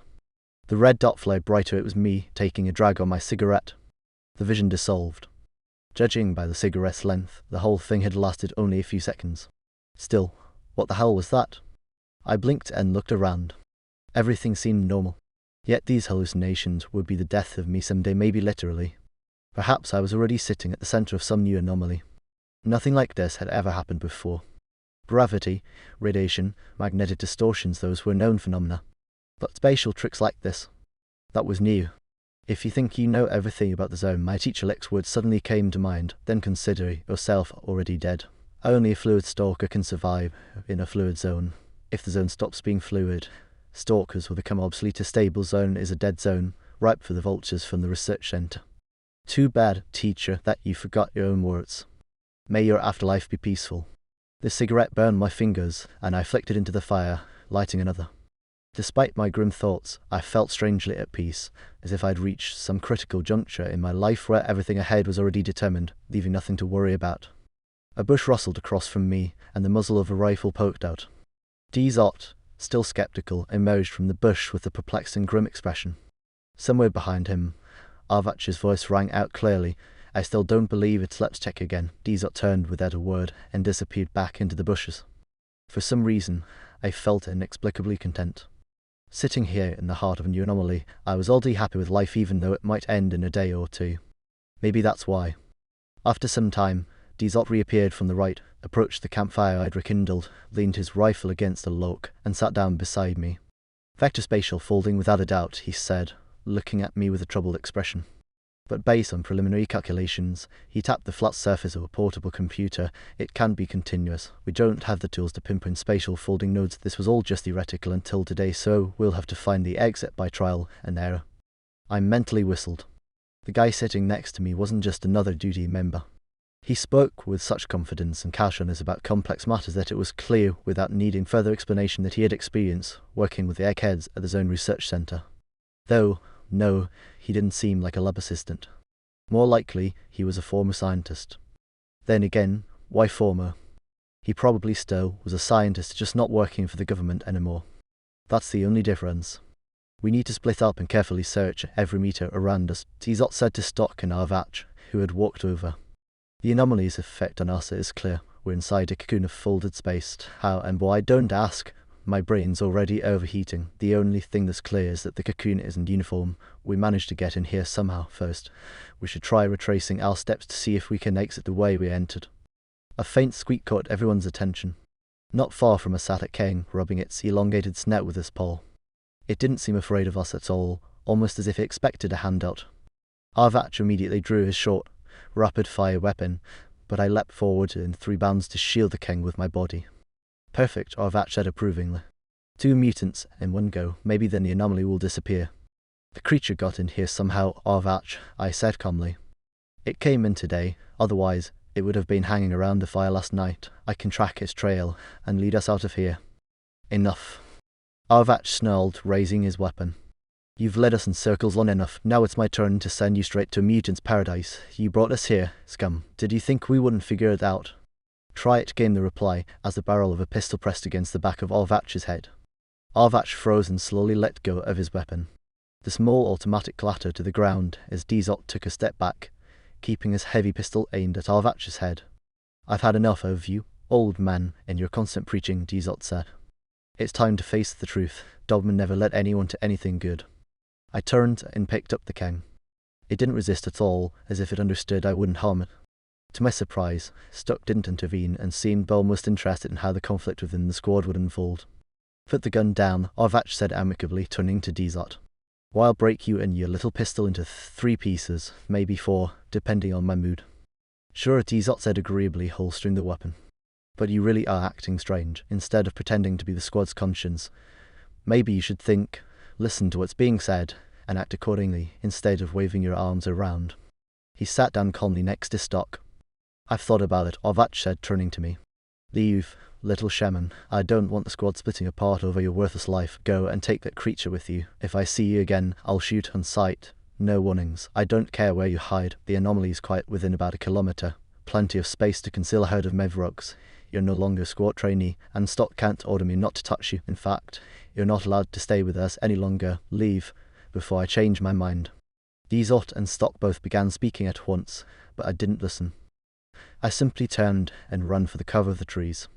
The red dot flared brighter. It was me, taking a drag on my cigarette. The vision dissolved. Judging by the cigarette's length, the whole thing had lasted only a few seconds. Still, what the hell was that? I blinked and looked around. Everything seemed normal. Yet these hallucinations would be the death of me someday, maybe literally. Perhaps I was already sitting at the center of some new anomaly. Nothing like this had ever happened before. Gravity, radiation, magnetic distortions, those were known phenomena. But spatial tricks like this, that was new. If you think you know everything about the zone, my teacher Lex words suddenly came to mind, then consider yourself already dead. Only a fluid stalker can survive in a fluid zone. If the zone stops being fluid, stalkers will become obsolete. A stable zone is a dead zone, ripe for the vultures from the research center. Too bad, teacher, that you forgot your own words. May your afterlife be peaceful. The cigarette burned my fingers, and I flicked it into the fire, lighting another. Despite my grim thoughts, I felt strangely at peace, as if I'd reached some critical juncture in my life where everything ahead was already determined, leaving nothing to worry about. A bush rustled across from me, and the muzzle of a rifle poked out. Dizot, still skeptical, emerged from the bush with a perplexed and grim expression. Somewhere behind him, Arvach's voice rang out clearly. "I still don't believe it. Let's check again." Dizot turned without a word and disappeared back into the bushes. For some reason, I felt inexplicably content. Sitting here in the heart of a new anomaly, I was oddly happy with life, even though it might end in a day or two. Maybe that's why. After some time, Dizot reappeared from the right, approached the campfire I'd rekindled, leaned his rifle against a log, and sat down beside me. "Vector spatial folding without a doubt," he said, looking at me with a troubled expression. But based on preliminary calculations, he tapped the flat surface of a portable computer. "It can be continuous. We don't have the tools to pinpoint spatial folding nodes. This was all just theoretical until today, so we'll have to find the exit by trial and error." I mentally whistled. The guy sitting next to me wasn't just another duty member. He spoke with such confidence and casualness about complex matters that it was clear, without needing further explanation, that he had experience working with the eggheads at the Zone Research Center. Though, no, he didn't seem like a lab assistant. More likely, he was a former scientist. Then again, why former? He probably still was a scientist, just not working for the government anymore. That's the only difference. "We need to split up and carefully search every meter around us," Dizot said to Stock and Arvach, who had walked over. "The anomaly's effect on us is clear. We're inside a cocoon of folded space. How and why, don't ask. My brain's already overheating. The only thing that's clear is that the cocoon isn't uniform. We managed to get in here somehow first. We should try retracing our steps to see if we can exit the way we entered." A faint squeak caught everyone's attention. Not far from us sat a king, rubbing its elongated snout with his paw. It didn't seem afraid of us at all, almost as if it expected a handout. Arvach immediately drew his short, rapid-fire weapon, but I leapt forward in 3 bounds to shield the king with my body. Perfect, Arvach said approvingly. 2 mutants in one go, maybe then the anomaly will disappear. The creature got in here somehow, Arvach, I said calmly. It came in today, otherwise it would have been hanging around the fire last night. I can track its trail and lead us out of here. Enough. Arvach snarled, raising his weapon. You've led us in circles long enough. Now it's my turn to send you straight to a mutant's paradise. You brought us here, scum. Did you think we wouldn't figure it out? Try it, came the reply, as the barrel of a pistol pressed against the back of Arvach's head. Arvach froze and slowly let go of his weapon. The small automatic clattered to the ground as Dizot took a step back, keeping his heavy pistol aimed at Arvach's head. I've had enough of you, old man, and your constant preaching, Dizot said. It's time to face the truth. Dogman never led anyone to anything good. I turned and picked up the king. It didn't resist at all, as if it understood I wouldn't harm it. To my surprise, Stuck didn't intervene and seemed almost interested in how the conflict within the squad would unfold. Put the gun down, Arvach said amicably, turning to Dizot. Or I'll break you and your little pistol into 3 pieces, maybe 4, depending on my mood. Sure, Dizot said agreeably, holstering the weapon. But you really are acting strange, instead of pretending to be the squad's conscience. Maybe you should think, listen to what's being said, and act accordingly, instead of waving your arms around. He sat down calmly next to Stock. I've thought about it, Arvach said, turning to me. Leave, little shaman. I don't want the squad splitting apart over your worthless life. Go and take that creature with you. If I see you again, I'll shoot on sight. No warnings. I don't care where you hide. The anomaly is quite within about 1 kilometer. Plenty of space to conceal a herd of Mevroks. You're no longer a squad trainee, and Stock can't order me not to touch you. In fact, you're not allowed to stay with us any longer. Leave, before I change my mind. Dizot and Stock both began speaking at once, but I didn't listen. I simply turned and ran for the cover of the trees.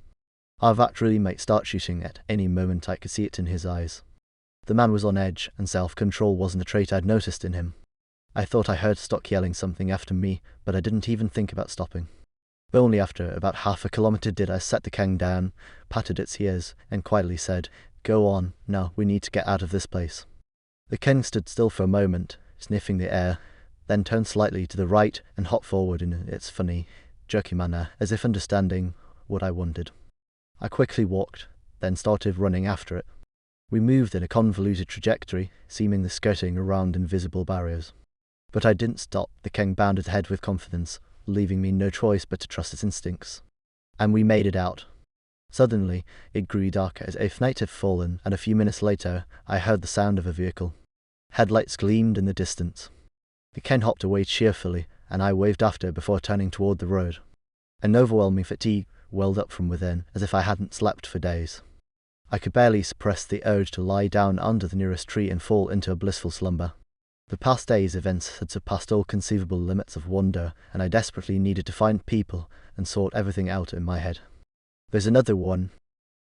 Arvach really might start shooting at any moment. I could see it in his eyes. The man was on edge, and self-control wasn't a trait I'd noticed in him. I thought I heard Stock yelling something after me, but I didn't even think about stopping. Only after about 1/2 kilometer did I set the king down, patted its ears, and quietly said, Go on, now we need to get out of this place. The king stood still for a moment, sniffing the air, then turned slightly to the right and hopped forward in its funny, jerky manner, as if understanding what I wanted. I quickly walked, then started running after it. We moved in a convoluted trajectory, seemingly skirting around invisible barriers. But I didn't stop. The king bounded ahead with confidence, leaving me no choice but to trust its instincts. And we made it out. Suddenly, it grew darker as if night had fallen, and a few minutes later, I heard the sound of a vehicle. Headlights gleamed in the distance. The king hopped away cheerfully, and I waved after before turning toward the road. An overwhelming fatigue welled up from within, as if I hadn't slept for days. I could barely suppress the urge to lie down under the nearest tree and fall into a blissful slumber. The past day's events had surpassed all conceivable limits of wonder, and I desperately needed to find people and sort everything out in my head. There's another one.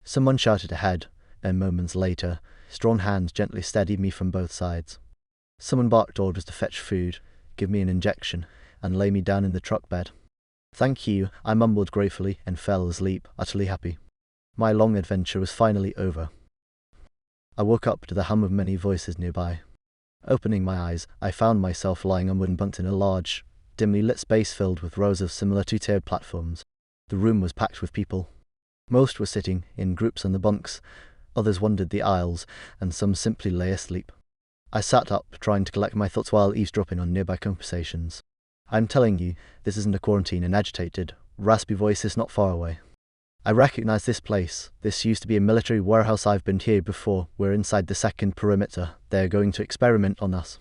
Someone shouted ahead, and moments later, strong hands gently steadied me from both sides. Someone barked orders to fetch food, give me an injection, and lay me down in the truck bed. Thank you, I mumbled gratefully and fell asleep, utterly happy. My long adventure was finally over. I woke up to the hum of many voices nearby. Opening my eyes, I found myself lying on wooden bunks in a large, dimly lit space filled with rows of similar 2-tiered platforms. The room was packed with people. Most were sitting in groups on the bunks, others wandered the aisles, and some simply lay asleep. I sat up, trying to collect my thoughts while eavesdropping on nearby conversations. I'm telling you, this isn't a quarantine. An agitated, raspy voice is not far away. I recognize this place. This used to be a military warehouse. I've been here before. We're inside the second perimeter. They're going to experiment on us.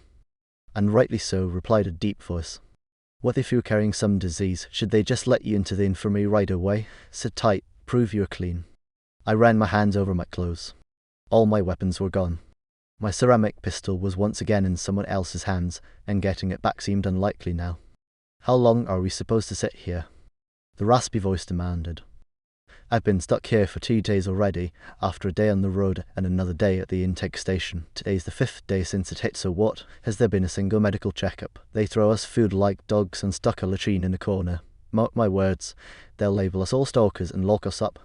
And rightly so, replied a deep voice. What if you're carrying some disease? Should they just let you into the infirmary right away? Sit tight, prove you're clean. I ran my hands over my clothes. All my weapons were gone. My ceramic pistol was once again in someone else's hands, and getting it back seemed unlikely now. How long are we supposed to sit here? The raspy voice demanded. I've been stuck here for 2 days already, after a day on the road and another day at the intake station. Today's the 5th day since it hit, so what? Has there been a single medical checkup? They throw us food like dogs and stuck a latrine in a corner. Mark my words, they'll label us all stalkers and lock us up.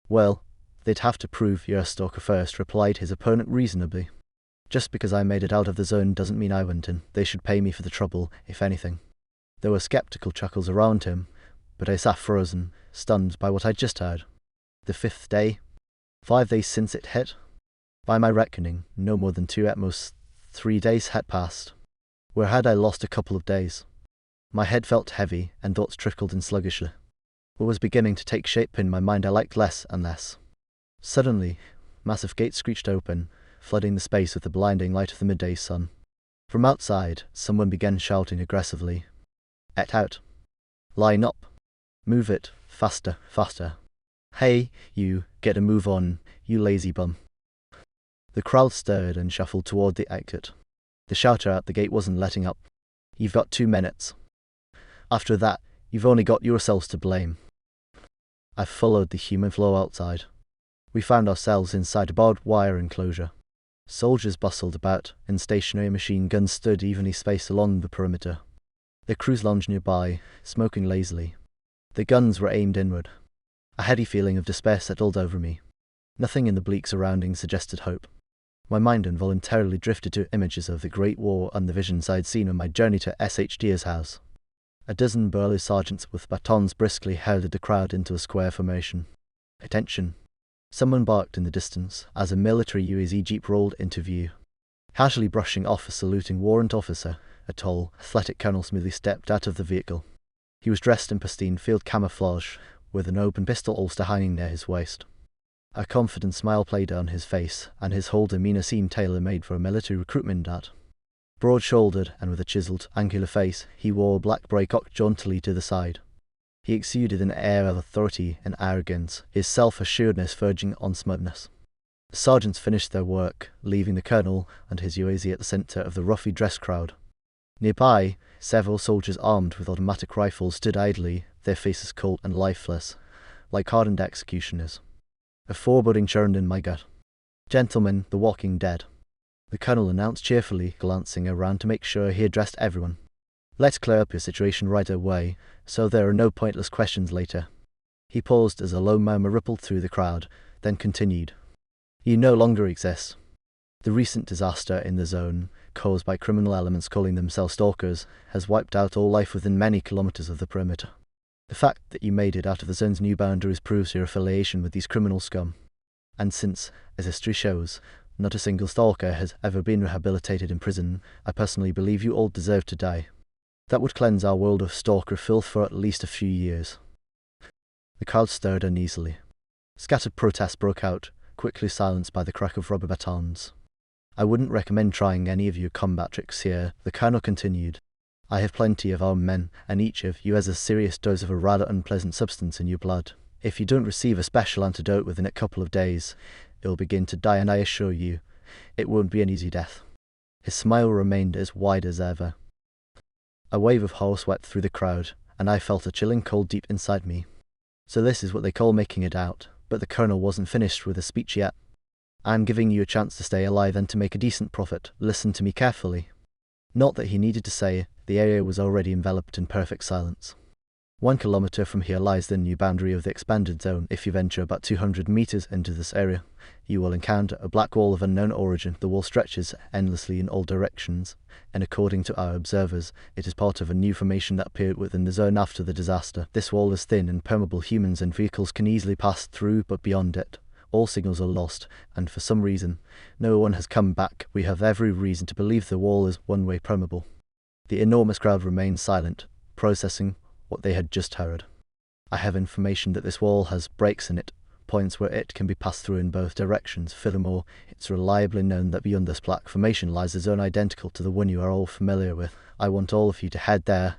Well, they'd have to prove you're a stalker first, replied his opponent reasonably. Just because I made it out of the zone doesn't mean I went in. They should pay me for the trouble, if anything. There were skeptical chuckles around him, but I sat frozen, stunned by what I'd just heard. The 5th day? 5 days since it hit? By my reckoning, no more than 2, at most 3 days had passed. Where had I lost a couple of days? My head felt heavy, and thoughts trickled in sluggishly. What was beginning to take shape in my mind I liked less and less. Suddenly, massive gates screeched open, flooding the space with the blinding light of the midday sun. From outside, someone began shouting aggressively. "Get out! Line up! Move it! Faster, faster! Hey, you, get a move on, you lazy bum!" The crowd stirred and shuffled toward the exit. The shouter at the gate wasn't letting up. "You've got 2 minutes. After that, you've only got yourselves to blame." I followed the human flow outside. We found ourselves inside a barbed wire enclosure. Soldiers bustled about, and stationary machine guns stood evenly spaced along the perimeter. The crews lounged nearby, smoking lazily. The guns were aimed inward. A heady feeling of despair settled over me. Nothing in the bleak surroundings suggested hope. My mind involuntarily drifted to images of the Great War and the visions I had seen on my journey to SHD's house. A dozen burly sergeants with batons briskly herded the crowd into a square formation. "Attention!" Someone barked in the distance as a military UAZ jeep rolled into view. Casually brushing off a saluting warrant officer, a tall, athletic colonel smoothly stepped out of the vehicle. He was dressed in pristine field camouflage, with an open pistol holster hanging near his waist. A confident smile played on his face, and his whole demeanor seemed tailor-made for a military recruitment dart. Broad-shouldered and with a chiseled, angular face, he wore a black beret cocked jauntily to the side. He exuded an air of authority and arrogance, his self-assuredness verging on smugness. The sergeants finished their work, leaving the colonel and his UAZ at the center of the roughly dressed crowd. Nearby, several soldiers armed with automatic rifles stood idly, their faces cold and lifeless, like hardened executioners. A foreboding churned in my gut. "Gentlemen, the walking dead," the colonel announced cheerfully, glancing around to make sure he addressed everyone. "Let's clear up your situation right away, so there are no pointless questions later." He paused as a low murmur rippled through the crowd, then continued. "You no longer exist. The recent disaster in the zone, caused by criminal elements calling themselves stalkers, has wiped out all life within many kilometers of the perimeter. The fact that you made it out of the zone's new boundaries proves your affiliation with these criminal scum. And since, as history shows, not a single stalker has ever been rehabilitated in prison, I personally believe you all deserve to die. That would cleanse our world of stalker filth for at least a few years." The crowd stirred uneasily. Scattered protests broke out, quickly silenced by the crack of rubber batons. "I wouldn't recommend trying any of your combat tricks here," the colonel continued. "I have plenty of armed men, and each of you has a serious dose of a rather unpleasant substance in your blood. If you don't receive a special antidote within a couple of days, it will begin to die, and I assure you, it won't be an easy death." His smile remained as wide as ever. A wave of horror swept through the crowd, and I felt a chilling cold deep inside me. So this is what they call making it out, but the colonel wasn't finished with his speech yet. "I'm giving you a chance to stay alive and to make a decent profit. Listen to me carefully." Not that he needed to say, the area was already enveloped in perfect silence. 1 kilometer from here lies the new boundary of the expanded zone. If you venture about 200 meters into this area, you will encounter a black wall of unknown origin. The wall stretches endlessly in all directions, and according to our observers, it is part of a new formation that appeared within the zone after the disaster. This wall is thin and permeable. Humans and vehicles can easily pass through, but beyond it, all signals are lost, and for some reason, no one has come back. We have every reason to believe the wall is one-way permeable. The enormous crowd remained silent, processing what they had just heard. "I have information that this wall has breaks in it, points where it can be passed through in both directions. Furthermore, it's reliably known that beyond this black formation lies a zone identical to the one you are all familiar with. I want all of you to head there,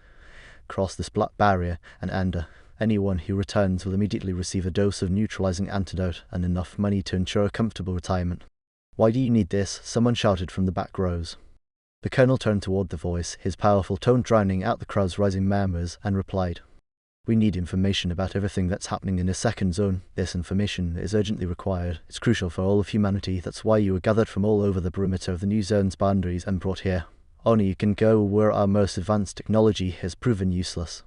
cross this black barrier, and enter. Anyone who returns will immediately receive a dose of neutralizing antidote and enough money to ensure a comfortable retirement." "Why do you need this?" someone shouted from the back rows. The colonel turned toward the voice, his powerful tone drowning out the crowd's rising murmurs, and replied, "We need information about everything that's happening in the second zone. This information is urgently required. It's crucial for all of humanity. That's why you were gathered from all over the perimeter of the new zone's boundaries and brought here. Only you can go where our most advanced technology has proven useless."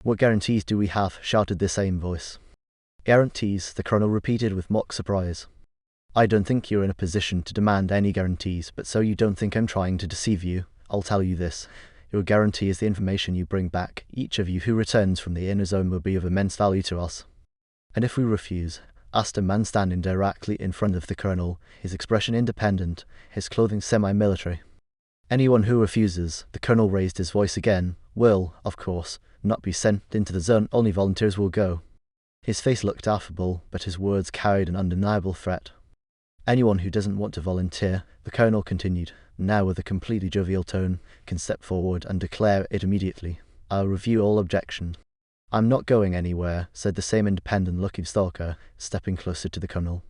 What guarantees do we have? Shouted the same voice. Guarantees, the colonel repeated with mock surprise. I don't think you're in a position to demand any guarantees, but so you don't think I'm trying to deceive you, I'll tell you this. Your guarantee is the information you bring back. Each of you who returns from the inner zone will be of immense value to us. And if we refuse? Asked a man standing directly in front of the colonel, his expression independent, his clothing semi-military. Anyone who refuses, the colonel raised his voice again, will, of course, not be sent into the zone. Only volunteers will go. His face looked affable, but his words carried an undeniable threat. Anyone who doesn't want to volunteer, the colonel continued, now with a completely jovial tone, can step forward and declare it immediately. I'll review all objections. I'm not going anywhere, said the same independent-looking stalker, stepping closer to the colonel.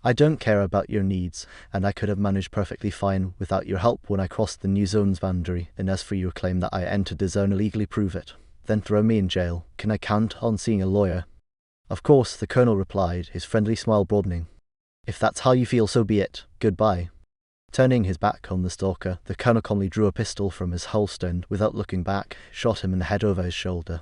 I don't care about your needs, and I could have managed perfectly fine without your help when I crossed the new zone's boundary, and as for your claim that I entered the zone illegally, prove it. Then throw me in jail. Can I count on seeing a lawyer? Of course, the colonel replied, his friendly smile broadening. If that's how you feel, so be it. Goodbye. Turning his back on the stalker, the colonel calmly drew a pistol from his holster and, without looking back, shot him in the head over his shoulder.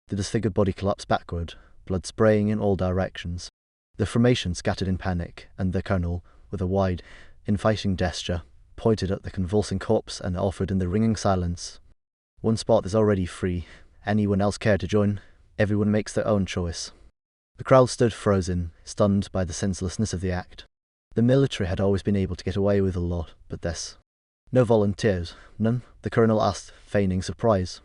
The disfigured body collapsed backward, blood spraying in all directions. The formation scattered in panic, and the colonel, with a wide, inviting gesture, pointed at the convulsing corpse and offered in the ringing silence, "One spot is already free. Anyone else care to join? Everyone makes their own choice." The crowd stood frozen, stunned by the senselessness of the act. The military had always been able to get away with a lot, but this. No volunteers, none? The colonel asked, feigning surprise.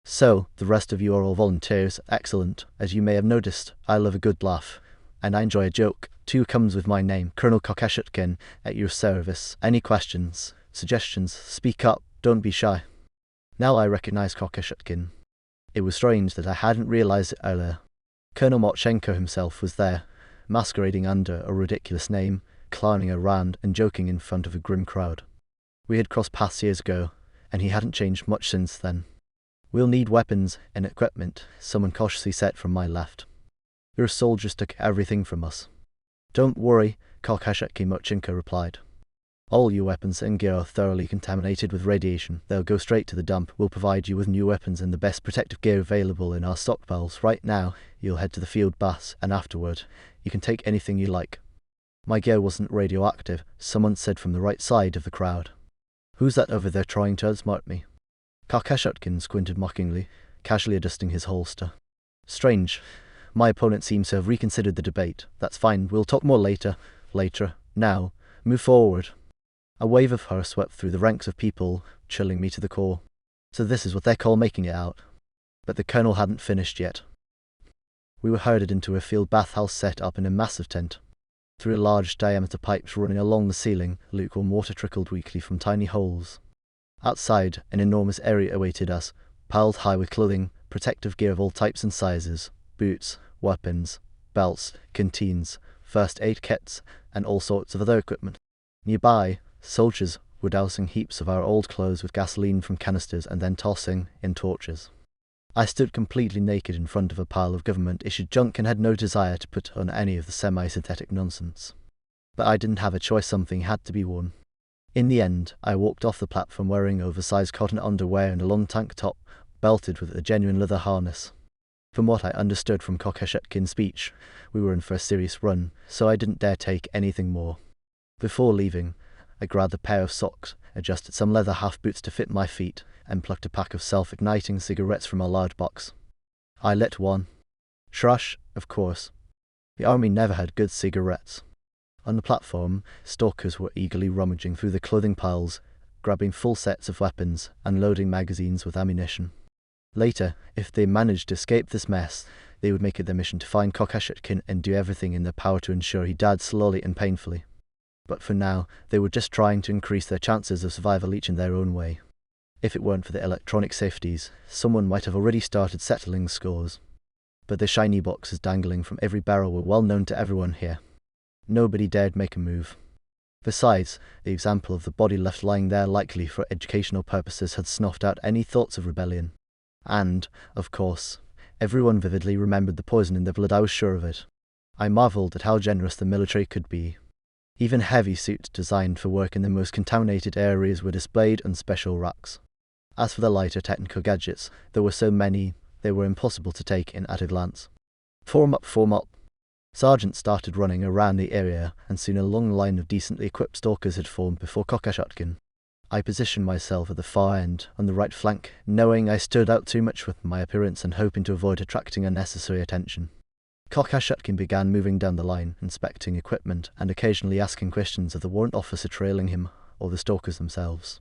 So, the rest of you are all volunteers. Excellent. As you may have noticed, I love a good laugh, and I enjoy a joke. 2 comes with my name, Colonel Kokeshutkin, at your service. Any questions, suggestions? Speak up, don't be shy. Now I recognize Kokeshutkin. It was strange that I hadn't realized it earlier. Colonel Motchenko himself was there, masquerading under a ridiculous name, clowning around and joking in front of a grim crowd. We had crossed paths years ago, and he hadn't changed much since then. We'll need weapons and equipment, someone cautiously said from my left. Your soldiers took everything from us. Don't worry, Kokeshutkin Motchenko replied. All your weapons and gear are thoroughly contaminated with radiation. They'll go straight to the dump. We'll provide you with new weapons and the best protective gear available in our stockpiles. Right now, you'll head to the field bus, and afterward, you can take anything you like. My gear wasn't radioactive, someone said from the right side of the crowd. Who's that over there trying to outsmart me? Kokeshutkin squinted mockingly, casually adjusting his holster. Strange. My opponent seems to have reconsidered the debate. That's fine, we'll talk more later. Later. Now, move forward. A wave of her swept through the ranks of people, chilling me to the core. So this is what they call making it out. But the colonel hadn't finished yet. We were herded into a field bathhouse set up in a massive tent. Through large diameter pipes running along the ceiling, lukewarm water trickled weakly from tiny holes. Outside, an enormous area awaited us, piled high with clothing, protective gear of all types and sizes, boots, weapons, belts, canteens, first aid kits, and all sorts of other equipment. Nearby, soldiers were dousing heaps of our old clothes with gasoline from canisters and then tossing in torches. I stood completely naked in front of a pile of government-issued junk and had no desire to put on any of the semi-synthetic nonsense. But I didn't have a choice, something had to be worn. In the end, I walked off the platform wearing oversized cotton underwear and a long tank top, belted with a genuine leather harness. From what I understood from Kokeshutkin's speech, we were in for a serious run, so I didn't dare take anything more. Before leaving, I grabbed a pair of socks, adjusted some leather half boots to fit my feet, and plucked a pack of self-igniting cigarettes from a large box. I lit one. Shrush, of course. The army never had good cigarettes. On the platform, stalkers were eagerly rummaging through the clothing piles, grabbing full sets of weapons and loading magazines with ammunition. Later, if they managed to escape this mess, they would make it their mission to find Kokeshutkin and do everything in their power to ensure he died slowly and painfully. But for now, they were just trying to increase their chances of survival each in their own way. If it weren't for the electronic safeties, someone might have already started settling scores. But the shiny boxes dangling from every barrel were well known to everyone here. Nobody dared make a move. Besides, the example of the body left lying there likely for educational purposes had snuffed out any thoughts of rebellion. And, of course, everyone vividly remembered the poison in the blood. I was sure of it. I marveled at how generous the military could be. Even heavy suits designed for work in the most contaminated areas were displayed on special racks. As for the lighter technical gadgets, there were so many, They were impossible to take in at a glance. Form up, form up. Sergeant started running around the area, and soon a long line of decently equipped stalkers had formed before Kokashotkin. I positioned myself at the far end, on the right flank, knowing I stood out too much with my appearance and hoping to avoid attracting unnecessary attention. Kokashotkin began moving down the line, inspecting equipment and occasionally asking questions of the warrant officer trailing him or the stalkers themselves.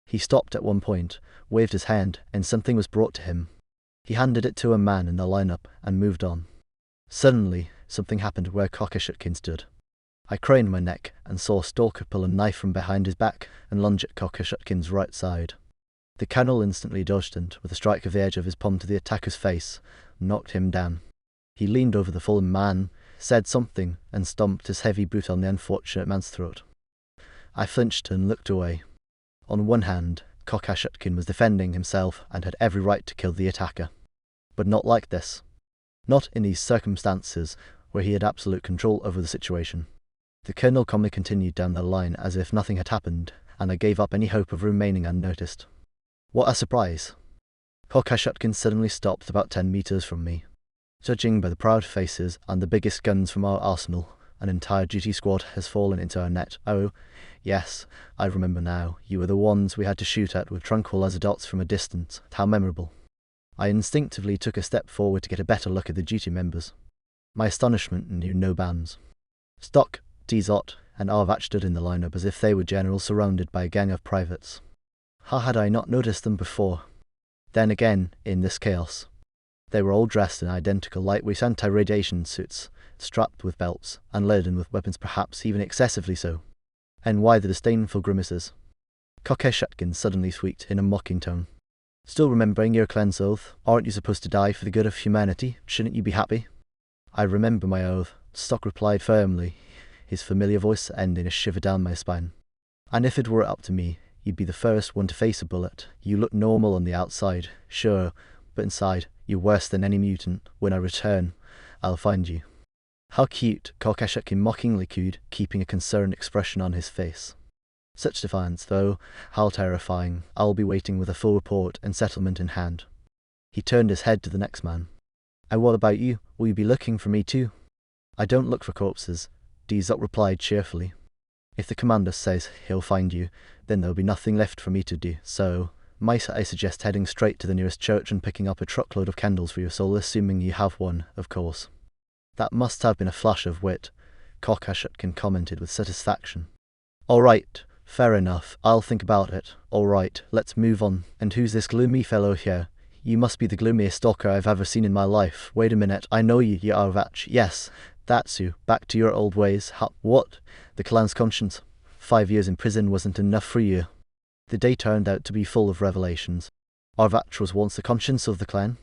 He stopped at one point, waved his hand, and something was brought to him. He handed it to a man in the lineup and moved on. Suddenly, something happened where Kokashotkin stood. I craned my neck and saw a stalker pull a knife from behind his back and lunge at Kokashotkin's right side. The colonel instantly dodged and, with a strike of the edge of his palm to the attacker's face, knocked him down. He leaned over the fallen man, said something, and stomped his heavy boot on the unfortunate man's throat. I flinched and looked away. On one hand, Kokashotkin was defending himself and had every right to kill the attacker. But not like this. Not in these circumstances, where he had absolute control over the situation. The colonel calmly continued down the line as if nothing had happened, and I gave up any hope of remaining unnoticed. What a surprise! Kokashotkin suddenly stopped about 10 meters from me. Judging by the proud faces and the biggest guns from our arsenal, an entire duty squad has fallen into our net. Oh, yes, I remember now. You were the ones we had to shoot at with tranquilizer dots from a distance. How memorable. I instinctively took a step forward to get a better look at the duty members. My astonishment knew no bounds. Stock, Dzot, and Arvach stood in the lineup as if they were generals surrounded by a gang of privates. How had I not noticed them before? Then again, in this chaos. They were all dressed in identical lightweight anti-radiation suits, strapped with belts, and laden with weapons, perhaps even excessively so. And why the disdainful grimaces? Kokashotkin suddenly squeaked in a mocking tone. Still remembering your cleanse oath? Aren't you supposed to die for the good of humanity? Shouldn't you be happy? I remember my oath, Stock replied firmly, his familiar voice ending a shiver down my spine. And if it were up to me, you'd be the first one to face a bullet. You look normal on the outside, sure, but inside, you're worse than any mutant. When I return, I'll find you. How cute, Kokashotkin mockingly cooed, keeping a concerned expression on his face. Such defiance, though, how terrifying. I'll be waiting with a full report and settlement in hand. He turned his head to the next man. And what about you? Will you be looking for me too? I don't look for corpses, Dzot replied cheerfully. If the commander says he'll find you, then there'll be nothing left for me to do, so might I suggest heading straight to the nearest church and picking up a truckload of candles for your soul, assuming you have one, of course. That must have been a flash of wit, Kokashotkin commented with satisfaction. All right, fair enough, I'll think about it. All right, let's move on. And who's this gloomy fellow here? You must be the gloomiest stalker I've ever seen in my life. Wait a minute, I know you, Arvach. Yes, that's you. Back to your old ways. What? The clan's conscience. 5 years in prison wasn't enough for you. The day turned out to be full of revelations. Arvach was once the conscience of the clan.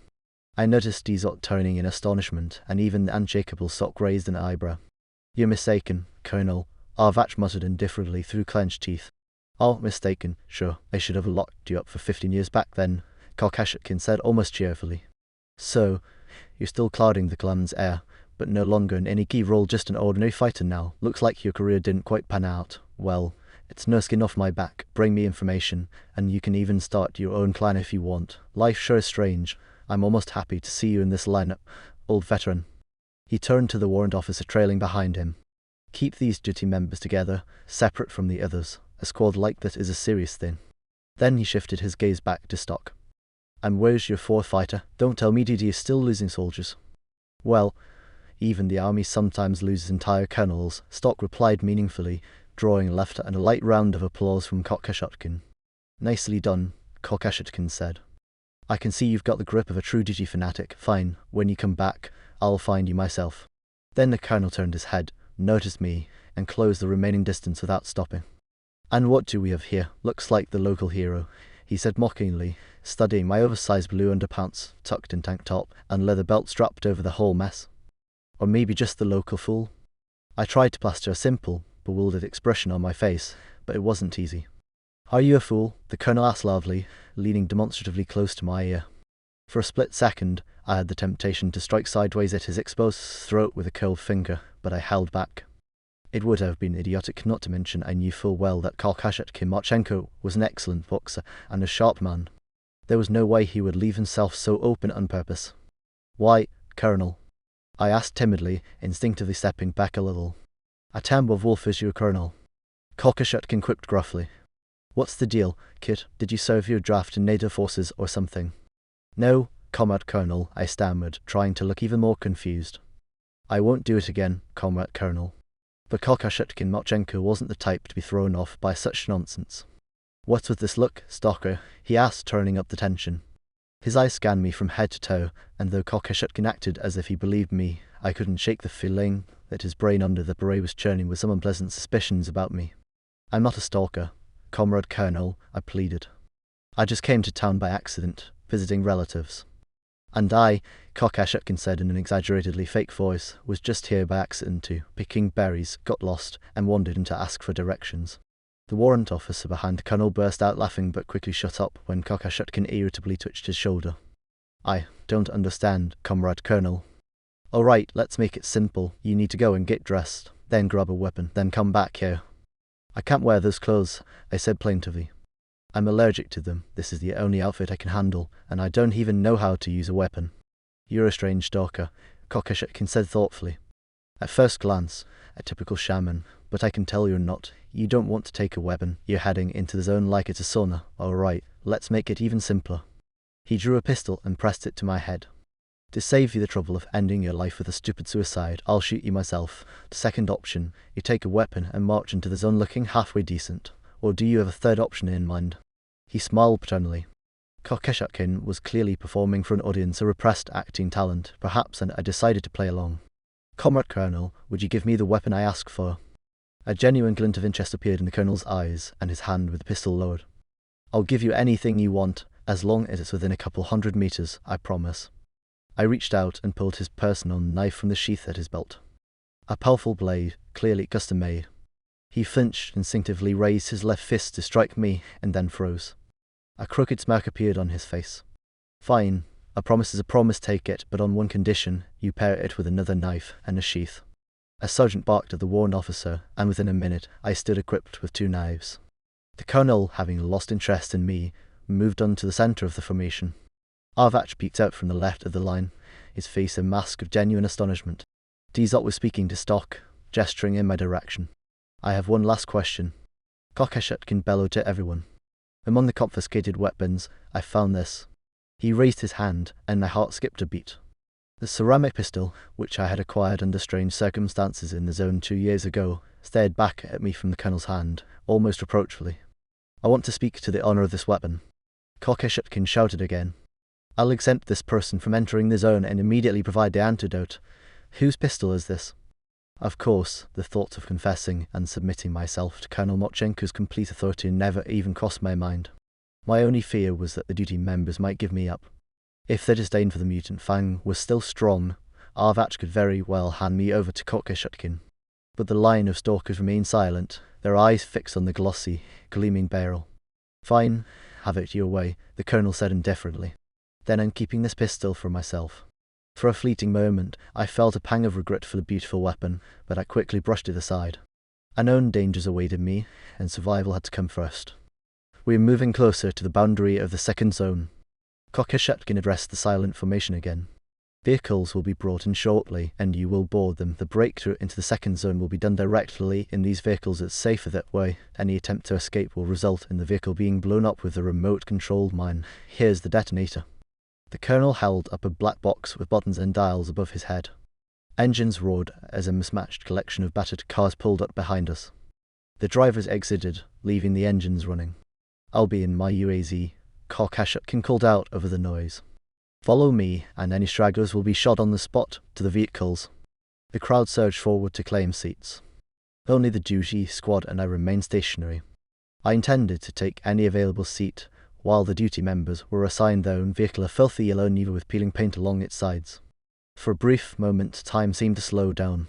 I noticed Dzot turning in astonishment, and even the unshakable Stock raised an eyebrow. You're mistaken, Colonel, Arvach muttered indifferently through clenched teeth. Oh, mistaken, sure. I should have locked you up for 15 years back then, Kokashotkin said almost cheerfully. So, you're still clouding the clan's air, but no longer in any key role, just an ordinary fighter now. Looks like your career didn't quite pan out. Well, it's no skin off my back. Bring me information, and you can even start your own clan if you want. Life sure is strange. I'm almost happy to see you in this lineup, old veteran. He turned to the warrant officer trailing behind him. Keep these duty members together, separate from the others. A squad like this is a serious thing. Then he shifted his gaze back to Stock. And where's your fourth fighter? Don't tell me DD is still losing soldiers. Well, even the army sometimes loses entire colonels, Stock replied meaningfully, drawing a laughter and a light round of applause from Kokashotkin. Nicely done, Kokashotkin said. I can see you've got the grip of a true duty fanatic. Fine, when you come back, I'll find you myself. Then the colonel turned his head, noticed me, and closed the remaining distance without stopping. And what do we have here? Looks like the local hero, he said mockingly, studying my oversized blue underpants, tucked in tank top, and leather belt strapped over the whole mess. Or maybe just the local fool? I tried to plaster a simple, bewildered expression on my face, but it wasn't easy. Are you a fool? The colonel asked loudly, leaning demonstratively close to my ear. For a split second, I had the temptation to strike sideways at his exposed throat with a curled finger, but I held back. It would have been idiotic not to mention I knew full well that Kokashotkin Marchenko was an excellent boxer and a sharp man. There was no way he would leave himself so open on purpose. "Why, Colonel?" I asked timidly, instinctively stepping back a little. "A Tambo wolf is your colonel," Kokashutkin quipped gruffly. "What's the deal, kid? Did you serve your draft in native forces or something?" "No, Comrade Colonel," I stammered, trying to look even more confused. "I won't do it again, Comrade Colonel." But Kokashutkin Mochenko wasn't the type to be thrown off by such nonsense. "What's with this look, Stalker?" he asked, turning up the tension. His eyes scanned me from head to toe, and though Kokashutkin acted as if he believed me, I couldn't shake the feeling that his brain under the beret was churning with some unpleasant suspicions about me. "I'm not a stalker, Comrade Colonel," I pleaded. "I just came to town by accident, visiting relatives." "And I," Kokashutkin said in an exaggeratedly fake voice, "was just here by accident too, picking berries, got lost, and wandered in to ask for directions." The warrant officer behind the colonel burst out laughing but quickly shut up when Kokashutkin irritably twitched his shoulder. "I don't understand, Comrade Colonel." "All right, let's make it simple. You need to go and get dressed, then grab a weapon, then come back here." "I can't wear those clothes," I said plaintively. "I'm allergic to them. This is the only outfit I can handle, and I don't even know how to use a weapon." "You're a strange stalker," Kokashutkin said thoughtfully. "At first glance, a typical shaman, but I can tell you're not. You don't want to take a weapon. You're heading into the zone like it's a sauna. All right, let's make it even simpler." He drew a pistol and pressed it to my head. "To save you the trouble of ending your life with a stupid suicide, I'll shoot you myself. The second option, you take a weapon and march into the zone looking halfway decent. Or do you have a third option in mind?" He smiled paternally. Kokashutkin was clearly performing for an audience a repressed acting talent, perhaps, and I decided to play along. "Comrade Colonel, would you give me the weapon I ask for?" A genuine glint of interest appeared in the colonel's eyes, and his hand with the pistol lowered. "I'll give you anything you want, as long as it's within a couple 100 meters, I promise." I reached out and pulled his personal knife from the sheath at his belt. A powerful blade, clearly custom-made. He flinched, instinctively raised his left fist to strike me, and then froze. A crooked smirk appeared on his face. "Fine. A promise is a promise, take it, but on one condition: you pair it with another knife and a sheath." A sergeant barked at the warrant officer, and within a minute I stood equipped with 2 knives. The colonel, having lost interest in me, moved on to the centre of the formation. Arvach peeked out from the left of the line, his face a mask of genuine astonishment. Dizot was speaking to Stock, gesturing in my direction. "I have one last question." Kokashutkin bellowed to everyone. Among the confiscated weapons, I found this. He raised his hand, and my heart skipped a beat. The ceramic pistol, which I had acquired under strange circumstances in the zone 2 years ago, stared back at me from the colonel's hand, almost reproachfully. "I want to speak to the owner of this weapon." Kokashutkin shouted again. "I'll exempt this person from entering the zone and immediately provide the antidote. Whose pistol is this?" Of course, the thought of confessing and submitting myself to Colonel Mochenko's complete authority never even crossed my mind. My only fear was that the duty members might give me up. If their disdain for the mutant Fang was still strong, Arvach could very well hand me over to Kokashutkin. But the line of stalkers remained silent, their eyes fixed on the glossy, gleaming barrel. "Fine, have it your way," the colonel said indifferently. "Then I'm keeping this pistol for myself." For a fleeting moment, I felt a pang of regret for the beautiful weapon, but I quickly brushed it aside. Unknown dangers awaited me, and survival had to come first. We were moving closer to the boundary of the second zone. Kokashutkin addressed the silent formation again. "Vehicles will be brought in shortly, and you will board them. The breakthrough into the second zone will be done directly in these vehicles. It's safer that way. Any attempt to escape will result in the vehicle being blown up with a remote-controlled mine. Here's the detonator." The colonel held up a black box with buttons and dials above his head. Engines roared as a mismatched collection of battered cars pulled up behind us. The drivers exited, leaving the engines running. "I'll be in my UAZ," Kokashutkin called out over the noise. "Follow me, and any stragglers will be shot on the spot to the vehicles." The crowd surged forward to claim seats. Only the duty squad and I remained stationary. I intended to take any available seat, while the duty members were assigned their own vehicle, a filthy yellow Neva with peeling paint along its sides. For a brief moment, time seemed to slow down.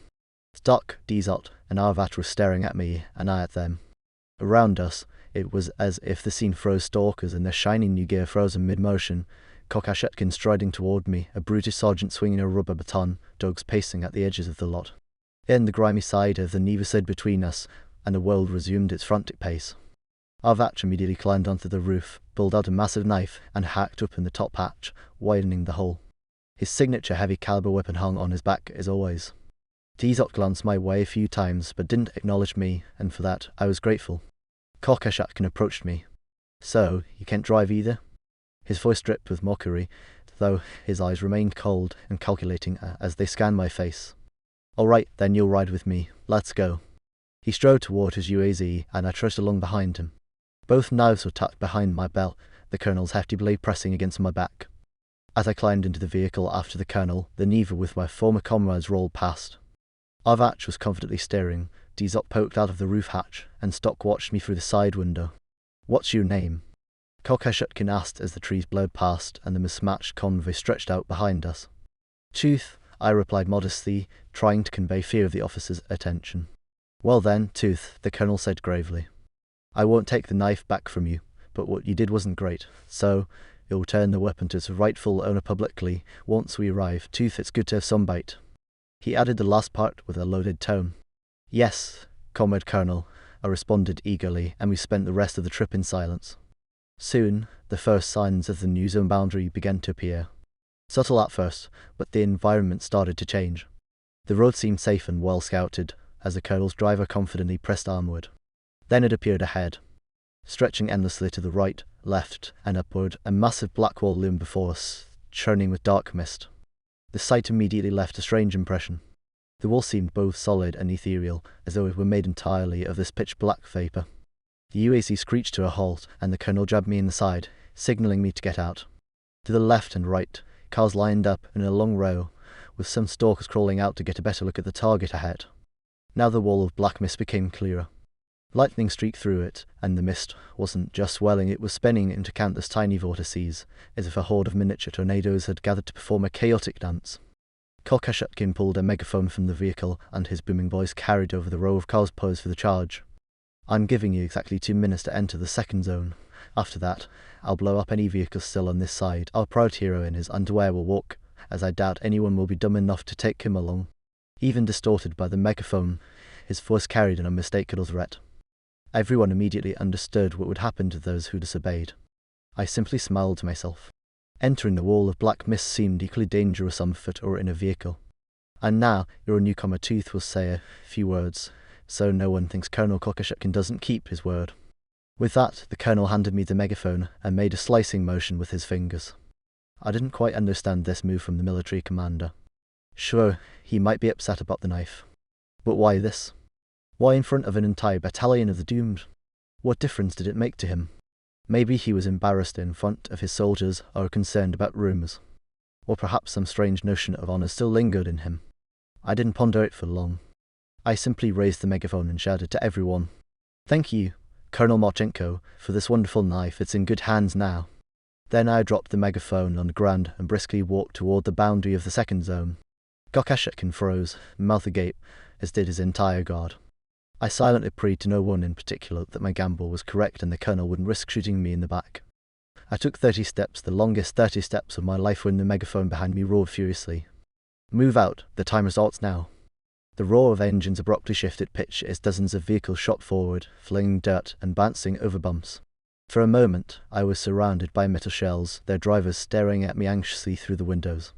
Stock, Dizot, and Arvat were staring at me, and I at them. Around us, it was as if the scene froze. Stalkers in their shiny new gear frozen mid-motion, Kokashutkin striding toward me, a brutish sergeant swinging a rubber baton, dogs pacing at the edges of the lot. Then the grimy side of the Neva slid between us, and the world resumed its frantic pace. Arvach immediately climbed onto the roof, pulled out a massive knife, and hacked up in the top hatch, widening the hole. His signature heavy caliber weapon hung on his back as always. Dizot glanced my way a few times, but didn't acknowledge me, and for that I was grateful. Kokashatkin approached me. "So, you can't drive either?" His voice dripped with mockery, though his eyes remained cold and calculating as they scanned my face. "All right, then you'll ride with me. Let's go." He strode toward his UAZ, and I trudged along behind him. Both knives were tucked behind my belt, the colonel's hefty blade pressing against my back. As I climbed into the vehicle after the colonel, the Neva with my former comrades rolled past. Arvach was confidently staring. Dizot poked out of the roof hatch, and Stock watched me through the side window. "What's your name?" Kokashutkin asked as the trees blurred past and the mismatched convoy stretched out behind us. "Tooth," I replied modestly, trying to convey fear of the officer's attention. "Well then, Tooth," the colonel said gravely. "I won't take the knife back from you, but what you did wasn't great, so you'll return the weapon to its rightful owner publicly once we arrive. Tooth, it's good to have some bite." He added the last part with a loaded tone. "Yes, Comrade Colonel," I responded eagerly, and we spent the rest of the trip in silence. Soon, the first signs of the new zone boundary began to appear. Subtle at first, but the environment started to change. The road seemed safe and well scouted, as the colonel's driver confidently pressed onward. Then it appeared ahead. Stretching endlessly to the right, left, and upward, a massive black wall loomed before us, churning with dark mist. The sight immediately left a strange impression. The wall seemed both solid and ethereal, as though it were made entirely of this pitch-black vapour. The UAZ screeched to a halt, and the colonel jabbed me in the side, signalling me to get out. To the left and right, cars lined up in a long row, with some stalkers crawling out to get a better look at the target ahead. Now the wall of black mist became clearer. Lightning streaked through it, and the mist wasn't just swelling, it was spinning into countless tiny vortices, as if a horde of miniature tornadoes had gathered to perform a chaotic dance. Kokashutkin pulled a megaphone from the vehicle, and his booming voice carried over the row of cars posed for the charge. "I'm giving you exactly 2 minutes to enter the second zone. After that, I'll blow up any vehicle still on this side. Our proud hero in his underwear will walk, as I doubt anyone will be dumb enough to take him along." Even distorted by the megaphone, his voice carried an unmistakable threat. Everyone immediately understood what would happen to those who disobeyed. I simply smiled to myself. Entering the wall of black mist seemed equally dangerous on foot or in a vehicle. "And now, your newcomer Tooth will say a few words, so no one thinks Colonel Kokashutkin doesn't keep his word." With that, the colonel handed me the megaphone and made a slicing motion with his fingers. I didn't quite understand this move from the military commander. Sure, he might be upset about the knife. But why this? Why in front of an entire battalion of the doomed? What difference did it make to him? Maybe he was embarrassed in front of his soldiers or concerned about rumours. Or perhaps some strange notion of honour still lingered in him. I didn't ponder it for long. I simply raised the megaphone and shouted to everyone, "Thank you, Colonel Marchenko, for this wonderful knife. It's in good hands now." Then I dropped the megaphone on the ground and briskly walked toward the boundary of the second zone. Kokashutkin froze, mouth agape, as did his entire guard. I silently prayed to no one in particular that my gamble was correct and the colonel wouldn't risk shooting me in the back. I took 30 steps, the longest 30 steps of my life, when the megaphone behind me roared furiously. "Move out, the timer starts now." The roar of engines abruptly shifted pitch as dozens of vehicles shot forward, flinging dirt and bouncing over bumps. For a moment, I was surrounded by metal shells, their drivers staring at me anxiously through the windows.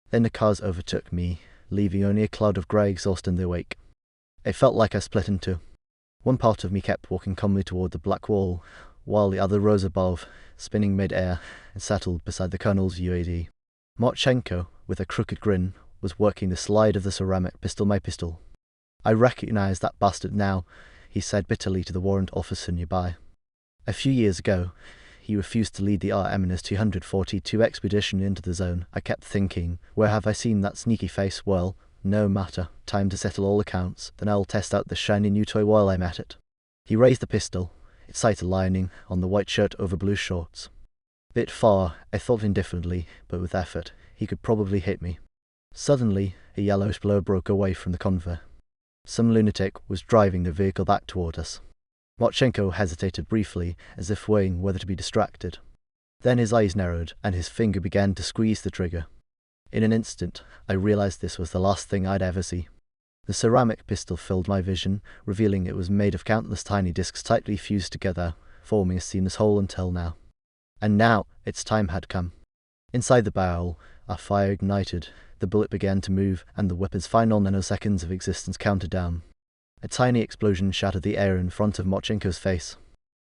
Then the cars overtook me, leaving only a cloud of grey exhaust in their wake. It felt like I split in two. One part of me kept walking calmly toward the black wall, while the other rose above, spinning mid-air, and settled beside the colonel's UAD. Marchenko, with a crooked grin, was working the slide of the ceramic pistol my pistol. "I recognize that bastard now," he said bitterly to the warrant officer nearby. A few years ago, he refused to lead the RMNS-242 expedition into the zone. I kept thinking, where have I seen that sneaky face? Well, no matter. Time to settle all accounts, then I'll test out the shiny new toy while I'm at it. He raised the pistol, its sight aligning on the white shirt over blue shorts. Bit far, I thought indifferently, but with effort, he could probably hit me. Suddenly, a yellowish blur broke away from the convoy. Some lunatic was driving the vehicle back toward us. Marchenko hesitated briefly, as if weighing whether to be distracted. Then his eyes narrowed, and his finger began to squeeze the trigger. In an instant, I realized this was the last thing I'd ever see. The ceramic pistol filled my vision, revealing it was made of countless tiny discs tightly fused together, forming a seamless whole until now. And now, its time had come. Inside the barrel, our fire ignited, the bullet began to move, and the weapon's final nanoseconds of existence counted down. A tiny explosion shattered the air in front of Mochenko's face.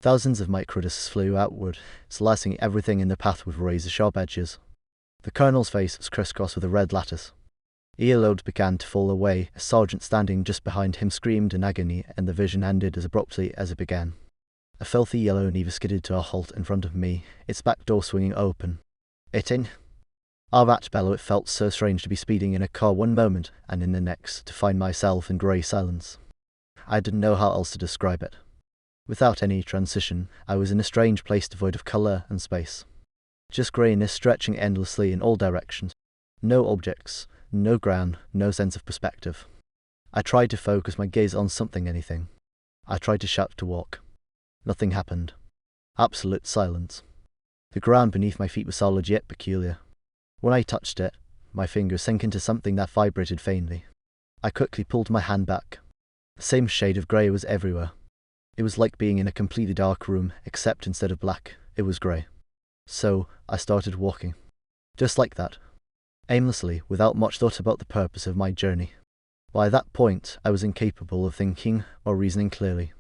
Thousands of microdiscs flew outward, slicing everything in their path with razor-sharp edges. The colonel's face was crisscrossed with a red lattice. Earlobes began to fall away, a sergeant standing just behind him screamed in agony, and the vision ended as abruptly as it began. A filthy yellow Neva skidded to a halt in front of me, its back door swinging open. "It in?" Our rat bellow. It felt so strange to be speeding in a car one moment, and in the next to find myself in grey silence. I didn't know how else to describe it. Without any transition, I was in a strange place devoid of colour and space. Just greyness stretching endlessly in all directions. No objects, no ground, no sense of perspective. I tried to focus my gaze on anything. I tried to shout, to walk. Nothing happened. Absolute silence. The ground beneath my feet was solid yet peculiar. When I touched it, my fingers sank into something that vibrated faintly. I quickly pulled my hand back. The same shade of grey was everywhere. It was like being in a completely dark room, except instead of black, it was grey. So, I started walking. Just like that. Aimlessly, without much thought about the purpose of my journey. By that point, I was incapable of thinking or reasoning clearly.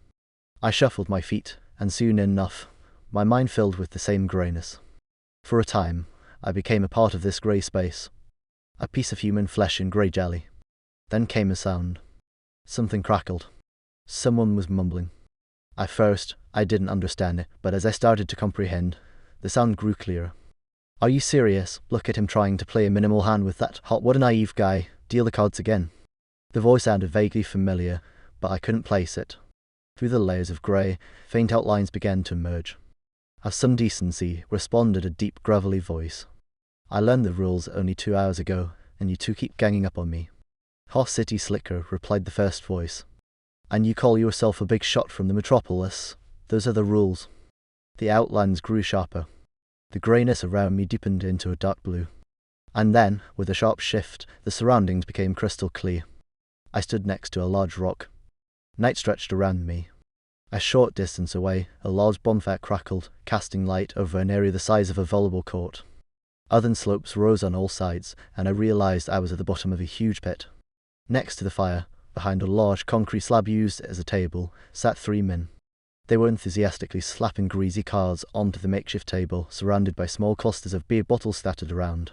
I shuffled my feet, and soon enough, my mind filled with the same greyness. For a time, I became a part of this grey space. A piece of human flesh and grey jelly. Then came a sound. Something crackled. Someone was mumbling. At first, I didn't understand it, but as I started to comprehend, the sound grew clearer. "Are you serious? Look at him trying to play a minimal hand with that hot, what a naive guy. Deal the cards again." The voice sounded vaguely familiar, but I couldn't place it. Through the layers of grey, faint outlines began to emerge. "Have some decency," responded a deep, gravelly voice. "I learned the rules only 2 hours ago, and you two keep ganging up on me." "Horse City Slicker," replied the first voice. "And you call yourself a big shot from the metropolis? Those are the rules." The outlines grew sharper. The greyness around me deepened into a dark blue. And then, with a sharp shift, the surroundings became crystal clear. I stood next to a large rock. Night stretched around me. A short distance away, a large bonfire crackled, casting light over an area the size of a volleyball court. Other slopes rose on all sides, and I realized I was at the bottom of a huge pit. Next to the fire, behind a large concrete slab used as a table, sat 3 men. They were enthusiastically slapping greasy cards onto the makeshift table, surrounded by small clusters of beer bottles scattered around.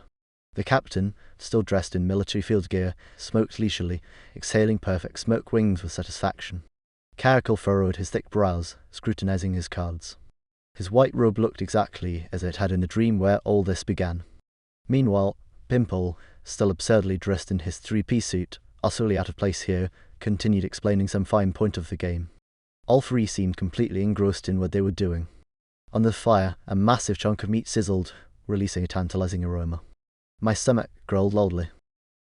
The captain, still dressed in military field gear, smoked leisurely, exhaling perfect smoke rings with satisfaction. Caracal furrowed his thick brows, scrutinizing his cards. His white robe looked exactly as it had in the dream where all this began. Meanwhile, Pimple, still absurdly dressed in his 3-piece suit, utterly out of place here, continued explaining some fine point of the game. All 3 seemed completely engrossed in what they were doing. On the fire, a massive chunk of meat sizzled, releasing a tantalizing aroma. My stomach growled loudly.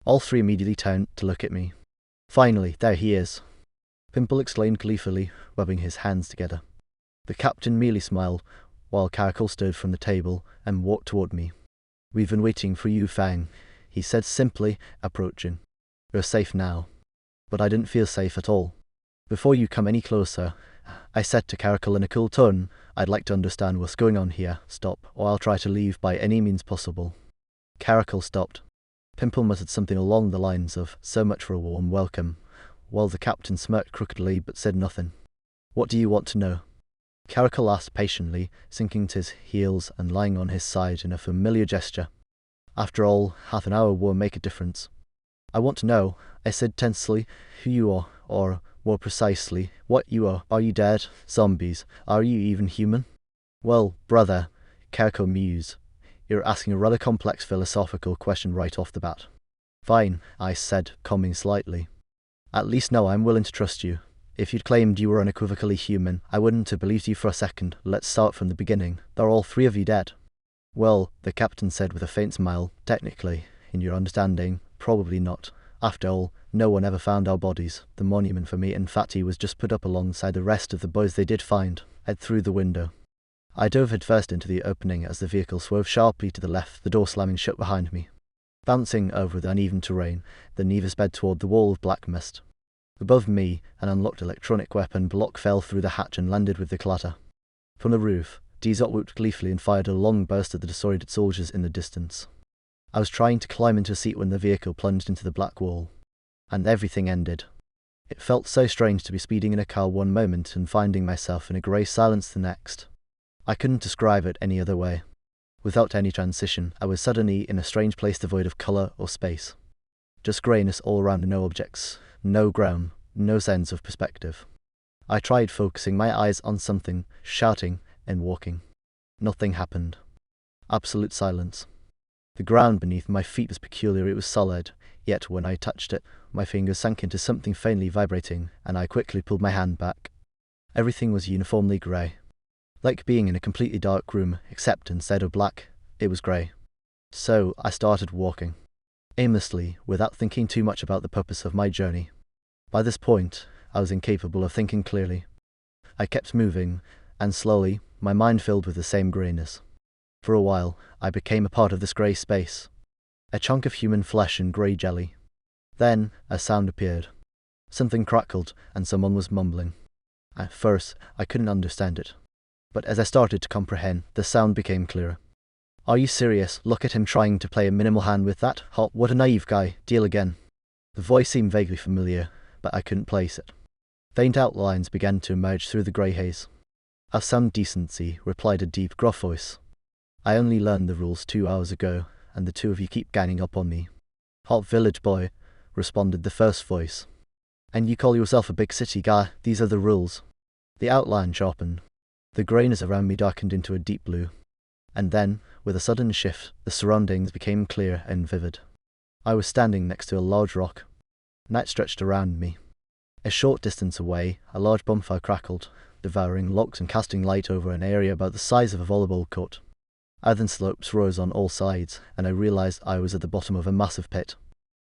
All 3 immediately turned to look at me. "Finally, there he is!" Pimple exclaimed gleefully, rubbing his hands together. The captain merely smiled, while Caracal stood from the table and walked toward me. "We've been waiting for you, Fang," he said simply, approaching. "You're safe now." But I didn't feel safe at all. "Before you come any closer," I said to Caracal in a cool tone, "I'd like to understand what's going on here. Stop, or I'll try to leave by any means possible." Caracal stopped. Pimple muttered something along the lines of, "So much for a warm welcome," while the captain smirked crookedly but said nothing. "What do you want to know?" Caracal asked patiently, sinking to his heels and lying on his side in a familiar gesture. After all, half an hour will make a difference. "I want to know," I said tensely, "who you are, or, more precisely, what you are. Are you dead? Zombies? Are you even human?" "Well, brother," Caracal mused, "you're asking a rather complex philosophical question right off the bat." "Fine," I said, calming slightly. "At least now I'm willing to trust you. If you'd claimed you were unequivocally human, I wouldn't have believed you for a second. Let's start from the beginning. They're all 3 of you dead." "Well," the captain said with a faint smile, "technically, in your understanding, probably not. After all, no one ever found our bodies. The monument for me and Fatty was just put up alongside the rest of the boys they did find." I threw the window. I dove headfirst into the opening as the vehicle swerved sharply to the left, the door slamming shut behind me. Bouncing over the uneven terrain, the Neva sped toward the wall of black mist. Above me, an unlocked electronic weapon block fell through the hatch and landed with a clatter. From the roof, Dizot whooped gleefully and fired a long burst at the disoriented soldiers in the distance. I was trying to climb into a seat when the vehicle plunged into the black wall. And everything ended. It felt so strange to be speeding in a car one moment and finding myself in a grey silence the next. I couldn't describe it any other way. Without any transition, I was suddenly in a strange place devoid of colour or space. Just greyness all around and no objects, no ground, no sense of perspective. I tried focusing my eyes on something, shouting and walking. Nothing happened. Absolute silence. The ground beneath my feet was peculiar, it was solid, yet when I touched it, my fingers sank into something faintly vibrating, and I quickly pulled my hand back. Everything was uniformly grey. Like being in a completely dark room, except instead of black, it was grey. So I started walking. Aimlessly, without thinking too much about the purpose of my journey. By this point, I was incapable of thinking clearly. I kept moving, and slowly, my mind filled with the same greyness. For a while, I became a part of this grey space. A chunk of human flesh and grey jelly. Then, a sound appeared. Something crackled, and someone was mumbling. At first, I couldn't understand it. But as I started to comprehend, the sound became clearer. "Are you serious? Look at him trying to play a minimal hand with that. Hot, what a naive guy. Deal again." The voice seemed vaguely familiar, but I couldn't place it. Faint outlines began to emerge through the grey haze. "Have some decency," replied a deep, gruff voice. "I only learned the rules 2 hours ago, and the two of you keep ganging up on me." "Hot village boy," responded the first voice. "And you call yourself a big city guy? These are the rules." The outline sharpened. The greyness around me darkened into a deep blue. And then, with a sudden shift, the surroundings became clear and vivid. I was standing next to a large rock. Night stretched around me. A short distance away, a large bonfire crackled, devouring logs and casting light over an area about the size of a volleyball court. Earthen slopes rose on all sides, and I realized I was at the bottom of a massive pit.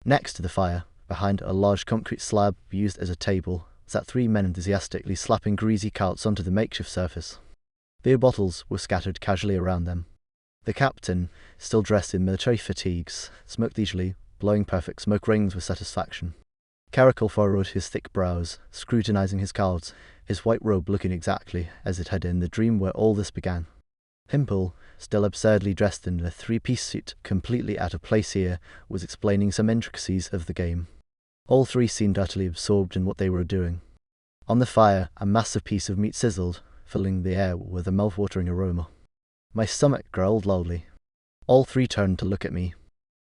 Next to the fire, behind a large concrete slab used as a table, sat 3 men enthusiastically slapping greasy carts onto the makeshift surface. Beer bottles were scattered casually around them. The captain, still dressed in military fatigues, smoked leisurely, blowing perfect smoke rings with satisfaction. Caracol furrowed his thick brows, scrutinizing his cards, his white robe looking exactly as it had in the dream where all this began. Pimple, still absurdly dressed in a 3-piece suit completely out of place here, was explaining some intricacies of the game. All 3 seemed utterly absorbed in what they were doing. On the fire, a massive piece of meat sizzled, filling the air with a mouth-watering aroma. My stomach growled loudly. All 3 turned to look at me.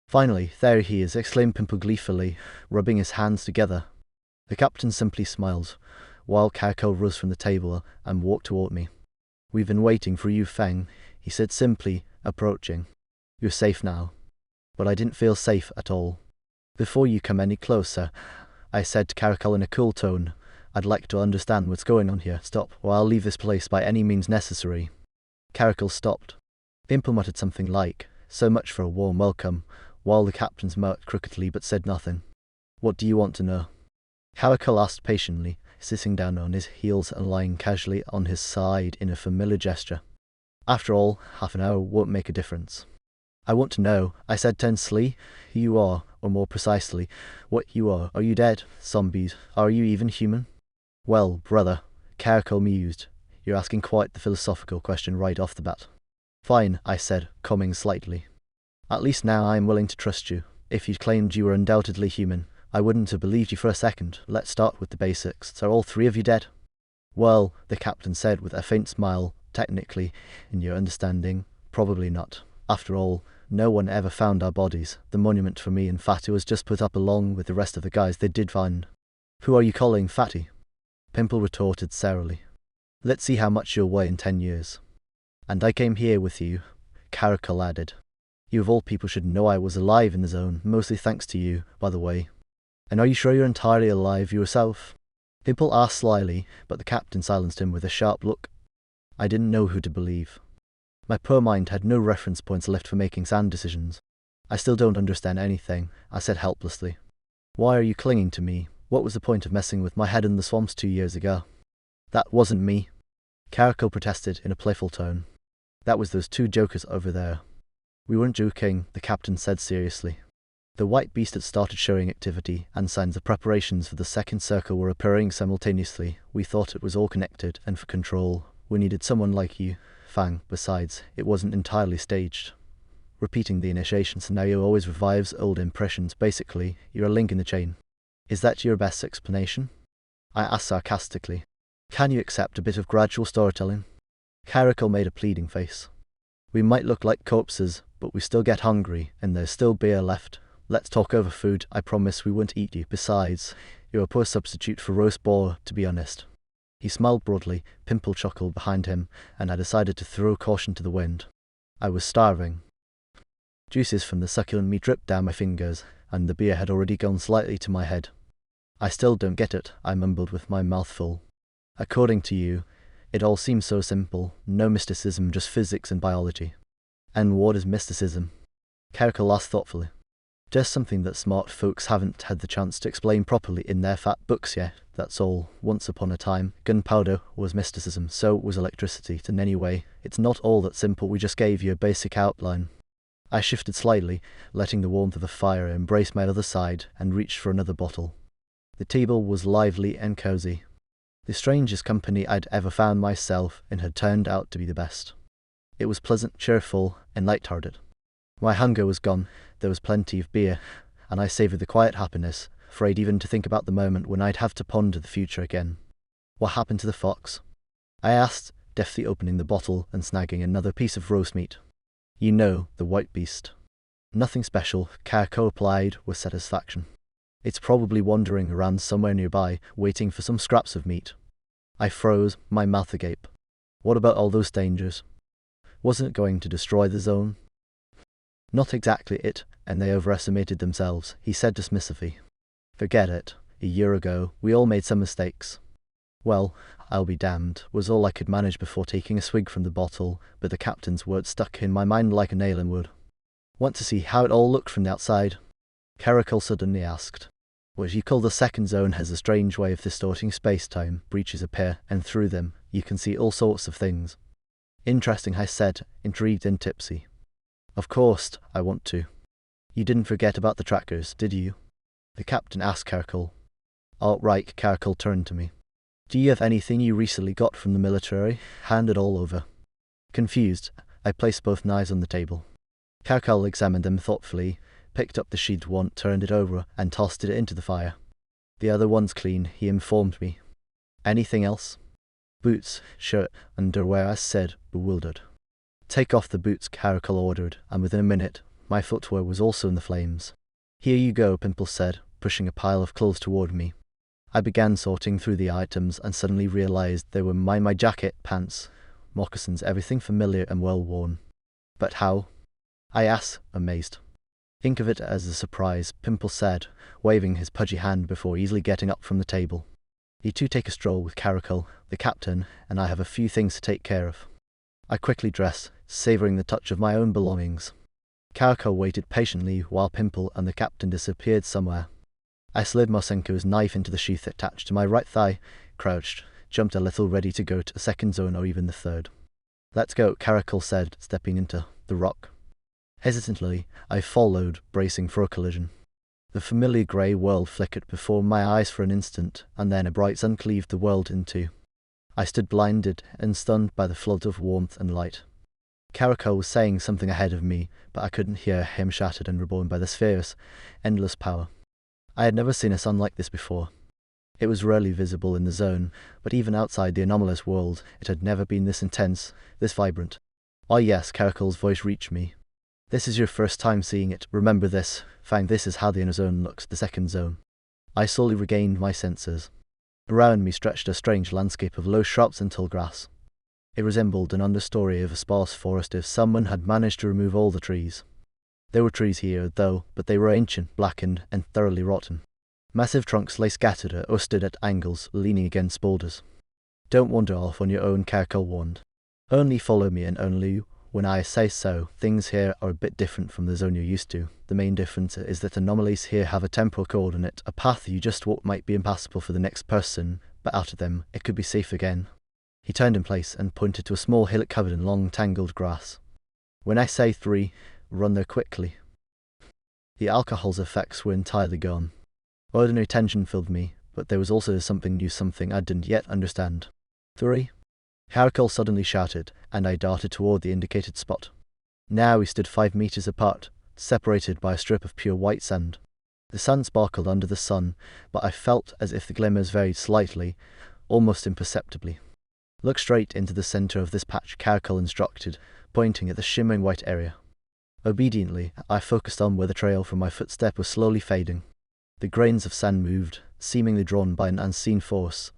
"Finally, there he is," exclaimed Pimple gleefully, rubbing his hands together. The captain simply smiled, while Caracol rose from the table and walked toward me. "We've been waiting for you, Fang," he said simply, approaching. "You're safe now." But I didn't feel safe at all. "Before you come any closer," I said to Caracol in a cool tone, "I'd like to understand what's going on here. Stop, or I'll leave this place by any means necessary." Caracol stopped. Pimple muttered something like, "So much for a warm welcome," while the captain smirked crookedly but said nothing. "What do you want to know?" Caracol asked patiently, sitting down on his heels and lying casually on his side in a familiar gesture. "After all, half an hour won't make a difference." "I want to know," I said tensely, "who you are, or more precisely, what you are. Are you dead? Zombies? Are you even human?" "Well, brother," Caracol mused, "you're asking quite the philosophical question right off the bat." "Fine," I said, calming slightly. "At least now I am willing to trust you. If you'd claimed you were undoubtedly human, I wouldn't have believed you for a second. Let's start with the basics. Are all 3 of you dead?" "Well," the captain said with a faint smile, "technically, in your understanding, probably not. After all, no one ever found our bodies. The monument for me and Fatty was just put up along with the rest of the guys they did find." "Who are you calling Fatty?" Pimple retorted sourly. "Let's see how much you'll weigh in 10 years. "And I came here with you," Caracol added. "You of all people should know I was alive in the zone, mostly thanks to you, by the way. And are you sure you're entirely alive yourself?" Pimple asked slyly, but the captain silenced him with a sharp look. I didn't know who to believe. My poor mind had no reference points left for making sound decisions. "I still don't understand anything," I said helplessly. "Why are you clinging to me? What was the point of messing with my head in the swamps 2 years ago?" "That wasn't me," Caracol protested in a playful tone. "That was those 2 jokers over there." "We weren't joking," the captain said seriously. The white beast had started showing activity, and signs of preparations for the second circle were appearing simultaneously. We thought it was all connected, and for control, We needed someone like you, Fang. Besides, it wasn't entirely staged. Repeating the initiation scenario always revives old impressions. Basically, you're a link in the chain. Is that your best explanation? I asked sarcastically. Can you accept a bit of gradual storytelling? Caracal made a pleading face. We might look like corpses, but we still get hungry, and there's still beer left. Let's talk over food. I promise we won't eat you. Besides, you're a poor substitute for roast boar, to be honest. He smiled broadly, Pimple chuckled behind him, and I decided to throw caution to the wind. I was starving. Juices from the succulent meat dripped down my fingers, and the beer had already gone slightly to my head. I still don't get it, I mumbled with my mouth full. According to you, it all seems so simple, no mysticism, just physics and biology. And what is mysticism? Caracal asked thoughtfully. Just something that smart folks haven't had the chance to explain properly in their fat books yet, that's all. Once upon a time, gunpowder was mysticism, so was electricity, and anyway, it's not all that simple, we just gave you a basic outline. I shifted slightly, letting the warmth of the fire embrace my other side, and reached for another bottle. The table was lively and cozy. The strangest company I'd ever found myself in had turned out to be the best. It was pleasant, cheerful, and light-hearted. My hunger was gone, there was plenty of beer, and I savoured the quiet happiness, afraid even to think about the moment when I'd have to ponder the future again. What happened to the fox? I asked, deftly opening the bottle and snagging another piece of roast meat. You know, the white beast. Nothing special, Caracal replied with satisfaction. It's probably wandering around somewhere nearby, waiting for some scraps of meat. I froze, my mouth agape. What about all those dangers? Wasn't it going to destroy the zone? Not exactly it, and they overestimated themselves, he said dismissively. Forget it. A year ago, we all made some mistakes. Well, I'll be damned, was all I could manage before taking a swig from the bottle, but the captain's words stuck in my mind like a nail in wood. Want to see how it all looked from the outside? Caracal suddenly asked. What you call the second zone has a strange way of distorting space-time. Breaches appear, and through them, you can see all sorts of things. Interesting, I said, intrigued and tipsy. Of course, I want to. You didn't forget about the trackers, did you? The captain asked Caracal. All right, Caracal turned to me. Do you have anything you recently got from the military? Hand it all over. Confused, I placed both knives on the table. Caracal examined them thoughtfully, picked up the sheathed one, turned it over, and tossed it into the fire. The other one's clean, he informed me. Anything else? Boots, shirt, underwear, I said, bewildered. Take off the boots, Caracal ordered, and within a minute, my footwear was also in the flames. Here you go, Pimple said, pushing a pile of clothes toward me. I began sorting through the items and suddenly realized they were my jacket, pants, moccasins, everything familiar and well-worn. But how? I asked, amazed. Think of it as a surprise, Pimple said, waving his pudgy hand before easily getting up from the table. You two take a stroll with Caracal, the captain, and I have a few things to take care of. I quickly dressed, savouring the touch of my own belongings. Caracal waited patiently while Pimple and the captain disappeared somewhere. I slid Mosenko's knife into the sheath attached to my right thigh, crouched, jumped a little ready to go to a second zone or even the third. Let's go, Caracal said, stepping into the rock. Hesitantly, I followed, bracing for a collision. The familiar grey world flickered before my eyes for an instant, and then a bright sun cleaved the world in two. I stood blinded and stunned by the flood of warmth and light. Caracal was saying something ahead of me, but I couldn't hear him, shattered and reborn by this fierce, endless power. I had never seen a sun like this before. It was rarely visible in the zone, but even outside the anomalous world, it had never been this intense, this vibrant. Ah yes, Caracal's voice reached me. This is your first time seeing it. Remember this, Fang, this is how the inner zone looks, the second zone. I slowly regained my senses. Around me stretched a strange landscape of low shrubs and tall grass. It resembled an understory of a sparse forest if someone had managed to remove all the trees. There were trees here, though, but they were ancient, blackened, and thoroughly rotten. Massive trunks lay scattered or stood at angles, leaning against boulders. Don't wander off on your own, Caracal warned. Only follow me, and only when I say so. Things here are a bit different from the zone you're used to. The main difference is that anomalies here have a temporal coordinate. A path you just walk might be impassable for the next person, but out of them, it could be safe again. He turned in place and pointed to a small hillock covered in long, tangled grass. When I say 3, run there quickly. The alcohol's effects were entirely gone. Ordinary tension filled me, but there was also something new, something I didn't yet understand. 3. Caracal suddenly shouted, and I darted toward the indicated spot. Now we stood 5 meters apart, separated by a strip of pure white sand. The sand sparkled under the sun, but I felt as if the glimmers varied slightly, almost imperceptibly. Look straight into the center of this patch, Caracal instructed, pointing at the shimmering white area. Obediently, I focused on where the trail from my footstep was slowly fading. The grains of sand moved, seemingly drawn by an unseen force,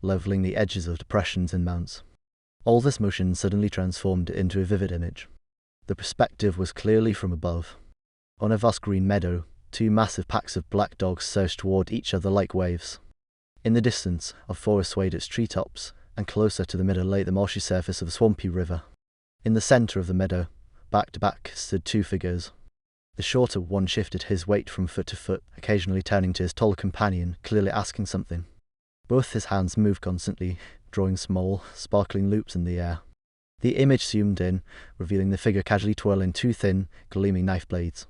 leveling the edges of depressions and mounds. All this motion suddenly transformed into a vivid image. The perspective was clearly from above. On a vast green meadow, 2 massive packs of black dogs surged toward each other like waves. In the distance, a forest swayed its treetops, and closer to the middle lay the marshy surface of a swampy river. In the center of the meadow, back to back, stood 2 figures. The shorter one shifted his weight from foot to foot, occasionally turning to his taller companion, clearly asking something. Both his hands moved constantly, drawing small, sparkling loops in the air. The image zoomed in, revealing the figure casually twirling 2 thin, gleaming knife blades.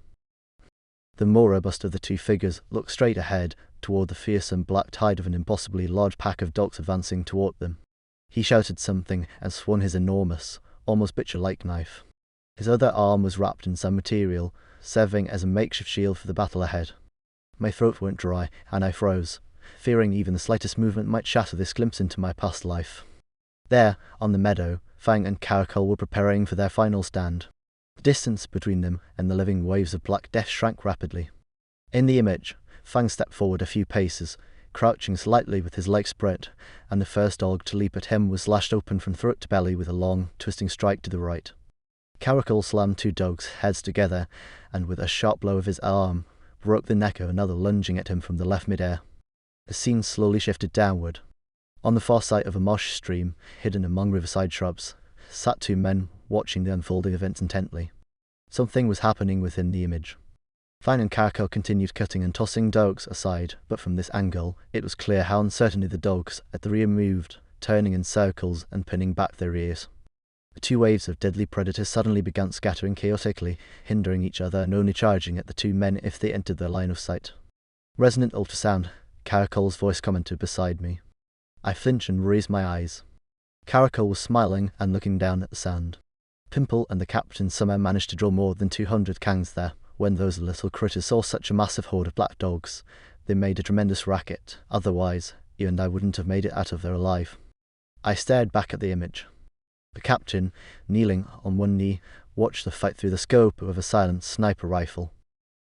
The more robust of the 2 figures looked straight ahead, toward the fearsome black tide of an impossibly large pack of dogs advancing toward them. He shouted something and swung his enormous, almost butcher-like knife. His other arm was wrapped in some material, serving as a makeshift shield for the battle ahead. My throat went dry, and I froze, fearing even the slightest movement might shatter this glimpse into my past life. There, on the meadow, Fang and Caracal were preparing for their final stand. The distance between them and the living waves of black death shrank rapidly. In the image, Fang stepped forward a few paces, crouching slightly with his legs spread, and the first dog to leap at him was lashed open from throat to belly with a long, twisting strike to the right. Caracal slammed 2 dogs' heads together, and with a sharp blow of his arm, broke the neck of another lunging at him from the left mid-air. The scene slowly shifted downward. On the far side of a marsh stream, hidden among riverside shrubs, sat 2 men watching the unfolding events intently. Something was happening within the image. Fang and Caracal continued cutting and tossing dogs aside, but from this angle, it was clear how uncertainly the dogs at the rear moved, turning in circles and pinning back their ears. The 2 waves of deadly predators suddenly began scattering chaotically, hindering each other and only charging at the 2 men if they entered their line of sight. Resonant ultrasound, Caracal's voice commented beside me. I flinched and raised my eyes. Caracal was smiling and looking down at the sand. Pimple and the captain somehow managed to draw more than 200 kangs there. When those little critters saw such a massive horde of black dogs, they made a tremendous racket. Otherwise, you and I wouldn't have made it out of there alive. I stared back at the image. The captain, kneeling on one knee, watched the fight through the scope of a silent sniper rifle.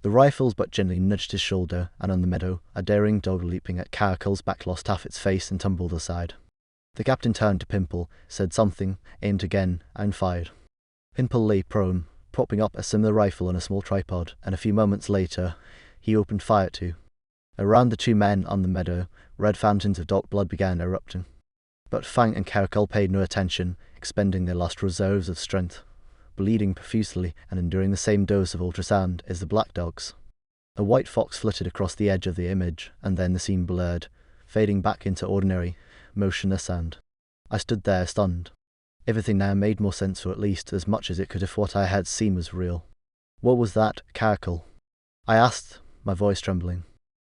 The rifles but gently nudged his shoulder, and on the meadow, a daring dog leaping at Caracal's back lost half its face and tumbled aside. The captain turned to Pimple, said something, aimed again, and fired. Pimple lay prone, propping up a similar rifle on a small tripod, and a few moments later, he opened fire too. Around the 2 men on the meadow, red fountains of dark blood began erupting. But Fang and Caracal paid no attention, expending their last reserves of strength, bleeding profusely and enduring the same dose of ultrasound as the black dogs. A white fox flitted across the edge of the image, and then the scene blurred, fading back into ordinary, motionless sand. I stood there stunned. Everything now made more sense, or at least as much as it could if what I had seen was real. What was that, Caracal? I asked, my voice trembling.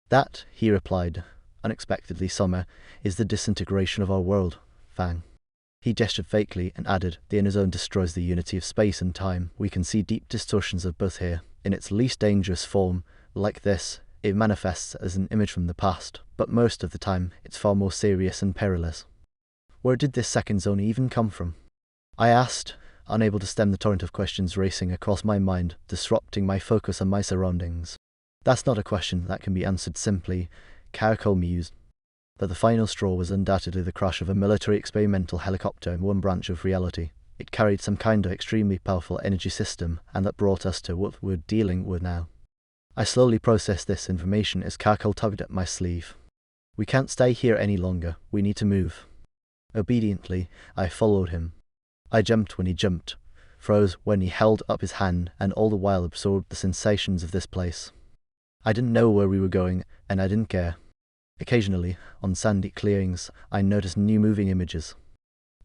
That, he replied, unexpectedly somber, is the disintegration of our world, Fang. He gestured vaguely and added, the inner zone destroys the unity of space and time. We can see deep distortions of both here. In its least dangerous form, like this, it manifests as an image from the past, but most of the time, it's far more serious and perilous. Where did this second zone even come from? I asked, unable to stem the torrent of questions racing across my mind, disrupting my focus on my surroundings. That's not a question that can be answered simply, Caracal mused. That the final straw was undoubtedly the crash of a military experimental helicopter in one branch of reality. It carried some kind of extremely powerful energy system, and that brought us to what we're dealing with now. I slowly processed this information as Caracal tugged at my sleeve. We can't stay here any longer. We need to move. Obediently, I followed him. I jumped when he jumped, froze when he held up his hand, and all the while absorbed the sensations of this place. I didn't know where we were going, and I didn't care. Occasionally, on sandy clearings, I noticed new moving images.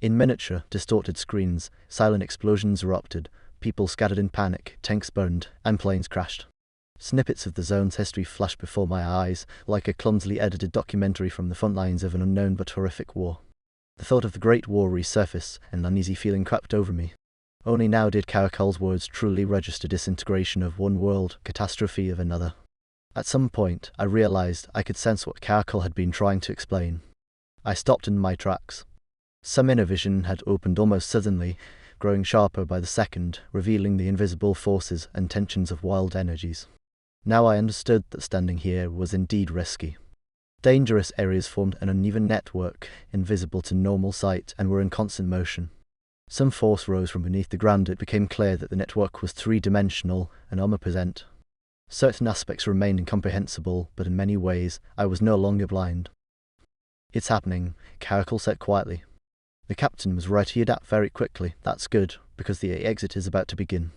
In miniature, distorted screens, silent explosions erupted, people scattered in panic, tanks burned, and planes crashed. Snippets of the zone's history flashed before my eyes, like a clumsily edited documentary from the front lines of an unknown but horrific war. The thought of the Great War resurfaced, and an uneasy feeling crept over me. Only now did Caracol's words truly register disintegration of one world, catastrophe of another. At some point, I realized I could sense what Caracol had been trying to explain. I stopped in my tracks. Some inner vision had opened almost suddenly, growing sharper by the second, revealing the invisible forces and tensions of wild energies. Now I understood that standing here was indeed risky. Dangerous areas formed an uneven network, invisible to normal sight, and were in constant motion. Some force rose from beneath the ground. It became clear that the network was three-dimensional and omnipresent. Certain aspects remained incomprehensible, but in many ways, I was no longer blind. "It's happening," Caracol said quietly. The captain was right. He adapt very quickly. "That's good, because the exit is about to begin."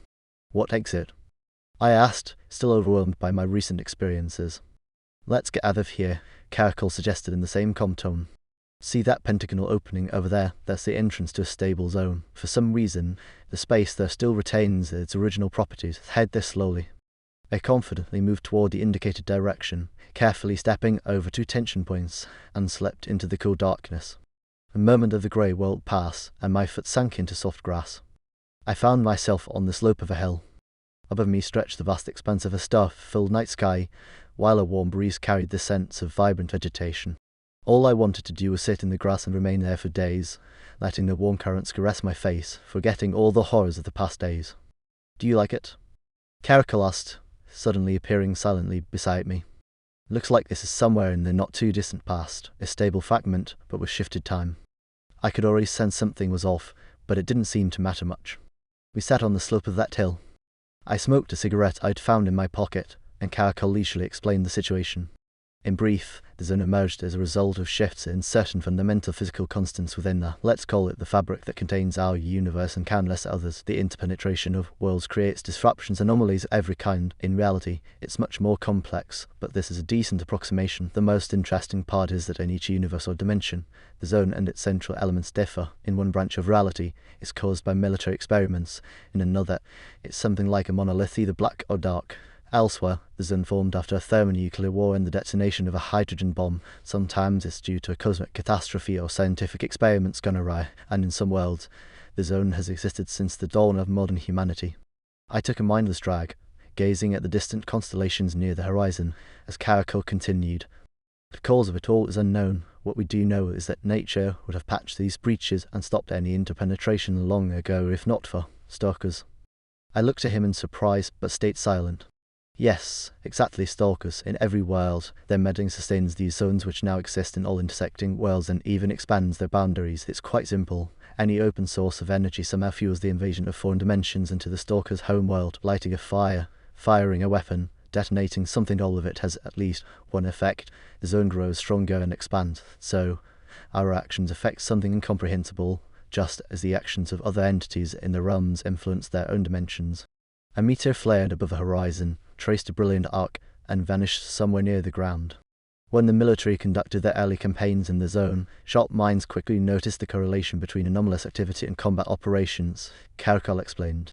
"What exit?" I asked, still overwhelmed by my recent experiences. "Let's get out of here," Caracol suggested in the same calm tone. "See that pentagonal opening over there? That's the entrance to a stable zone. For some reason, the space there still retains its original properties. Head there slowly." I confidently moved toward the indicated direction, carefully stepping over 2 tension points, and slipped into the cool darkness. A moment of the grey whirled past, and my foot sank into soft grass. I found myself on the slope of a hill. Above me stretched the vast expanse of a star-filled night sky, while a warm breeze carried the scents of vibrant vegetation. All I wanted to do was sit in the grass and remain there for days, letting the warm currents caress my face, forgetting all the horrors of the past days. "Do you like it?" Caracol asked, suddenly appearing silently beside me. "Looks like this is somewhere in the not-too-distant past, a stable fragment, but with shifted time." I could already sense something was off, but it didn't seem to matter much. We sat on the slope of that hill. I smoked a cigarette I'd found in my pocket, and Caracol leisurely explained the situation. In brief, the zone emerged as a result of shifts in certain fundamental physical constants within let's call it the fabric that contains our universe and countless others. The interpenetration of worlds creates disruptions, anomalies of every kind. In reality, it's much more complex, but this is a decent approximation. The most interesting part is that in each universe or dimension, the zone and its central elements differ. In one branch of reality, it's caused by military experiments. In another, it's something like a monolith, either black or dark. Elsewhere, the zone formed after a thermonuclear war and the detonation of a hydrogen bomb. Sometimes it's due to a cosmic catastrophe or scientific experiments gone awry, and in some worlds, the zone has existed since the dawn of modern humanity. I took a mindless drag, gazing at the distant constellations near the horizon, as Caracol continued. "The cause of it all is unknown. What we do know is that nature would have patched these breaches and stopped any interpenetration long ago if not for stalkers." I looked at him in surprise, but stayed silent. Yes, exactly, stalkers. In every world, their meddling sustains these zones which now exist in all intersecting worlds and even expands their boundaries. It's quite simple. Any open source of energy somehow fuels the invasion of foreign dimensions into the stalker's home world. Lighting a fire, firing a weapon, detonating something, all of it has at least one effect. The zone grows stronger and expands. So, our actions affect something incomprehensible, just as the actions of other entities in the realms influence their own dimensions. A meteor flared above the horizon, traced a brilliant arc, and vanished somewhere near the ground. When the military conducted their early campaigns in the zone, sharp minds quickly noticed the correlation between anomalous activity and combat operations, Caracol explained.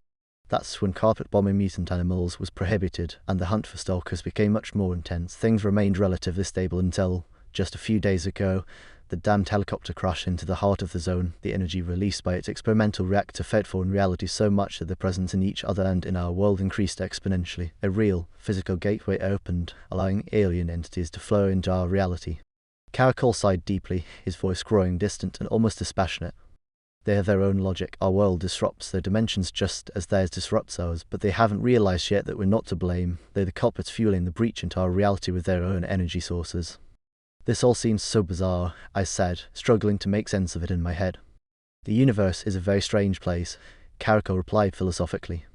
That's when carpet-bombing mutant animals was prohibited, and the hunt for stalkers became much more intense. Things remained relatively stable until, just a few days ago, the damned helicopter crashed into the heart of the zone. The energy released by its experimental reactor fed foreign reality so much that the presence in each other and in our world increased exponentially. A real, physical gateway opened, allowing alien entities to flow into our reality. Caracol sighed deeply, his voice growing distant and almost dispassionate. They have their own logic. Our world disrupts their dimensions just as theirs disrupts ours, but they haven't realized yet that we're not to blame. They're the culprits fueling the breach into our reality with their own energy sources. "This all seems so bizarre," I said, struggling to make sense of it in my head. "The universe is a very strange place," Caracol replied philosophically.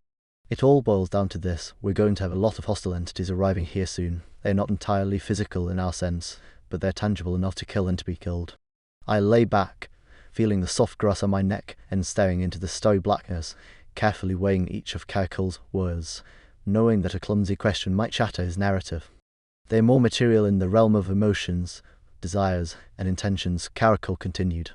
"It all boils down to this. We're going to have a lot of hostile entities arriving here soon. They're not entirely physical in our sense, but they're tangible enough to kill and to be killed." I lay back, feeling the soft grass on my neck and staring into the starry blackness, carefully weighing each of Caracol's words, knowing that a clumsy question might shatter his narrative. "They're more material in the realm of emotions, desires, and intentions," Caracol continued.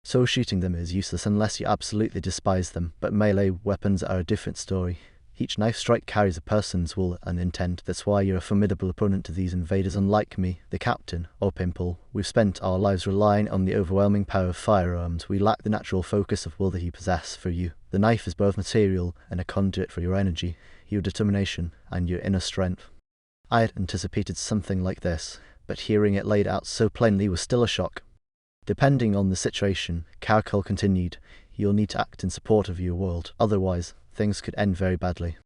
"So shooting them is useless unless you absolutely despise them, but melee weapons are a different story. Each knife strike carries a person's will and intent. That's why you're a formidable opponent to these invaders. Unlike me, the captain, or Pimple, we've spent our lives relying on the overwhelming power of firearms. We lack the natural focus of will that he possesses for you. The knife is both material and a conduit for your energy, your determination, and your inner strength. I had anticipated something like this, but hearing it laid out so plainly was still a shock. Depending on the situation, Caracol continued, you'll need to act in support of your world, otherwise things could end very badly.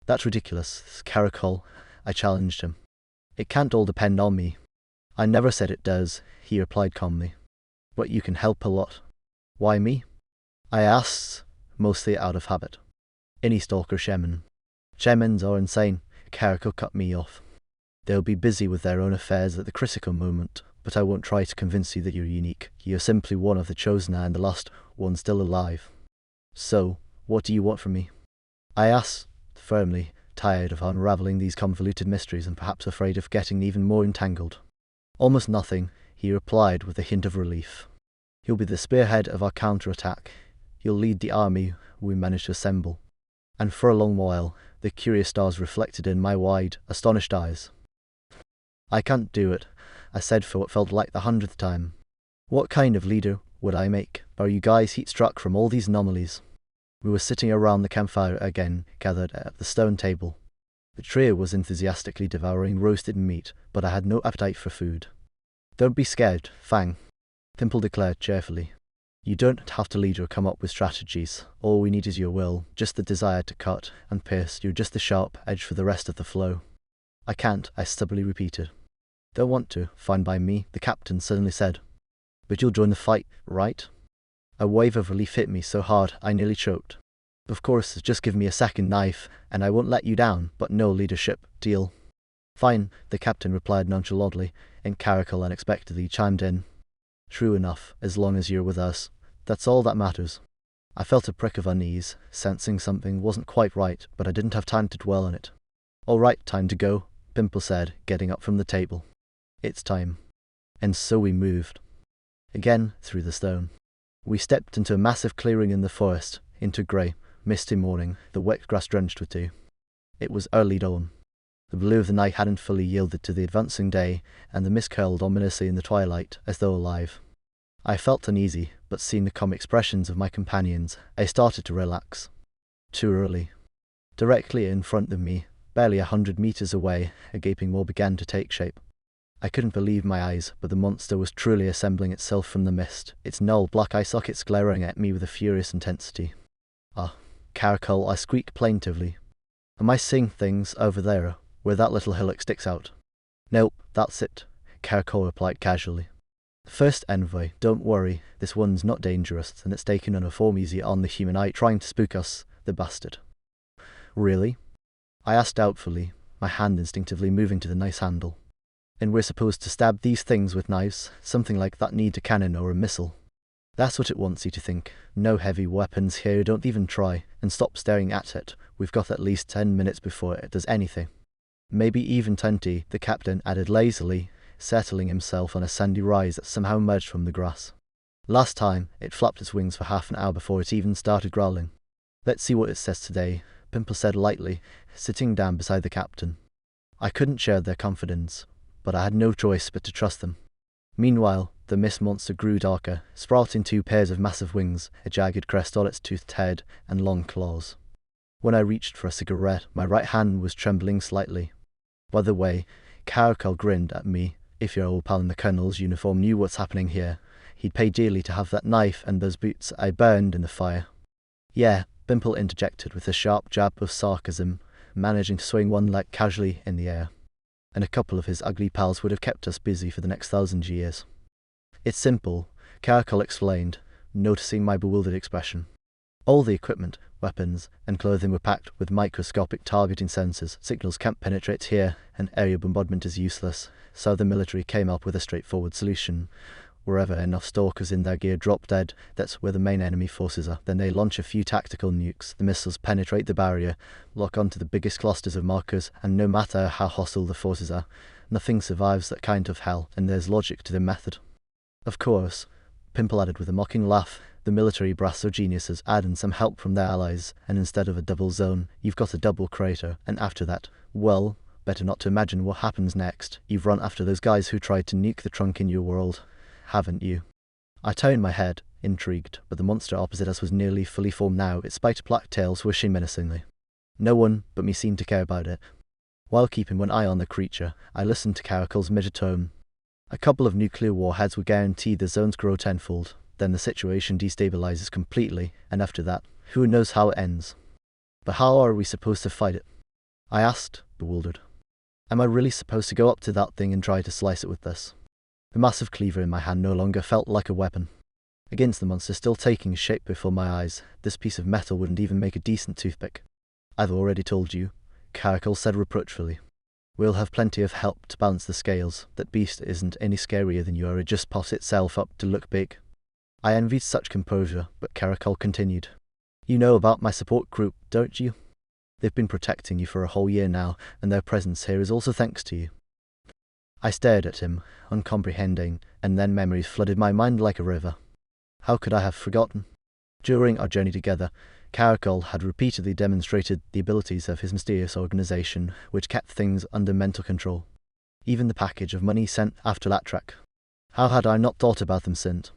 That's ridiculous, Caracol, I challenged him. It can't all depend on me. I never said it does, he replied calmly. But you can help a lot. Why me? I asked, mostly out of habit. Any stalker shaman. Shamans are insane, Caracol cut me off. They'll be busy with their own affairs at the critical moment, but I won't try to convince you that you're unique. You're simply one of the chosen and the last one still alive. So, what do you want from me? I asked, firmly, tired of unraveling these convoluted mysteries and perhaps afraid of getting even more entangled. Almost nothing, he replied with a hint of relief. You'll be the spearhead of our counterattack. You'll lead the army we managed to assemble. And for a long while, the curious stars reflected in my wide, astonished eyes. I can't do it, I said for what felt like the 100th time. What kind of leader would I make? Are you guys heat-struck from all these anomalies? We were sitting around the campfire again, gathered at the stone table. The trio was enthusiastically devouring roasted meat, but I had no appetite for food. Don't be scared, Fang, Pimple declared cheerfully. You don't have to lead or come up with strategies. All we need is your will, just the desire to cut and pierce. You're just the sharp edge for the rest of the flow. I can't, I stubbornly repeated. Don't want to, fine by me, the captain suddenly said. But you'll join the fight, right? A wave of relief hit me so hard I nearly choked. Of course, just give me a second knife, and I won't let you down, but no leadership, deal? Fine, the captain replied nonchalantly, and Caracol unexpectedly chimed in. True enough, as long as you're with us. That's all that matters. I felt a prick of unease, sensing something wasn't quite right, but I didn't have time to dwell on it. All right, time to go, Pimple said, getting up from the table. It's time. And so we moved. Again, through the stone. We stepped into a massive clearing in the forest, into grey, misty morning, the wet grass drenched with dew. It was early dawn. The blue of the night hadn't fully yielded to the advancing day, and the mist curled ominously in the twilight, as though alive. I felt uneasy, but seeing the calm expressions of my companions, I started to relax. Too early. Directly in front of me, barely 100 meters away, a gaping wall began to take shape. I couldn't believe my eyes, but the monster was truly assembling itself from the mist, its null black eye sockets glaring at me with a furious intensity. Ah, Caracol, I squeaked plaintively. Am I seeing things over there, where that little hillock sticks out? Nope, that's it, Caracol replied casually. First envoy, don't worry, this one's not dangerous, and it's taken on a form easy on the human eye trying to spook us, the bastard. Really? I asked doubtfully, my hand instinctively moving to the knife handle. And we're supposed to stab these things with knives, something like that need a cannon or a missile. That's what it wants you to think. No heavy weapons here, don't even try, and stop staring at it. We've got at least 10 minutes before it does anything. Maybe even 20, the captain added lazily, settling himself on a sandy rise that somehow emerged from the grass. Last time, it flapped its wings for half an hour before it even started growling. Let's see what it says today, Pimple said lightly, sitting down beside the captain. I couldn't share their confidence, but I had no choice but to trust them. Meanwhile, the mist monster grew darker, sprouting 2 pairs of massive wings, a jagged crest on its toothed head, and long claws. When I reached for a cigarette, my right hand was trembling slightly. By the way, Caracol grinned at me. If your old pal in the colonel's uniform knew what's happening here, he'd pay dearly to have that knife and those boots I burned in the fire. Yeah, Pimple interjected with a sharp jab of sarcasm, managing to swing one leg casually in the air. And a couple of his ugly pals would have kept us busy for the next 1,000 years. It's simple, Caracol explained, noticing my bewildered expression. All the equipment, weapons, and clothing were packed with microscopic targeting sensors. Signals can't penetrate here, and aerial bombardment is useless, so the military came up with a straightforward solution. Wherever enough stalkers in their gear drop dead, that's where the main enemy forces are. Then they launch a few tactical nukes. The missiles penetrate the barrier, lock onto the biggest clusters of markers, and no matter how hostile the forces are, nothing survives that kind of hell, and there's logic to the method. Of course, Pimple added with a mocking laugh, The military brass or geniuses add in some help from their allies, and instead of a double zone, you've got a double crater, and after that, well, better not to imagine what happens next. You've run after those guys who tried to nuke the trunk in your world, haven't you? I turned my head, intrigued, but the monster opposite us was nearly fully formed now, its spiked black tail swishing menacingly. No one but me seemed to care about it. While keeping one eye on the creature, I listened to Caracol's measured tone. A couple of nuclear warheads would guarantee the zones grow tenfold, then the situation destabilizes completely, and after that, who knows how it ends. But how are we supposed to fight it? I asked, bewildered. Am I really supposed to go up to that thing and try to slice it with this? The massive cleaver in my hand no longer felt like a weapon. Against the monster still taking shape before my eyes, this piece of metal wouldn't even make a decent toothpick. I've already told you, Caracol said reproachfully. We'll have plenty of help to balance the scales. That beast isn't any scarier than you are, it just puffs itself up to look big. I envied such composure, but Caracol continued. You know about my support group, don't you? They've been protecting you for a whole year now, and their presence here is also thanks to you. I stared at him, uncomprehending, and then memories flooded my mind like a river. How could I have forgotten? During our journey together, Caracol had repeatedly demonstrated the abilities of his mysterious organization, which kept things under mental control. Even the package of money sent after Latrak. How had I not thought about them since?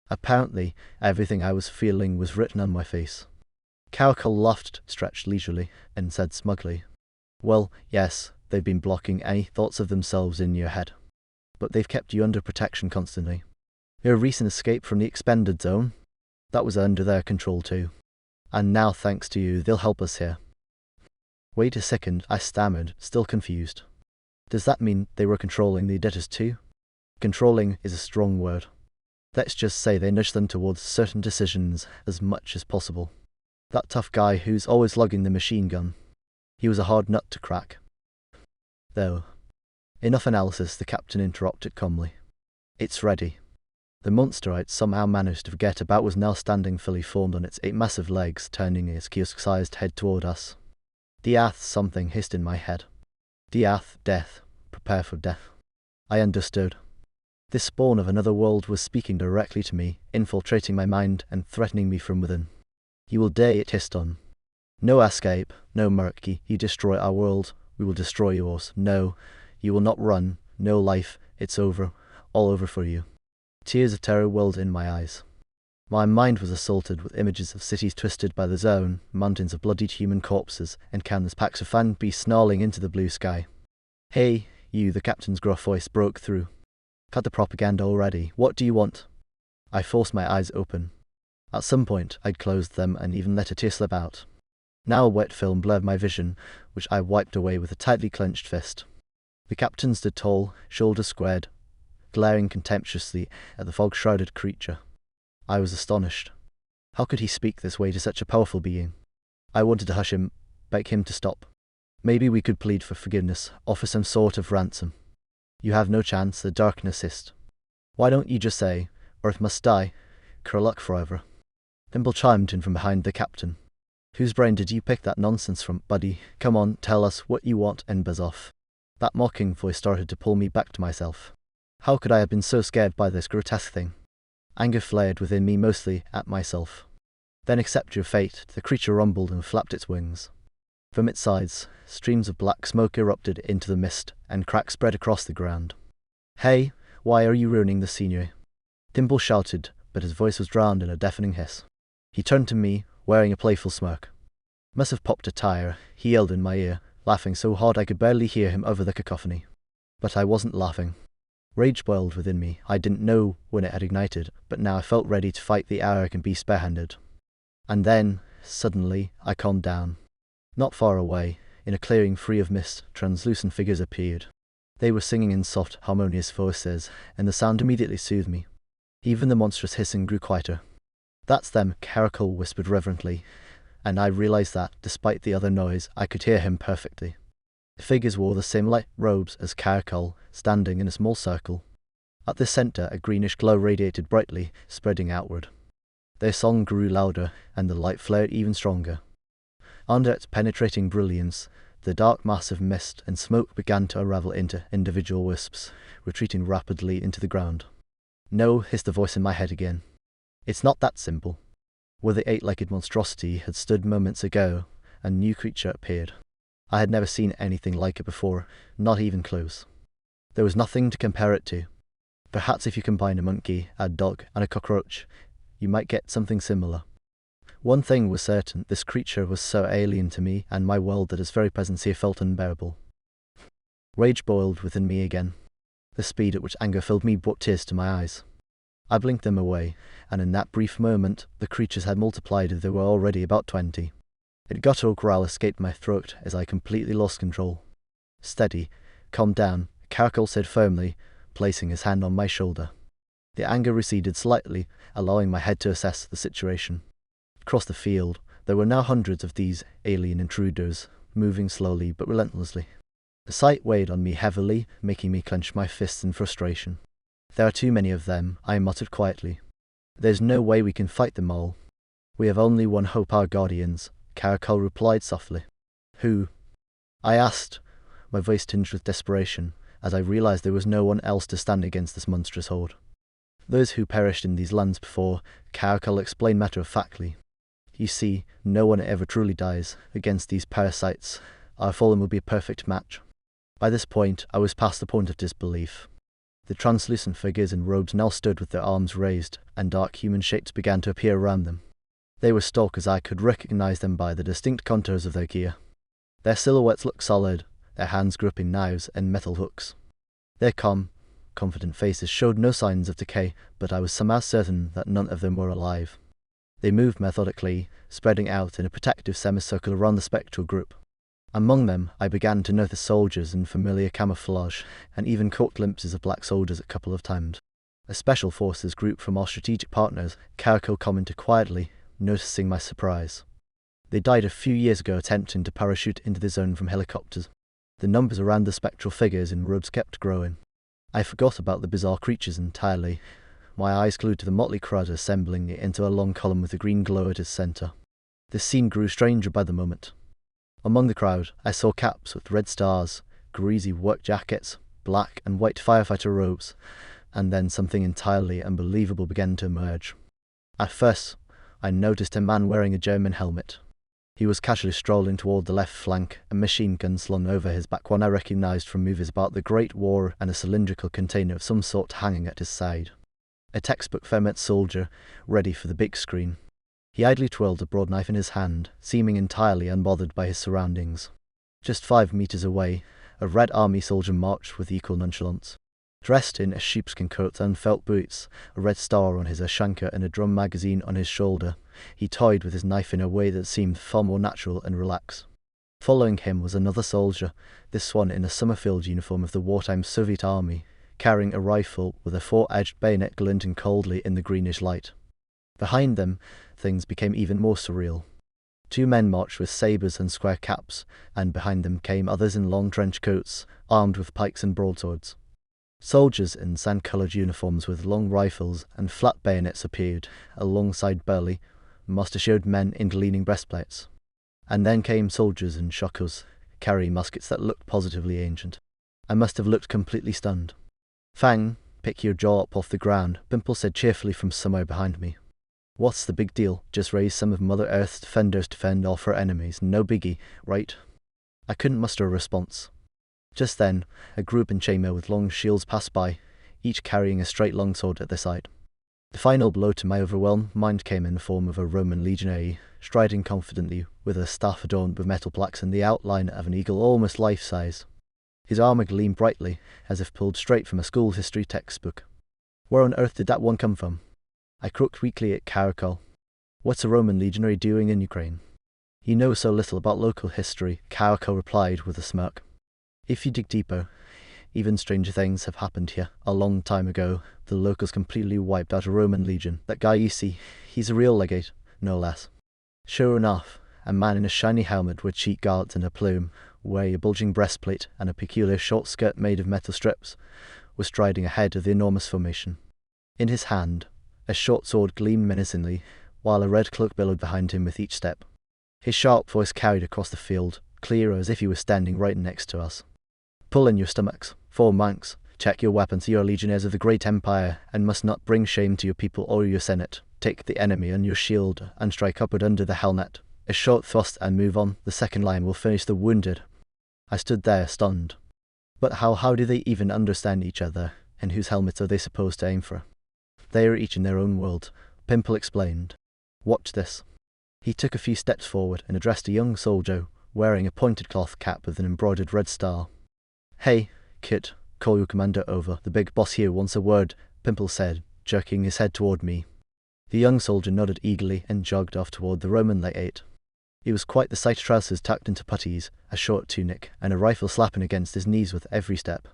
Apparently, everything I was feeling was written on my face. Caracol laughed, stretched leisurely, and said smugly, Well, yes, they've been blocking any thoughts of themselves in your head. But they've kept you under protection constantly. Your recent escape from the expended zone, that was under their control too. And now, thanks to you, they'll help us here. Wait a second, I stammered, still confused. Does that mean they were controlling the debtors too? Controlling is a strong word. Let's just say they nudged them towards certain decisions as much as possible. That tough guy who's always lugging the machine gun. He was a hard nut to crack. Though. Enough analysis, the captain interrupted calmly. It's ready. The monster I'd somehow managed to forget about was now standing fully formed on its 8 massive legs, turning its kiosk-sized head toward us. Diath, something hissed in my head. Diath, death. Prepare for death. I understood. This spawn of another world was speaking directly to me, infiltrating my mind and threatening me from within. You will dare, it hissed on. No escape, no murky, you destroy our world, we will destroy yours. No, you will not run, no life, it's over, all over for you. Tears of terror welled in my eyes. My mind was assaulted with images of cities twisted by the zone, mountains of bloodied human corpses, and countless packs of fang beasts snarling into the blue sky. Hey, you, the captain's gruff voice broke through. Cut the propaganda already, what do you want? I forced my eyes open. At some point, I'd closed them and even let a tear slip out. Now a wet film blurred my vision, which I wiped away with a tightly clenched fist. The captain stood tall, shoulders squared, glaring contemptuously at the fog-shrouded creature. I was astonished. How could he speak this way to such a powerful being? I wanted to hush him, beg him to stop. Maybe we could plead for forgiveness, offer some sort of ransom. You have no chance, the darkness hissed. Why don't you just say, Earth must die, Kurluk forever? Thimble chimed in from behind the captain. Whose brain did you pick that nonsense from, buddy? Come on, tell us what you want and buzz off. That mocking voice started to pull me back to myself. How could I have been so scared by this grotesque thing? Anger flared within me, mostly at myself. Then accept your fate, the creature rumbled and flapped its wings. From its sides, streams of black smoke erupted into the mist, and cracks spread across the ground. Hey, why are you ruining the scenery? Thimble shouted, but his voice was drowned in a deafening hiss. He turned to me, wearing a playful smirk. Must have popped a tire, he yelled in my ear, laughing so hard I could barely hear him over the cacophony. But I wasn't laughing. Rage boiled within me. I didn't know when it had ignited, but now I felt ready to fight the arrogant beast barehanded. And then, suddenly, I calmed down. Not far away, in a clearing free of mist, translucent figures appeared. They were singing in soft, harmonious voices, and the sound immediately soothed me. Even the monstrous hissing grew quieter. That's them, Caracol whispered reverently, and I realized that, despite the other noise, I could hear him perfectly. The figures wore the same light robes as Caracol, standing in a small circle. At the center, a greenish glow radiated brightly, spreading outward. Their song grew louder, and the light flared even stronger. Under its penetrating brilliance, the dark mass of mist and smoke began to unravel into individual wisps, retreating rapidly into the ground. No, hissed the voice in my head again. It's not that simple. Where the eight-legged monstrosity had stood moments ago, a new creature appeared. I had never seen anything like it before, not even close. There was nothing to compare it to. Perhaps if you combine a monkey, a dog, and a cockroach, you might get something similar. One thing was certain, this creature was so alien to me and my world that its very presence here felt unbearable. Rage boiled within me again. The speed at which anger filled me brought tears to my eyes. I blinked them away, and in that brief moment, the creatures had multiplied. There were already about 20. A guttural growl escaped my throat as I completely lost control. Steady, calm down, Caracol said firmly, placing his hand on my shoulder. The anger receded slightly, allowing my head to assess the situation. Across the field, there were now hundreds of these alien intruders, moving slowly but relentlessly. The sight weighed on me heavily, making me clench my fists in frustration. There are too many of them, I muttered quietly. There's no way we can fight them all. We have only one hope, our guardians, Caracol replied softly. Who? I asked, my voice tinged with desperation, as I realized there was no one else to stand against this monstrous horde. Those who perished in these lands before, Caracol explained matter-of-factly. You see, no one ever truly dies. Against these parasites, our fallen will be a perfect match. By this point, I was past the point of disbelief. The translucent figures in robes now stood with their arms raised, and dark human shapes began to appear around them. They were stalkers. I could recognize them by the distinct contours of their gear. Their silhouettes looked solid, their hands gripping knives and metal hooks. Their calm, confident faces showed no signs of decay, but I was somehow certain that none of them were alive. They moved methodically, spreading out in a protective semicircle around the spectral group. Among them, I began to notice soldiers in familiar camouflage, and even caught glimpses of black soldiers a couple of times. A special forces group from our strategic partners, Caracol commented quietly, noticing my surprise. They died a few years ago attempting to parachute into the zone from helicopters. The numbers around the spectral figures in robes kept growing. I forgot about the bizarre creatures entirely, my eyes glued to the motley crowd assembling into a long column with a green glow at its centre. The scene grew stranger by the moment. Among the crowd, I saw caps with red stars, greasy work jackets, black and white firefighter robes, and then something entirely unbelievable began to emerge. At first, I noticed a man wearing a German helmet. He was casually strolling toward the left flank, a machine gun slung over his back, one I recognized from movies about the Great War, and a cylindrical container of some sort hanging at his side. A textbook Ferment soldier, ready for the big screen. He idly twirled a broad knife in his hand, seeming entirely unbothered by his surroundings. Just 5 meters away, a Red Army soldier marched with equal nonchalance. Dressed in a sheepskin coat and felt boots, a red star on his ashanka and a drum magazine on his shoulder, he toyed with his knife in a way that seemed far more natural and relaxed. Following him was another soldier, this one in a Summerfield uniform of the wartime Soviet army, carrying a rifle with a 4-edged bayonet glinting coldly in the greenish light. Behind them, things became even more surreal. 2 men marched with sabres and square caps, and behind them came others in long trench coats, armed with pikes and broadswords. Soldiers in sand-coloured uniforms with long rifles and flat bayonets appeared, alongside burly, mustachioed men in gleaming breastplates. And then came soldiers in shakos, carrying muskets that looked positively ancient. I must have looked completely stunned. Fang, pick your jaw up off the ground, Pimple said cheerfully from somewhere behind me. What's the big deal? Just raise some of Mother Earth's defenders to fend off her enemies. No biggie, right? I couldn't muster a response. Just then, a group in chainmail with long shields passed by, each carrying a straight longsword at their side. The final blow to my overwhelmed mind came in the form of a Roman legionary, striding confidently with a staff adorned with metal plaques and the outline of an eagle almost life-size. His armour gleamed brightly, as if pulled straight from a school history textbook. Where on earth did that one come from? I crooked weakly at Caracol. What's a Roman legionary doing in Ukraine? You know so little about local history, Caracol replied with a smirk. If you dig deeper, even stranger things have happened here. A long time ago, the locals completely wiped out a Roman legion. That guy you see, he's a real legate, no less. Sure enough, a man in a shiny helmet with cheek guards and a plume, wearing a bulging breastplate and a peculiar short skirt made of metal strips, was striding ahead of the enormous formation. In his hand, a short sword gleamed menacingly, while a red cloak billowed behind him with each step. His sharp voice carried across the field, clear as if he was standing right next to us. Pull in your stomachs, 4 monks, check your weapons. You are legionnaires of the great empire, and must not bring shame to your people or your senate. take the enemy on your shield and strike upward under the helmet. A short thrust and move on. The second line will finish the wounded. I stood there, stunned. But how do they even understand each other, and whose helmets are they supposed to aim for? They are each in their own world, Pimple explained. Watch this. He took a few steps forward and addressed a young soldier wearing a pointed cloth cap with an embroidered red star. Hey, kid, call your commander over. The big boss here wants a word, Pimple said, jerking his head toward me. The young soldier nodded eagerly and jogged off toward the Roman legate. He was quite the sight, trousers tucked into puttees, a short tunic, and a rifle slapping against his knees with every step.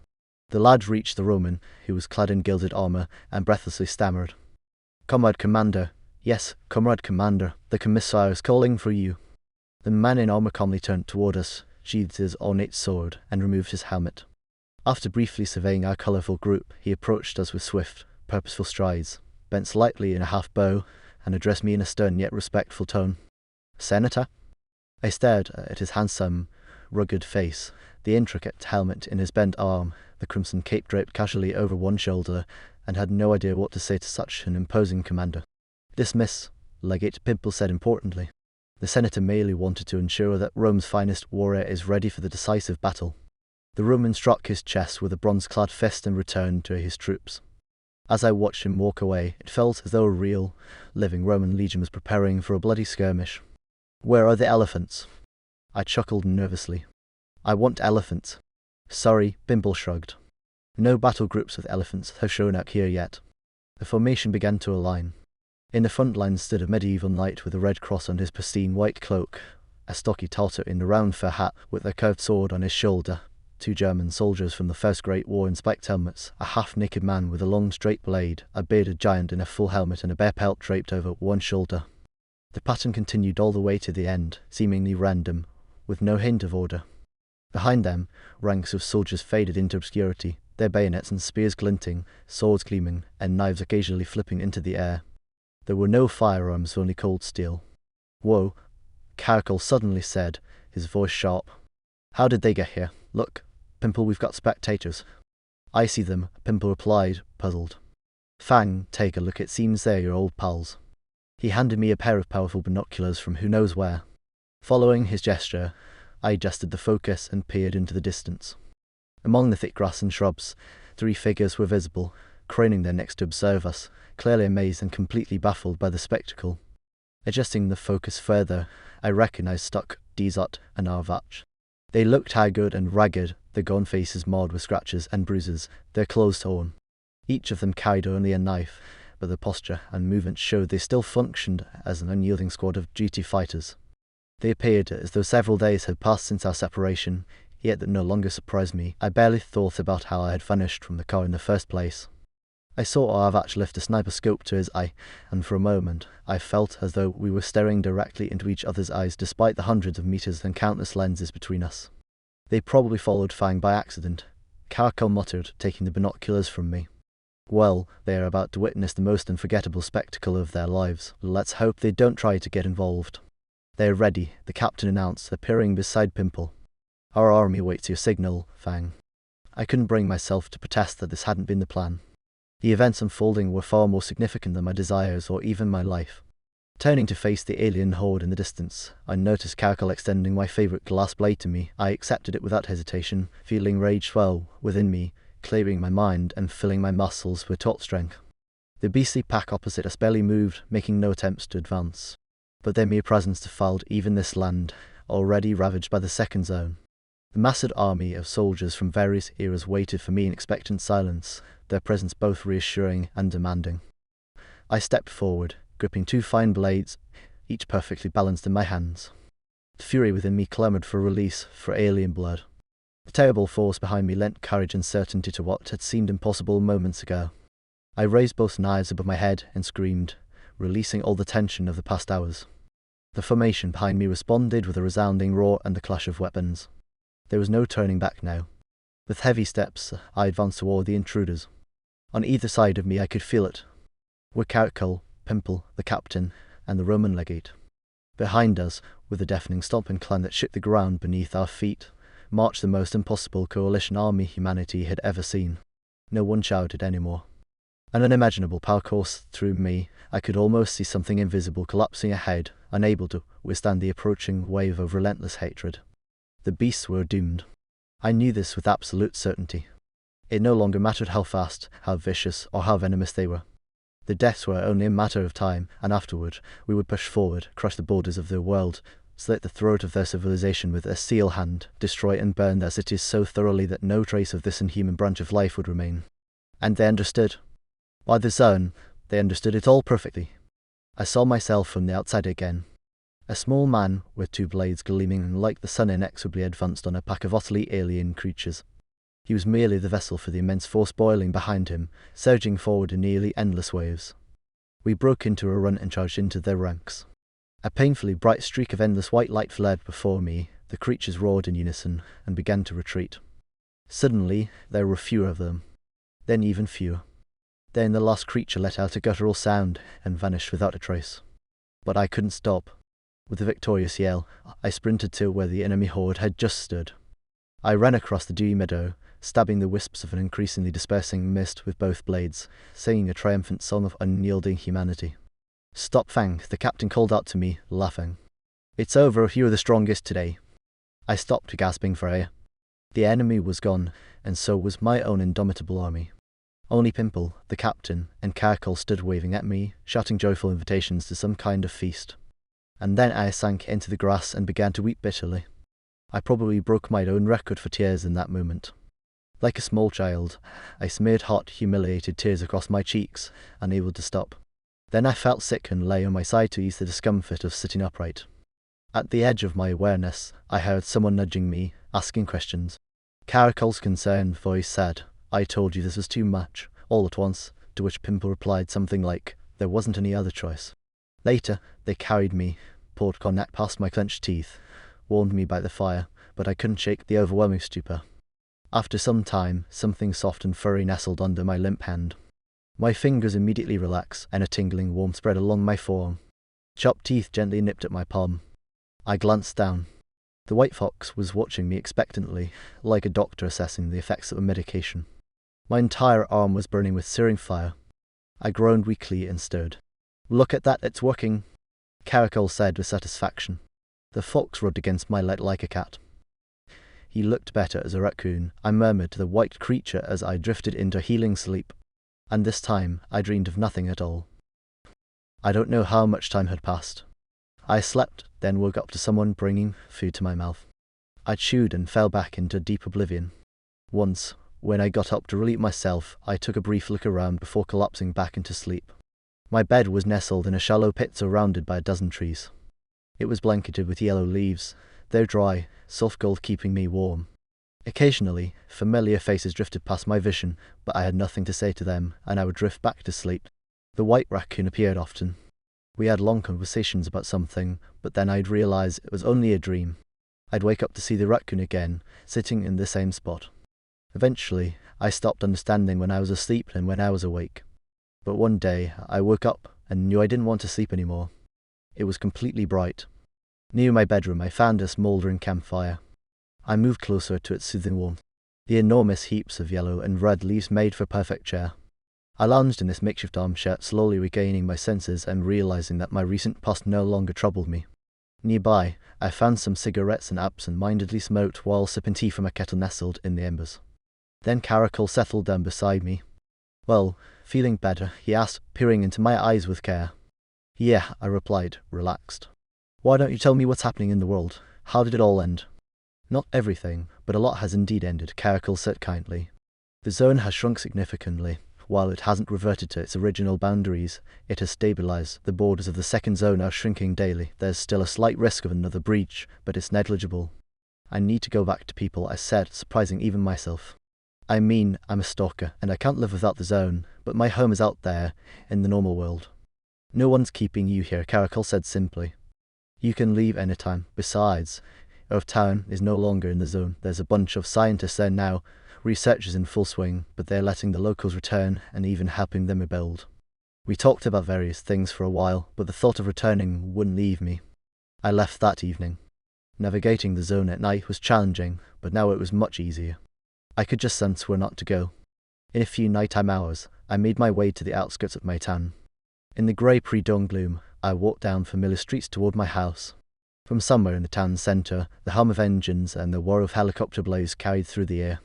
The lad reached the Roman, who was clad in gilded armour, and breathlessly stammered. Comrade Commander. Yes, Comrade Commander, the commissar is calling for you. The man in armour calmly turned toward us, sheathed his ornate sword, and removed his helmet. After briefly surveying our colourful group, he approached us with swift, purposeful strides, bent slightly in a half-bow, and addressed me in a stern yet respectful tone. Senator? I stared at his handsome, rugged face, the intricate helmet in his bent arm, the crimson cape draped casually over one shoulder, and had no idea what to say to such an imposing commander. Dismiss, Legate Pimple said importantly. The senator merely wanted to ensure that Rome's finest warrior is ready for the decisive battle. The Roman struck his chest with a bronze-clad fist and returned to his troops. As I watched him walk away, it felt as though a real, living Roman legion was preparing for a bloody skirmish. Where are the elephants? I chuckled nervously. I want elephants. Sorry, Pimple shrugged. No battle groups with elephants have shown up here yet. The formation began to align. In the front line stood a medieval knight with a red cross on his pristine white cloak, a stocky Tartar in a round fur hat with a curved sword on his shoulder, 2 German soldiers from the First Great War in spiked helmets, a half-naked man with a long straight blade, a bearded giant in a full helmet and a bear pelt draped over one shoulder. The pattern continued all the way to the end, seemingly random, with no hint of order. Behind them, ranks of soldiers faded into obscurity, their bayonets and spears glinting, swords gleaming, and knives occasionally flipping into the air. There were no firearms, only cold steel. Whoa, Caracol suddenly said, his voice sharp. How did they get here? Look, Pimple, we've got spectators. I see them, Pimple replied, puzzled. Fang, take a look, it seems they're your old pals. He handed me a pair of powerful binoculars from who knows where. Following his gesture, I adjusted the focus and peered into the distance. Among the thick grass and shrubs, 3 figures were visible, craning their necks to observe us, clearly amazed and completely baffled by the spectacle. Adjusting the focus further, I recognized Stuck, Dizot, and Arvach. They looked haggard and ragged, their gaunt faces marred with scratches and bruises, their clothes torn. Each of them carried only a knife, but their posture and movement showed they still functioned as an unyielding squad of duty fighters. They appeared as though several days had passed since our separation, yet that no longer surprised me. I barely thought about how I had vanished from the car in the first place. I saw Arvach lift a sniper scope to his eye, and for a moment I felt as though we were staring directly into each other's eyes despite the hundreds of meters and countless lenses between us. They probably followed Fang by accident, Caracol muttered, taking the binoculars from me. Well, they are about to witness the most unforgettable spectacle of their lives. Let's hope they don't try to get involved. They are ready, the captain announced, appearing beside Pimple. Our army waits your signal, Fang. I couldn't bring myself to protest that this hadn't been the plan. The events unfolding were far more significant than my desires or even my life. Turning to face the alien horde in the distance, I noticed Caracol extending my favourite glass blade to me. I accepted it without hesitation, feeling rage swell within me, clearing my mind and filling my muscles with taut strength. The beastly pack opposite us barely moved, making no attempts to advance. But their mere presence defiled even this land, already ravaged by the Second Zone. The massive army of soldiers from various eras waited for me in expectant silence, their presence both reassuring and demanding. I stepped forward, gripping 2 fine blades, each perfectly balanced in my hands. The fury within me clamoured for release, for alien blood. The terrible force behind me lent courage and certainty to what had seemed impossible moments ago. I raised both knives above my head and screamed, releasing all the tension of the past hours. The formation behind me responded with a resounding roar and the clash of weapons. There was no turning back now. With heavy steps, I advanced toward the intruders. On either side of me I could feel it. Were Caracol, Pimple, the captain, and the Roman legate. Behind us, with a deafening stomp and clang that shook the ground beneath our feet, marched the most impossible coalition army humanity had ever seen. No one shouted anymore. An unimaginable power coursed through me. I could almost see something invisible collapsing ahead, unable to withstand the approaching wave of relentless hatred. The beasts were doomed. I knew this with absolute certainty. It no longer mattered how fast, how vicious, or how venomous they were. The deaths were only a matter of time, and afterward we would push forward, crush the borders of their world, slit the throat of their civilization with a steel hand, destroy and burn their cities so thoroughly that no trace of this inhuman branch of life would remain. And they understood. By the zone, they understood it all perfectly. I saw myself from the outside again. A small man with two blades gleaming like the sun inexorably advanced on a pack of utterly alien creatures. He was merely the vessel for the immense force boiling behind him, surging forward in nearly endless waves. We broke into a run and charged into their ranks. A painfully bright streak of endless white light flared before me. The creatures roared in unison and began to retreat. Suddenly, there were fewer of them. Then even fewer. Then the last creature let out a guttural sound and vanished without a trace. But I couldn't stop. With a victorious yell, I sprinted to where the enemy horde had just stood. I ran across the dewy meadow, stabbing the wisps of an increasingly dispersing mist with both blades, singing a triumphant song of unyielding humanity. "Stop, Fang," the captain called out to me, laughing. "It's over, you are the strongest today." I stopped, gasping for air. The enemy was gone, and so was my own indomitable army. Only Pimple, the captain, and Caracal stood waving at me, shouting joyful invitations to some kind of feast. And then I sank into the grass and began to weep bitterly. I probably broke my own record for tears in that moment. Like a small child, I smeared hot, humiliated tears across my cheeks, unable to stop. Then I felt sick and lay on my side to ease the discomfort of sitting upright. At the edge of my awareness, I heard someone nudging me, asking questions. Caracal's concerned voice said, "I told you this was too much," all at once, to which Pimple replied something like, "There wasn't any other choice." Later, they carried me, poured cognac past my clenched teeth, warmed me by the fire, but I couldn't shake the overwhelming stupor. After some time, something soft and furry nestled under my limp hand. My fingers immediately relaxed, and a tingling warmth spread along my forearm. Sharp teeth gently nipped at my palm. I glanced down. The white fox was watching me expectantly, like a doctor assessing the effects of a medication. My entire arm was burning with searing fire. I groaned weakly and stirred. "Look at that, it's working," Caracal said with satisfaction. The fox rubbed against my leg like a cat. "He looked better as a raccoon," I murmured to the white creature as I drifted into a healing sleep. And this time, I dreamed of nothing at all. I don't know how much time had passed. I slept, then woke up to someone bringing food to my mouth. I chewed and fell back into deep oblivion. Once, when I got up to relieve myself, I took a brief look around before collapsing back into sleep. My bed was nestled in a shallow pit surrounded by a dozen trees. It was blanketed with yellow leaves, though dry, soft gold keeping me warm. Occasionally, familiar faces drifted past my vision, but I had nothing to say to them, and I would drift back to sleep. The white raccoon appeared often. We had long conversations about something, but then I'd realize it was only a dream. I'd wake up to see the raccoon again, sitting in the same spot. Eventually, I stopped understanding when I was asleep and when I was awake. But one day, I woke up and knew I didn't want to sleep anymore. It was completely bright. Near my bedroom, I found a smouldering campfire. I moved closer to its soothing warmth. The enormous heaps of yellow and red leaves made for a perfect chair. I lounged in this makeshift armchair, slowly regaining my senses and realizing that my recent past no longer troubled me. Nearby, I found some cigarettes and absent-mindedly smoked while sipping tea from a kettle nestled in the embers. Then Caracal settled down beside me. "Well, feeling better?" he asked, peering into my eyes with care. "Yeah," I replied, relaxed. "Why don't you tell me what's happening in the world? How did it all end?" "Not everything, but a lot has indeed ended," Caracal said kindly. "The zone has shrunk significantly. While it hasn't reverted to its original boundaries, it has stabilized. The borders of the second zone are shrinking daily. There's still a slight risk of another breach, but it's negligible." "I need to go back to people," I said, surprising even myself. "I mean, I'm a stalker, and I can't live without the zone, but my home is out there, in the normal world." "No one's keeping you here," Caracal said simply. "You can leave anytime. Besides, Earth Town is no longer in the zone. There's a bunch of scientists there now, researchers in full swing, but they're letting the locals return and even helping them rebuild." We talked about various things for a while, but the thought of returning wouldn't leave me. I left that evening. Navigating the zone at night was challenging, but now it was much easier. I could just sense where not to go. In a few nighttime hours, I made my way to the outskirts of my town. In the grey pre-dawn gloom, I walked down familiar streets toward my house. From somewhere in the town's centre, the hum of engines and the whir of helicopter blades carried through the air.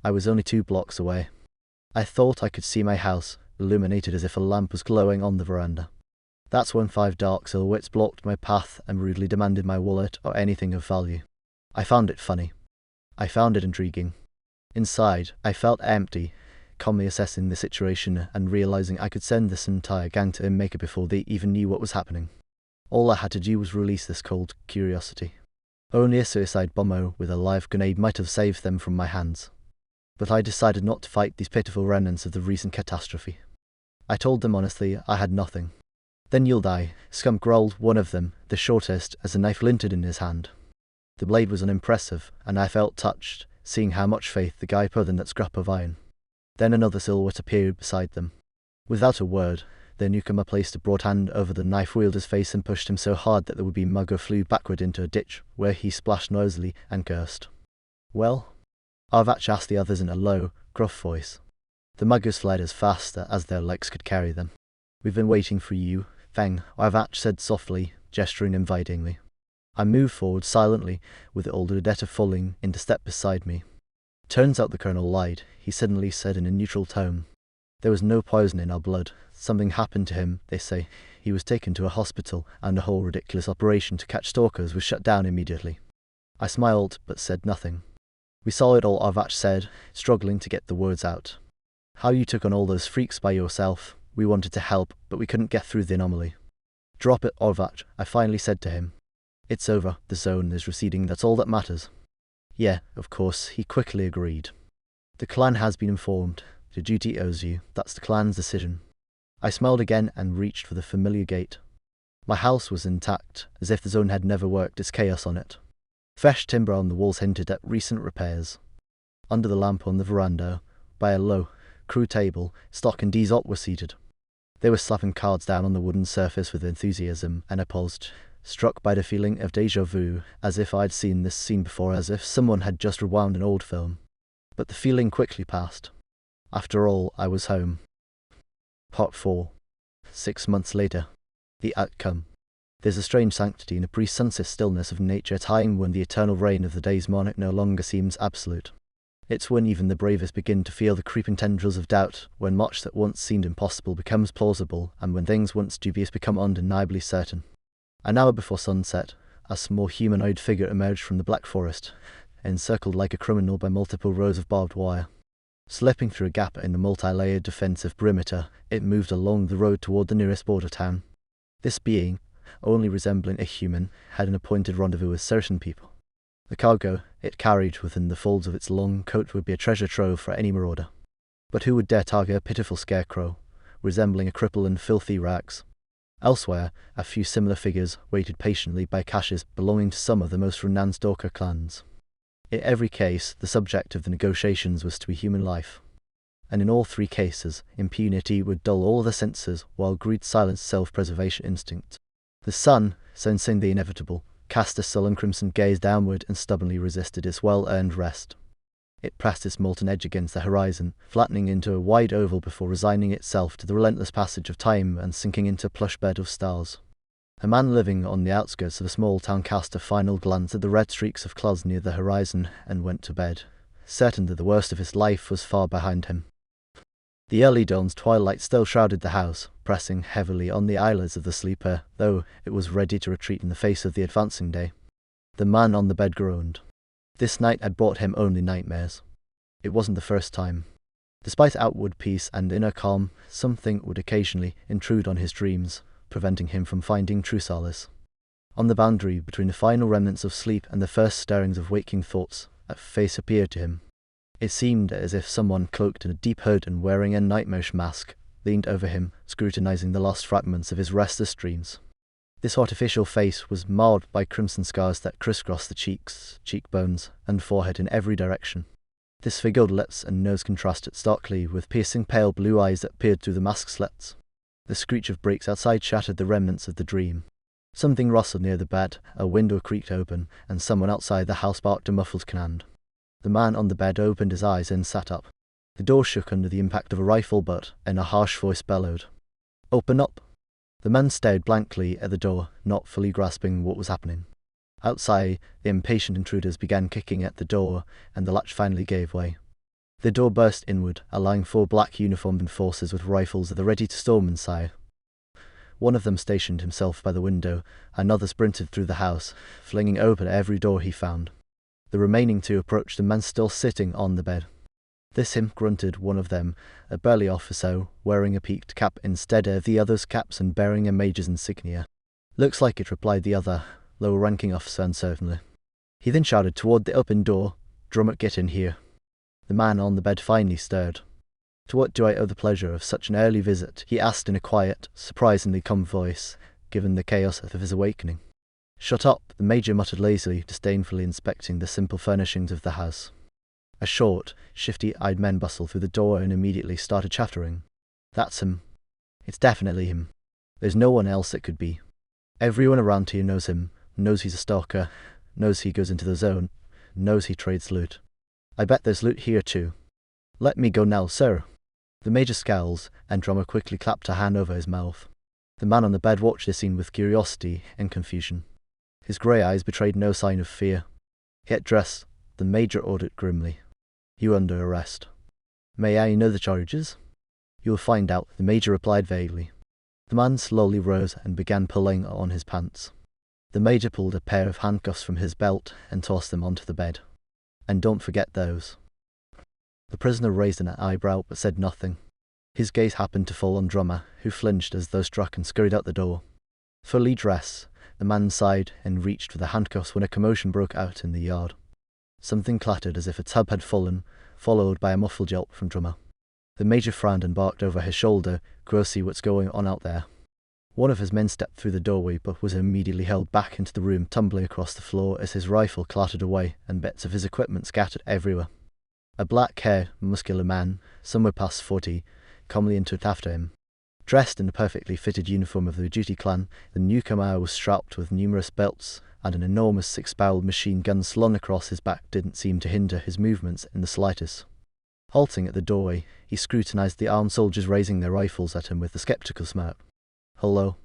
I was only 2 blocks away. I thought I could see my house, illuminated as if a lamp was glowing on the veranda. That's when 5 dark silhouettes blocked my path and rudely demanded my wallet or anything of value. I found it funny. I found it intriguing. Inside, I felt empty, calmly assessing the situation and realizing I could send this entire gang to Jamaica before they even knew what was happening. All I had to do was release this cold curiosity. Only a suicide bomber with a live grenade might have saved them from my hands. But I decided not to fight these pitiful remnants of the recent catastrophe. I told them honestly I had nothing. "Then you'll die," Scump growled, one of them, the shortest, as a knife glinted in his hand. The blade was unimpressive, and I felt touched, seeing how much faith the guy put in that scrap of iron. Then another silhouette appeared beside them. Without a word, the newcomer placed a broad hand over the knife wielder's face and pushed him so hard that the would-be mugger flew backward into a ditch, where he splashed noisily and cursed. "Well?" Arvach asked the others in a low, gruff voice. The muggers fled as fast as their legs could carry them. "We've been waiting for you, Fang," Arvach said softly, gesturing invitingly. I moved forward silently, with the older debtor falling into step beside me. "Turns out the colonel lied," he suddenly said in a neutral tone. "There was no poison in our blood. Something happened to him, they say. He was taken to a hospital, and the whole ridiculous operation to catch stalkers was shut down immediately." I smiled, but said nothing. "We saw it all," Arvach said, struggling to get the words out. "How you took on all those freaks by yourself. We wanted to help, but we couldn't get through the anomaly." "Drop it, Arvach," I finally said to him. "It's over. The zone is receding. That's all that matters." "Yeah, of course," he quickly agreed. "The clan has been informed. The duty owes you. That's the clan's decision." I smiled again and reached for the familiar gate. My house was intact, as if the zone had never worked its chaos on it. Fresh timber on the walls hinted at recent repairs. Under the lamp on the veranda, by a low, crude table, Stock and Dezop were seated. They were slapping cards down on the wooden surface with enthusiasm, and I paused, struck by the feeling of déjà vu, as if I'd seen this scene before, as if someone had just rewound an old film. But the feeling quickly passed. After all, I was home. Part 4. 6 months later. The outcome. There's a strange sanctity in a pre-sunset stillness of nature, a time when the eternal reign of the day's monarch no longer seems absolute. It's when even the bravest begin to feel the creeping tendrils of doubt, when much that once seemed impossible becomes plausible, and when things once dubious become undeniably certain. An hour before sunset, a small humanoid figure emerged from the black forest, encircled like a criminal by multiple rows of barbed wire. Slipping through a gap in the multi-layered defensive perimeter, it moved along the road toward the nearest border town. This being, only resembling a human, had an appointed rendezvous with certain people. The cargo it carried within the folds of its long coat would be a treasure trove for any marauder. But who would dare target a pitiful scarecrow, resembling a cripple in filthy rags? Elsewhere, a few similar figures waited patiently by caches belonging to some of the most renowned stalker clans. In every case, the subject of the negotiations was to be human life. And in all 3 cases, impunity would dull all the senses, while greed silenced self-preservation instinct. The sun, sensing the inevitable, cast a sullen crimson gaze downward and stubbornly resisted its well-earned rest. It pressed its molten edge against the horizon, flattening into a wide oval before resigning itself to the relentless passage of time and sinking into a plush bed of stars. A man living on the outskirts of a small town cast a final glance at the red streaks of clouds near the horizon and went to bed, certain that the worst of his life was far behind him. The early dawn's twilight still shrouded the house, pressing heavily on the eyelids of the sleeper, though it was ready to retreat in the face of the advancing day. The man on the bed groaned. This night had brought him only nightmares. It wasn't the first time. Despite outward peace and inner calm, something would occasionally intrude on his dreams, preventing him from finding true solace. On the boundary between the final remnants of sleep and the first stirrings of waking thoughts, a face appeared to him. It seemed as if someone cloaked in a deep hood and wearing a nightmarish mask leaned over him, scrutinizing the last fragments of his restless dreams. This artificial face was marred by crimson scars that crisscrossed the cheeks, cheekbones, and forehead in every direction. Disfigured lips and nose contrasted starkly with piercing pale blue eyes that peered through the mask slits. The screech of brakes outside shattered the remnants of the dream. Something rustled near the bed, a window creaked open, and someone outside the house barked a muffled command. The man on the bed opened his eyes and sat up. The door shook under the impact of a rifle butt, and a harsh voice bellowed, "Open up!" The man stared blankly at the door, not fully grasping what was happening. Outside, the impatient intruders began kicking at the door, and the latch finally gave way. The door burst inward, allowing 4 black uniformed enforcers with rifles at the ready to storm inside. One of them stationed himself by the window, another sprinted through the house, flinging open every door he found. The remaining 2 approached the man still sitting on the bed. "This him," grunted one of them, a burly officer wearing a peaked cap instead of the others' caps and bearing a major's insignia. "Looks like it," replied the other, lower-ranking officer uncertainly. He then shouted toward the open door, "Drummer, get in here." The man on the bed finally stirred. "To what do I owe the pleasure of such an early visit?" he asked in a quiet, surprisingly calm voice, given the chaos of his awakening. "Shut up," the major muttered lazily, disdainfully inspecting the simple furnishings of the house. A short, shifty-eyed man bustled through the door and immediately started chattering. "That's him. It's definitely him. There's no one else it could be. Everyone around here knows him, knows he's a stalker, knows he goes into the zone, knows he trades loot. I bet there's loot here too. Let me go now, sir." The major scowls, and Drummer quickly clapped a hand over his mouth. The man on the bed watched the scene with curiosity and confusion. His grey eyes betrayed no sign of fear. "Get dressed," the major ordered grimly. "You're under arrest." "May I know the charges?" "You'll find out," the major replied vaguely. The man slowly rose and began pulling on his pants. The major pulled a pair of handcuffs from his belt and tossed them onto the bed. "And don't forget those." The prisoner raised an eyebrow but said nothing. His gaze happened to fall on Drummer, who flinched as though struck and scurried out the door. Fully dressed, the man sighed and reached for the handcuffs when a commotion broke out in the yard. Something clattered as if a tub had fallen, followed by a muffled yelp from Drummer. The major frowned and barked over his shoulder, "Go see what's going on out there." One of his men stepped through the doorway but was immediately held back into the room, tumbling across the floor as his rifle clattered away and bits of his equipment scattered everywhere. A black-haired, muscular man, somewhere past 40, calmly entered after him. Dressed in the perfectly fitted uniform of the duty clan, the newcomer was strapped with numerous belts, and an enormous 6-barreled machine gun slung across his back didn't seem to hinder his movements in the slightest. Halting at the doorway, he scrutinized the armed soldiers raising their rifles at him with a skeptical smirk. "Hello."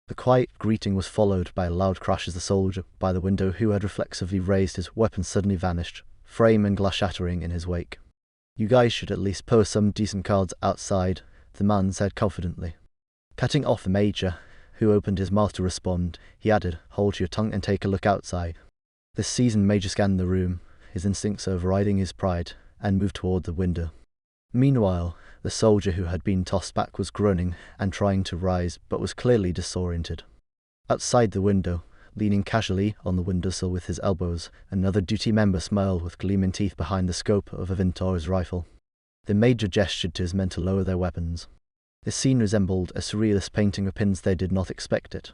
The quiet greeting was followed by a loud crash as the soldier by the window who had reflexively raised his weapon suddenly vanished, frame and glass shattering in his wake. "You guys should at least post some decent cards outside," the man said confidently. Cutting off the major, who opened his mouth to respond, he added, "Hold your tongue and take a look outside." The seasoned major scanned the room, his instincts overriding his pride, and moved toward the window. Meanwhile, the soldier who had been tossed back was groaning and trying to rise, but was clearly disoriented. Outside the window, leaning casually on the windowsill with his elbows, another duty member smiled with gleaming teeth behind the scope of a Vintaure's rifle. The major gestured to his men to lower their weapons. The scene resembled a surrealist painting of pins they did not expect it.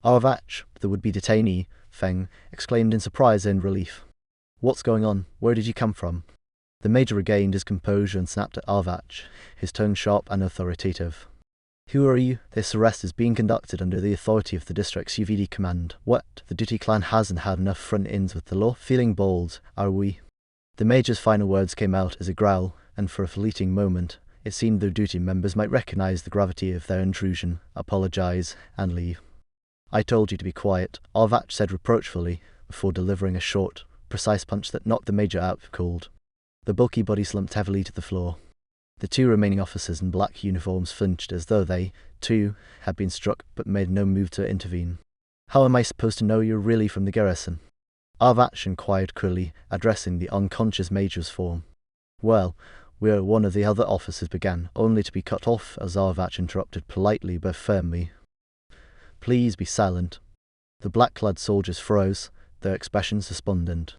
"Arvach," the would-be detainee, Fang, exclaimed in surprise and relief. "What's going on? Where did you come from?" The major regained his composure and snapped at Arvach, his tone sharp and authoritative. "Who are you? This arrest is being conducted under the authority of the district's UVD command. What? The duty clan hasn't had enough front-ins with the law? Feeling bold, are we?" The major's final words came out as a growl, and for a fleeting moment, it seemed the duty members might recognize the gravity of their intrusion, apologize, and leave. "I told you to be quiet," Arvach said reproachfully, before delivering a short, precise punch that knocked the major out cold. The bulky body slumped heavily to the floor. The 2 remaining officers in black uniforms flinched as though they, too, had been struck but made no move to intervene. "How am I supposed to know you're really from the garrison?" Arvach inquired coolly, addressing the unconscious major's form. "Well, we're," one of the other officers began, only to be cut off as Arvach interrupted politely but firmly. "Please be silent." The black-clad soldiers froze, their expressions despondent.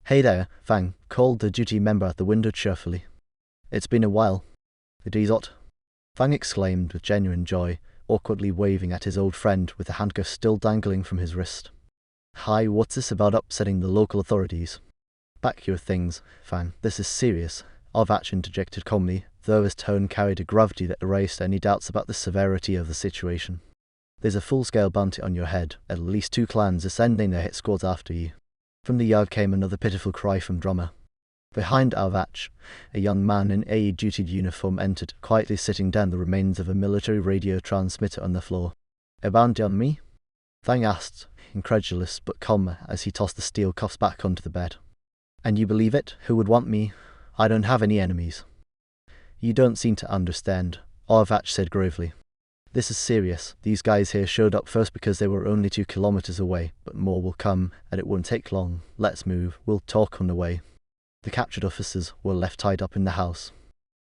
"Hey there, Fang," called the duty member at the window cheerfully. "It's been a while." "It is hot," Fang exclaimed with genuine joy, awkwardly waving at his old friend with the handcuff still dangling from his wrist. "Hi, what's this about upsetting the local authorities?" "Back your things, Fang. This is serious," Arvach interjected calmly, though his tone carried a gravity that erased any doubts about the severity of the situation. "There's a full-scale bounty on your head, at least 2 clans are sending their hit squads after you." From the yard came another pitiful cry from Drummer. Behind Arvach, a young man in a duty uniform entered, quietly sitting down the remains of a military radio transmitter on the floor. "A bounty on me?" Fang asked, incredulous but calm as he tossed the steel cuffs back onto the bed. "And you believe it? Who would want me? I don't have any enemies." "You don't seem to understand," Arvach said gravely. "This is serious. These guys here showed up first because they were only 2 kilometers away, but more will come, and it won't take long. Let's move. We'll talk on the way." The captured officers were left tied up in the house.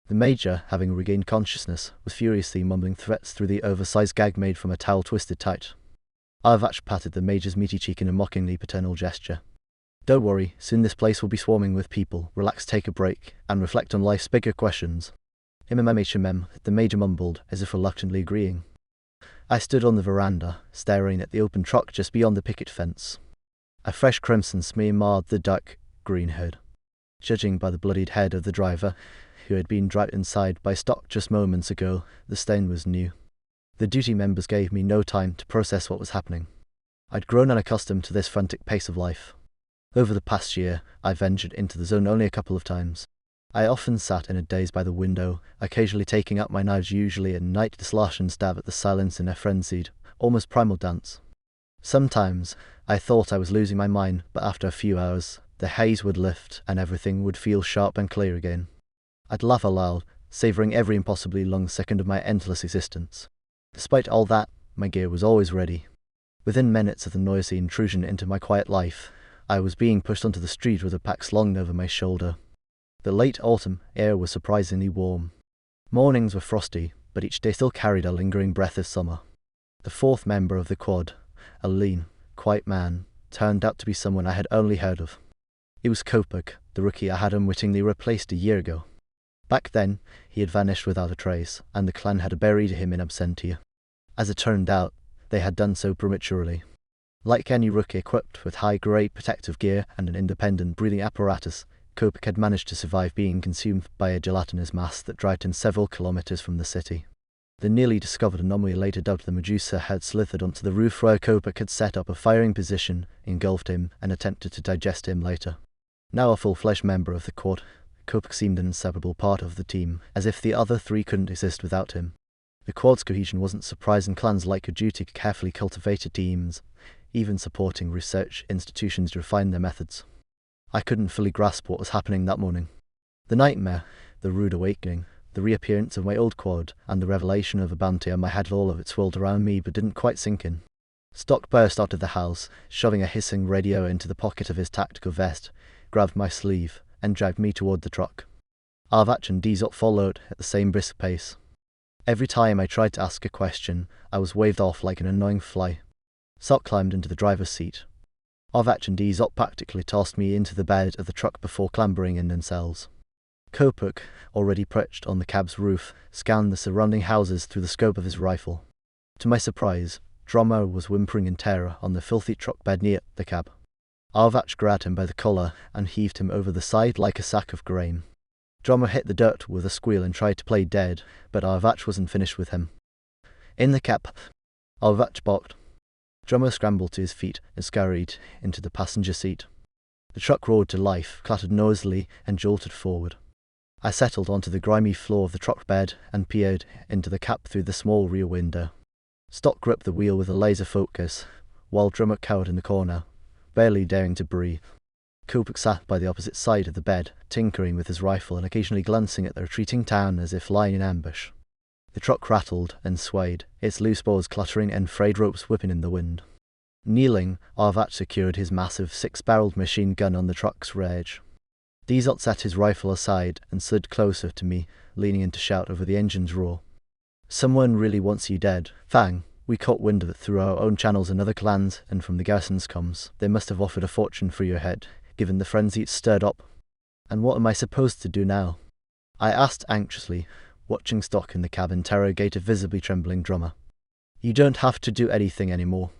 The major, having regained consciousness, was furiously mumbling threats through the oversized gag made from a towel twisted tight. Arvach patted the major's meaty cheek in a mockingly paternal gesture. "Don't worry, soon this place will be swarming with people. Relax, take a break, and reflect on life's bigger questions." "HMM," the major mumbled, as if reluctantly agreeing. I stood on the veranda, staring at the open truck just beyond the picket fence. A fresh crimson smear marred the dark green hood. Judging by the bloodied head of the driver, who had been dragged inside by stock just moments ago, the stain was new. The duty members gave me no time to process what was happening. I'd grown unaccustomed to this frantic pace of life. Over the past year, I ventured into the zone only a couple of times. I often sat in a daze by the window, occasionally taking out my knives, usually at night, to slash and stab at the silence in a frenzied, almost primal dance. Sometimes I thought I was losing my mind, but after a few hours, the haze would lift and everything would feel sharp and clear again. I'd laugh aloud, savouring every impossibly long second of my endless existence. Despite all that, my gear was always ready. Within minutes of the noisy intrusion into my quiet life, I was being pushed onto the street with a pack slung over my shoulder. The late autumn air was surprisingly warm. Mornings were frosty, but each day still carried a lingering breath of summer. The 4th member of the quad, a lean, quiet man, turned out to be someone I had only heard of. It was Kopek, the rookie I had unwittingly replaced a year ago. Back then, he had vanished without a trace, and the clan had buried him in absentia. As it turned out, they had done so prematurely. Like any rookie equipped with high-grade protective gear and an independent breathing apparatus, Kopek had managed to survive being consumed by a gelatinous mass that dragged him several kilometers from the city. The nearly discovered anomaly, later dubbed the Medusa, had slithered onto the roof where Kopek had set up a firing position, engulfed him, and attempted to digest him later. Now a full-fledged member of the quad, Kopek seemed an inseparable part of the team, as if the other 3 couldn't exist without him. The quad's cohesion wasn't surprising. Clans like Aduti carefully cultivated teams, even supporting research institutions to refine their methods. I couldn't fully grasp what was happening that morning. The nightmare, the rude awakening, the reappearance of my old quad, and the revelation of a bounty on my head, all of it swirled around me but didn't quite sink in. Stock burst out of the house, shoving a hissing radio into the pocket of his tactical vest, grabbed my sleeve, and dragged me toward the truck. Arvach and Dizot followed at the same brisk pace. Every time I tried to ask a question, I was waved off like an annoying fly. Sok climbed into the driver's seat. Arvach and Dizot practically tossed me into the bed of the truck before clambering in themselves. Kopek, already perched on the cab's roof, scanned the surrounding houses through the scope of his rifle. To my surprise, Drummer was whimpering in terror on the filthy truck bed near the cab. Arvach grabbed him by the collar and heaved him over the side like a sack of grain. Drummer hit the dirt with a squeal and tried to play dead, but Arvach wasn't finished with him. "In the cab," Arvach barked. Drummer scrambled to his feet and scurried into the passenger seat. The truck roared to life, clattered noisily, and jolted forward. I settled onto the grimy floor of the truck bed and peered into the cab through the small rear window. Stock gripped the wheel with a laser focus, while Drummer cowered in the corner, barely daring to breathe. Kopek sat by the opposite side of the bed, tinkering with his rifle and occasionally glancing at the retreating town as if lying in ambush. The truck rattled and swayed, its loose boards clattering and frayed ropes whipping in the wind. Kneeling, Arvach secured his massive 6-barreled machine gun on the truck's rear edge. Dizot set his rifle aside and slid closer to me, leaning in to shout over the engine's roar. "Someone really wants you dead. Fang, we caught wind of it through our own channels and other clans and from the garrison's comms. They must have offered a fortune for your head, given the frenzy it stirred up." "And what am I supposed to do now?" I asked anxiously, watching Stock in the cab interrogate a visibly trembling Drummer. "You don't have to do anything anymore,"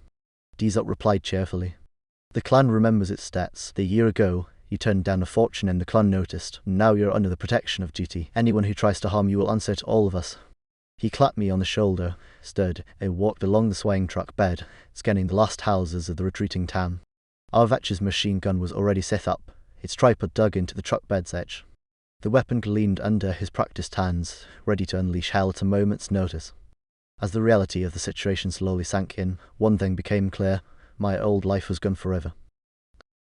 Dizot replied cheerfully. "The clan remembers its stats. A year ago, you turned down a fortune and the clan noticed. Now you're under the protection of duty. Anyone who tries to harm you will answer to all of us." He clapped me on the shoulder, stood, and walked along the swaying truck bed, scanning the last houses of the retreating town. Arvach's machine gun was already set up, its tripod dug into the truck bed's edge. The weapon gleamed under his practiced hands, ready to unleash hell at a moment's notice. As the reality of the situation slowly sank in, one thing became clear: my old life was gone forever.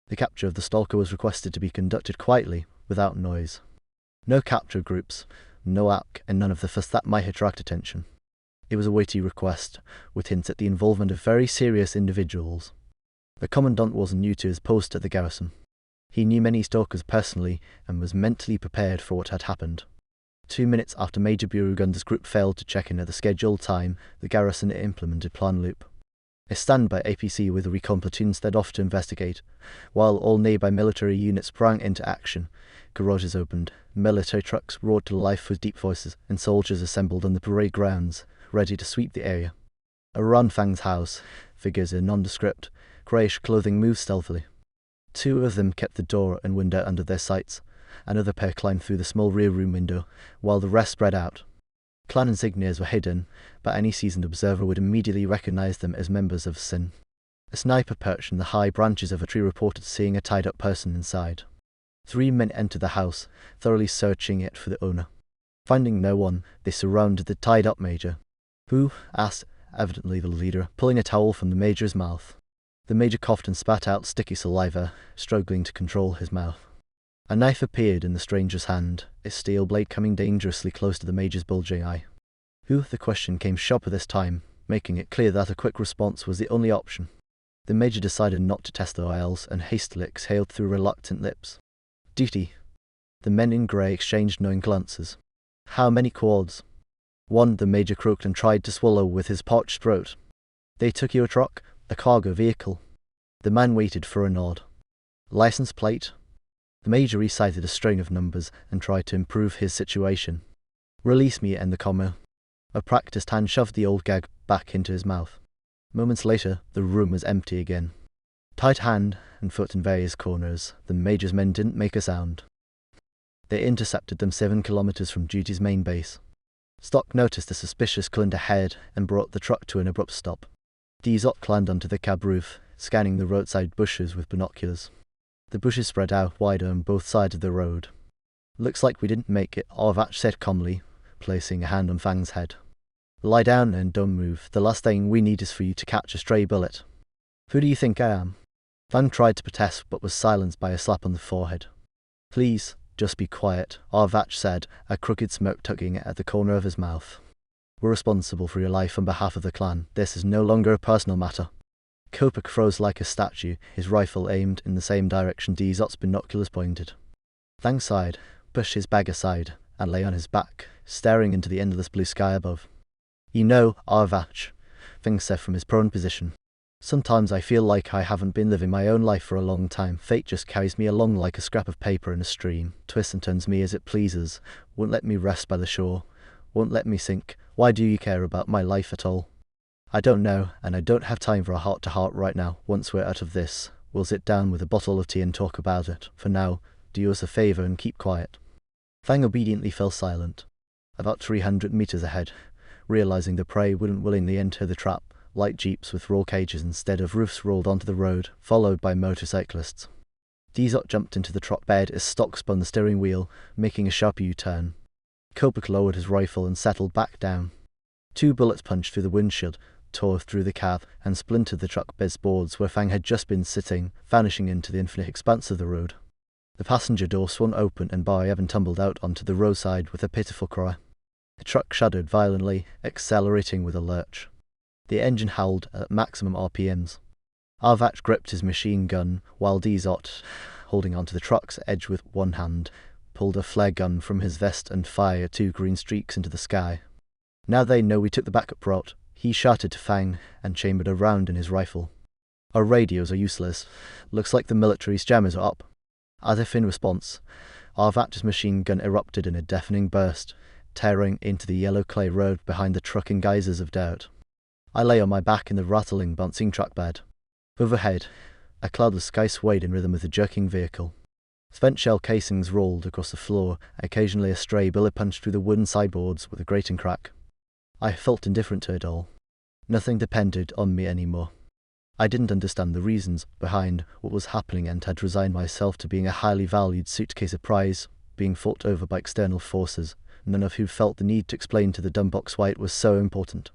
The capture of the Stalker was requested to be conducted quietly, without noise. No capture groups, no act, and none of the fuss that might attract attention. It was a weighty request, with hints at the involvement of very serious individuals. The Commandant wasn't new to his post at the garrison. He knew many stalkers personally and was mentally prepared for what had happened. 2 minutes after Major Beauregard's group failed to check in at the scheduled time, the garrison implemented Plan Loop. A standby APC with a recon platoon sped off to investigate, while all nearby military units sprang into action. Garages opened, military trucks roared to life with deep voices, and soldiers assembled on the parade grounds, ready to sweep the area. Around Fang's house, figures in nondescript, greyish clothing moved stealthily. 2 of them kept the door and window under their sights. Another pair climbed through the small rear room window, while the rest spread out. Clan insignias were hidden, but any seasoned observer would immediately recognize them as members of Sin. A sniper perched in the high branches of a tree reported seeing a tied-up person inside. 3 men entered the house, thoroughly searching it for the owner. Finding no one, they surrounded the tied-up major. "Who?" asked, evidently the leader, pulling a towel from the major's mouth. The major coughed and spat out sticky saliva, struggling to control his mouth. A knife appeared in the stranger's hand, its steel blade coming dangerously close to the major's bulging eye. "Who?" The question came sharper this time, making it clear that a quick response was the only option. The major decided not to test the oils and hastily exhaled through reluctant lips. "Duty." The men in grey exchanged knowing glances. "How many quads?" "1," the major croaked and tried to swallow with his parched throat. "They took your truck?" "A cargo vehicle." The man waited for a nod. "License plate?" The major recited a string of numbers and tried to improve his situation. "Release me," and the comma. A practiced hand shoved the old gag back into his mouth. Moments later, the room was empty again. Tied hand and foot in various corners, the major's men didn't make a sound. They intercepted them 7 kilometers from duty's main base. Stock noticed a suspicious clunt ahead and brought the truck to an abrupt stop. Dizot climbed onto the cab roof, scanning the roadside bushes with binoculars. The bushes spread out wider on both sides of the road. "Looks like we didn't make it," Arvach said calmly, placing a hand on Fang's head. "Lie down and don't move. The last thing we need is for you to catch a stray bullet." "Who do you think I am?" Fang tried to protest but was silenced by a slap on the forehead. "Please, just be quiet," Arvach said, a crooked smoke tugging at the corner of his mouth. "We're responsible for your life on behalf of the clan. This is no longer a personal matter." Kopak froze like a statue, his rifle aimed in the same direction Dizot's binoculars pointed. Fang sighed, pushed his bag aside, and lay on his back, staring into the endless blue sky above. "You know, Arvach," Fang said from his prone position, "sometimes I feel like I haven't been living my own life for a long time. Fate just carries me along like a scrap of paper in a stream, twists and turns me as it pleases, won't let me rest by the shore, won't let me sink. Why do you care about my life at all?" "I don't know, and I don't have time for a heart-to-heart right now. Once we're out of this, we'll sit down with a bottle of tea and talk about it. For now, do us a favor and keep quiet." Fang obediently fell silent. About 300 meters ahead, realizing the prey wouldn't willingly enter the trap, light jeeps with roll cages instead of roofs rolled onto the road, followed by motorcyclists. Dizot jumped into the truck bed as Stock spun the steering wheel, making a sharp U-turn. Kopak lowered his rifle and settled back down. 2 bullets punched through the windshield, tore through the cab, and splintered the truck bed's boards where Fang had just been sitting, vanishing into the infinite expanse of the road. The passenger door swung open and Bar Evan tumbled out onto the roadside with a pitiful cry. The truck shuddered violently, accelerating with a lurch. The engine howled at maximum RPMs. Arvach gripped his machine gun, while Dizot, holding onto the truck's edge with one hand, pulled a flare gun from his vest and fired 2 green streaks into the sky. "Now they know we took the backup route," he shouted to Fang and chambered a round in his rifle. "Our radios are useless. Looks like the military's jammers are up." As if in response, Arvach's machine gun erupted in a deafening burst, tearing into the yellow clay road behind the truck in geysers of doubt. I lay on my back in the rattling, bouncing truck bed. Overhead, a cloudless sky swayed in rhythm with the jerking vehicle. Spent shell casings rolled across the floor, occasionally a stray bullet punched through the wooden sideboards with a grating crack. I felt indifferent to it all. Nothing depended on me anymore. I didn't understand the reasons behind what was happening and had resigned myself to being a highly valued suitcase of prize, being fought over by external forces, none of whom felt the need to explain to the dumbbox why it was so important.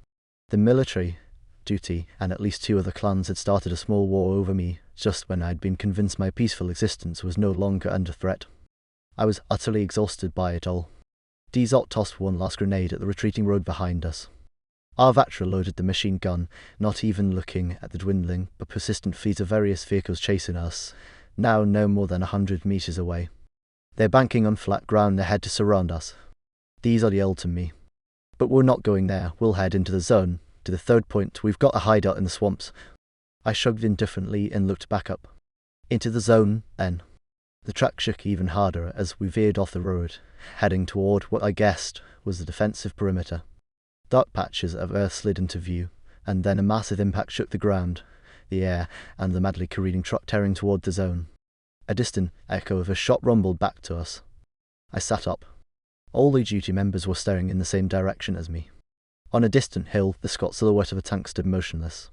The military duty and at least 2 other clans had started a small war over me just when I had been convinced my peaceful existence was no longer under threat. I was utterly exhausted by it all. Dzot tossed one last grenade at the retreating road behind us. Arvatra loaded the machine gun, not even looking at the dwindling but persistent fleet of various vehicles chasing us, now no more than 100 meters away. They're banking on flat ground ahead to surround us. Dzot yelled to me. But we're not going there, we'll head into the zone. To the 3rd point, we've got a hideout in the swamps. I shrugged indifferently and looked back up. Into the zone, then. The track shook even harder as we veered off the road, heading toward what I guessed was the defensive perimeter. Dark patches of earth slid into view, and then a massive impact shook the ground, the air, and the madly careening truck tearing toward the zone. A distant echo of a shot rumbled back to us. I sat up. All the duty members were staring in the same direction as me. On a distant hill, the squat silhouette of a tank stood motionless.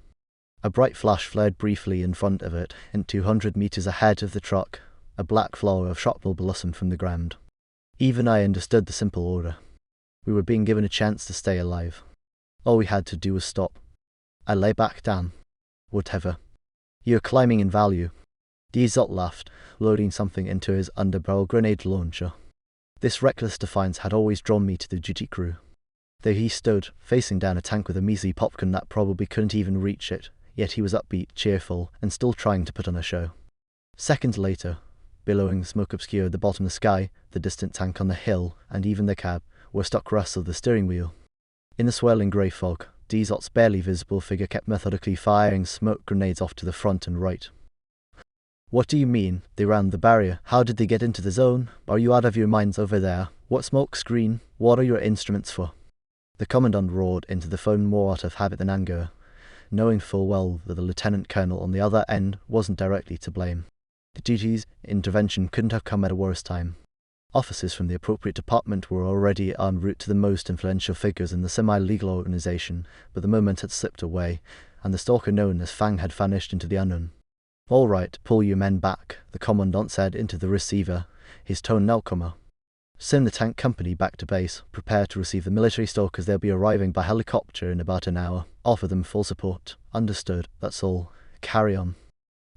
A bright flash flared briefly in front of it, and 200 meters ahead of the truck, a black flower of shrapnel blossomed from the ground. Even I understood the simple order. We were being given a chance to stay alive. All we had to do was stop. I lay back down. Whatever. You're climbing in value. Dzot laughed, loading something into his underbarrel grenade launcher. This reckless defiance had always drawn me to the duty crew. Though he stood, facing down a tank with a measly popgun that probably couldn't even reach it, yet he was upbeat, cheerful, and still trying to put on a show. Seconds later, billowing smoke obscured the bottom of the sky, the distant tank on the hill, and even the cab, were stuck rustled the steering wheel. In the swirling grey fog, Dzot's barely visible figure kept methodically firing smoke grenades off to the front and right. What do you mean? They ran the barrier. How did they get into the zone? Are you out of your minds over there? What smoke screen? What are your instruments for? The commandant roared into the phone more out of habit than anger, knowing full well that the lieutenant colonel on the other end wasn't directly to blame. The duty's intervention couldn't have come at a worse time. Officers from the appropriate department were already en route to the most influential figures in the semi-legal organization, but the moment had slipped away, and the stalker known as Fang had vanished into the unknown. All right, pull your men back, the commandant said into the receiver, his tone now calmer. Send the tank company back to base. Prepare to receive the military stalkers. They'll be arriving by helicopter in about an hour. Offer them full support. Understood. That's all. Carry on.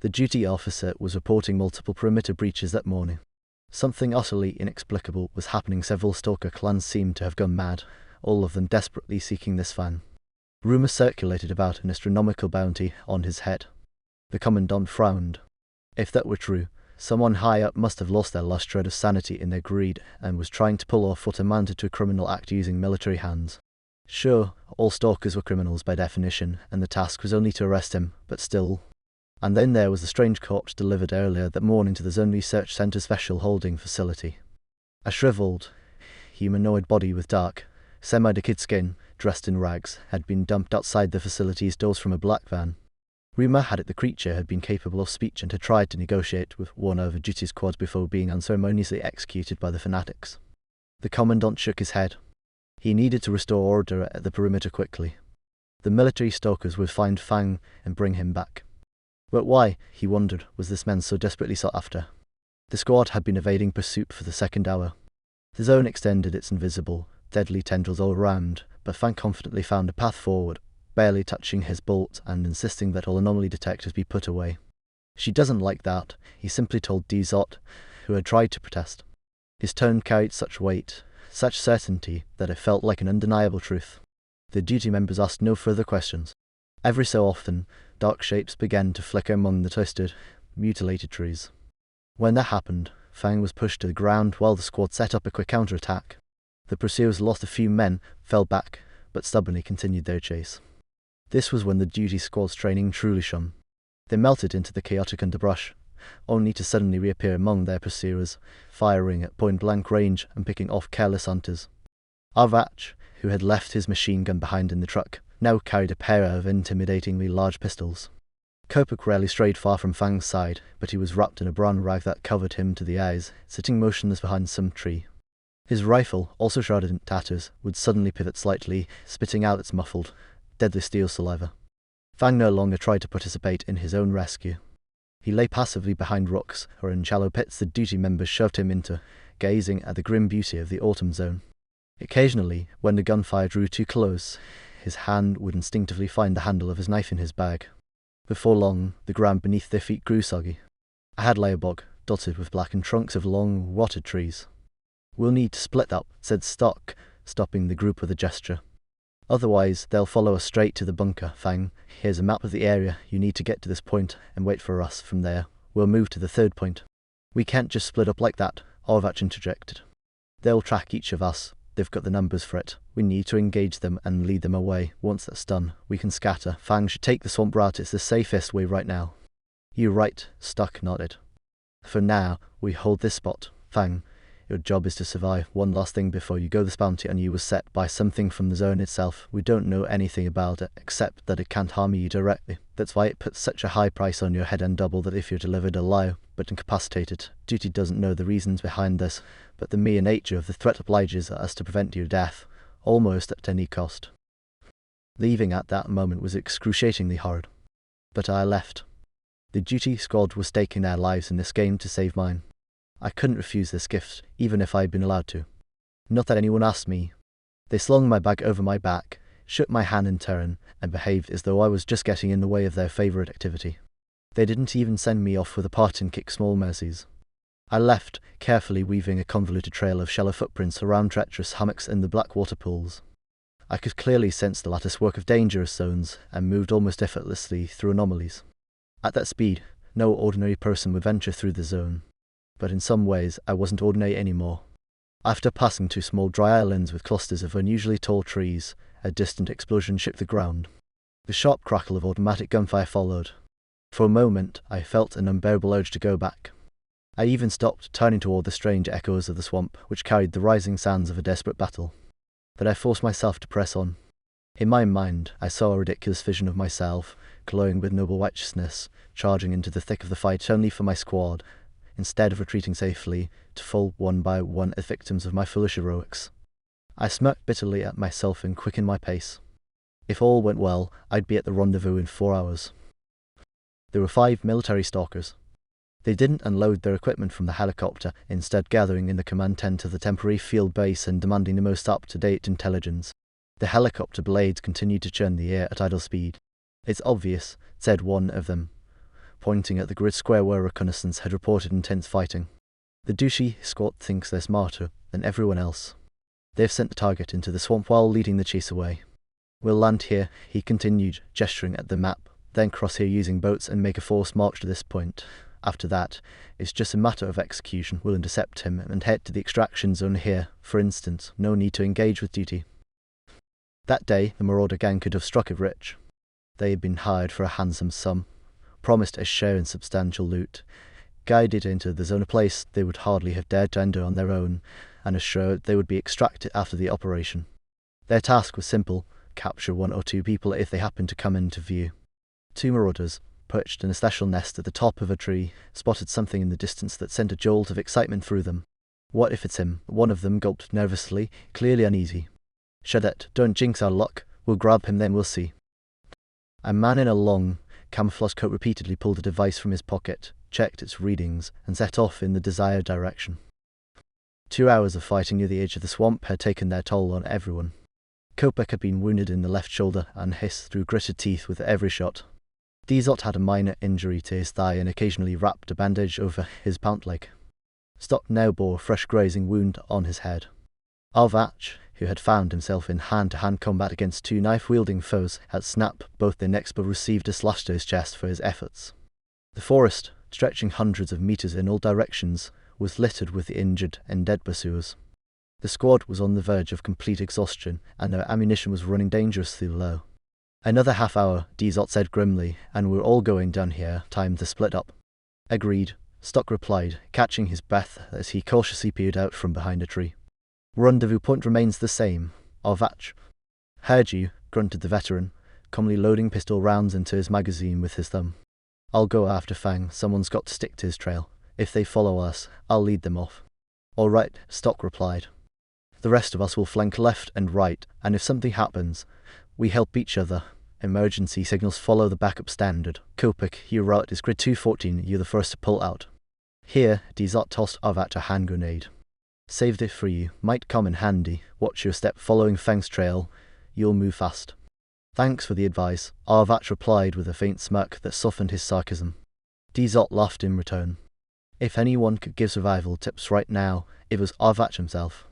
The duty officer was reporting multiple perimeter breaches that morning. Something utterly inexplicable was happening. Several stalker clans seemed to have gone mad, all of them desperately seeking this Fang. Rumours circulated about an astronomical bounty on his head. The commandant frowned. If that were true, someone high up must have lost their last shred of sanity in their greed and was trying to pull off what amounted to a criminal act using military hands. Sure, all stalkers were criminals by definition, and the task was only to arrest him, but still. And then there was the strange corpse delivered earlier that morning to the Zone Research Center's special holding facility. A shriveled, humanoid body with dark, semi-decayed skin, dressed in rags, had been dumped outside the facility's doors from a black van. Rumour had it the creature had been capable of speech and had tried to negotiate with one of the duty squads before being unceremoniously executed by the fanatics. The commandant shook his head. He needed to restore order at the perimeter quickly. The military stalkers would find Fang and bring him back. But why, he wondered, was this man so desperately sought after? The squad had been evading pursuit for the 2nd hour. The zone extended its invisible, deadly tendrils all around, but Fang confidently found a path forward, barely touching his bolt and insisting that all anomaly detectors be put away. She doesn't like that, he simply told Dzot, who had tried to protest. His tone carried such weight, such certainty, that it felt like an undeniable truth. The duty members asked no further questions. Every so often, dark shapes began to flicker among the twisted, mutilated trees. When that happened, Fang was pushed to the ground while the squad set up a quick counterattack. The pursuers lost a few men, fell back, but stubbornly continued their chase. This was when the duty squad's training truly shone. They melted into the chaotic underbrush, only to suddenly reappear among their pursuers, firing at point-blank range and picking off careless hunters. Arvach, who had left his machine gun behind in the truck, now carried a pair of intimidatingly large pistols. Kopuk rarely strayed far from Fang's side, but he was wrapped in a brown rag that covered him to the eyes, sitting motionless behind some tree. His rifle, also shrouded in tatters, would suddenly pivot slightly, spitting out its muffled, deadly steel saliva. Fang no longer tried to participate in his own rescue. He lay passively behind rocks or in shallow pits the duty members shoved him into, gazing at the grim beauty of the autumn zone. Occasionally, when the gunfire drew too close, his hand would instinctively find the handle of his knife in his bag. Before long, the ground beneath their feet grew soggy. A hadlaya bog, dotted with blackened trunks of long, rotted trees. "We'll need to split up," said Stock, stopping the group with a gesture. "Otherwise, they'll follow us straight to the bunker, Fang. Here's a map of the area. You need to get to this point and wait for us from there. We'll move to the third point." "We can't just split up like that," Orvach interjected. "They'll track each of us. They've got the numbers for it. We need to engage them and lead them away. Once that's done, we can scatter. Fang should take the swamp route. It's the safest way right now." "You're right," Stock nodded. "For now, we hold this spot. Fang, your job is to survive. One last thing before you go. This bounty on you was set by something from the zone itself. We don't know anything about it, except that it can't harm you directly. That's why it puts such a high price on your head and double that if you're delivered alive, but incapacitated. Duty doesn't know the reasons behind this, but the mere nature of the threat obliges us to prevent your death, almost at any cost." Leaving at that moment was excruciatingly hard. But I left. The duty squad was staking their lives in this game to save mine. I couldn't refuse this gift, even if I had been allowed to. Not that anyone asked me. They slung my bag over my back, shook my hand in turn, and behaved as though I was just getting in the way of their favourite activity. They didn't even send me off with a parting kick small mercies. I left, carefully weaving a convoluted trail of shallow footprints around treacherous hummocks in the black water pools. I could clearly sense the lattice work of dangerous zones, and moved almost effortlessly through anomalies. At that speed, no ordinary person would venture through the zone. But in some ways, I wasn't ordinary anymore. After passing two small dry islands with clusters of unusually tall trees, a distant explosion shook the ground. The sharp crackle of automatic gunfire followed. For a moment, I felt an unbearable urge to go back. I even stopped, turning toward the strange echoes of the swamp, which carried the rising sounds of a desperate battle. But I forced myself to press on. In my mind, I saw a ridiculous vision of myself, glowing with noble righteousness, charging into the thick of the fight only for my squad, instead of retreating safely, to fall one by one as victims of my foolish heroics. I smirked bitterly at myself and quickened my pace. If all went well, I'd be at the rendezvous in 4 hours. There were 5 military stalkers. They didn't unload their equipment from the helicopter, instead gathering in the command tent of the temporary field base and demanding the most up-to-date intelligence. The helicopter blades continued to churn the air at idle speed. "It's obvious," said one of them, pointing at the grid square where reconnaissance had reported intense fighting. "The Dushi squad thinks they're smarter than everyone else. They've sent the target into the swamp while leading the chase away. We'll land here," he continued, gesturing at the map, "then cross here using boats and make a forced march to this point. After that, it's just a matter of execution. We'll intercept him and head to the extraction zone here, for instance. No need to engage with duty." That day, the Marauder gang could have struck it rich. They had been hired for a handsome sum, promised a share in substantial loot, guided into the zone, a place they would hardly have dared to enter on their own, and assured they would be extracted after the operation. Their task was simple: capture 1 or 2 people if they happened to come into view. 2 marauders, perched in a special nest at the top of a tree, spotted something in the distance that sent a jolt of excitement through them. "What if it's him?" one of them gulped nervously, clearly uneasy. "Shut it, don't jinx our luck. We'll grab him, then we'll see." A man in a long, camouflage coat repeatedly pulled a device from his pocket, checked its readings, and set off in the desired direction. 2 hours of fighting near the edge of the swamp had taken their toll on everyone. Kopek had been wounded in the left shoulder and hissed through gritted teeth with every shot. Dizot had a minor injury to his thigh and occasionally wrapped a bandage over his pant leg. Stock now bore a fresh grazing wound on his head. Orvach, who had found himself in hand-to-hand combat against 2 knife-wielding foes, had snapped both their necks but received a slash to his chest for his efforts. The forest, stretching hundreds of meters in all directions, was littered with the injured and dead pursuers. The squad was on the verge of complete exhaustion, and their ammunition was running dangerously low. "Another half hour," Dizot said grimly, "and we're all going down here. Time to split up." "Agreed," Stock replied, catching his breath as he cautiously peered out from behind a tree. "Rendezvous point remains the same. Orvach." "Heard you," grunted the veteran, calmly loading pistol rounds into his magazine with his thumb. "I'll go after Fang. Someone's got to stick to his trail. If they follow us, I'll lead them off." "All right," Stock replied. "The rest of us will flank left and right, and if something happens, we help each other. Emergency signals follow the backup standard. Kopik, your route is grid 214, you're the first to pull out. Here, Dizot tossed Arvat a hand grenade. Saved it for you, might come in handy. Watch your step following Fang's trail, you'll move fast. Thanks for the advice, Arvat replied with a faint smirk that softened his sarcasm. Dizot laughed in return. If anyone could give survival tips right now, it was Arvat himself.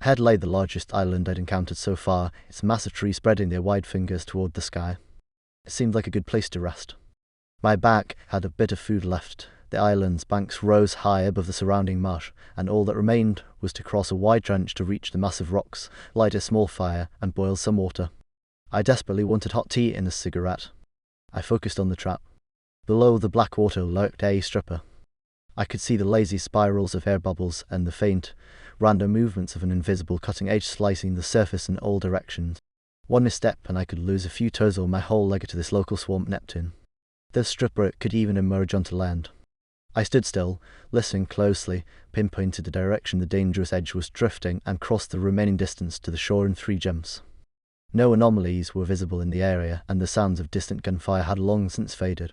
Ahead lay the largest island I'd encountered so far, its massive trees spreading their wide fingers toward the sky. It seemed like a good place to rest. My back had a bit of food left. The island's banks rose high above the surrounding marsh, and all that remained was to cross a wide trench to reach the massive rocks, light a small fire, and boil some water. I desperately wanted hot tea and a cigarette. I focused on the trap. Below the black water lurked a stripper. I could see the lazy spirals of air bubbles and the faint, random movements of an invisible cutting edge slicing the surface in all directions. One misstep and I could lose a few toes or my whole leg to this local swamp Neptune. The stripper could even emerge onto land. I stood still, listening closely, pinpointed the direction the dangerous edge was drifting, and crossed the remaining distance to the shore in 3 jumps. No anomalies were visible in the area, and the sounds of distant gunfire had long since faded.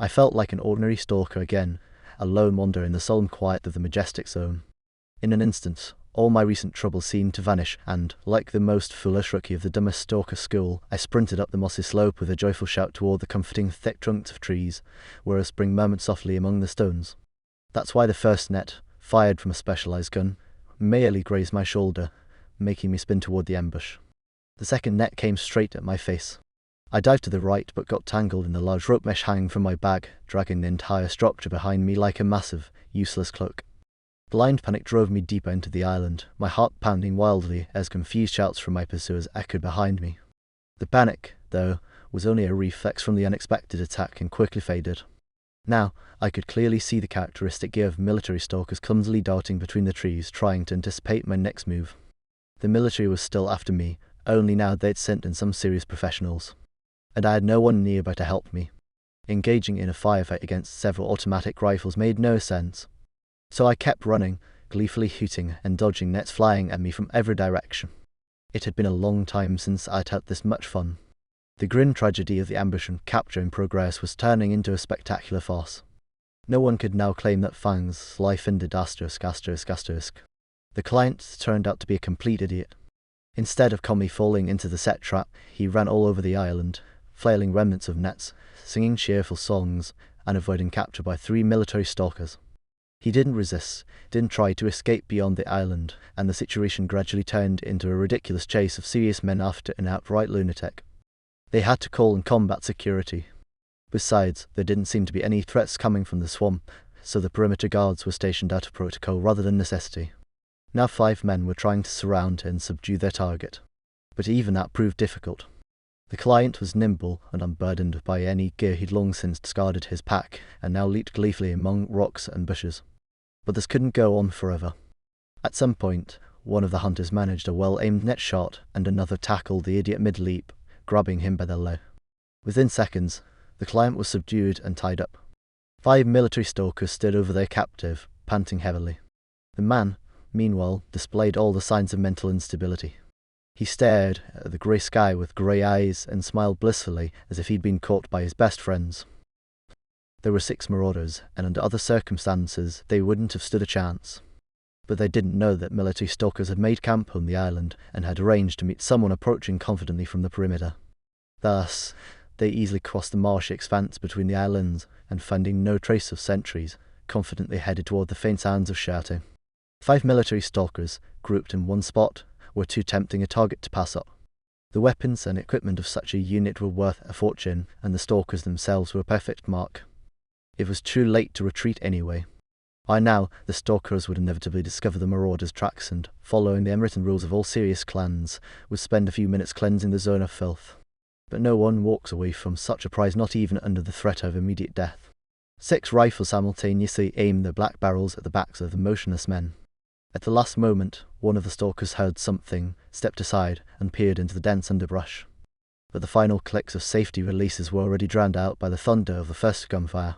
I felt like an ordinary stalker again, a lone wanderer in the solemn quiet of the majestic zone. In an instant, all my recent troubles seemed to vanish, and, like the most foolish rookie of the dumbest stalker school, I sprinted up the mossy slope with a joyful shout toward the comforting thick trunks of trees, where a spring murmured softly among the stones. That's why the first net, fired from a specialized gun, merely grazed my shoulder, making me spin toward the ambush. The second net came straight at my face. I dived to the right, but got tangled in the large rope mesh hanging from my bag, dragging the entire structure behind me like a massive, useless cloak. Blind panic drove me deeper into the island, my heart pounding wildly as confused shouts from my pursuers echoed behind me. The panic, though, was only a reflex from the unexpected attack and quickly faded. Now, I could clearly see the characteristic gear of military stalkers clumsily darting between the trees, trying to anticipate my next move. The military was still after me, only now they'd sent in some serious professionals. And I had no one nearby to help me. Engaging in a firefight against several automatic rifles made no sense. So I kept running, gleefully hooting and dodging nets flying at me from every direction. It had been a long time since I'd had this much fun. The grim tragedy of the ambush and capture in progress was turning into a spectacular farce. No one could now claim that Fang's life ended asterisk. The client turned out to be a complete idiot. Instead of calmly falling into the set trap, he ran all over the island, flailing remnants of nets, singing cheerful songs, and avoiding capture by 3 military stalkers. He didn't resist, didn't try to escape beyond the island, and the situation gradually turned into a ridiculous chase of serious men after an outright lunatic. They had to call in combat security. Besides, there didn't seem to be any threats coming from the swamp, so the perimeter guards were stationed out of protocol rather than necessity. Now 5 men were trying to surround and subdue their target, but even that proved difficult. The client was nimble and unburdened by any gear he'd long since discarded his pack, and now leaped gleefully among rocks and bushes. But this couldn't go on forever. At some point, one of the hunters managed a well-aimed net shot, and another tackled the idiot mid-leap, grabbing him by the leg. Within seconds, the client was subdued and tied up. 5 military stalkers stood over their captive, panting heavily. The man, meanwhile, displayed all the signs of mental instability. He stared at the grey sky with grey eyes and smiled blissfully as if he'd been caught by his best friends. There were 6 marauders, and under other circumstances they wouldn't have stood a chance. But they didn't know that military stalkers had made camp on the island and had arranged to meet someone approaching confidently from the perimeter. Thus, they easily crossed the marshy expanse between the islands and, finding no trace of sentries, confidently headed toward the faint sounds of shouting. 5 military stalkers, grouped in one spot, were too tempting a target to pass up. The weapons and equipment of such a unit were worth a fortune, and the stalkers themselves were a perfect mark. It was too late to retreat anyway. By now, the stalkers would inevitably discover the marauders' tracks and, following the unwritten rules of all serious clans, would spend a few minutes cleansing the zone of filth. But no one walks away from such a prize not even under the threat of immediate death. 6 rifles simultaneously aimed their black barrels at the backs of the motionless men. At the last moment, one of the stalkers heard something, stepped aside, and peered into the dense underbrush. But the final clicks of safety releases were already drowned out by the thunder of the first gunfire.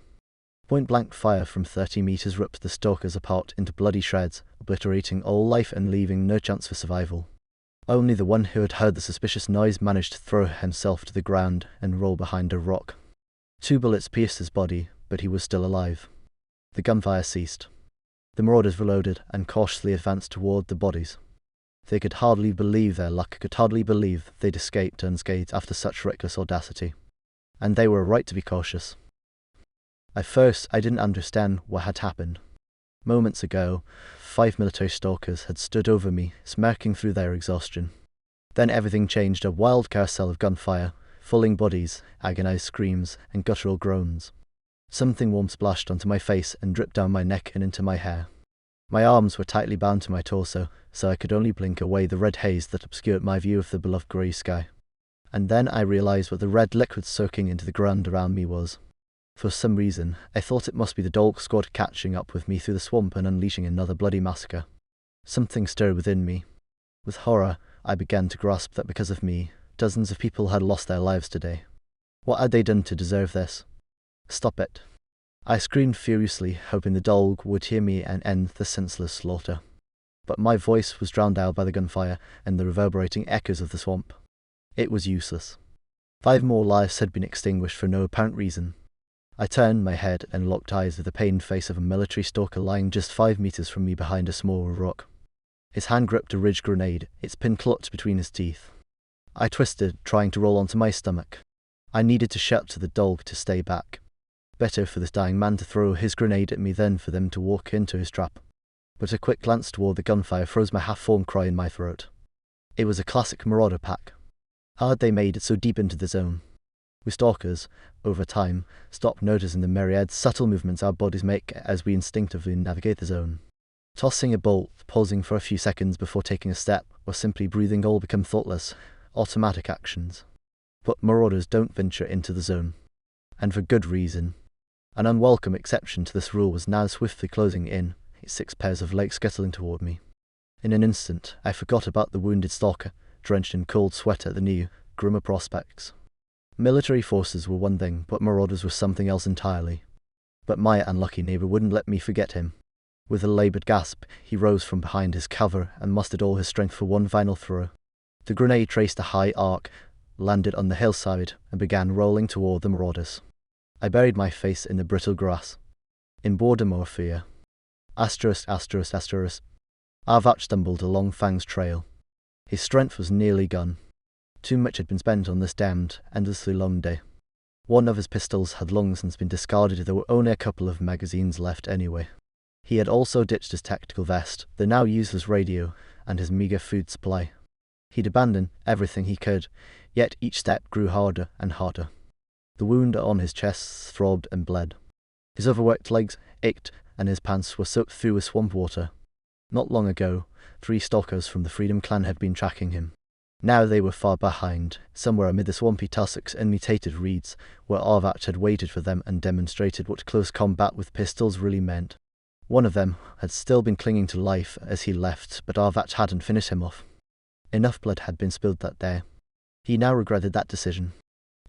Point-blank fire from 30 meters ripped the stalkers apart into bloody shreds, obliterating all life and leaving no chance for survival. Only the one who had heard the suspicious noise managed to throw himself to the ground and roll behind a rock. 2 bullets pierced his body, but he was still alive. The gunfire ceased. The marauders reloaded and cautiously advanced toward the bodies. They could hardly believe their luck, could hardly believe they'd escaped unscathed after such reckless audacity. And they were right to be cautious. At first, I didn't understand what had happened. Moments ago, 5 military stalkers had stood over me, smirking through their exhaustion. Then everything changed, a wild carousel of gunfire, falling bodies, agonized screams, and guttural groans. Something warm splashed onto my face and dripped down my neck and into my hair. My arms were tightly bound to my torso, so I could only blink away the red haze that obscured my view of the beloved grey sky. And then I realized what the red liquid soaking into the ground around me was. For some reason, I thought it must be the dog squad catching up with me through the swamp and unleashing another bloody massacre. Something stirred within me. With horror, I began to grasp that because of me, dozens of people had lost their lives today. What had they done to deserve this? Stop it. I screamed furiously, hoping the dog would hear me and end the senseless slaughter. But my voice was drowned out by the gunfire and the reverberating echoes of the swamp. It was useless. 5 more lives had been extinguished for no apparent reason. I turned my head and locked eyes with the pained face of a military stalker lying just 5 meters from me behind a small rock. His hand gripped a ridge grenade, its pin clutched between his teeth. I twisted, trying to roll onto my stomach. I needed to shout to the dog to stay back. Better for this dying man to throw his grenade at me than for them to walk into his trap. But a quick glance toward the gunfire froze my half-formed cry in my throat. It was a classic marauder pack. How had they made it so deep into the zone? We stalkers, over time, stopped noticing the myriad subtle movements our bodies make as we instinctively navigate the zone. Tossing a bolt, pausing for a few seconds before taking a step, or simply breathing all become thoughtless, automatic actions. But marauders don't venture into the zone. And for good reason. An unwelcome exception to this rule was now swiftly closing in, its 6 pairs of legs scuttling toward me. In an instant, I forgot about the wounded stalker, drenched in cold sweat at the new, grimmer prospects. Military forces were one thing, but marauders were something else entirely. But my unlucky neighbour wouldn't let me forget him. With a laboured gasp, he rose from behind his cover and mustered all his strength for one final throw. The grenade traced a high arc, landed on the hillside, and began rolling toward the marauders. I buried my face in the brittle grass. In boredom or fear. Asterisk. Arvat stumbled along Fang's trail. His strength was nearly gone. Too much had been spent on this damned, endlessly long day. One of his pistols had long since been discarded, there were only a couple of magazines left anyway. He had also ditched his tactical vest, the now useless radio, and his meagre food supply. He'd abandoned everything he could, yet each step grew harder and harder. The wound on his chest throbbed and bled. His overworked legs ached, and his pants were soaked through with swamp water. Not long ago, 3 stalkers from the Freedom Clan had been tracking him. Now they were far behind, somewhere amid the swampy tussocks and mutated reeds, where Arvat had waited for them and demonstrated what close combat with pistols really meant. One of them had still been clinging to life as he left, but Arvat hadn't finished him off. Enough blood had been spilled that day. He now regretted that decision.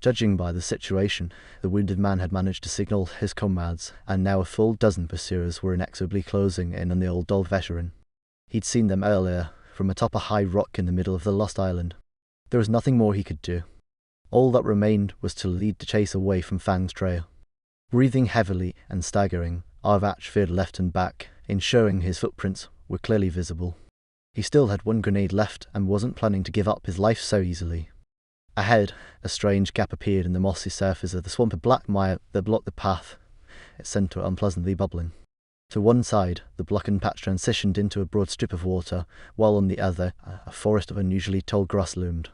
Judging by the situation, the wounded man had managed to signal his comrades, and now a full dozen pursuers were inexorably closing in on the old dull veteran. He'd seen them earlier, from atop a high rock in the middle of the lost island. There was nothing more he could do. All that remained was to lead the chase away from Fang's trail. Breathing heavily and staggering, Arvat veered left and back, ensuring his footprints were clearly visible. He still had 1 grenade left and wasn't planning to give up his life so easily. Ahead, a strange gap appeared in the mossy surface of the swamp of black mire that blocked the path, its centre unpleasantly bubbling. To one side, the blackened patch transitioned into a broad strip of water, while on the other, a forest of unusually tall grass loomed.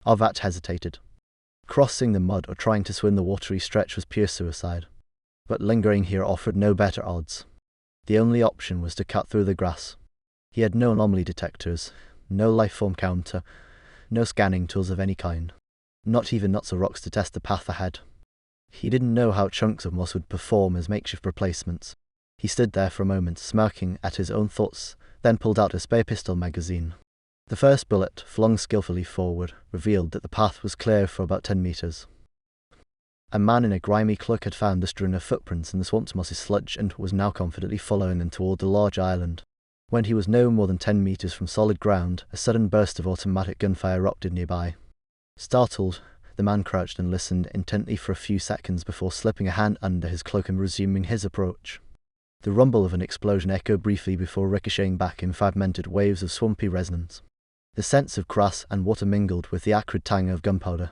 Arvat hesitated. Crossing the mud or trying to swim the watery stretch was pure suicide. But lingering here offered no better odds. The only option was to cut through the grass. He had no anomaly detectors, no life-form counter, no scanning tools of any kind. Not even nuts or rocks to test the path ahead. He didn't know how chunks of moss would perform as makeshift replacements. He stood there for a moment, smirking at his own thoughts, then pulled out a spare pistol magazine. The first bullet, flung skillfully forward, revealed that the path was clear for about 10 meters. A man in a grimy cloak had found the strewn of footprints in the swamp's mossy sludge and was now confidently following them toward the large island. When he was no more than 10 meters from solid ground, a sudden burst of automatic gunfire erupted nearby. Startled, the man crouched and listened intently for a few seconds before slipping a hand under his cloak and resuming his approach. The rumble of an explosion echoed briefly before ricocheting back in fragmented waves of swampy resonance. The scents of grass and water mingled with the acrid tang of gunpowder.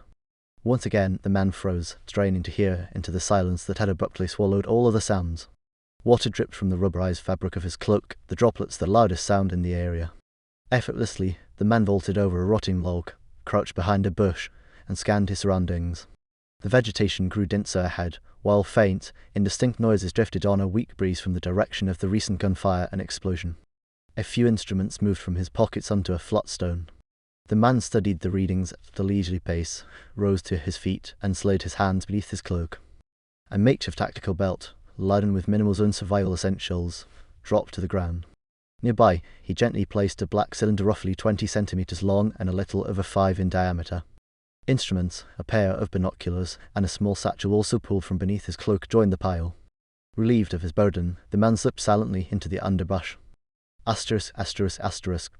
Once again, the man froze, straining to hear into the silence that had abruptly swallowed all other sounds. Water dripped from the rubberized fabric of his cloak, the droplets the loudest sound in the area. Effortlessly, the man vaulted over a rotting log, crouched behind a bush, and scanned his surroundings. The vegetation grew denser ahead, while faint, indistinct noises drifted on a weak breeze from the direction of the recent gunfire and explosion. A few instruments moved from his pockets onto a flat stone. The man studied the readings at a leisurely pace, rose to his feet, and slid his hands beneath his cloak. A makeshift tactical belt, laden with Minimal's own survival essentials, dropped to the ground. Nearby, he gently placed a black cylinder roughly 20 centimeters long and a little over 5 in diameter. Instruments, a pair of binoculars, and a small satchel also pulled from beneath his cloak joined the pile. Relieved of his burden, the man slipped silently into the underbrush. Asterisk, asterisk, asterisk.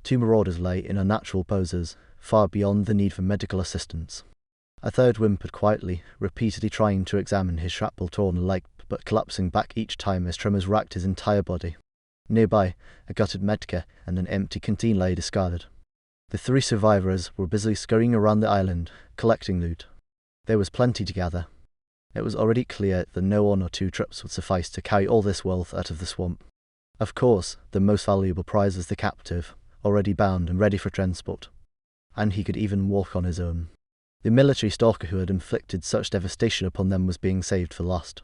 2 marauders lay in unnatural poses, far beyond the need for medical assistance. A third whimpered quietly, repeatedly trying to examine his shrapnel-torn leg, but collapsing back each time as tremors racked his entire body. Nearby, a gutted medkit and an empty canteen lay discarded. The 3 survivors were busily scurrying around the island, collecting loot. There was plenty to gather. It was already clear that no 1 or 2 trips would suffice to carry all this wealth out of the swamp. Of course, the most valuable prize was the captive, already bound and ready for transport. And he could even walk on his own. The military stalker who had inflicted such devastation upon them was being saved for last.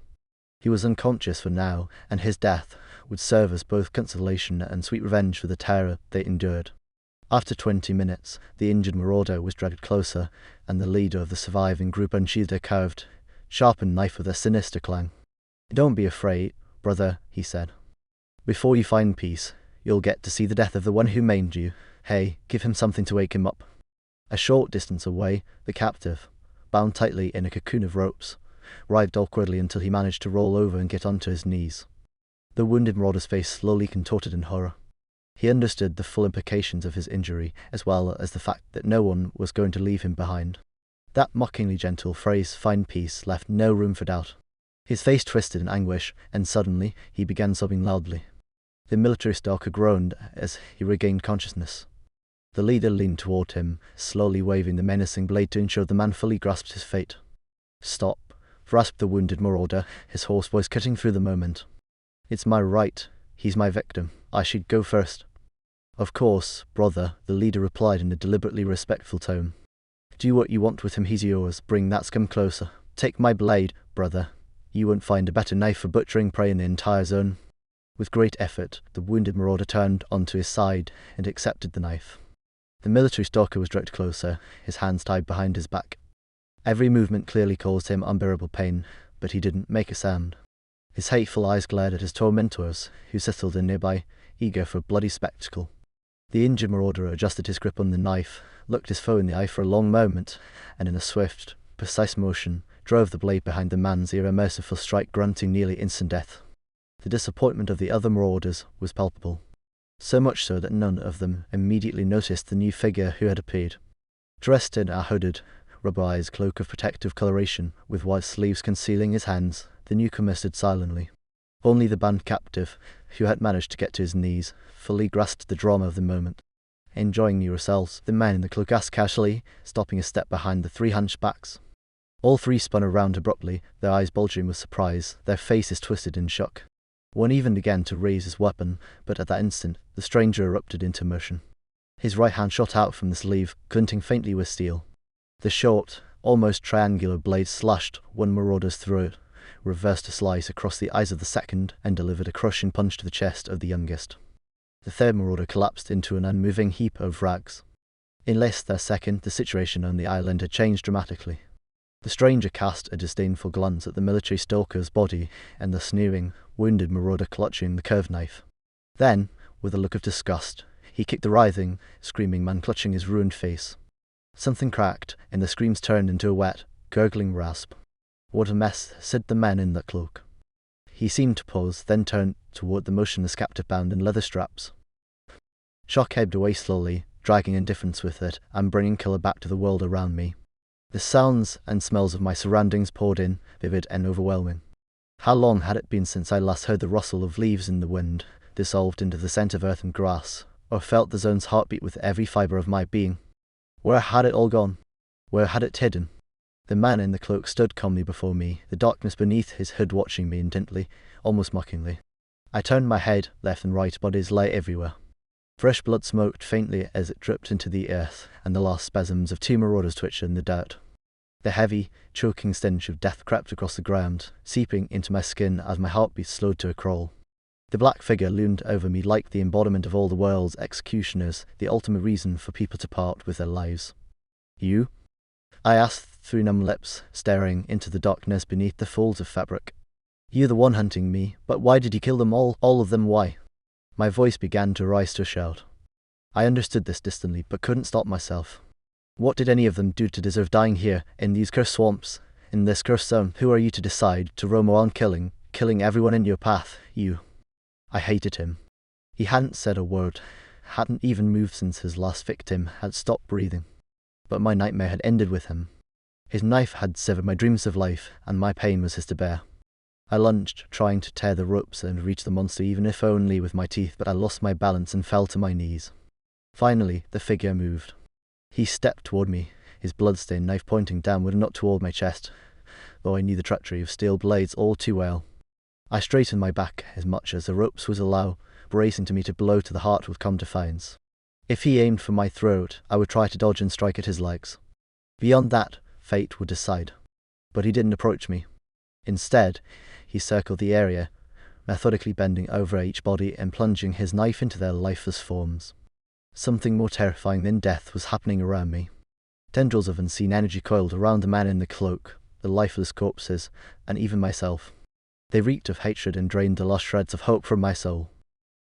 He was unconscious for now, and his death would serve as both consolation and sweet revenge for the terror they endured. After 20 minutes, the injured marauder was dragged closer, and the leader of the surviving group unsheathed a curved, sharpened knife with a sinister clang. "Don't be afraid, brother," he said. "Before you find peace, you'll get to see the death of the one who maimed you. Hey, give him something to wake him up." A short distance away, the captive, bound tightly in a cocoon of ropes, writhed awkwardly until he managed to roll over and get onto his knees. The wounded marauder's face slowly contorted in horror. He understood the full implications of his injury, as well as the fact that no one was going to leave him behind. That mockingly gentle phrase, "find peace," left no room for doubt. His face twisted in anguish, and suddenly he began sobbing loudly. The military stalker groaned as he regained consciousness. The leader leaned toward him, slowly waving the menacing blade to ensure the man fully grasped his fate. "Stop," rasped the wounded marauder, his hoarse voice cutting through the moment. "It's my right. He's my victim. I should go first." "Of course, brother," the leader replied in a deliberately respectful tone. "Do what you want with him, he's yours. Bring that scum closer. Take my blade, brother. You won't find a better knife for butchering prey in the entire zone." With great effort, the wounded marauder turned onto his side and accepted the knife. The military stalker was dragged closer, his hands tied behind his back. Every movement clearly caused him unbearable pain, but he didn't make a sound. His hateful eyes glared at his tormentors, who settled in nearby, eager for a bloody spectacle. The injured marauder adjusted his grip on the knife, looked his foe in the eye for a long moment, and in a swift, precise motion, drove the blade behind the man's ear, a merciful strike granting nearly instant death. The disappointment of the other marauders was palpable, so much so that none of them immediately noticed the new figure who had appeared. Dressed in a hooded, rubberized cloak of protective coloration, with white sleeves concealing his hands, the newcomer stood silently. Only the band captive, who had managed to get to his knees, fully grasped the drama of the moment. "Enjoying yourselves?" the man in the cloak asked casually, stopping a step behind the 3 hunchbacks. All 3 spun around abruptly, their eyes bulging with surprise, their faces twisted in shock. One even began to raise his weapon, but at that instant, the stranger erupted into motion. His right hand shot out from the sleeve, glinting faintly with steel. The short, almost triangular blade slashed one marauder's throat, reversed a slice across the eyes of the second, and delivered a crushing punch to the chest of the youngest. The third marauder collapsed into an unmoving heap of rags. In less than a second, the situation on the island had changed dramatically. The stranger cast a disdainful glance at the military stalker's body and the sneering, wounded marauder clutching the curved knife. Then, with a look of disgust, he kicked the writhing, screaming man clutching his ruined face. Something cracked, and the screams turned into a wet, gurgling rasp. "What a mess," said the man in the cloak. He seemed to pause, then turned toward the motionless captive bound in leather straps. Shock ebbed away slowly, dragging indifference with it, and bringing colour back to the world around me. The sounds and smells of my surroundings poured in, vivid and overwhelming. How long had it been since I last heard the rustle of leaves in the wind, dissolved into the scent of earth and grass, or felt the zone's heartbeat with every fibre of my being? Where had it all gone? Where had it hidden? The man in the cloak stood calmly before me, the darkness beneath his hood watching me intently, almost mockingly. I turned my head left and right, bodies lay everywhere. Fresh blood smoked faintly as it dripped into the earth, and the last spasms of two marauders twitched in the dirt. The heavy, choking stench of death crept across the ground, seeping into my skin as my heartbeat slowed to a crawl. The black figure loomed over me like the embodiment of all the world's executioners, the ultimate reason for people to part with their lives. You? I asked through numb lips, staring into the darkness beneath the folds of fabric. You the one hunting me, but why did you kill them all of them, why? My voice began to rise to a shout. I understood this distantly, but couldn't stop myself. What did any of them do to deserve dying here, in these cursed swamps, in this cursed zone? Who are you to decide to roam around killing everyone in your path, you? I hated him. He hadn't said a word, hadn't even moved since his last victim had stopped breathing. But my nightmare had ended with him. His knife had severed my dreams of life, and my pain was his to bear. I lunged, trying to tear the ropes and reach the monster, even if only with my teeth, but I lost my balance and fell to my knees. Finally, the figure moved. He stepped toward me, his blood-stained knife pointing downward and not toward my chest, though I knew the treachery of steel blades all too well. I straightened my back as much as the ropes would allow, bracing to meet a blow to the heart with calm defiance. If he aimed for my throat, I would try to dodge and strike at his legs. Beyond that, fate would decide. But he didn't approach me. Instead, he circled the area, methodically bending over each body and plunging his knife into their lifeless forms. Something more terrifying than death was happening around me. Tendrils of unseen energy coiled around the man in the cloak, the lifeless corpses, and even myself. They reeked of hatred and drained the last shreds of hope from my soul.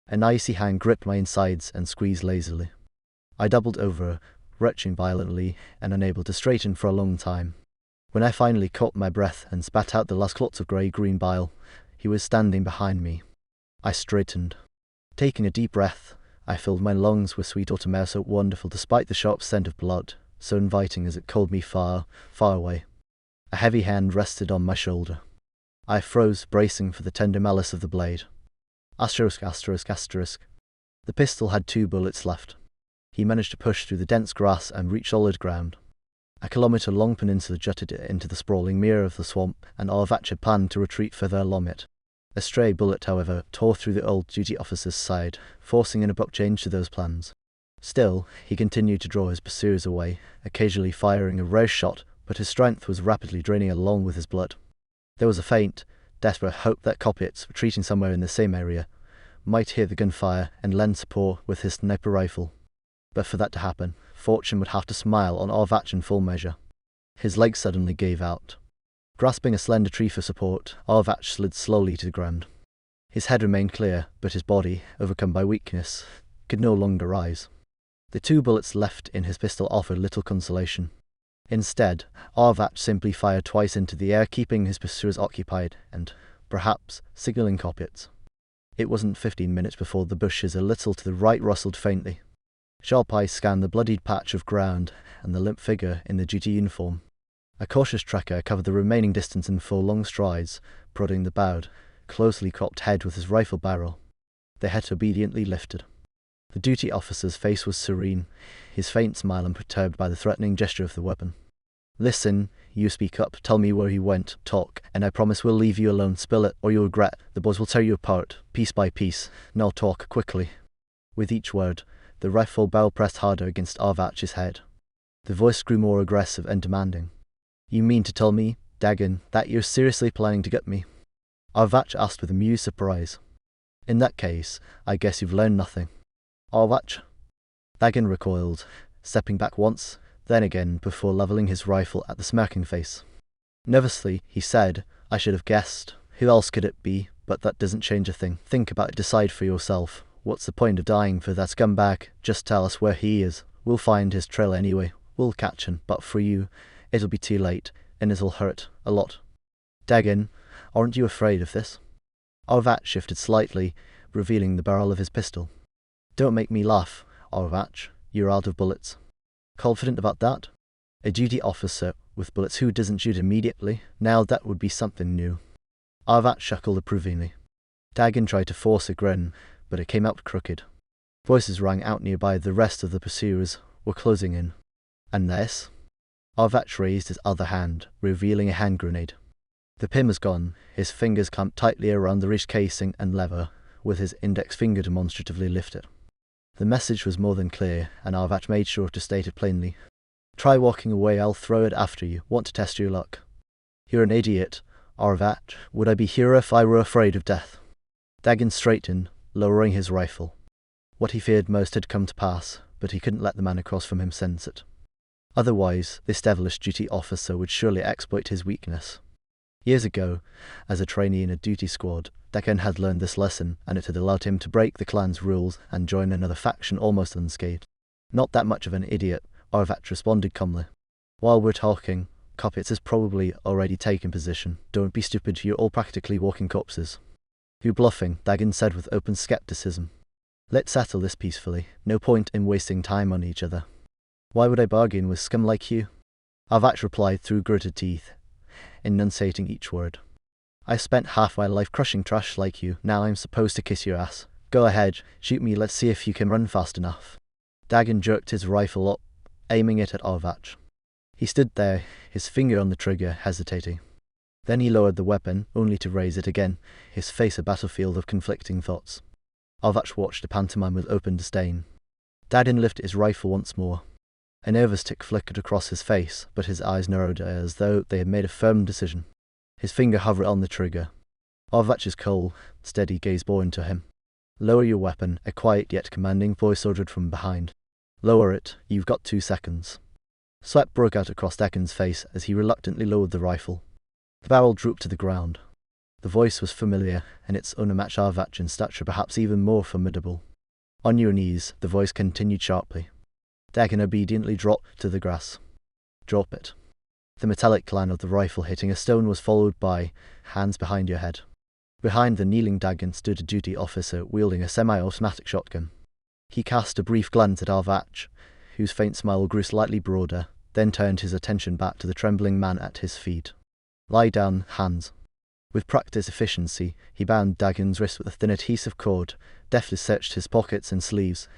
An icy hand gripped my insides and squeezed lazily. I doubled over, retching violently and unable to straighten for a long time. When I finally caught my breath and spat out the last clots of grey-green bile, he was standing behind me. I straightened. Taking a deep breath, I filled my lungs with sweet autumn air so wonderful despite the sharp scent of blood, so inviting as it called me far, far away. A heavy hand rested on my shoulder. I froze, bracing for the tender malice of the blade. Asterisk, asterisk, asterisk. The pistol had 2 bullets left. He managed to push through the dense grass and reach solid ground. A kilometre-long peninsula jutted into the sprawling mirror of the swamp, and Arvach had planned to retreat further along it. A stray bullet, however, tore through the old duty officer's side, forcing an abrupt change to those plans. Still, he continued to draw his pursuers away, occasionally firing a rare shot, but his strength was rapidly draining along with his blood. There was a faint, desperate hope that Kopitz, retreating somewhere in the same area, might hear the gunfire and lend support with his sniper rifle. But for that to happen, fortune would have to smile on Arvach in full measure. His legs suddenly gave out. Grasping a slender tree for support, Arvach slid slowly to the ground. His head remained clear, but his body, overcome by weakness, could no longer rise. The 2 bullets left in his pistol offered little consolation. Instead, Arvach simply fired twice into the air, keeping his pursuers occupied and, perhaps, signalling Kopitz. It wasn't 15 minutes before the bushes a little to the right rustled faintly. Sharp eyes scanned the bloodied patch of ground and the limp figure in the duty uniform. A cautious trekker covered the remaining distance in 4 long strides, prodding the bowed, closely cropped head with his rifle barrel. The head obediently lifted. The duty officer's face was serene, his faint smile unperturbed by the threatening gesture of the weapon. "Listen, you speak up, tell me where he went, talk, and I promise we'll leave you alone. Spill it, or you'll regret. The boys will tear you apart, piece by piece. Now talk, quickly." With each word, the rifle barrel pressed harder against Arvach's head. The voice grew more aggressive and demanding. "You mean to tell me, Dagon, that you're seriously planning to get me?" Arvach asked with amused surprise. "In that case, I guess you've learned nothing." "Arvach?" Dagon recoiled, stepping back once, then again before levelling his rifle at the smirking face. Nervously, he said, "I should have guessed. Who else could it be? But that doesn't change a thing. Think about it, decide for yourself. What's the point of dying for that scumbag? Just tell us where he is. We'll find his trail anyway. We'll catch him, but for you, it'll be too late, and it'll hurt a lot. Dagon, aren't you afraid of this?" Arvat shifted slightly, revealing the barrel of his pistol. "Don't make me laugh, Arvat. You're out of bullets." "Confident about that?" A duty officer with bullets who doesn't shoot immediately? Now that would be something new. Arvat chuckled approvingly. Dagon tried to force a grin, but it came out crooked. Voices rang out nearby. The rest of the pursuers were closing in. "Unless?" Arvat raised his other hand, revealing a hand grenade. The pin was gone, his fingers clamped tightly around the ridge casing and lever, with his index finger demonstratively lifted. The message was more than clear, and Arvat made sure to state it plainly. "Try walking away, I'll throw it after you. Want to test your luck." "You're an idiot, Arvat. Would I be here if I were afraid of death?" Dagon straightened, lowering his rifle. What he feared most had come to pass, but he couldn't let the man across from him sense it. Otherwise, this devilish duty officer would surely exploit his weakness. Years ago, as a trainee in a duty squad, Dagon had learned this lesson, and it had allowed him to break the clan's rules and join another faction almost unscathed. "Not that much of an idiot," Arvat responded calmly. "While we're talking, Kopitz has probably already taken position. Don't be stupid, you're all practically walking corpses." "You're bluffing," Dagon said with open skepticism. "Let's settle this peacefully. No point in wasting time on each other." "Why would I bargain with scum like you?" Arvat replied through gritted teeth, enunciating each word. "I spent half my life crushing trash like you. Now I'm supposed to kiss your ass. Go ahead, shoot me, let's see if you can run fast enough." Dagon jerked his rifle up, aiming it at Arvat. He stood there, his finger on the trigger, hesitating. Then he lowered the weapon, only to raise it again, his face a battlefield of conflicting thoughts. Arvat watched the pantomime with open disdain. Dagon lifted his rifle once more. A nervous tick flickered across his face, but his eyes narrowed as though they had made a firm decision. His finger hovered on the trigger. Arvat's cold, steady gaze bore into him. "Lower your weapon," a quiet yet commanding voice ordered from behind. "Lower it, you've got 2 seconds." Sweat broke out across Dagon's face as he reluctantly lowered the rifle. The barrel drooped to the ground. The voice was familiar, and its owner matched Arvat in stature, perhaps even more formidable. "On your knees," the voice continued sharply. Dagon obediently dropped to the grass. "Drop it." The metallic clang of the rifle hitting a stone was followed by "hands behind your head." Behind the kneeling Dagon stood a duty officer wielding a semi-automatic shotgun. He cast a brief glance at Arvat, whose faint smile grew slightly broader, then turned his attention back to the trembling man at his feet. "Lie down, hands." With practiced efficiency, he bound Dagon's wrist with a thin adhesive cord, deftly searched his pockets and sleeves,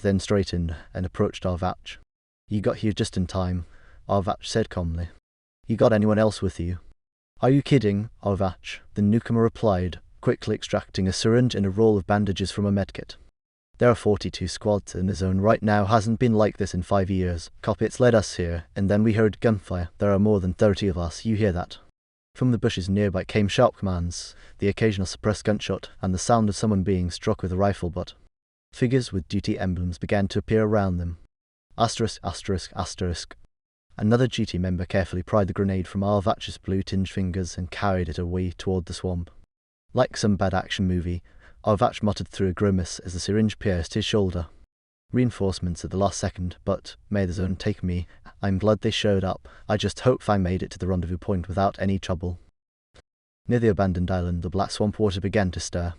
then straightened and approached Arvat. "You got here just in time," Arvat said calmly. "You got anyone else with you?" "Are you kidding, Arvat?" the newcomer replied, quickly extracting a syringe and a roll of bandages from a medkit. "There are 42 squads in the zone right now. Hasn't been like this in 5 years. Kopitz led us here, and then we heard gunfire. There are more than 30 of us. You hear that?" From the bushes nearby came sharp commands, the occasional suppressed gunshot, and the sound of someone being struck with a rifle butt. Figures with duty emblems began to appear around them. Asterisk, asterisk, asterisk. Another duty member carefully pried the grenade from Arvat's blue-tinged fingers and carried it away toward the swamp. Like some bad action movie, Arvat muttered through a grimace as the syringe pierced his shoulder. "Reinforcements at the last second, but may the zone take me. I'm glad they showed up. I just hope Fang made it to the rendezvous point without any trouble." Near the abandoned island, the black swamp water began to stir.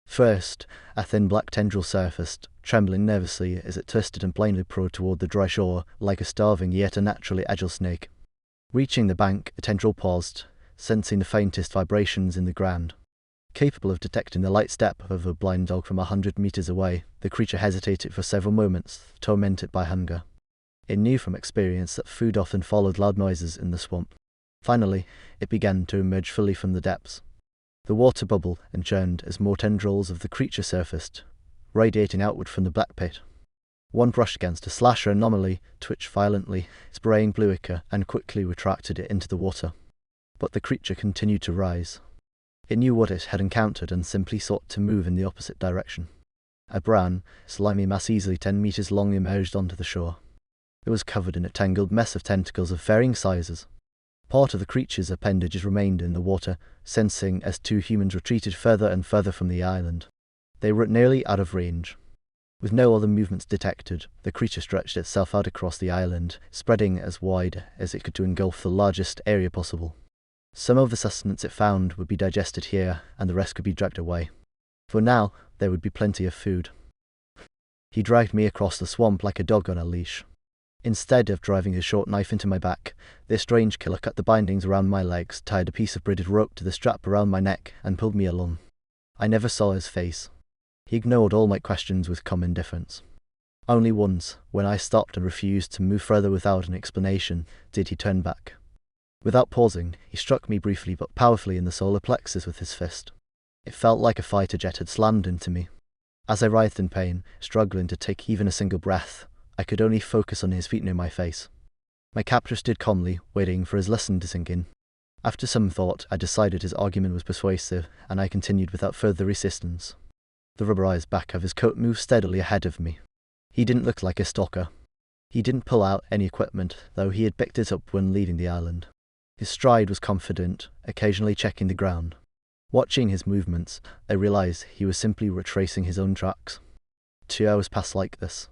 First, a thin black tendril surfaced, trembling nervously as it twisted and plainly probed toward the dry shore, like a starving yet unnaturally agile snake. Reaching the bank, the tendril paused, sensing the faintest vibrations in the ground. Capable of detecting the light step of a blind dog from 100 meters away, the creature hesitated for several moments, tormented by hunger. It knew from experience that food often followed loud noises in the swamp. Finally, it began to emerge fully from the depths. The water bubbled and churned as more tendrils of the creature surfaced, radiating outward from the black pit. One brushed against a slasher anomaly, twitched violently, spraying blue ichor, and quickly retracted it into the water. But the creature continued to rise. It knew what it had encountered and simply sought to move in the opposite direction. A brown, slimy mass easily 10 meters long emerged onto the shore. It was covered in a tangled mess of tentacles of varying sizes. Part of the creature's appendages remained in the water, sensing as 2 humans retreated further and further from the island. They were nearly out of range. With no other movements detected, the creature stretched itself out across the island, spreading as wide as it could to engulf the largest area possible. Some of the sustenance it found would be digested here, and the rest could be dragged away. For now, there would be plenty of food. He dragged me across the swamp like a dog on a leash. Instead of driving his short knife into my back, this strange killer cut the bindings around my legs, tied a piece of braided rope to the strap around my neck, and pulled me along. I never saw his face. He ignored all my questions with calm indifference. Only once, when I stopped and refused to move further without an explanation, did he turn back. Without pausing, he struck me briefly but powerfully in the solar plexus with his fist. It felt like a fighter jet had slammed into me. As I writhed in pain, struggling to take even a single breath, I could only focus on his feet near my face. My captor stood calmly, waiting for his lesson to sink in. After some thought, I decided his argument was persuasive, and I continued without further resistance. The rubberized back of his coat moved steadily ahead of me. He didn't look like a stalker. He didn't pull out any equipment, though he had picked it up when leaving the island. His stride was confident, occasionally checking the ground. Watching his movements, I realized he was simply retracing his own tracks. 2 hours passed like this.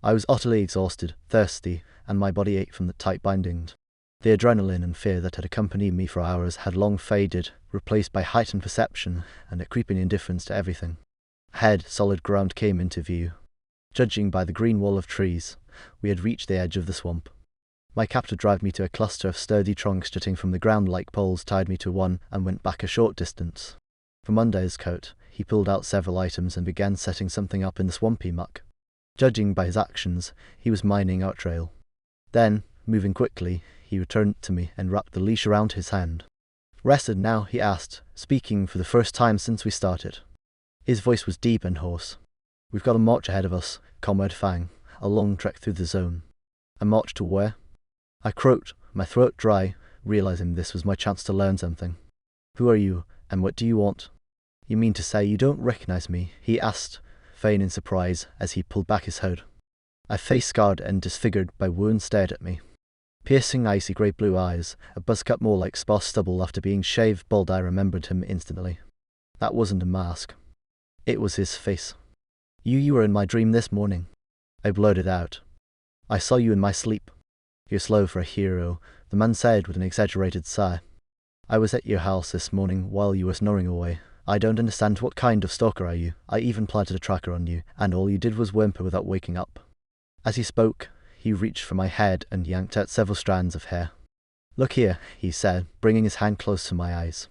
I was utterly exhausted, thirsty, and my body ached from the tight bindings. The adrenaline and fear that had accompanied me for hours had long faded, replaced by heightened perception and a creeping indifference to everything. Ahead, solid ground came into view. Judging by the green wall of trees, we had reached the edge of the swamp. My captor drove me to a cluster of sturdy trunks jutting from the ground like poles, tied me to one, and went back a short distance. From under his coat, he pulled out several items and began setting something up in the swampy muck. Judging by his actions, he was mining our trail. Then, moving quickly, he returned to me and wrapped the leash around his hand. "Rested now?" he asked, speaking for the first time since we started. His voice was deep and hoarse. "We've got a march ahead of us, Comrade Fang, a long trek through the zone." "A march to where?" I croaked, my throat dry, realizing this was my chance to learn something. "Who are you, and what do you want?" "You mean to say you don't recognize me?" he asked, feigning surprise as he pulled back his hood. A face scarred and disfigured by wounds stared at me. Piercing icy grey-blue eyes, a buzz cut more like sparse stubble after being shaved bald. I remembered him instantly. That wasn't a mask. It was his face. You were in my dream this morning." I blurted out. "I saw you in my sleep." "You're slow for a hero," the man said with an exaggerated sigh. "I was at your house this morning while you were snoring away. I don't understand what kind of stalker are you. I even planted a tracker on you, and all you did was whimper without waking up." As he spoke, he reached for my head and yanked out several strands of hair. "Look here," he said, bringing his hand close to my eyes.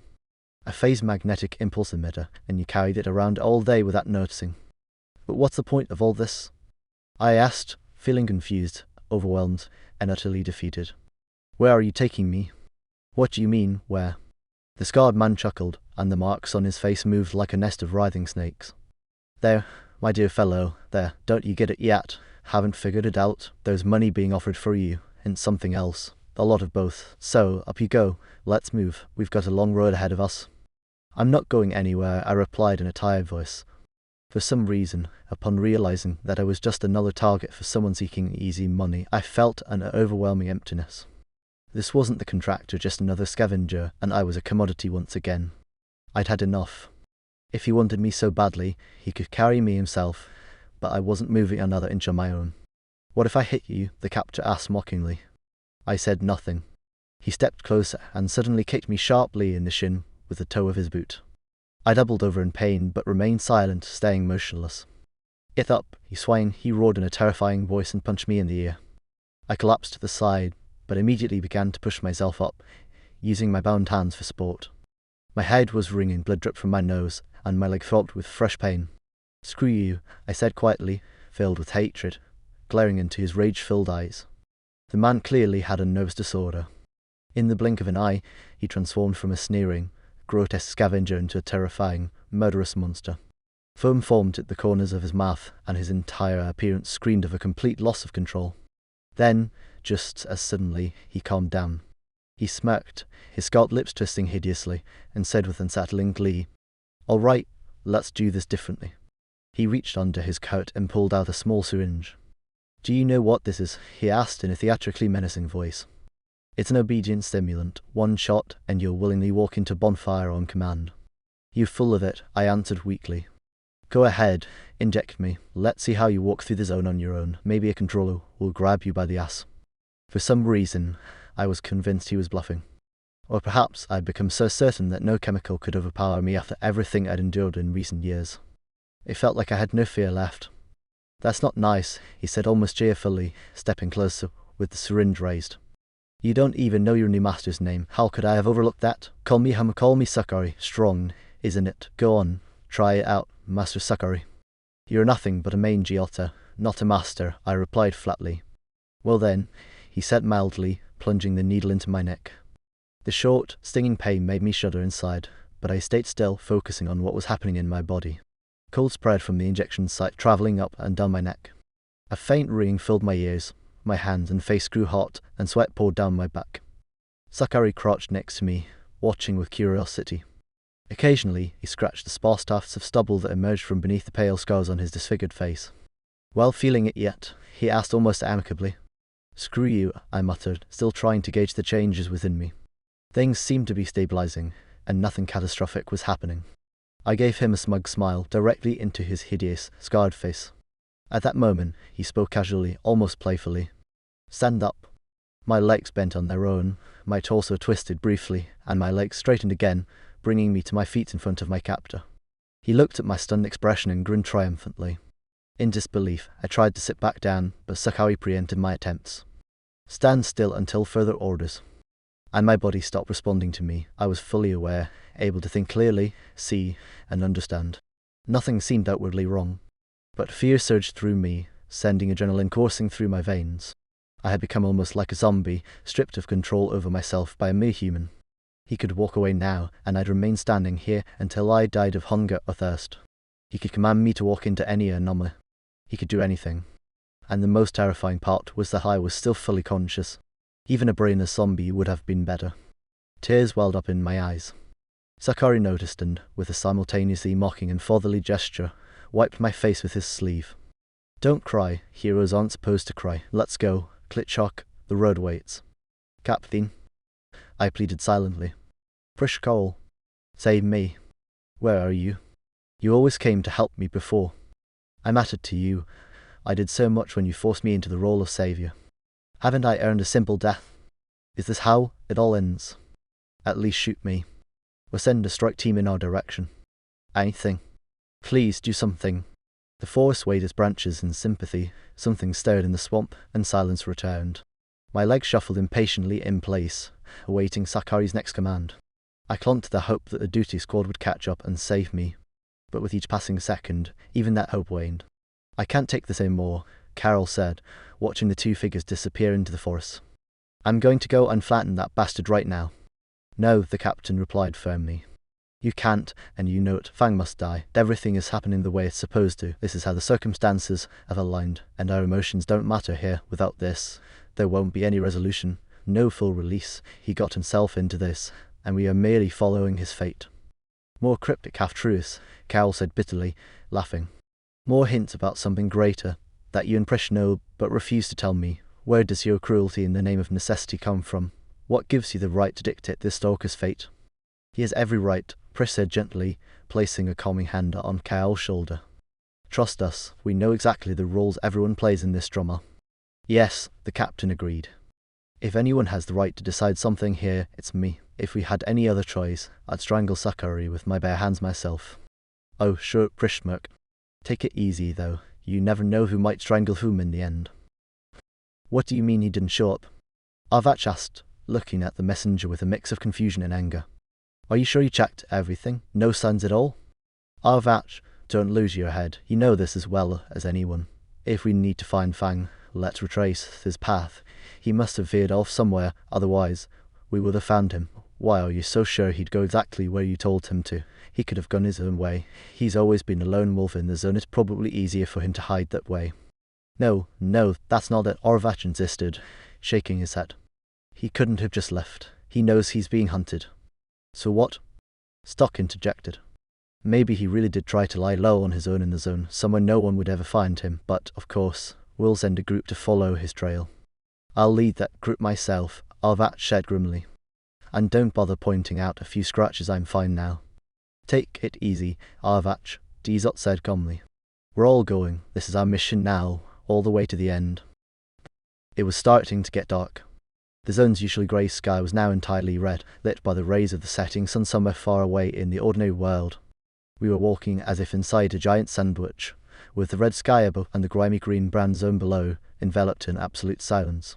"A phase magnetic impulse emitter, and you carried it around all day without noticing. But what's the point of all this?" I asked, feeling confused, overwhelmed, and utterly defeated. "Where are you taking me?" "What do you mean, where?" The scarred man chuckled, and the marks on his face moved like a nest of writhing snakes. "There, my dear fellow, there, don't you get it yet? Haven't figured it out? There's money being offered for you, and something else. A lot of both. So, up you go. Let's move. We've got a long road ahead of us." "I'm not going anywhere," I replied in a tired voice. For some reason, upon realizing that I was just another target for someone seeking easy money, I felt an overwhelming emptiness. This wasn't the contractor, just another scavenger, and I was a commodity once again. I'd had enough. If he wanted me so badly, he could carry me himself, but I wasn't moving another inch on my own. "What if I hit you?" the captor asked mockingly. I said nothing. He stepped closer and suddenly kicked me sharply in the shin with the toe of his boot. I doubled over in pain, but remained silent, staying motionless. "Get up, you swine," he roared in a terrifying voice and punched me in the ear. I collapsed to the side, but immediately began to push myself up, using my bound hands for support. My head was ringing, blood dripped from my nose, and my leg throbbed with fresh pain. "Screw you," I said quietly, filled with hatred, glaring into his rage-filled eyes. The man clearly had a nervous disorder. In the blink of an eye, he transformed from a sneering, grotesque scavenger into a terrifying, murderous monster. Foam formed at the corners of his mouth, and his entire appearance screamed of a complete loss of control. Then, just as suddenly, he calmed down. He smirked, his scarred lips twisting hideously, and said with unsettling glee, "All right, let's do this differently." He reached under his coat and pulled out a small syringe. "Do you know what this is?" he asked in a theatrically menacing voice. "It's an obedient stimulant. 1 shot, and you'll willingly walk into bonfire on command." "You're full of it," I answered weakly. "Go ahead, inject me. Let's see how you walk through the zone on your own. Maybe a controller will grab you by the ass." For some reason, I was convinced he was bluffing. Or perhaps I'd become so certain that no chemical could overpower me after everything I'd endured in recent years. It felt like I had no fear left. "That's not nice," he said almost cheerfully, stepping closer with the syringe raised. "You don't even know your new master's name. How could I have overlooked that? Call me Sakari. Strong, isn't it? Go on, try it out, Master Sakari." "You're nothing but a mangy otter, not a master," I replied flatly. "Well then," he said mildly, plunging the needle into my neck. The short, stinging pain made me shudder inside, but I stayed still, focusing on what was happening in my body. Cold spread from the injection site, travelling up and down my neck. A faint ringing filled my ears. My hands and face grew hot, and sweat poured down my back. Sakari crouched next to me, watching with curiosity. Occasionally, he scratched the sparse tufts of stubble that emerged from beneath the pale scars on his disfigured face. "Well, feeling it yet?" he asked almost amicably. "Screw you," I muttered, still trying to gauge the changes within me. Things seemed to be stabilizing, and nothing catastrophic was happening. I gave him a smug smile directly into his hideous, scarred face. At that moment, he spoke casually, almost playfully. "Stand up." My legs bent on their own, my torso twisted briefly, and my legs straightened again, bringing me to my feet in front of my captor. He looked at my stunned expression and grinned triumphantly. In disbelief, I tried to sit back down, but Sakari preempted my attempts. "Stand still until further orders." And my body stopped responding to me. I was fully aware, able to think clearly, see, and understand. Nothing seemed outwardly wrong. But fear surged through me, sending adrenaline coursing through my veins. I had become almost like a zombie, stripped of control over myself by a mere human. He could walk away now, and I'd remain standing here until I died of hunger or thirst. He could command me to walk into any anomaly. He could do anything. And the most terrifying part was that I was still fully conscious. Even a brainless zombie would have been better. Tears welled up in my eyes. Sakari noticed and, with a simultaneously mocking and fatherly gesture, wiped my face with his sleeve. "Don't cry. Heroes aren't supposed to cry. Let's go. Klitschok, the road waits." "Captain," I pleaded silently. "Prishkol, save me. Where are you? You always came to help me before. I mattered to you. I did so much when you forced me into the role of savior. Haven't I earned a simple death? Is this how it all ends? At least shoot me. Or send a strike team in our direction. Anything. Please do something." The forest swayed its branches in sympathy, something stirred in the swamp, and silence returned. My legs shuffled impatiently in place, awaiting Sakari's next command. I clung to the hope that the duty squad would catch up and save me. But with each passing second, even that hope waned. "I can't take this anymore," Carol said, watching the two figures disappear into the forest. "I'm going to go and flatten that bastard right now." "No," the captain replied firmly. "You can't, and you know it. Fang must die. Everything is happening the way it's supposed to. This is how the circumstances have aligned, and our emotions don't matter here. Without this, there won't be any resolution, no full release. He got himself into this, and we are merely following his fate." "More cryptic half-truths," Carol said bitterly, laughing. "More hints about something greater, that you and Prish know, but refuse to tell me. Where does your cruelty in the name of necessity come from? What gives you the right to dictate this stalker's fate?" "He has every right," Prish said gently, placing a calming hand on Carol's shoulder. "Trust us, we know exactly the roles everyone plays in this drama." "Yes," the captain agreed. "If anyone has the right to decide something here, it's me. If we had any other choice, I'd strangle Sakari with my bare hands myself." "Oh, sure," Prish smirked. "Take it easy, though. You never know who might strangle whom in the end." "What do you mean he didn't show up?" Arvach asked, looking at the messenger with a mix of confusion and anger. "Are you sure you checked everything? No signs at all?" "Arvach, don't lose your head. You know this as well as anyone. If we need to find Fang, let's retrace his path. He must have veered off somewhere, otherwise we would have found him. Why are you so sure he'd go exactly where you told him to? He could have gone his own way. He's always been a lone wolf in the zone. It's probably easier for him to hide that way." No, that's not it," Arvach insisted, shaking his head. "He couldn't have just left. He knows he's being hunted." "So what?" Stock interjected. "Maybe he really did try to lie low on his own in the zone, somewhere no one would ever find him, but, of course, we'll send a group to follow his trail." "I'll lead that group myself," Arvach said grimly. "And don't bother pointing out a few scratches. I'm fine now." "Take it easy, Arvach," Dizot said calmly. "We're all going. This is our mission now, all the way to the end." It was starting to get dark. The zone's usually grey sky was now entirely red, lit by the rays of the setting sun somewhere far away in the ordinary world. We were walking as if inside a giant sandwich, with the red sky above and the grimy green-brown zone below, enveloped in absolute silence.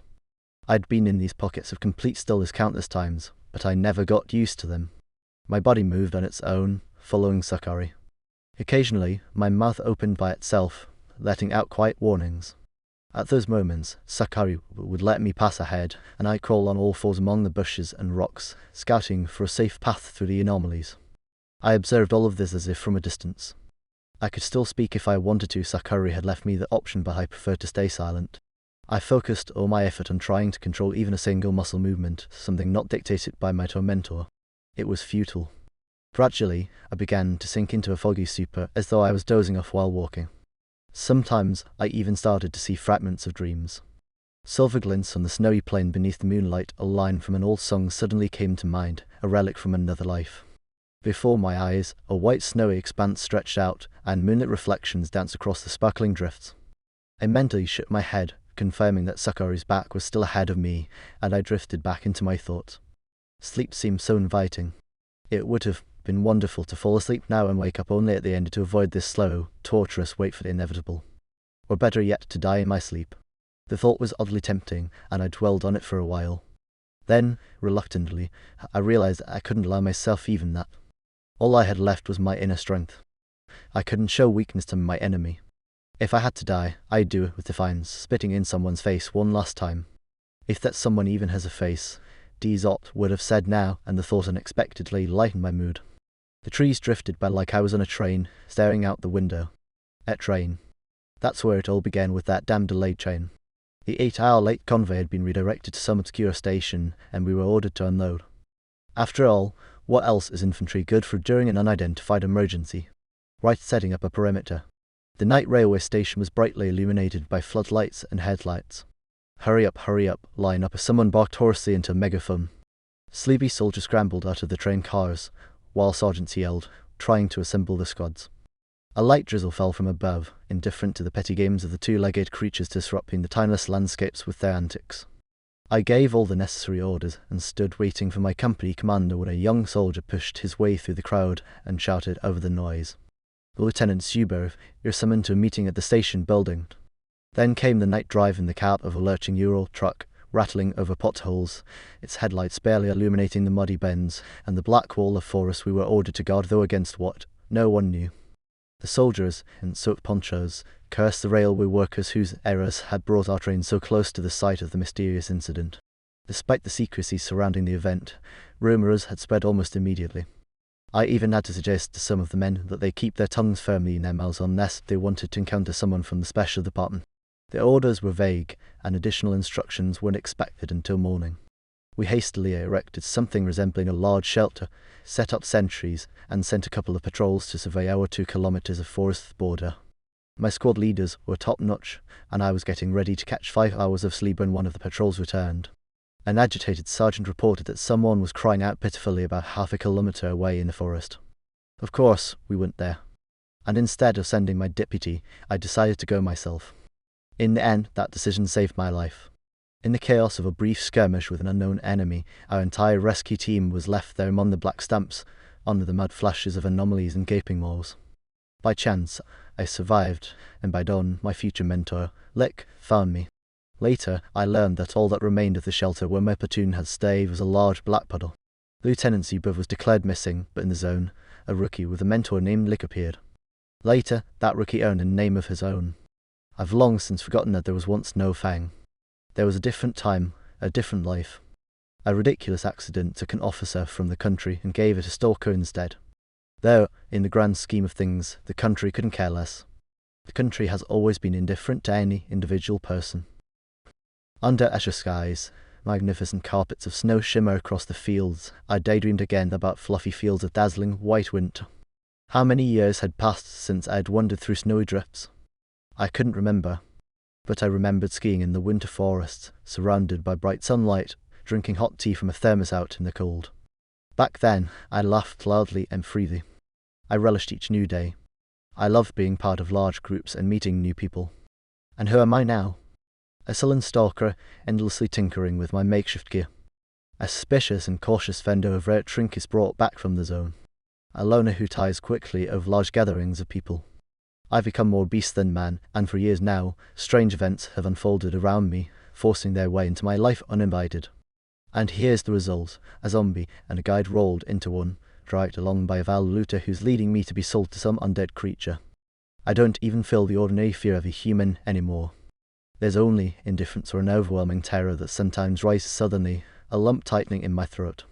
I'd been in these pockets of complete stillness countless times, but I never got used to them. My body moved on its own, following Sakari. Occasionally, my mouth opened by itself, letting out quiet warnings. At those moments, Sakari would let me pass ahead, and I'd crawl on all fours among the bushes and rocks, scouting for a safe path through the anomalies. I observed all of this as if from a distance. I could still speak if I wanted to. Sakari had left me the option, but I preferred to stay silent. I focused all my effort on trying to control even a single muscle movement, something not dictated by my tormentor. It was futile. Gradually, I began to sink into a foggy stupor, as though I was dozing off while walking. Sometimes I even started to see fragments of dreams. Silver glints on the snowy plain beneath the moonlight, a line from an old song suddenly came to mind, a relic from another life. Before my eyes, a white snowy expanse stretched out, and moonlit reflections danced across the sparkling drifts. I mentally shook my head, confirming that Sakari's back was still ahead of me, and I drifted back into my thoughts. Sleep seemed so inviting. It would have been wonderful to fall asleep now and wake up only at the end to avoid this slow, torturous wait for the inevitable. Or better yet, to die in my sleep. The thought was oddly tempting, and I dwelled on it for a while. Then, reluctantly, I realized I couldn't allow myself even that. All I had left was my inner strength. I couldn't show weakness to my enemy. If I had to die, I'd do it with defiance, spitting in someone's face one last time. If that someone even has a face, Dzot would have said now, and the thought unexpectedly lightened my mood. The trees drifted by like I was on a train, staring out the window. A train. That's where it all began, with that damn delayed train. The 8-hour late convoy had been redirected to some obscure station, and we were ordered to unload. After all, what else is infantry good for during an unidentified emergency? Right, setting up a perimeter. The night railway station was brightly illuminated by floodlights and headlights. Hurry up, line up, as someone barked hoarsely into a megaphone. Sleepy soldiers scrambled out of the train cars, while sergeants yelled, trying to assemble the squads. A light drizzle fell from above, indifferent to the petty games of the two-legged creatures disrupting the timeless landscapes with their antics. I gave all the necessary orders and stood waiting for my company commander when a young soldier pushed his way through the crowd and shouted over the noise. "Lieutenant Suberv, you're summoned to a meeting at the station building." Then came the night drive in the cab of a lurching Ural truck, rattling over potholes, its headlights barely illuminating the muddy bends, and the black wall of forest we were ordered to guard, though against what, no one knew. The soldiers, in soaked ponchos, cursed the railway workers whose errors had brought our train so close to the site of the mysterious incident. Despite the secrecy surrounding the event, rumours had spread almost immediately. I even had to suggest to some of the men that they keep their tongues firmly in their mouths unless they wanted to encounter someone from the special department. The orders were vague, and additional instructions weren't expected until morning. We hastily erected something resembling a large shelter, set up sentries, and sent a couple of patrols to survey our 2 kilometers of forest border. My squad leaders were top-notch, and I was getting ready to catch 5 hours of sleep when one of the patrols returned. An agitated sergeant reported that someone was crying out pitifully about half a kilometer away in the forest. Of course, we went there, and instead of sending my deputy, I decided to go myself. In the end, that decision saved my life. In the chaos of a brief skirmish with an unknown enemy, our entire rescue team was left there among the black stumps, under the mud flashes of anomalies and gaping maws. By chance, I survived, and by dawn, my future mentor, Lick, found me. Later, I learned that all that remained of the shelter where my platoon had stayed was a large black puddle. Lieutenant Zubov was declared missing, but in the zone, a rookie with a mentor named Lick appeared. Later, that rookie earned a name of his own. I've long since forgotten that there was once no Fang. There was a different time, a different life. A ridiculous accident took an officer from the country and gave it to STALKER instead. Though, in the grand scheme of things, the country couldn't care less. The country has always been indifferent to any individual person. Under azure skies, magnificent carpets of snow shimmer across the fields. I daydreamed again about fluffy fields of dazzling white winter. How many years had passed since I had wandered through snowy drifts? I couldn't remember, but I remembered skiing in the winter forests, surrounded by bright sunlight, drinking hot tea from a thermos out in the cold. Back then, I laughed loudly and freely. I relished each new day. I loved being part of large groups and meeting new people. And who am I now? a sullen stalker endlessly tinkering with my makeshift gear. A suspicious and cautious vendor of rare trinkets brought back from the zone. A loner who tires quickly over large gatherings of people. I've become more beast than man, and for years now, strange events have unfolded around me, forcing their way into my life uninvited. And here's the result: a zombie and a guide rolled into one, dragged along by a vile looter who's leading me to be sold to some undead creature. I don't even feel the ordinary fear of a human anymore. There's only indifference or an overwhelming terror that sometimes rises suddenly, a lump tightening in my throat.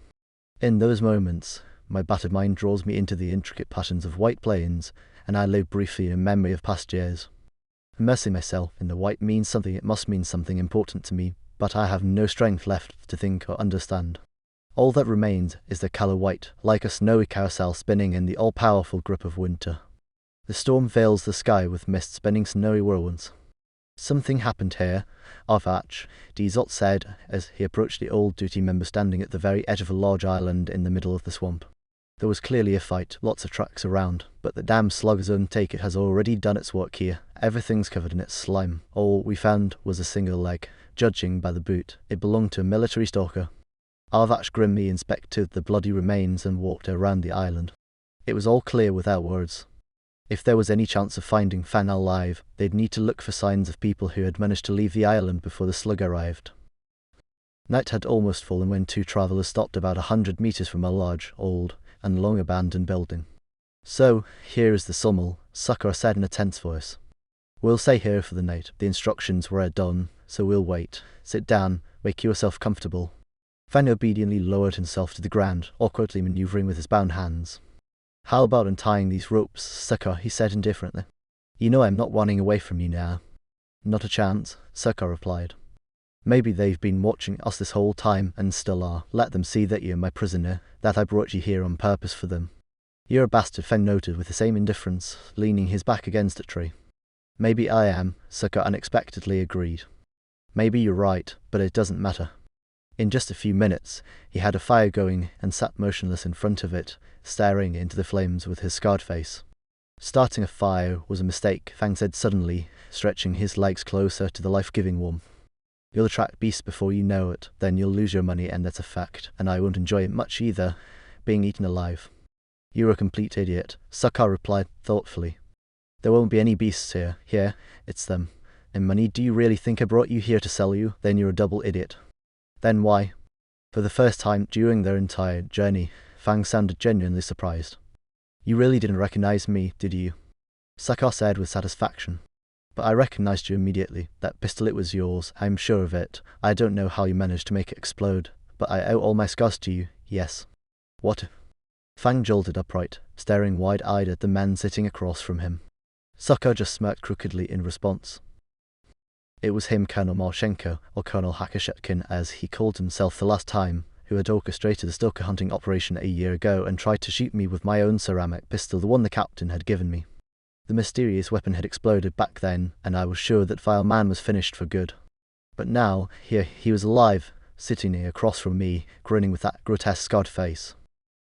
In those moments, my battered mind draws me into the intricate patterns of white plains, and I live briefly in memory of past years. Immersing myself in the white means something, it must mean something important to me, but I have no strength left to think or understand. All that remains is the colour white, like a snowy carousel spinning in the all-powerful grip of winter. The storm veils the sky with mist spinning snowy whirlwinds. Something happened here, Arvach, Dizot said as he approached the old duty member standing at the very edge of a large island in the middle of the swamp. There was clearly a fight, lots of tracks around, but the damn slugger's own take-it has already done its work here. Everything's covered in its slime. All we found was a single leg. Judging by the boot, it belonged to a military stalker. Arvach grimly inspected the bloody remains and walked around the island. It was all clear without words. If there was any chance of finding Fang alive, they'd need to look for signs of people who had managed to leave the island before the slug arrived. Night had almost fallen when two travellers stopped about 100 meters from a large, old, and long-abandoned building. "So, here is the Sommel," Sucker said in a tense voice. "We'll stay here for the night. The instructions were at dawn, so we'll wait. Sit down, make yourself comfortable." Fang obediently lowered himself to the ground, awkwardly maneuvering with his bound hands. "How about untying these ropes, Sucker?" he said indifferently. "You know I'm not running away from you now." "Not a chance," Sucker replied. "Maybe they've been watching us this whole time and still are. Let them see that you're my prisoner, that I brought you here on purpose for them." "You're a bastard," Fang noted with the same indifference, leaning his back against a tree. "Maybe I am," Sucker unexpectedly agreed. "Maybe you're right, but it doesn't matter." In just a few minutes, he had a fire going and sat motionless in front of it, staring into the flames with his scarred face. "Starting a fire was a mistake," Fang said suddenly, stretching his legs closer to the life-giving warmth. "You'll attract beasts before you know it, then you'll lose your money, and that's a fact, and I won't enjoy it much either, being eaten alive." "You're a complete idiot," Sucker replied thoughtfully. "There won't be any beasts here. Here, it's them. And money, do you really think I brought you here to sell you? Then you're a double idiot." "Then why?" For the first time during their entire journey, Fang sounded genuinely surprised. "You really didn't recognize me, did you?" Sucker said with satisfaction. "But I recognized you immediately. That pistol, it was yours. I'm sure of it. I don't know how you managed to make it explode, but I owe all my scars to you, yes." "What?" Fang jolted upright, staring wide-eyed at the man sitting across from him. Sucker just smirked crookedly in response. It was him, Colonel Marshenko, or Colonel Hakashetkin as he called himself the last time, who had orchestrated the stalker hunting operation a year ago and tried to shoot me with my own ceramic pistol, the one the captain had given me. The mysterious weapon had exploded back then, and I was sure that Vile Man was finished for good. But now, here he was alive, sitting here across from me, grinning with that grotesque scarred face.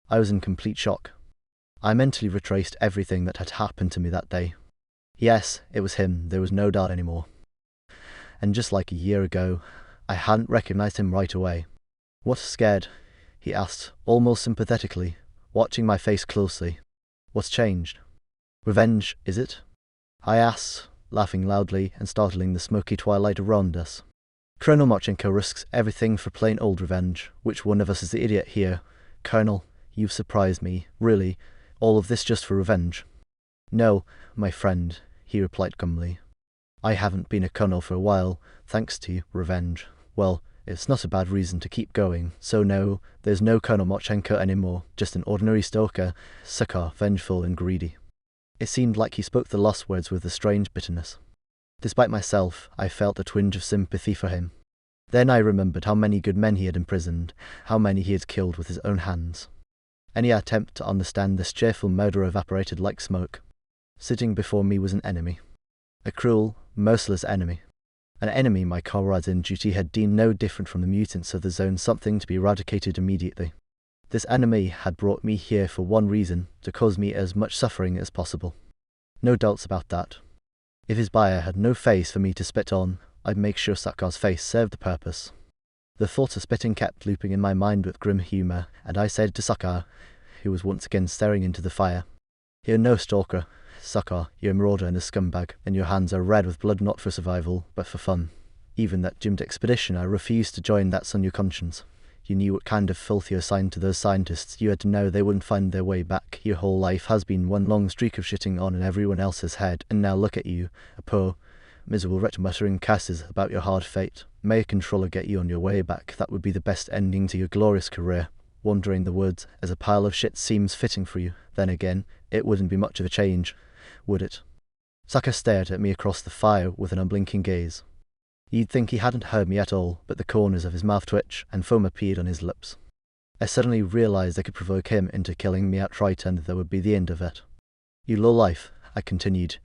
I was in complete shock. I mentally retraced everything that had happened to me that day. Yes, it was him, there was no doubt anymore. And just like a year ago, I hadn't recognized him right away. "What's scared?" he asked, almost sympathetically, watching my face closely. "What's changed?" "Revenge, is it?" I asked, laughing loudly and startling the smoky twilight around us. "Colonel Marchenko risks everything for plain old revenge. Which one of us is the idiot here? Colonel, you've surprised me. Really, all of this just for revenge?" "No, my friend," he replied glumly. "I haven't been a colonel for a while, thanks to revenge. Well, it's not a bad reason to keep going, so no, there's no Colonel Marchenko anymore, just an ordinary stalker, Sucker, vengeful and greedy." It seemed like he spoke the last words with a strange bitterness. Despite myself, I felt a twinge of sympathy for him. Then I remembered how many good men he had imprisoned, how many he had killed with his own hands. Any attempt to understand this cheerful murderer evaporated like smoke. Sitting before me was an enemy. A cruel, merciless enemy. An enemy my comrades in duty had deemed no different from the mutants of the zone, something to be eradicated immediately. This enemy had brought me here for one reason, to cause me as much suffering as possible. No doubts about that. If his buyer had no face for me to spit on, I'd make sure Sakar's face served the purpose. The thought of spitting kept looping in my mind with grim humour, and I said to Sakar, who was once again staring into the fire, "You're no stalker, Sakar, you're a marauder and a scumbag, and your hands are red with blood not for survival, but for fun. Even that doomed expedition, I refused to join, that's on your conscience. You knew what kind of filth you assigned to those scientists. You had to know they wouldn't find their way back. Your whole life has been one long streak of shitting on in everyone else's head, and now look at you, a poor, miserable wretch muttering curses about your hard fate. May a controller get you on your way back. That would be the best ending to your glorious career. Wandering the woods as a pile of shit seems fitting for you. Then again, it wouldn't be much of a change, would it?" Sakar stared at me across the fire with an unblinking gaze. You'd think he hadn't heard me at all, but the corners of his mouth twitched and foam appeared on his lips. I suddenly realised I could provoke him into killing me outright, and that would be the end of it. "You lowlife," I continued,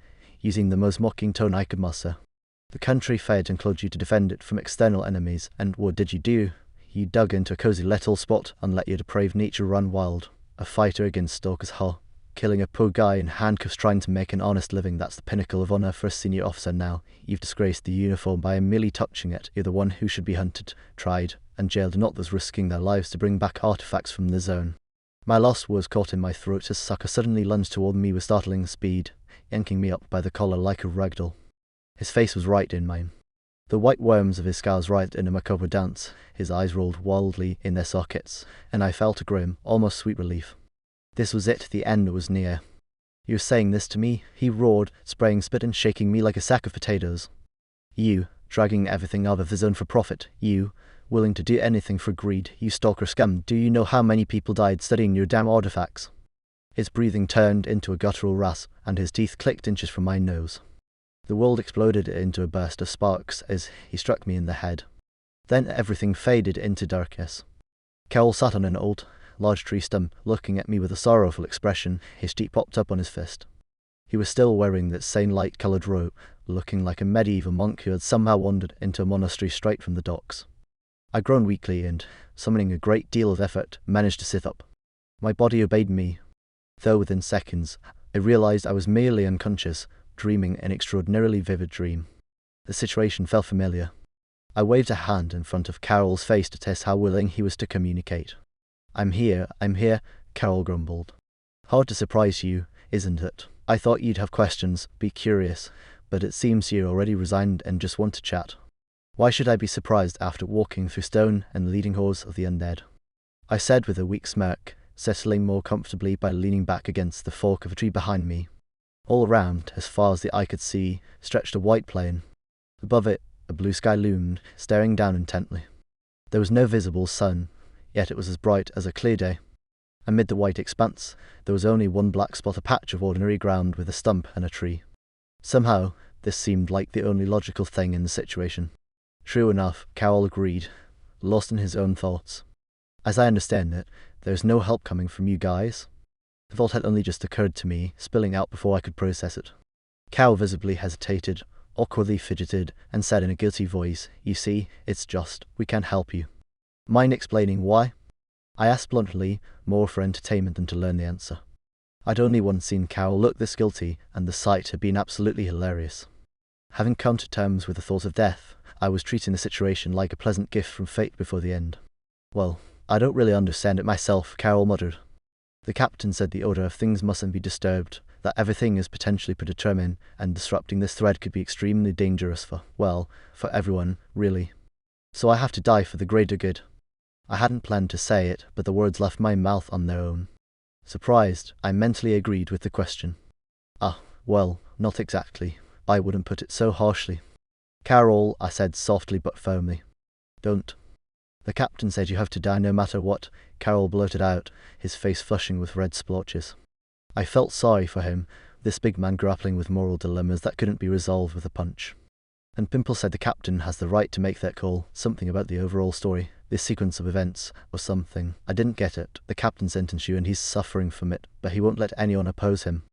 using the most mocking tone I could muster. "The country fed and clothed you to defend it from external enemies, and what did you do? You dug into a cosy little spot and let your depraved nature run wild. A fighter against stalkers, huh? Killing a poor guy in handcuffs trying to make an honest living, that's the pinnacle of honour for a senior officer now. You've disgraced the uniform by merely touching it. You're the one who should be hunted, tried, and jailed, not those risking their lives to bring back artifacts from the zone." My last words caught in my throat as Sakar suddenly lunged toward me with startling speed, yanking me up by the collar like a ragdoll. His face was right in mine. The white worms of his scowls writhed in a macabre dance, his eyes rolled wildly in their sockets, and I felt a grim, almost sweet relief. This was it, the end was near. "You're saying this to me?" he roared, spraying spit and shaking me like a sack of potatoes. "You, dragging everything out of the zone for profit. You, willing to do anything for greed. You stalker scum. Do you know how many people died studying your damn artifacts?" His breathing turned into a guttural rasp, and his teeth clicked inches from my nose. The world exploded into a burst of sparks as he struck me in the head. Then everything faded into darkness. Carol sat on an old, large tree stump, looking at me with a sorrowful expression, his cheek popped up on his fist. He was still wearing that same light-coloured robe, looking like a medieval monk who had somehow wandered into a monastery straight from the docks. I groaned weakly and, summoning a great deal of effort, managed to sit up. My body obeyed me, though within seconds I realised I was merely unconscious, dreaming an extraordinarily vivid dream. The situation felt familiar. I waved a hand in front of Carol's face to test how willing he was to communicate. I'm here," Carol grumbled. "Hard to surprise you, isn't it? I thought you'd have questions, be curious, but it seems you're already resigned and just want to chat. Why should I be surprised after walking through stone and leading halls of the undead?" I said with a weak smirk, settling more comfortably by leaning back against the fork of a tree behind me. All around, as far as the eye could see, stretched a white plain. Above it, a blue sky loomed, staring down intently. There was no visible sun, yet it was as bright as a clear day. Amid the white expanse, there was only one black spot, a patch of ordinary ground with a stump and a tree. Somehow, this seemed like the only logical thing in the situation. True enough, Carol agreed, lost in his own thoughts. "As I understand it, there is no help coming from you guys?" The thought had only just occurred to me, spilling out before I could process it. Carol visibly hesitated, awkwardly fidgeted, and said in a guilty voice, "You see, it's just, we can't help you." "Mind explaining why?" I asked bluntly, more for entertainment than to learn the answer. I'd only once seen Carol look this guilty, and the sight had been absolutely hilarious. Having come to terms with the thought of death, I was treating the situation like a pleasant gift from fate before the end. "Well, I don't really understand it myself," Carol muttered. "The captain said the order of things mustn't be disturbed, that everything is potentially predetermined, and disrupting this thread could be extremely dangerous for everyone, really. So I have to die for the greater good." I hadn't planned to say it, but the words left my mouth on their own. Surprised, I mentally agreed with the question. Well, not exactly. I wouldn't put it so harshly." "Carol," I said softly but firmly. "Don't. The captain said you have to die no matter what," Carol blurted out, his face flushing with red splotches. I felt sorry for him, this big man grappling with moral dilemmas that couldn't be resolved with a punch. And Pimple said the captain has the right to make that call, something about the overall story, this sequence of events, or something. I didn't get it. The captain sentenced you and he's suffering from it, but he won't let anyone oppose him.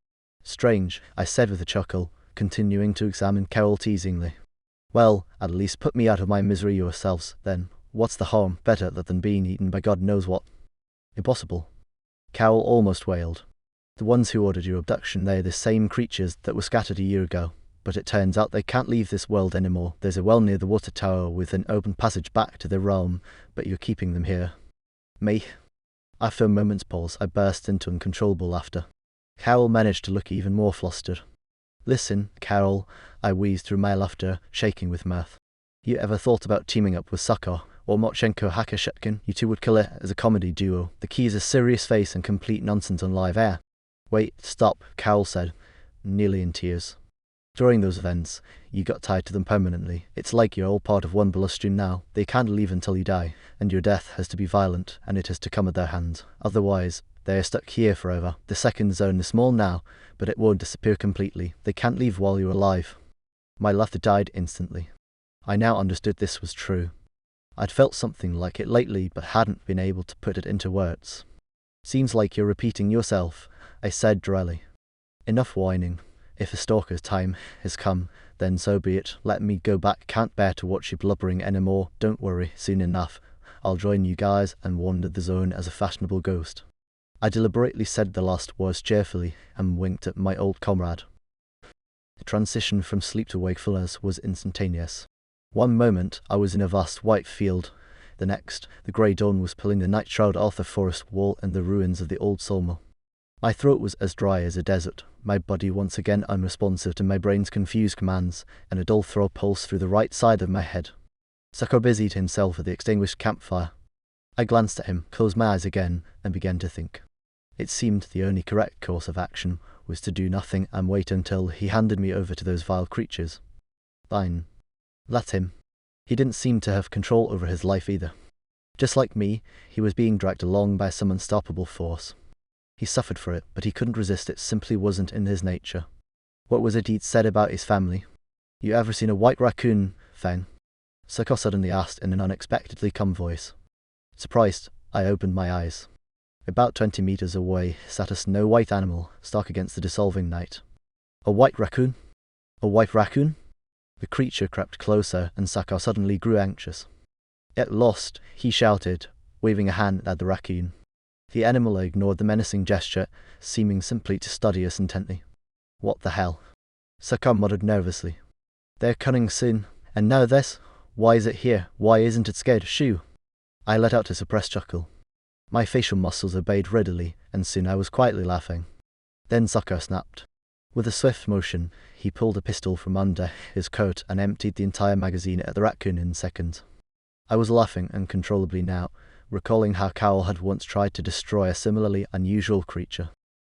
"Strange," I said with a chuckle, continuing to examine Carol teasingly. "Well, at least put me out of my misery yourselves, then. What's the harm? Better that than being eaten by God knows what." "Impossible," Carol almost wailed. "The ones who ordered your abduction, they're the same creatures that were scattered a year ago. but it turns out they can't leave this world anymore. There's a well near the water tower with an open passage back to their realm, but you're keeping them here. Me? After a moment's pause, I burst into uncontrollable laughter. Carol managed to look even more flustered. Listen, Carol, I wheezed through my laughter, shaking with mirth. You ever thought about teaming up with Sakar or Mochenko Hakashutkin? You two would kill it as a comedy duo. The key is a serious face and complete nonsense on live air. Wait, stop, Carol said, nearly in tears. During those events, you got tied to them permanently. It's like you're all part of one bloodstream now. They can't leave until you die, and your death has to be violent, and it has to come at their hands. Otherwise, they are stuck here forever. The second zone is small now, but it won't disappear completely. They can't leave while you're alive. My laughter died instantly. I now understood this was true. I'd felt something like it lately, but hadn't been able to put it into words. Seems like you're repeating yourself, I said dryly. Enough whining. If a stalker's time has come, then so be it. Let me go back. Can't bear to watch you blubbering anymore. Don't worry, soon enough I'll join you guys and wander the zone as a fashionable ghost. I deliberately said the last words cheerfully and winked at my old comrade. The transition from sleep to wakefulness was instantaneous. One moment I was in a vast white field. The next, the grey dawn was pulling the night shroud off the forest wall and the ruins of the old sawmill. My throat was as dry as a desert, my body once again unresponsive to my brain's confused commands, and a dull throb pulsed through the right side of my head. Sakar busied himself at the extinguished campfire. I glanced at him, closed my eyes again, and began to think. It seemed the only correct course of action was to do nothing and wait until he handed me over to those vile creatures. Fine. Let him. He didn't seem to have control over his life either. Just like me, he was being dragged along by some unstoppable force. He suffered for it, but he couldn't resist. It simply wasn't in his nature. What was it he'd said about his family? You ever seen a white raccoon, Fang? Sakar suddenly asked in an unexpectedly calm voice. Surprised, I opened my eyes. About 20 meters away sat a snow-white animal, stark against the dissolving night. A white raccoon? A white raccoon? The creature crept closer, and Sakar suddenly grew anxious. Get lost, he shouted, waving a hand at the raccoon. The animal ignored the menacing gesture, seeming simply to study us intently. What the hell? Sakar muttered nervously. They're coming soon. And now this? Why is it here? Why isn't it scared? Shoo! I let out a suppressed chuckle. My facial muscles obeyed readily, and soon I was quietly laughing. Then Sakar snapped. With a swift motion, he pulled a pistol from under his coat and emptied the entire magazine at the raccoon in seconds. I was laughing uncontrollably now, recalling how Carol had once tried to destroy a similarly unusual creature.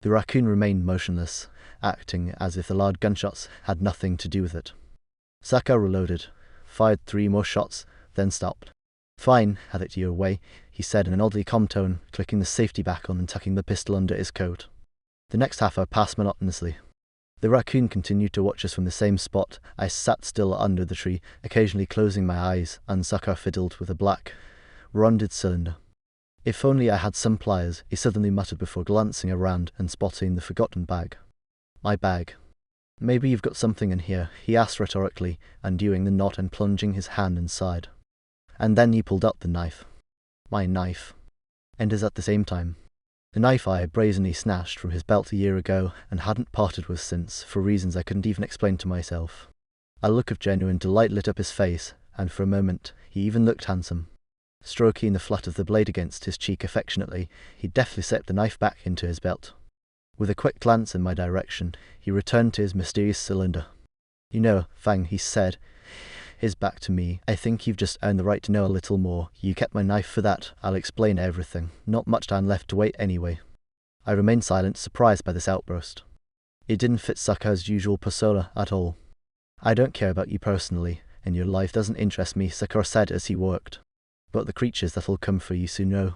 The raccoon remained motionless, acting as if the loud gunshots had nothing to do with it. Sakar reloaded, fired 3 more shots, then stopped. Fine, have it your way, he said in an oddly calm tone, clicking the safety back on and tucking the pistol under his coat. The next half hour passed monotonously. The raccoon continued to watch us from the same spot. I sat still under the tree, occasionally closing my eyes, and Sakar fiddled with a black, rounded cylinder. If only I had some pliers, he suddenly muttered before glancing around and spotting the forgotten bag. My bag. Maybe you've got something in here, he asked rhetorically, undoing the knot and plunging his hand inside. And then he pulled out the knife. My knife. And as at the same time. The knife I had brazenly snatched from his belt a year ago and hadn't parted with since, for reasons I couldn't even explain to myself. A look of genuine delight lit up his face, and for a moment he even looked handsome. Stroking the flat of the blade against his cheek affectionately, he deftly slipped the knife back into his belt. With a quick glance in my direction, he returned to his mysterious cylinder. You know, Fang, he said, his back to me, I think you've just earned the right to know a little more. You kept my knife for that. I'll explain everything. Not much time left to wait anyway. I remained silent, surprised by this outburst. It didn't fit Sakar's usual persona at all. I don't care about you personally, and your life doesn't interest me, Sakar said as he worked. But the creatures that'll come for you soon know.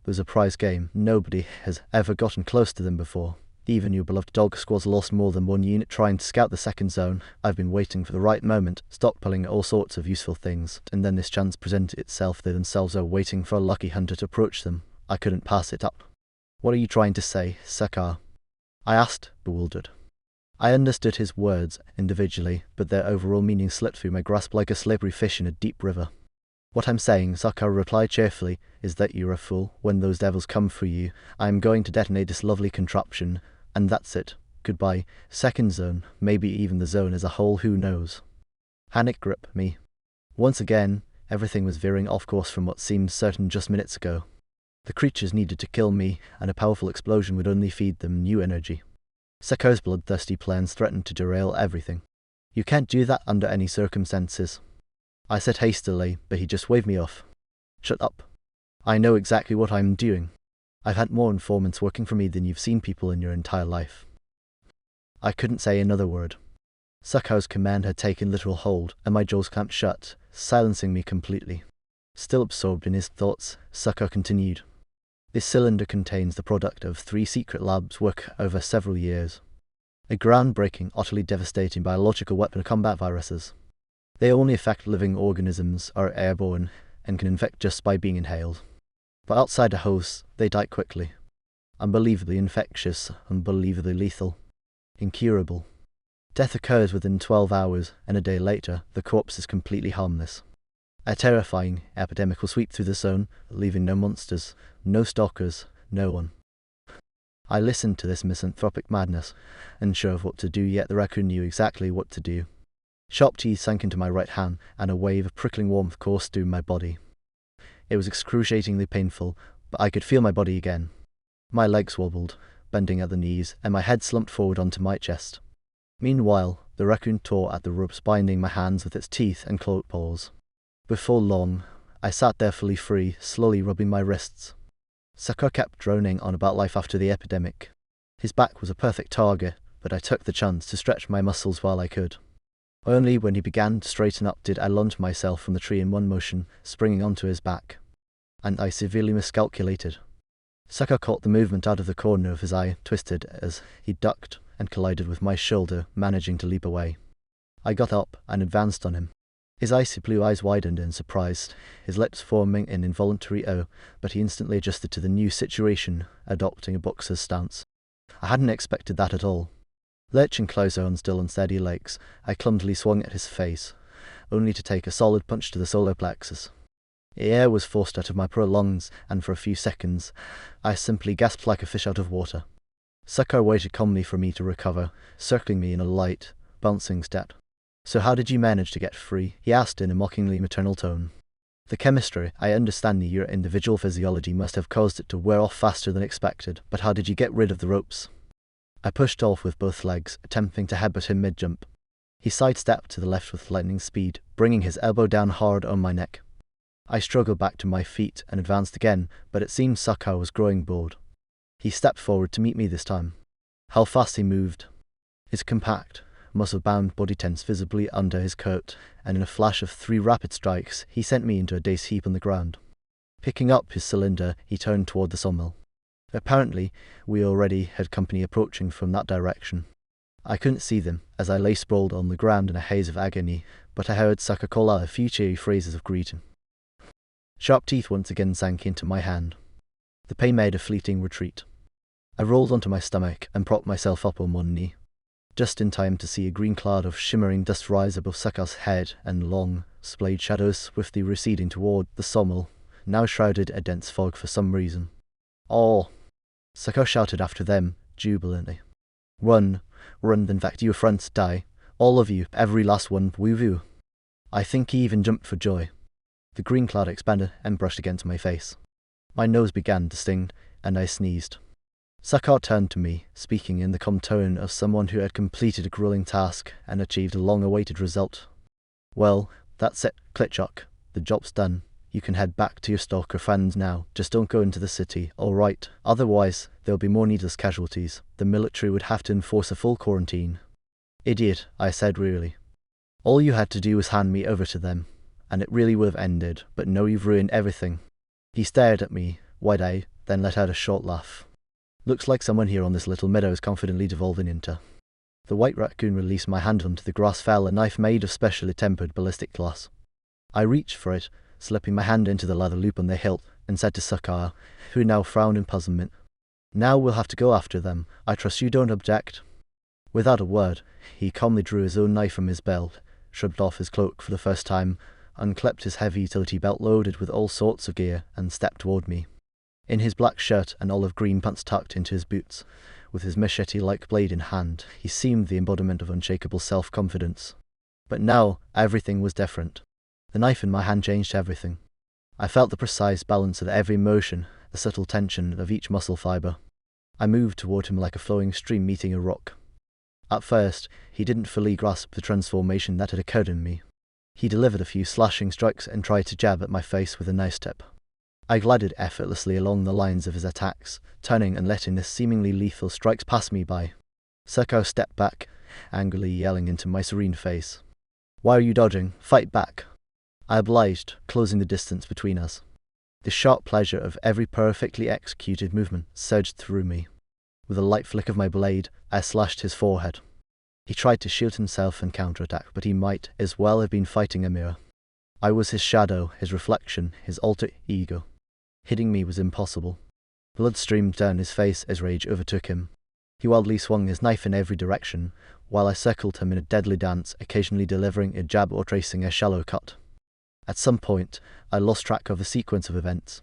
There's a prize game. Nobody has ever gotten close to them before. Even your beloved dog squad's lost more than one unit trying to scout the second zone. I've been waiting for the right moment, stockpiling all sorts of useful things, and then this chance presented itself. They themselves are waiting for a lucky hunter to approach them. I couldn't pass it up. What are you trying to say, Sakar? I asked, bewildered. I understood his words individually, but their overall meaning slipped through my grasp like a slippery fish in a deep river. What I'm saying, Sakar replied cheerfully, is that you're a fool. When those devils come for you, I am going to detonate this lovely contraption, and that's it. goodbye, second zone, maybe even the zone as a whole, who knows. Panic gripped me. Once again, everything was veering off course from what seemed certain just minutes ago. The creatures needed to kill me, and a powerful explosion would only feed them new energy. Sako's bloodthirsty plans threatened to derail everything. You can't do that under any circumstances, I said hastily, but he just waved me off. Shut up. I know exactly what I'm doing. I've had more informants working for me than you've seen people in your entire life. I couldn't say another word. Sako's command had taken literal hold, and my jaws clamped shut, silencing me completely. Still absorbed in his thoughts, Sako continued. This cylinder contains the product of 3 secret labs' work over several years. A groundbreaking, utterly devastating biological weapon of combat viruses. They only affect living organisms, are airborne, and can infect just by being inhaled. But outside the host, they die quickly. Unbelievably infectious, unbelievably lethal. Incurable. Death occurs within 12 hours, and a day later, the corpse is completely harmless. A terrifying epidemic will sweep through the zone, leaving no monsters, no stalkers, no one. I listened to this misanthropic madness, unsure of what to do, yet the raccoon knew exactly what to do. Sharp teeth sank into my right hand, and a wave of prickling warmth coursed through my body. It was excruciatingly painful, but I could feel my body again. My legs wobbled, bending at the knees, and my head slumped forward onto my chest. Meanwhile, the raccoon tore at the ropes binding my hands with its teeth and clawed paws. Before long, I sat there fully free, slowly rubbing my wrists. Sako kept droning on about life after the epidemic. His back was a perfect target, but I took the chance to stretch my muscles while I could. Only when he began to straighten up did I launch myself from the tree in one motion, springing onto his back. And I severely miscalculated. Sako caught the movement out of the corner of his eye, twisted as he ducked and collided with my shoulder, managing to leap away. I got up and advanced on him. His icy blue eyes widened in surprise, his lips forming an involuntary O, but he instantly adjusted to the new situation, adopting a boxer's stance. I hadn't expected that at all. Lurching closer on still unsteady legs, I clumsily swung at his face, only to take a solid punch to the solar plexus. The air was forced out of my poor lungs, and for a few seconds, I simply gasped like a fish out of water. Sako waited calmly for me to recover, circling me in a light, bouncing step. So how did you manage to get free? He asked in a mockingly maternal tone. The chemistry, I understand your individual physiology must have caused it to wear off faster than expected, but how did you get rid of the ropes? I pushed off with both legs, attempting to headbutt him mid-jump. He sidestepped to the left with lightning speed, bringing his elbow down hard on my neck. I struggled back to my feet and advanced again, but it seemed Sako was growing bored. He stepped forward to meet me this time. How fast he moved. His compact, muscle-bound body tense visibly under his coat, and in a flash of 3 rapid strikes, he sent me into a dazed heap on the ground. Picking up his cylinder, he turned toward the sawmill. Apparently, we already had company approaching from that direction. I couldn't see them, as I lay sprawled on the ground in a haze of agony, but I heard Sako call out a few cheery phrases of greeting. Sharp teeth once again sank into my hand. The pain made a fleeting retreat. I rolled onto my stomach and propped myself up on one knee, just in time to see a green cloud of shimmering dust rise above Sako's head and long, splayed shadows swiftly receding toward the sawmill, now shrouded in a dense fog for some reason. "Oh!" Sako shouted after them, jubilantly. "Run, run, then back to your fronts, die. All of you, every last one, woo-woo." I think he even jumped for joy. The green cloud expanded and brushed against my face. My nose began to sting, and I sneezed. Sako turned to me, speaking in the calm tone of someone who had completed a grueling task and achieved a long-awaited result. "Well, that's it, Klitschok. The job's done. You can head back to your stalker friends now. Just don't go into the city, all right? Otherwise, there'll be more needless casualties. The military would have to enforce a full quarantine." "Idiot," I said wearily. "All you had to do was hand me over to them, and it really would have ended, but no, you've ruined everything." He stared at me, wide-eyed, then let out a short laugh. "Looks like someone here on this little meadow is confidently devolving into." The white raccoon released my hand onto the grass, fell a knife made of specially tempered ballistic glass. I reached for it, slipping my hand into the leather loop on the hilt, and said to Sako, who now frowned in puzzlement, "Now we'll have to go after them. I trust you don't object." Without a word, he calmly drew his own knife from his belt, shrugged off his cloak for the first time, unclipped his heavy utility belt loaded with all sorts of gear, and stepped toward me. In his black shirt and olive green pants tucked into his boots, with his machete-like blade in hand, he seemed the embodiment of unshakable self-confidence. But now, everything was different. The knife in my hand changed everything. I felt the precise balance of every motion, the subtle tension of each muscle fibre. I moved toward him like a flowing stream meeting a rock. At first, he didn't fully grasp the transformation that had occurred in me. He delivered a few slashing strikes and tried to jab at my face with a knife tip. I glided effortlessly along the lines of his attacks, turning and letting the seemingly lethal strikes pass me by. Sako stepped back, angrily yelling into my serene face. "Why are you dodging? Fight back!" I obliged, closing the distance between us. The sharp pleasure of every perfectly executed movement surged through me. With a light flick of my blade, I slashed his forehead. He tried to shield himself and counterattack, but he might as well have been fighting a mirror. I was his shadow, his reflection, his alter ego. Hitting me was impossible. Blood streamed down his face as rage overtook him. He wildly swung his knife in every direction, while I circled him in a deadly dance, occasionally delivering a jab or tracing a shallow cut. At some point, I lost track of the sequence of events.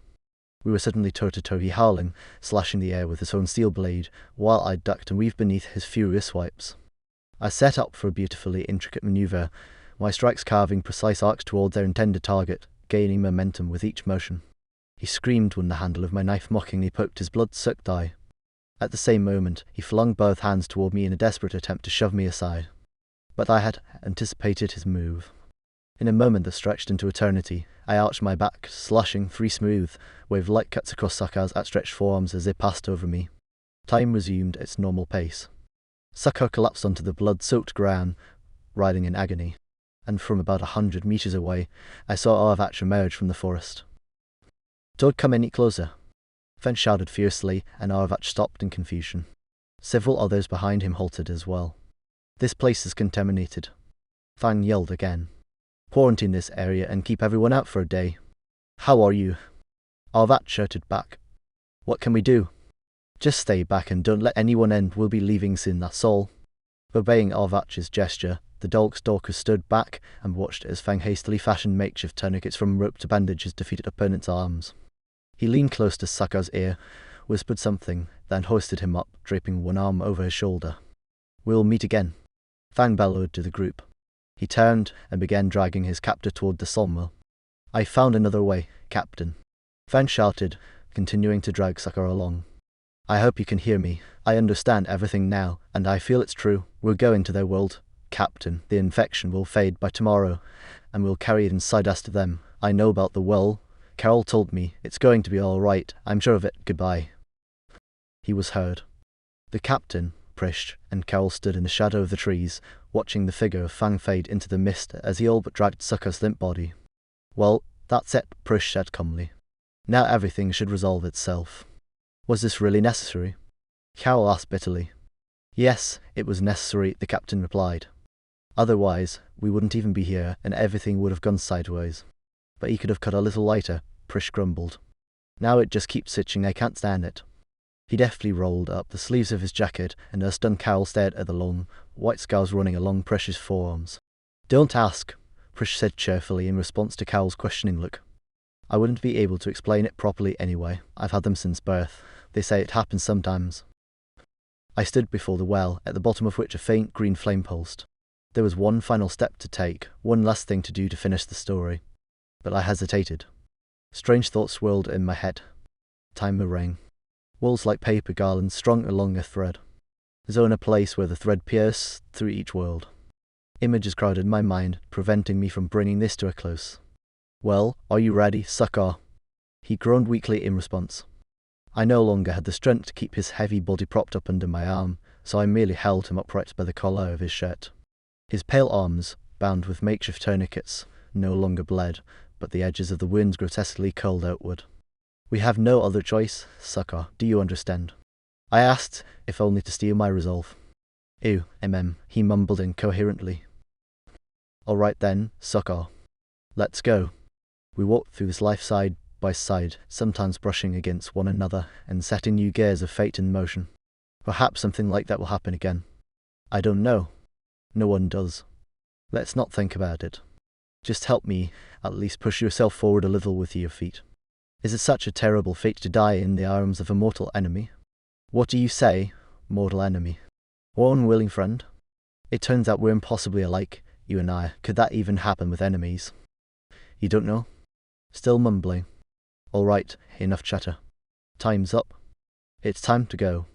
We were suddenly toe-to-toe, he howling, slashing the air with his own steel blade, while I ducked and weaved beneath his furious swipes. I set up for a beautifully intricate maneuver, my strikes carving precise arcs toward their intended target, gaining momentum with each motion. He screamed when the handle of my knife mockingly poked his blood-soaked eye. At the same moment, he flung both hands toward me in a desperate attempt to shove me aside. But I had anticipated his move. In a moment that stretched into eternity, I arched my back, slashing 3 smooth, wave-like cuts across Saka's outstretched forearms as they passed over me. Time resumed its normal pace. Saka collapsed onto the blood-soaked ground, writhing in agony, and from about 100 meters away, I saw Arvach emerge from the forest. "Don't come any closer," Fang shouted fiercely, and Arvach stopped in confusion. Several others behind him halted as well. "This place is contaminated," Fang yelled again. "Quarantine this area and keep everyone out for a day." "How are you?" Arvach shouted back. "What can we do?" "Just stay back and don't let anyone in, we'll be leaving soon, that's all." Obeying Arvach's gesture, the dog stalker stood back and watched as Fang hastily fashioned makeshift tourniquets from rope to bandage his defeated opponent's arms. He leaned close to Saka's ear, whispered something, then hoisted him up, draping one arm over his shoulder. "We'll meet again," Fang bellowed to the group. He turned and began dragging his captor toward the sawmill. "I found another way, Captain," Fang shouted, continuing to drag Saka along. "I hope you can hear me. I understand everything now, and I feel it's true. We're going to their world, Captain. The infection will fade by tomorrow, and we'll carry it inside us to them. I know about the well. Carol told me. It's going to be all right. I'm sure of it. Goodbye." He was heard. The captain, Prish, and Carol stood in the shadow of the trees, watching the figure of Fang fade into the mist as he all but dragged Saka's limp body. "Well, that's it," Prish said calmly. "Now everything should resolve itself." "Was this really necessary?" Carol asked bitterly. "Yes, it was necessary," the captain replied. "Otherwise, we wouldn't even be here, and everything would have gone sideways." "But he could have cut a little lighter," Prish grumbled. "Now it just keeps itching, I can't stand it." He deftly rolled up the sleeves of his jacket, and as stunned Carol stared at the long, white scars running along Prish's forearms. "Don't ask," Prish said cheerfully in response to Carol's questioning look. "I wouldn't be able to explain it properly anyway. I've had them since birth. They say it happens sometimes." I stood before the well, at the bottom of which a faint green flame pulsed. There was one final step to take, one last thing to do to finish the story. But I hesitated. Strange thoughts swirled in my head. Time rang. Walls like paper garlands strung along a thread. Zone a place where the thread pierced through each world. Images crowded my mind, preventing me from bringing this to a close. "Well, are you ready, Saka?" He groaned weakly in response. I no longer had the strength to keep his heavy body propped up under my arm, so I merely held him upright by the collar of his shirt. His pale arms, bound with makeshift tourniquets, no longer bled, but the edges of the wounds grotesquely curled outward. "We have no other choice, Saka, do you understand?" I asked, if only to steel my resolve. "Ew, he mumbled incoherently. "All right then, Saka. Let's go." We walked through this life side by side, sometimes brushing against one another and setting new gears of fate in motion. Perhaps something like that will happen again. I don't know. No one does. Let's not think about it. Just help me, at least push yourself forward a little with your feet. Is it such a terrible fate to die in the arms of a mortal enemy? "What do you say?" mortal enemy. Or unwilling friend? It turns out we're impossibly alike, you and I. Could that even happen with enemies? You don't know? Still mumbling. All right, enough chatter. Time's up. It's time to go.